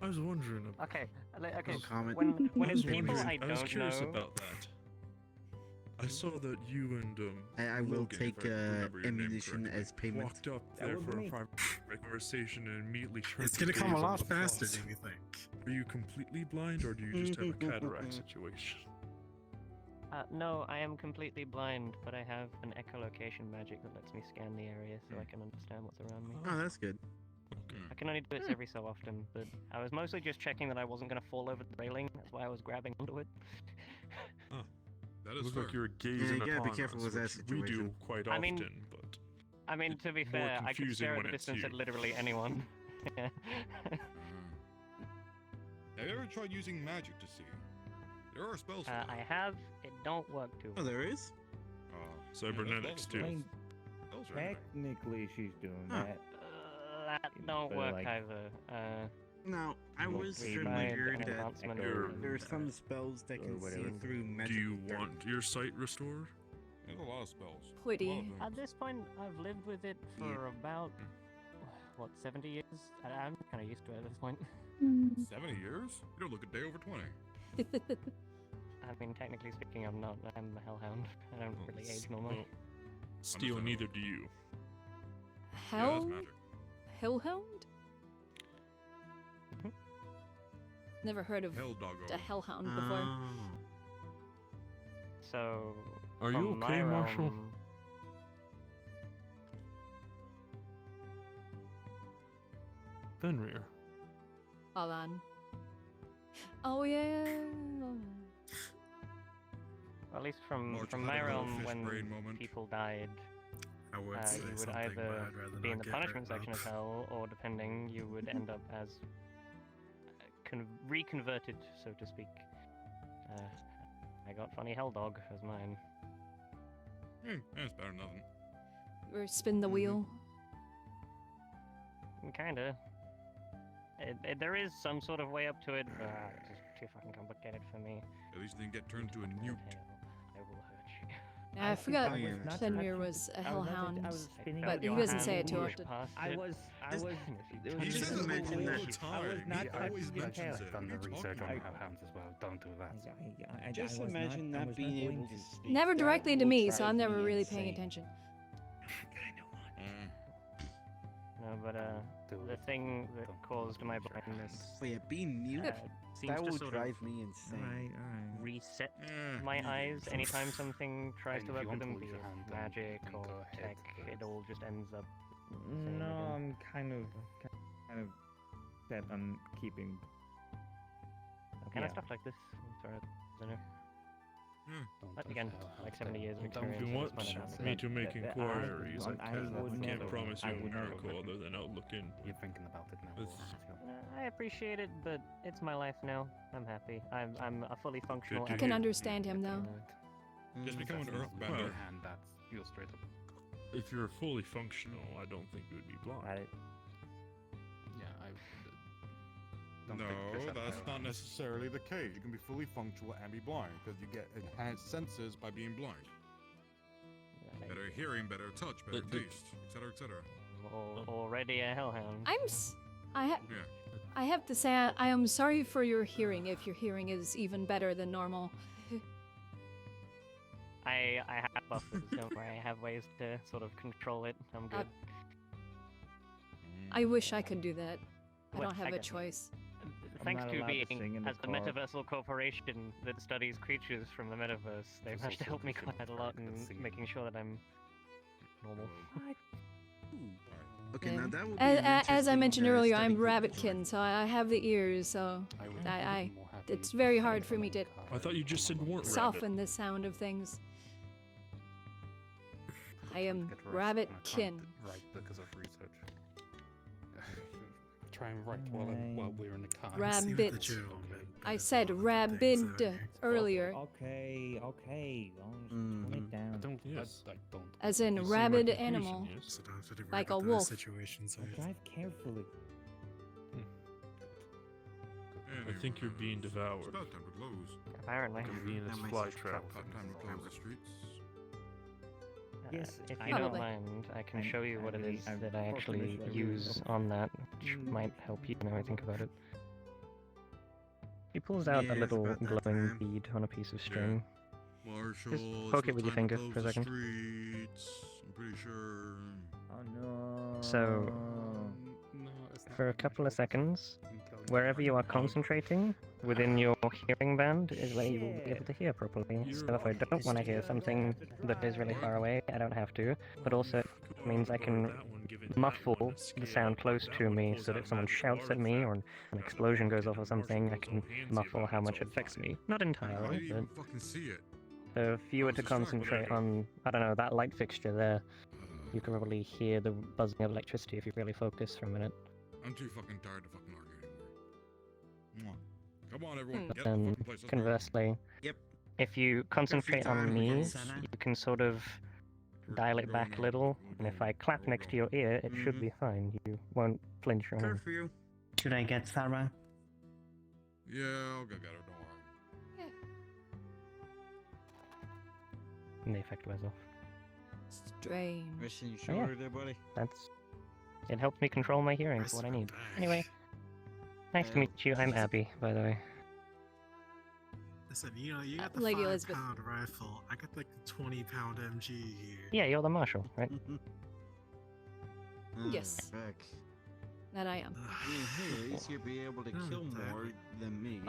Speaker 7: I was wondering.
Speaker 23: Okay, okay.
Speaker 2: No comment.
Speaker 23: When
Speaker 7: I
Speaker 23: it's
Speaker 7: was
Speaker 23: people
Speaker 7: wondering-
Speaker 23: I
Speaker 7: I was
Speaker 23: don't
Speaker 7: curious
Speaker 23: know.
Speaker 7: about that. I saw that you and
Speaker 2: I will
Speaker 7: Logan,
Speaker 2: take
Speaker 7: if I remember your name
Speaker 2: ammunition
Speaker 7: correctly,
Speaker 2: as payment.
Speaker 7: walked up
Speaker 22: That
Speaker 7: there
Speaker 22: would
Speaker 7: for
Speaker 22: be
Speaker 7: a
Speaker 22: me.
Speaker 7: private conversation and immediately turned
Speaker 5: It's
Speaker 7: to
Speaker 5: gonna come
Speaker 7: gaze
Speaker 5: a
Speaker 7: on
Speaker 5: lot
Speaker 7: the
Speaker 5: faster
Speaker 7: boss.
Speaker 5: than you think.
Speaker 7: Are you completely blind, or do you just have a cataract situation?
Speaker 23: No, I am completely blind, but I have an echolocation magic that lets me scan the area so I can understand what's around me.
Speaker 2: Oh, that's good.
Speaker 23: I can only do it every so often, but I was mostly just checking that I wasn't going to fall over the railing. That's why I was grabbing onto it.
Speaker 3: That
Speaker 7: It
Speaker 3: is
Speaker 7: looks
Speaker 3: fair.
Speaker 7: like you were gazing
Speaker 2: you gotta be
Speaker 7: upon
Speaker 2: careful
Speaker 7: us,
Speaker 2: with that
Speaker 7: which we do
Speaker 2: situation.
Speaker 7: quite
Speaker 23: I
Speaker 7: often,
Speaker 23: mean-
Speaker 7: but
Speaker 23: I mean, to be
Speaker 7: more
Speaker 23: fair, I could
Speaker 7: confusing
Speaker 23: stare at
Speaker 7: when
Speaker 23: the
Speaker 7: it's
Speaker 23: distance
Speaker 7: you.
Speaker 23: at literally anyone.
Speaker 3: Have you ever tried using magic to see? There are spells for that.
Speaker 23: I have. It don't work too
Speaker 2: Oh,
Speaker 23: well.
Speaker 2: there is?
Speaker 7: Cybernetics
Speaker 3: Yeah,
Speaker 7: too.
Speaker 22: I mean,
Speaker 3: Spells are everywhere.
Speaker 22: technically, she's doing
Speaker 2: Huh.
Speaker 22: that.
Speaker 23: That don't
Speaker 22: But,
Speaker 23: work
Speaker 22: like-
Speaker 23: either.
Speaker 2: No, I
Speaker 22: Well,
Speaker 2: was
Speaker 22: we
Speaker 2: familiar
Speaker 23: tried an
Speaker 2: that
Speaker 23: advancement
Speaker 2: there are some spells that
Speaker 22: or
Speaker 2: can see
Speaker 22: whatever.
Speaker 2: through
Speaker 7: Do
Speaker 2: magic.
Speaker 7: you want your sight restored?
Speaker 3: There's a lot of spells.
Speaker 18: Pretty.
Speaker 3: A lot of them.
Speaker 23: At this point, I've lived with it for about, what, 70 years? I'm kind of used to it at this point.
Speaker 3: 70 years? You don't look a day over 20.
Speaker 23: I mean, technically speaking, I'm not. I'm a hellhound. I don't really age normally.
Speaker 7: Steel, neither do you.
Speaker 3: Yeah,
Speaker 18: Hell?
Speaker 3: that's magic.
Speaker 18: Hellhound? Never heard of
Speaker 3: Hell doggo.
Speaker 18: a hellhound before.
Speaker 23: So.
Speaker 7: Are you
Speaker 23: from
Speaker 7: okay,
Speaker 23: my
Speaker 7: Marshall?
Speaker 23: realm-
Speaker 7: Fenrir.
Speaker 18: Hold on. Oh yeah.
Speaker 23: At least from
Speaker 3: Marshall
Speaker 23: my
Speaker 3: had a
Speaker 23: realm,
Speaker 3: fish
Speaker 23: when
Speaker 3: brain moment.
Speaker 23: people died,
Speaker 5: I would say
Speaker 23: you would
Speaker 5: something,
Speaker 23: either
Speaker 5: but I'd rather
Speaker 23: be in
Speaker 5: not
Speaker 23: the
Speaker 5: get
Speaker 23: punishment
Speaker 5: hurt
Speaker 23: section of
Speaker 5: now.
Speaker 23: hell, or depending, you would end up as reconverted, so to speak. I got funny hell dog as mine.
Speaker 3: That's better than nothing.
Speaker 18: Or spin the wheel.
Speaker 23: Kinda. There is some sort of way up to it, but it's just too fucking complicated for me.
Speaker 3: At least you didn't get turned into a newt.
Speaker 23: I will hurt you.
Speaker 18: Yeah, I forgot
Speaker 22: I was not
Speaker 18: Fenrir
Speaker 22: touching-
Speaker 18: was a
Speaker 22: I was not
Speaker 18: hellhound,
Speaker 22: touching- I was spinning
Speaker 18: but
Speaker 22: out
Speaker 18: he
Speaker 22: your
Speaker 18: doesn't
Speaker 22: hand
Speaker 18: say it too
Speaker 22: and
Speaker 18: often.
Speaker 22: I was it was
Speaker 3: He
Speaker 22: just
Speaker 3: says it
Speaker 22: mentioned
Speaker 3: all
Speaker 22: that
Speaker 3: the time.
Speaker 22: I was not
Speaker 3: He always
Speaker 22: touching your
Speaker 3: mentions
Speaker 22: tail.
Speaker 3: it.
Speaker 15: Done the
Speaker 3: What are you
Speaker 15: research
Speaker 3: talking
Speaker 15: on
Speaker 3: about?
Speaker 15: hellhounds as well. Don't do that.
Speaker 2: Just
Speaker 22: I was
Speaker 2: imagine
Speaker 22: not, I
Speaker 2: not
Speaker 22: was
Speaker 2: being
Speaker 22: not
Speaker 2: able
Speaker 22: going
Speaker 2: to
Speaker 22: to.
Speaker 2: speak.
Speaker 18: Never
Speaker 2: That
Speaker 18: directly to
Speaker 2: will
Speaker 18: me, so
Speaker 2: drive
Speaker 18: I'm never
Speaker 2: me
Speaker 18: really paying
Speaker 2: insane.
Speaker 18: attention.
Speaker 23: No, but the thing that caused my blindness
Speaker 2: But yeah, being mute,
Speaker 23: seems
Speaker 2: that
Speaker 23: to
Speaker 2: will
Speaker 23: sort
Speaker 2: drive
Speaker 23: of
Speaker 2: me insane.
Speaker 22: Alright.
Speaker 23: reset my eyes anytime something tries
Speaker 15: Hey,
Speaker 23: to
Speaker 15: if
Speaker 23: work
Speaker 15: you
Speaker 23: with
Speaker 15: want to
Speaker 23: them, be
Speaker 15: lose your
Speaker 23: it
Speaker 15: hand, then
Speaker 23: magic
Speaker 15: you can
Speaker 23: or
Speaker 15: go ahead,
Speaker 23: tech. It all just ends up.
Speaker 22: No,
Speaker 23: again.
Speaker 22: I'm kind of set on keeping.
Speaker 23: Kind
Speaker 22: yeah.
Speaker 23: of stuff like this. Sorry, I don't know. But again, like 70 years of
Speaker 7: If
Speaker 23: experience.
Speaker 7: you
Speaker 23: at
Speaker 7: want
Speaker 23: this point,
Speaker 7: me to make
Speaker 22: I
Speaker 7: inquiries, I
Speaker 22: would
Speaker 7: can't
Speaker 22: never-
Speaker 7: promise you
Speaker 22: I
Speaker 7: a
Speaker 22: would never
Speaker 7: miracle
Speaker 22: look
Speaker 7: other than I'll look in.
Speaker 15: You're thinking about it now.
Speaker 23: I appreciate it, but it's my life now. I'm happy. I'm a fully functional.
Speaker 1: I can understand him though.
Speaker 3: Just become an
Speaker 15: Well,
Speaker 3: earthbender.
Speaker 15: and that's you're straight up.
Speaker 7: If you're fully functional, I don't think you would be blind.
Speaker 15: Yeah,
Speaker 3: No, that's not necessarily the case. You can be fully functional and be blind because you get enhanced senses by being blind. Better hearing, better touch, better taste, etc., etc.
Speaker 23: Already a hellhound.
Speaker 1: I have to say I am sorry for your hearing if your hearing is even better than normal.
Speaker 23: I have buffers, don't worry. I have ways to sort of control it. I'm good.
Speaker 1: I wish I could do that. I
Speaker 23: What
Speaker 1: don't have a
Speaker 23: second?
Speaker 1: choice.
Speaker 23: Thanks
Speaker 22: not
Speaker 23: to
Speaker 22: allowed to
Speaker 23: being
Speaker 22: sing in the
Speaker 23: as the
Speaker 22: car.
Speaker 23: metaversal corporation that studies creatures from the metaverse, they've managed to help me quite a lot in making sure that I'm normal.
Speaker 2: Okay, now that would be
Speaker 1: As I mentioned earlier, I'm Rabbitkin, so I have the ears, so it's very hard for me to
Speaker 7: I thought you just said weren't
Speaker 1: soften the sound of things. I am Rabbitkin.
Speaker 15: Right, because of research. Try and write while we're in the car.
Speaker 1: Rabbit. I said rabbit earlier,
Speaker 22: Okay. Tone it down.
Speaker 15: I don't.
Speaker 1: as in
Speaker 7: You seem
Speaker 1: rabid
Speaker 7: like a
Speaker 1: animal,
Speaker 7: person, yes?
Speaker 1: like a wolf.
Speaker 22: Drive carefully.
Speaker 7: I think you're being devoured.
Speaker 3: It's about time to close.
Speaker 23: Apparently.
Speaker 7: You're being a fly trap.
Speaker 3: About time to close the streets.
Speaker 22: Yes,
Speaker 23: If
Speaker 22: I
Speaker 23: you don't
Speaker 1: Probably.
Speaker 23: mind, I can
Speaker 22: I'm-
Speaker 23: show you what it is
Speaker 22: I'm
Speaker 23: that I actually
Speaker 22: approximately sure.
Speaker 23: use on that, which might help you now I think about it. He pulls out
Speaker 2: Yeah,
Speaker 23: a
Speaker 2: it's
Speaker 23: little
Speaker 2: about that
Speaker 23: glowing
Speaker 2: time.
Speaker 23: bead on a piece of string.
Speaker 3: Marshall,
Speaker 23: Just
Speaker 3: it's
Speaker 23: poke it
Speaker 3: about
Speaker 23: with your
Speaker 3: time to
Speaker 23: finger
Speaker 3: close
Speaker 23: for a
Speaker 3: the
Speaker 23: second.
Speaker 3: Streets. I'm pretty sure.
Speaker 22: Oh no.
Speaker 23: So,
Speaker 15: No, it's not.
Speaker 23: for a couple of seconds, wherever you are concentrating within your hearing band is where you will be able to hear properly. So if I don't want to hear something that is really far away, I don't have to. But also it means I can muffle the sound close to me so that if someone shouts at me or an explosion goes off or something, I can muffle how much it affects me. Not
Speaker 3: I
Speaker 23: entirely,
Speaker 3: didn't
Speaker 23: but
Speaker 3: even fucking see it.
Speaker 23: so if you were to concentrate on, I don't know, that light fixture there, you can probably hear the buzzing of electricity if you really focus for a minute.
Speaker 3: I'm too fucking tired to fucking argue anymore. Come on, everyone,
Speaker 23: But
Speaker 3: get the
Speaker 23: then,
Speaker 3: fucking place. Let's go.
Speaker 23: conversely,
Speaker 2: Yep.
Speaker 23: if you concentrate on
Speaker 2: time,
Speaker 23: me,
Speaker 2: Sana.
Speaker 23: you can sort of dial it back a little, and if I clap next to your ear, it should be fine. You won't flinch or anything.
Speaker 2: Curfew.
Speaker 17: Should I get Sarah?
Speaker 3: Yeah, I'll go get her. Don't worry.
Speaker 23: And the effect wears off.
Speaker 1: Strange.
Speaker 2: Mission
Speaker 23: Oh, yeah.
Speaker 2: shoulder there, buddy.
Speaker 23: It helps me control my hearing for what I need. Anyway, nice to meet you. I'm Abby, by the way.
Speaker 5: Listen, you know, you got the
Speaker 1: Lady
Speaker 5: 5
Speaker 1: Elizabeth.
Speaker 5: pound rifle. I got like the 20-pound MG here.
Speaker 23: Yeah, you're the marshal, right?
Speaker 1: Yes.
Speaker 2: Back.
Speaker 1: That I am.
Speaker 2: In his, you'll be able to kill more than me.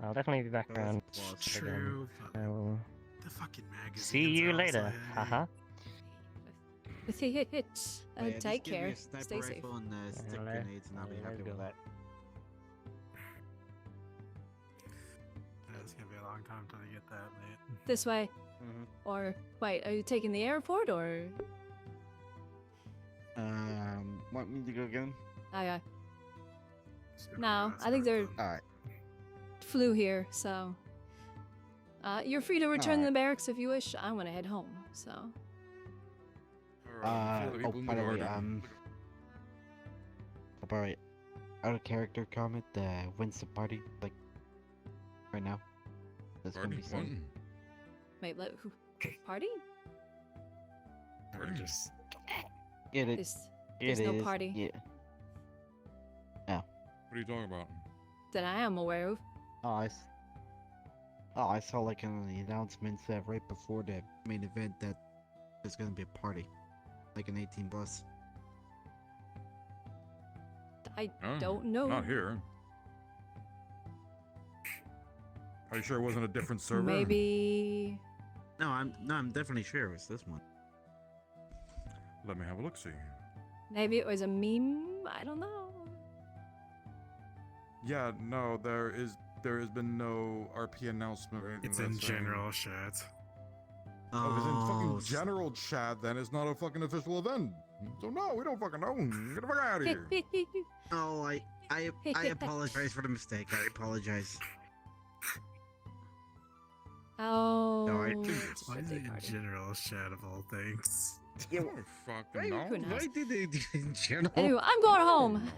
Speaker 23: I'll definitely be back
Speaker 2: That's
Speaker 23: around.
Speaker 2: plus.
Speaker 5: True,
Speaker 23: I will
Speaker 5: the fucking magazines.
Speaker 23: see you
Speaker 5: I was
Speaker 23: later.
Speaker 5: like,
Speaker 23: Haha.
Speaker 1: Take
Speaker 2: Yeah, just
Speaker 1: take
Speaker 2: give me
Speaker 1: care.
Speaker 2: a sniper
Speaker 1: Stay safe.
Speaker 2: rifle and stick
Speaker 23: Alright.
Speaker 2: grenades, and I'll be
Speaker 23: Let's
Speaker 2: happy with
Speaker 23: go.
Speaker 2: that.
Speaker 5: It's gonna be a long time till I get that, mate.
Speaker 1: This way. Or wait, are you taking the airport or?
Speaker 2: Want me to go again?
Speaker 1: Aye. No, I think they're
Speaker 2: Alright.
Speaker 1: flew here, so. You're free to return to the
Speaker 2: Alright.
Speaker 1: barracks if you wish. I'm gonna head home, so.
Speaker 2: Oh, by the way, alright. Out of character comment, when's the party? Like, right now? That's gonna be soon.
Speaker 1: Wait, who? Party?
Speaker 5: Or just
Speaker 1: There's no party
Speaker 2: Yeah.
Speaker 3: What are you talking about?
Speaker 1: that I am aware of.
Speaker 2: Oh, I saw like on the announcements right before the main event that there's gonna be a party, like an 18 plus.
Speaker 1: I don't know.
Speaker 3: Not here. Are you sure it wasn't a different server?
Speaker 1: Maybe.
Speaker 2: No, I'm definitely sure it was this one.
Speaker 3: Let me have a look. See.
Speaker 1: Maybe it was a meme. I don't know.
Speaker 3: Yeah, no, there is there has been no RP announcement or anything.
Speaker 5: It's in
Speaker 3: that's saying-
Speaker 5: general chat.
Speaker 3: Oh, it's in fucking general chat. Then it's not a fucking official event. So no, we don't fucking know. Get the fuck out of here.
Speaker 2: Oh, I apologize for the mistake. I apologize.
Speaker 18: Oh.
Speaker 2: No, I-
Speaker 18: it's a
Speaker 5: Why is
Speaker 18: birthday
Speaker 5: it in
Speaker 18: party.
Speaker 5: general chat of all things?
Speaker 2: Yeah,
Speaker 3: Oh, fucking
Speaker 2: why,
Speaker 3: no.
Speaker 2: why did they do it in general?
Speaker 18: Anyway, I'm going home.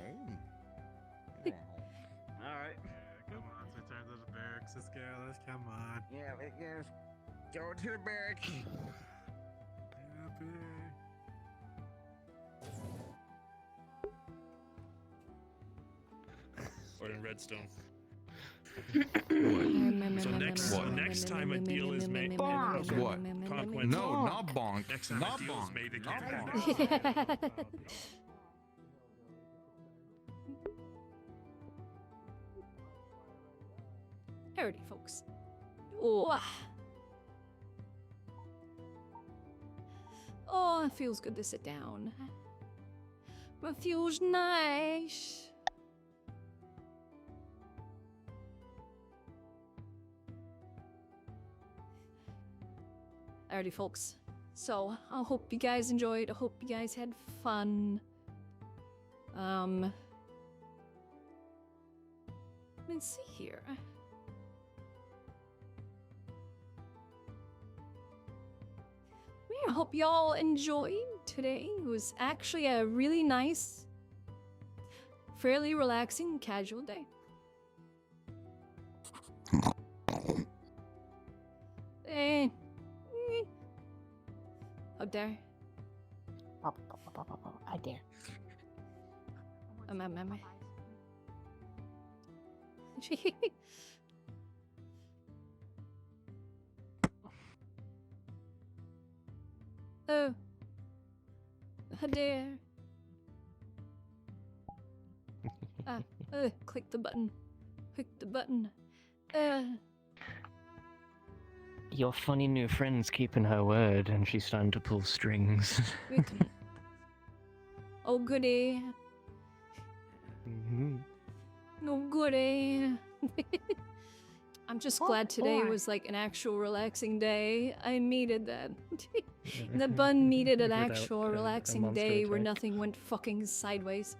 Speaker 2: Alright.
Speaker 5: Come on, let's return to the barracks, Escalas. Come on.
Speaker 2: Yeah, yes. Go to the barrack.
Speaker 7: Or in Redstone.
Speaker 18: So
Speaker 7: next time a deal is made.
Speaker 3: What?
Speaker 7: Conquest.
Speaker 3: No, not bonk.
Speaker 7: Next time
Speaker 3: Not
Speaker 7: a deal is
Speaker 3: bonk.
Speaker 7: made, it
Speaker 3: Not
Speaker 7: can't be
Speaker 3: bonk.
Speaker 18: Alrighty, folks. Oh. Oh, it feels good to sit down. It feels nice. Alrighty, folks. So, I hope you guys enjoyed. I hope you guys had fun. Let's see here. I hope y'all enjoyed today. It was actually a really nice, fairly relaxing, casual day. Eh. How dare.
Speaker 6: I dare.
Speaker 18: Am. Oh. How dare. Click the button. Click the button.
Speaker 23: Your funny new friend's keeping her word, and she's starting to pull strings.
Speaker 18: Oh goody. No goody. I'm just glad today was like an actual relaxing day. I needed that. The bun needed an
Speaker 23: Without,
Speaker 18: actual
Speaker 23: a
Speaker 18: relaxing
Speaker 23: monster
Speaker 18: day where
Speaker 23: attack.
Speaker 18: nothing went fucking sideways.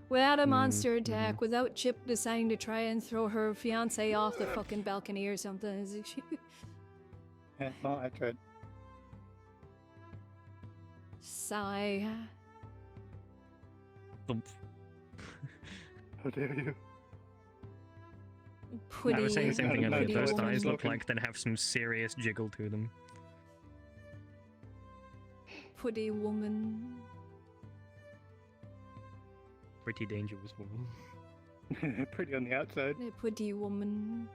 Speaker 18: Without a monster attack, without Chip deciding to try and throw her fiance off the fucking balcony or something.
Speaker 9: Yeah, well, I tried.
Speaker 18: Sigh.
Speaker 9: How dare you?
Speaker 18: Pretty,
Speaker 23: I was saying the same thing earlier.
Speaker 18: pretty
Speaker 23: Those
Speaker 18: woman.
Speaker 23: thighs look like they have some serious jiggle to them.
Speaker 18: Pretty woman.
Speaker 23: Pretty dangerous woman.
Speaker 9: Pretty on the outside.
Speaker 18: A pretty woman.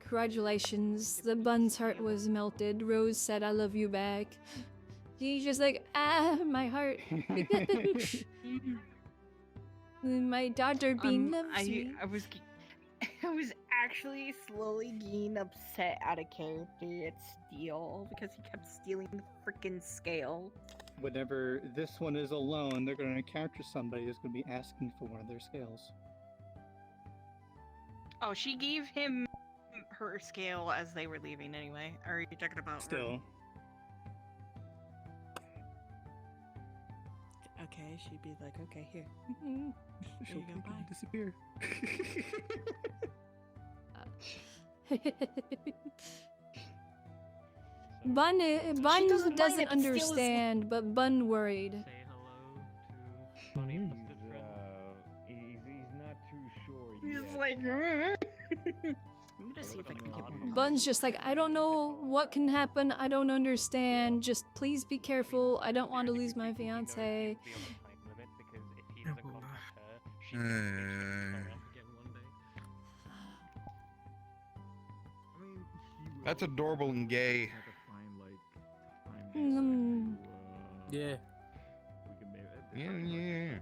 Speaker 18: Congratulations, the bun's heart was melted. Rose said, I love you back. She's just like, my heart. My daughter being loves me.
Speaker 6: I was actually slowly getting upset out of character at Steel because he kept stealing the freaking scale.
Speaker 9: Whenever this one is alone, they're going to encounter somebody who's going to be asking for one of their scales.
Speaker 12: Oh, she gave him her scale as they were leaving anyway. Or are you talking about
Speaker 9: Still.
Speaker 6: Okay, she'd be like, okay, here.
Speaker 9: She'll
Speaker 6: you go, bye.
Speaker 9: disappear.
Speaker 18: Bun
Speaker 6: doesn't
Speaker 18: doesn't
Speaker 6: mind if it steals his-
Speaker 18: understand, but Bun worried.
Speaker 17: He's not too sure
Speaker 6: He's
Speaker 17: yet.
Speaker 6: like, I'm gonna see if I can get one.
Speaker 18: Bun's just like, I don't know what can happen. I don't understand. Just please be careful. I don't want to lose my fiance.
Speaker 3: That's adorable and gay.
Speaker 18: Yeah.
Speaker 3: Yeah.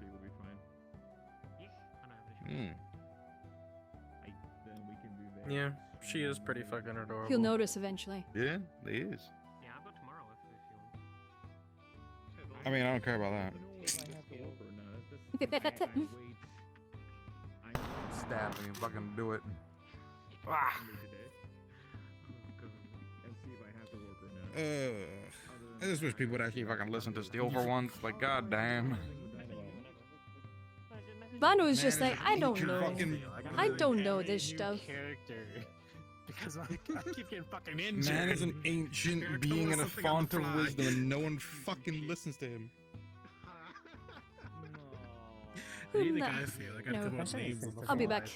Speaker 4: Yeah, she is pretty fucking adorable.
Speaker 18: He'll notice eventually.
Speaker 3: Yeah, he is.
Speaker 23: Yeah, I'll go tomorrow if you want.
Speaker 3: I mean, I don't care about that. Stab me and fucking do it. I just wish people would actually fucking listen to Steel for once. Like, goddamn.
Speaker 18: Bano was just like, I don't know. I don't know this stuff.
Speaker 5: Character. Because I keep getting fucking injured.
Speaker 3: Man is an ancient being and a font of wisdom, and no one fucking listens to him.
Speaker 5: I need the guy feel like I'd come up names.
Speaker 18: I'll be back.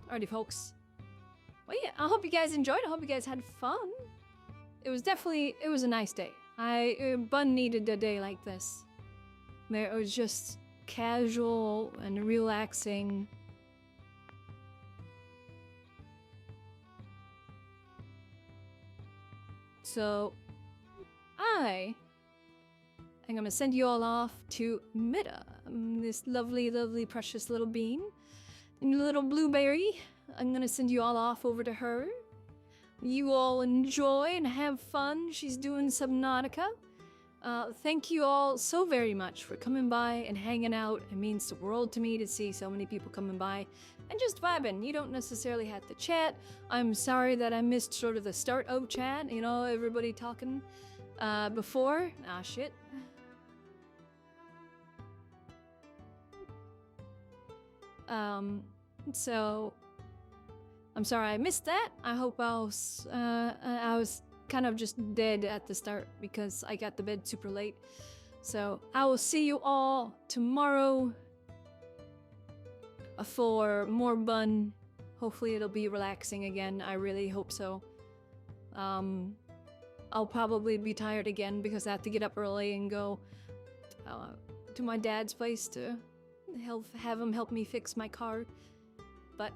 Speaker 18: Alrighty, folks. Well, yeah, I hope you guys enjoyed. I hope you guys had fun. It was a nice day. Bun needed a day like this. Where it was just casual and relaxing. So, I'm gonna send you all off to Mida, this lovely, lovely, precious little bean, little blueberry. I'm gonna send you all off over to her. You all enjoy and have fun. She's doing Subnautica. Thank you all so very much for coming by and hanging out. It means the world to me to see so many people coming by and just vibing. You don't necessarily have to chat. I'm sorry that I missed sort of the start of chat, you know, everybody talking before. Ah, shit. So I'm sorry I missed that. I hope I was kind of just dead at the start because I got to bed super late. So I will see you all tomorrow for more Bun. Hopefully it'll be relaxing again. I really hope so. I'll probably be tired again because I have to get up early and go to my dad's place to have him help me fix my car. But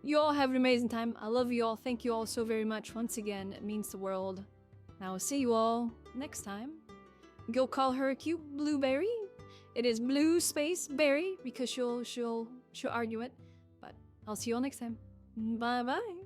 Speaker 18: you all have an amazing time. I love you all. Thank you all so very much. Once again, it means the world. I will see you all next time. Go call her a cute blueberry. It is blue space berry because she'll argue it. But I'll see you all next time. Bye bye.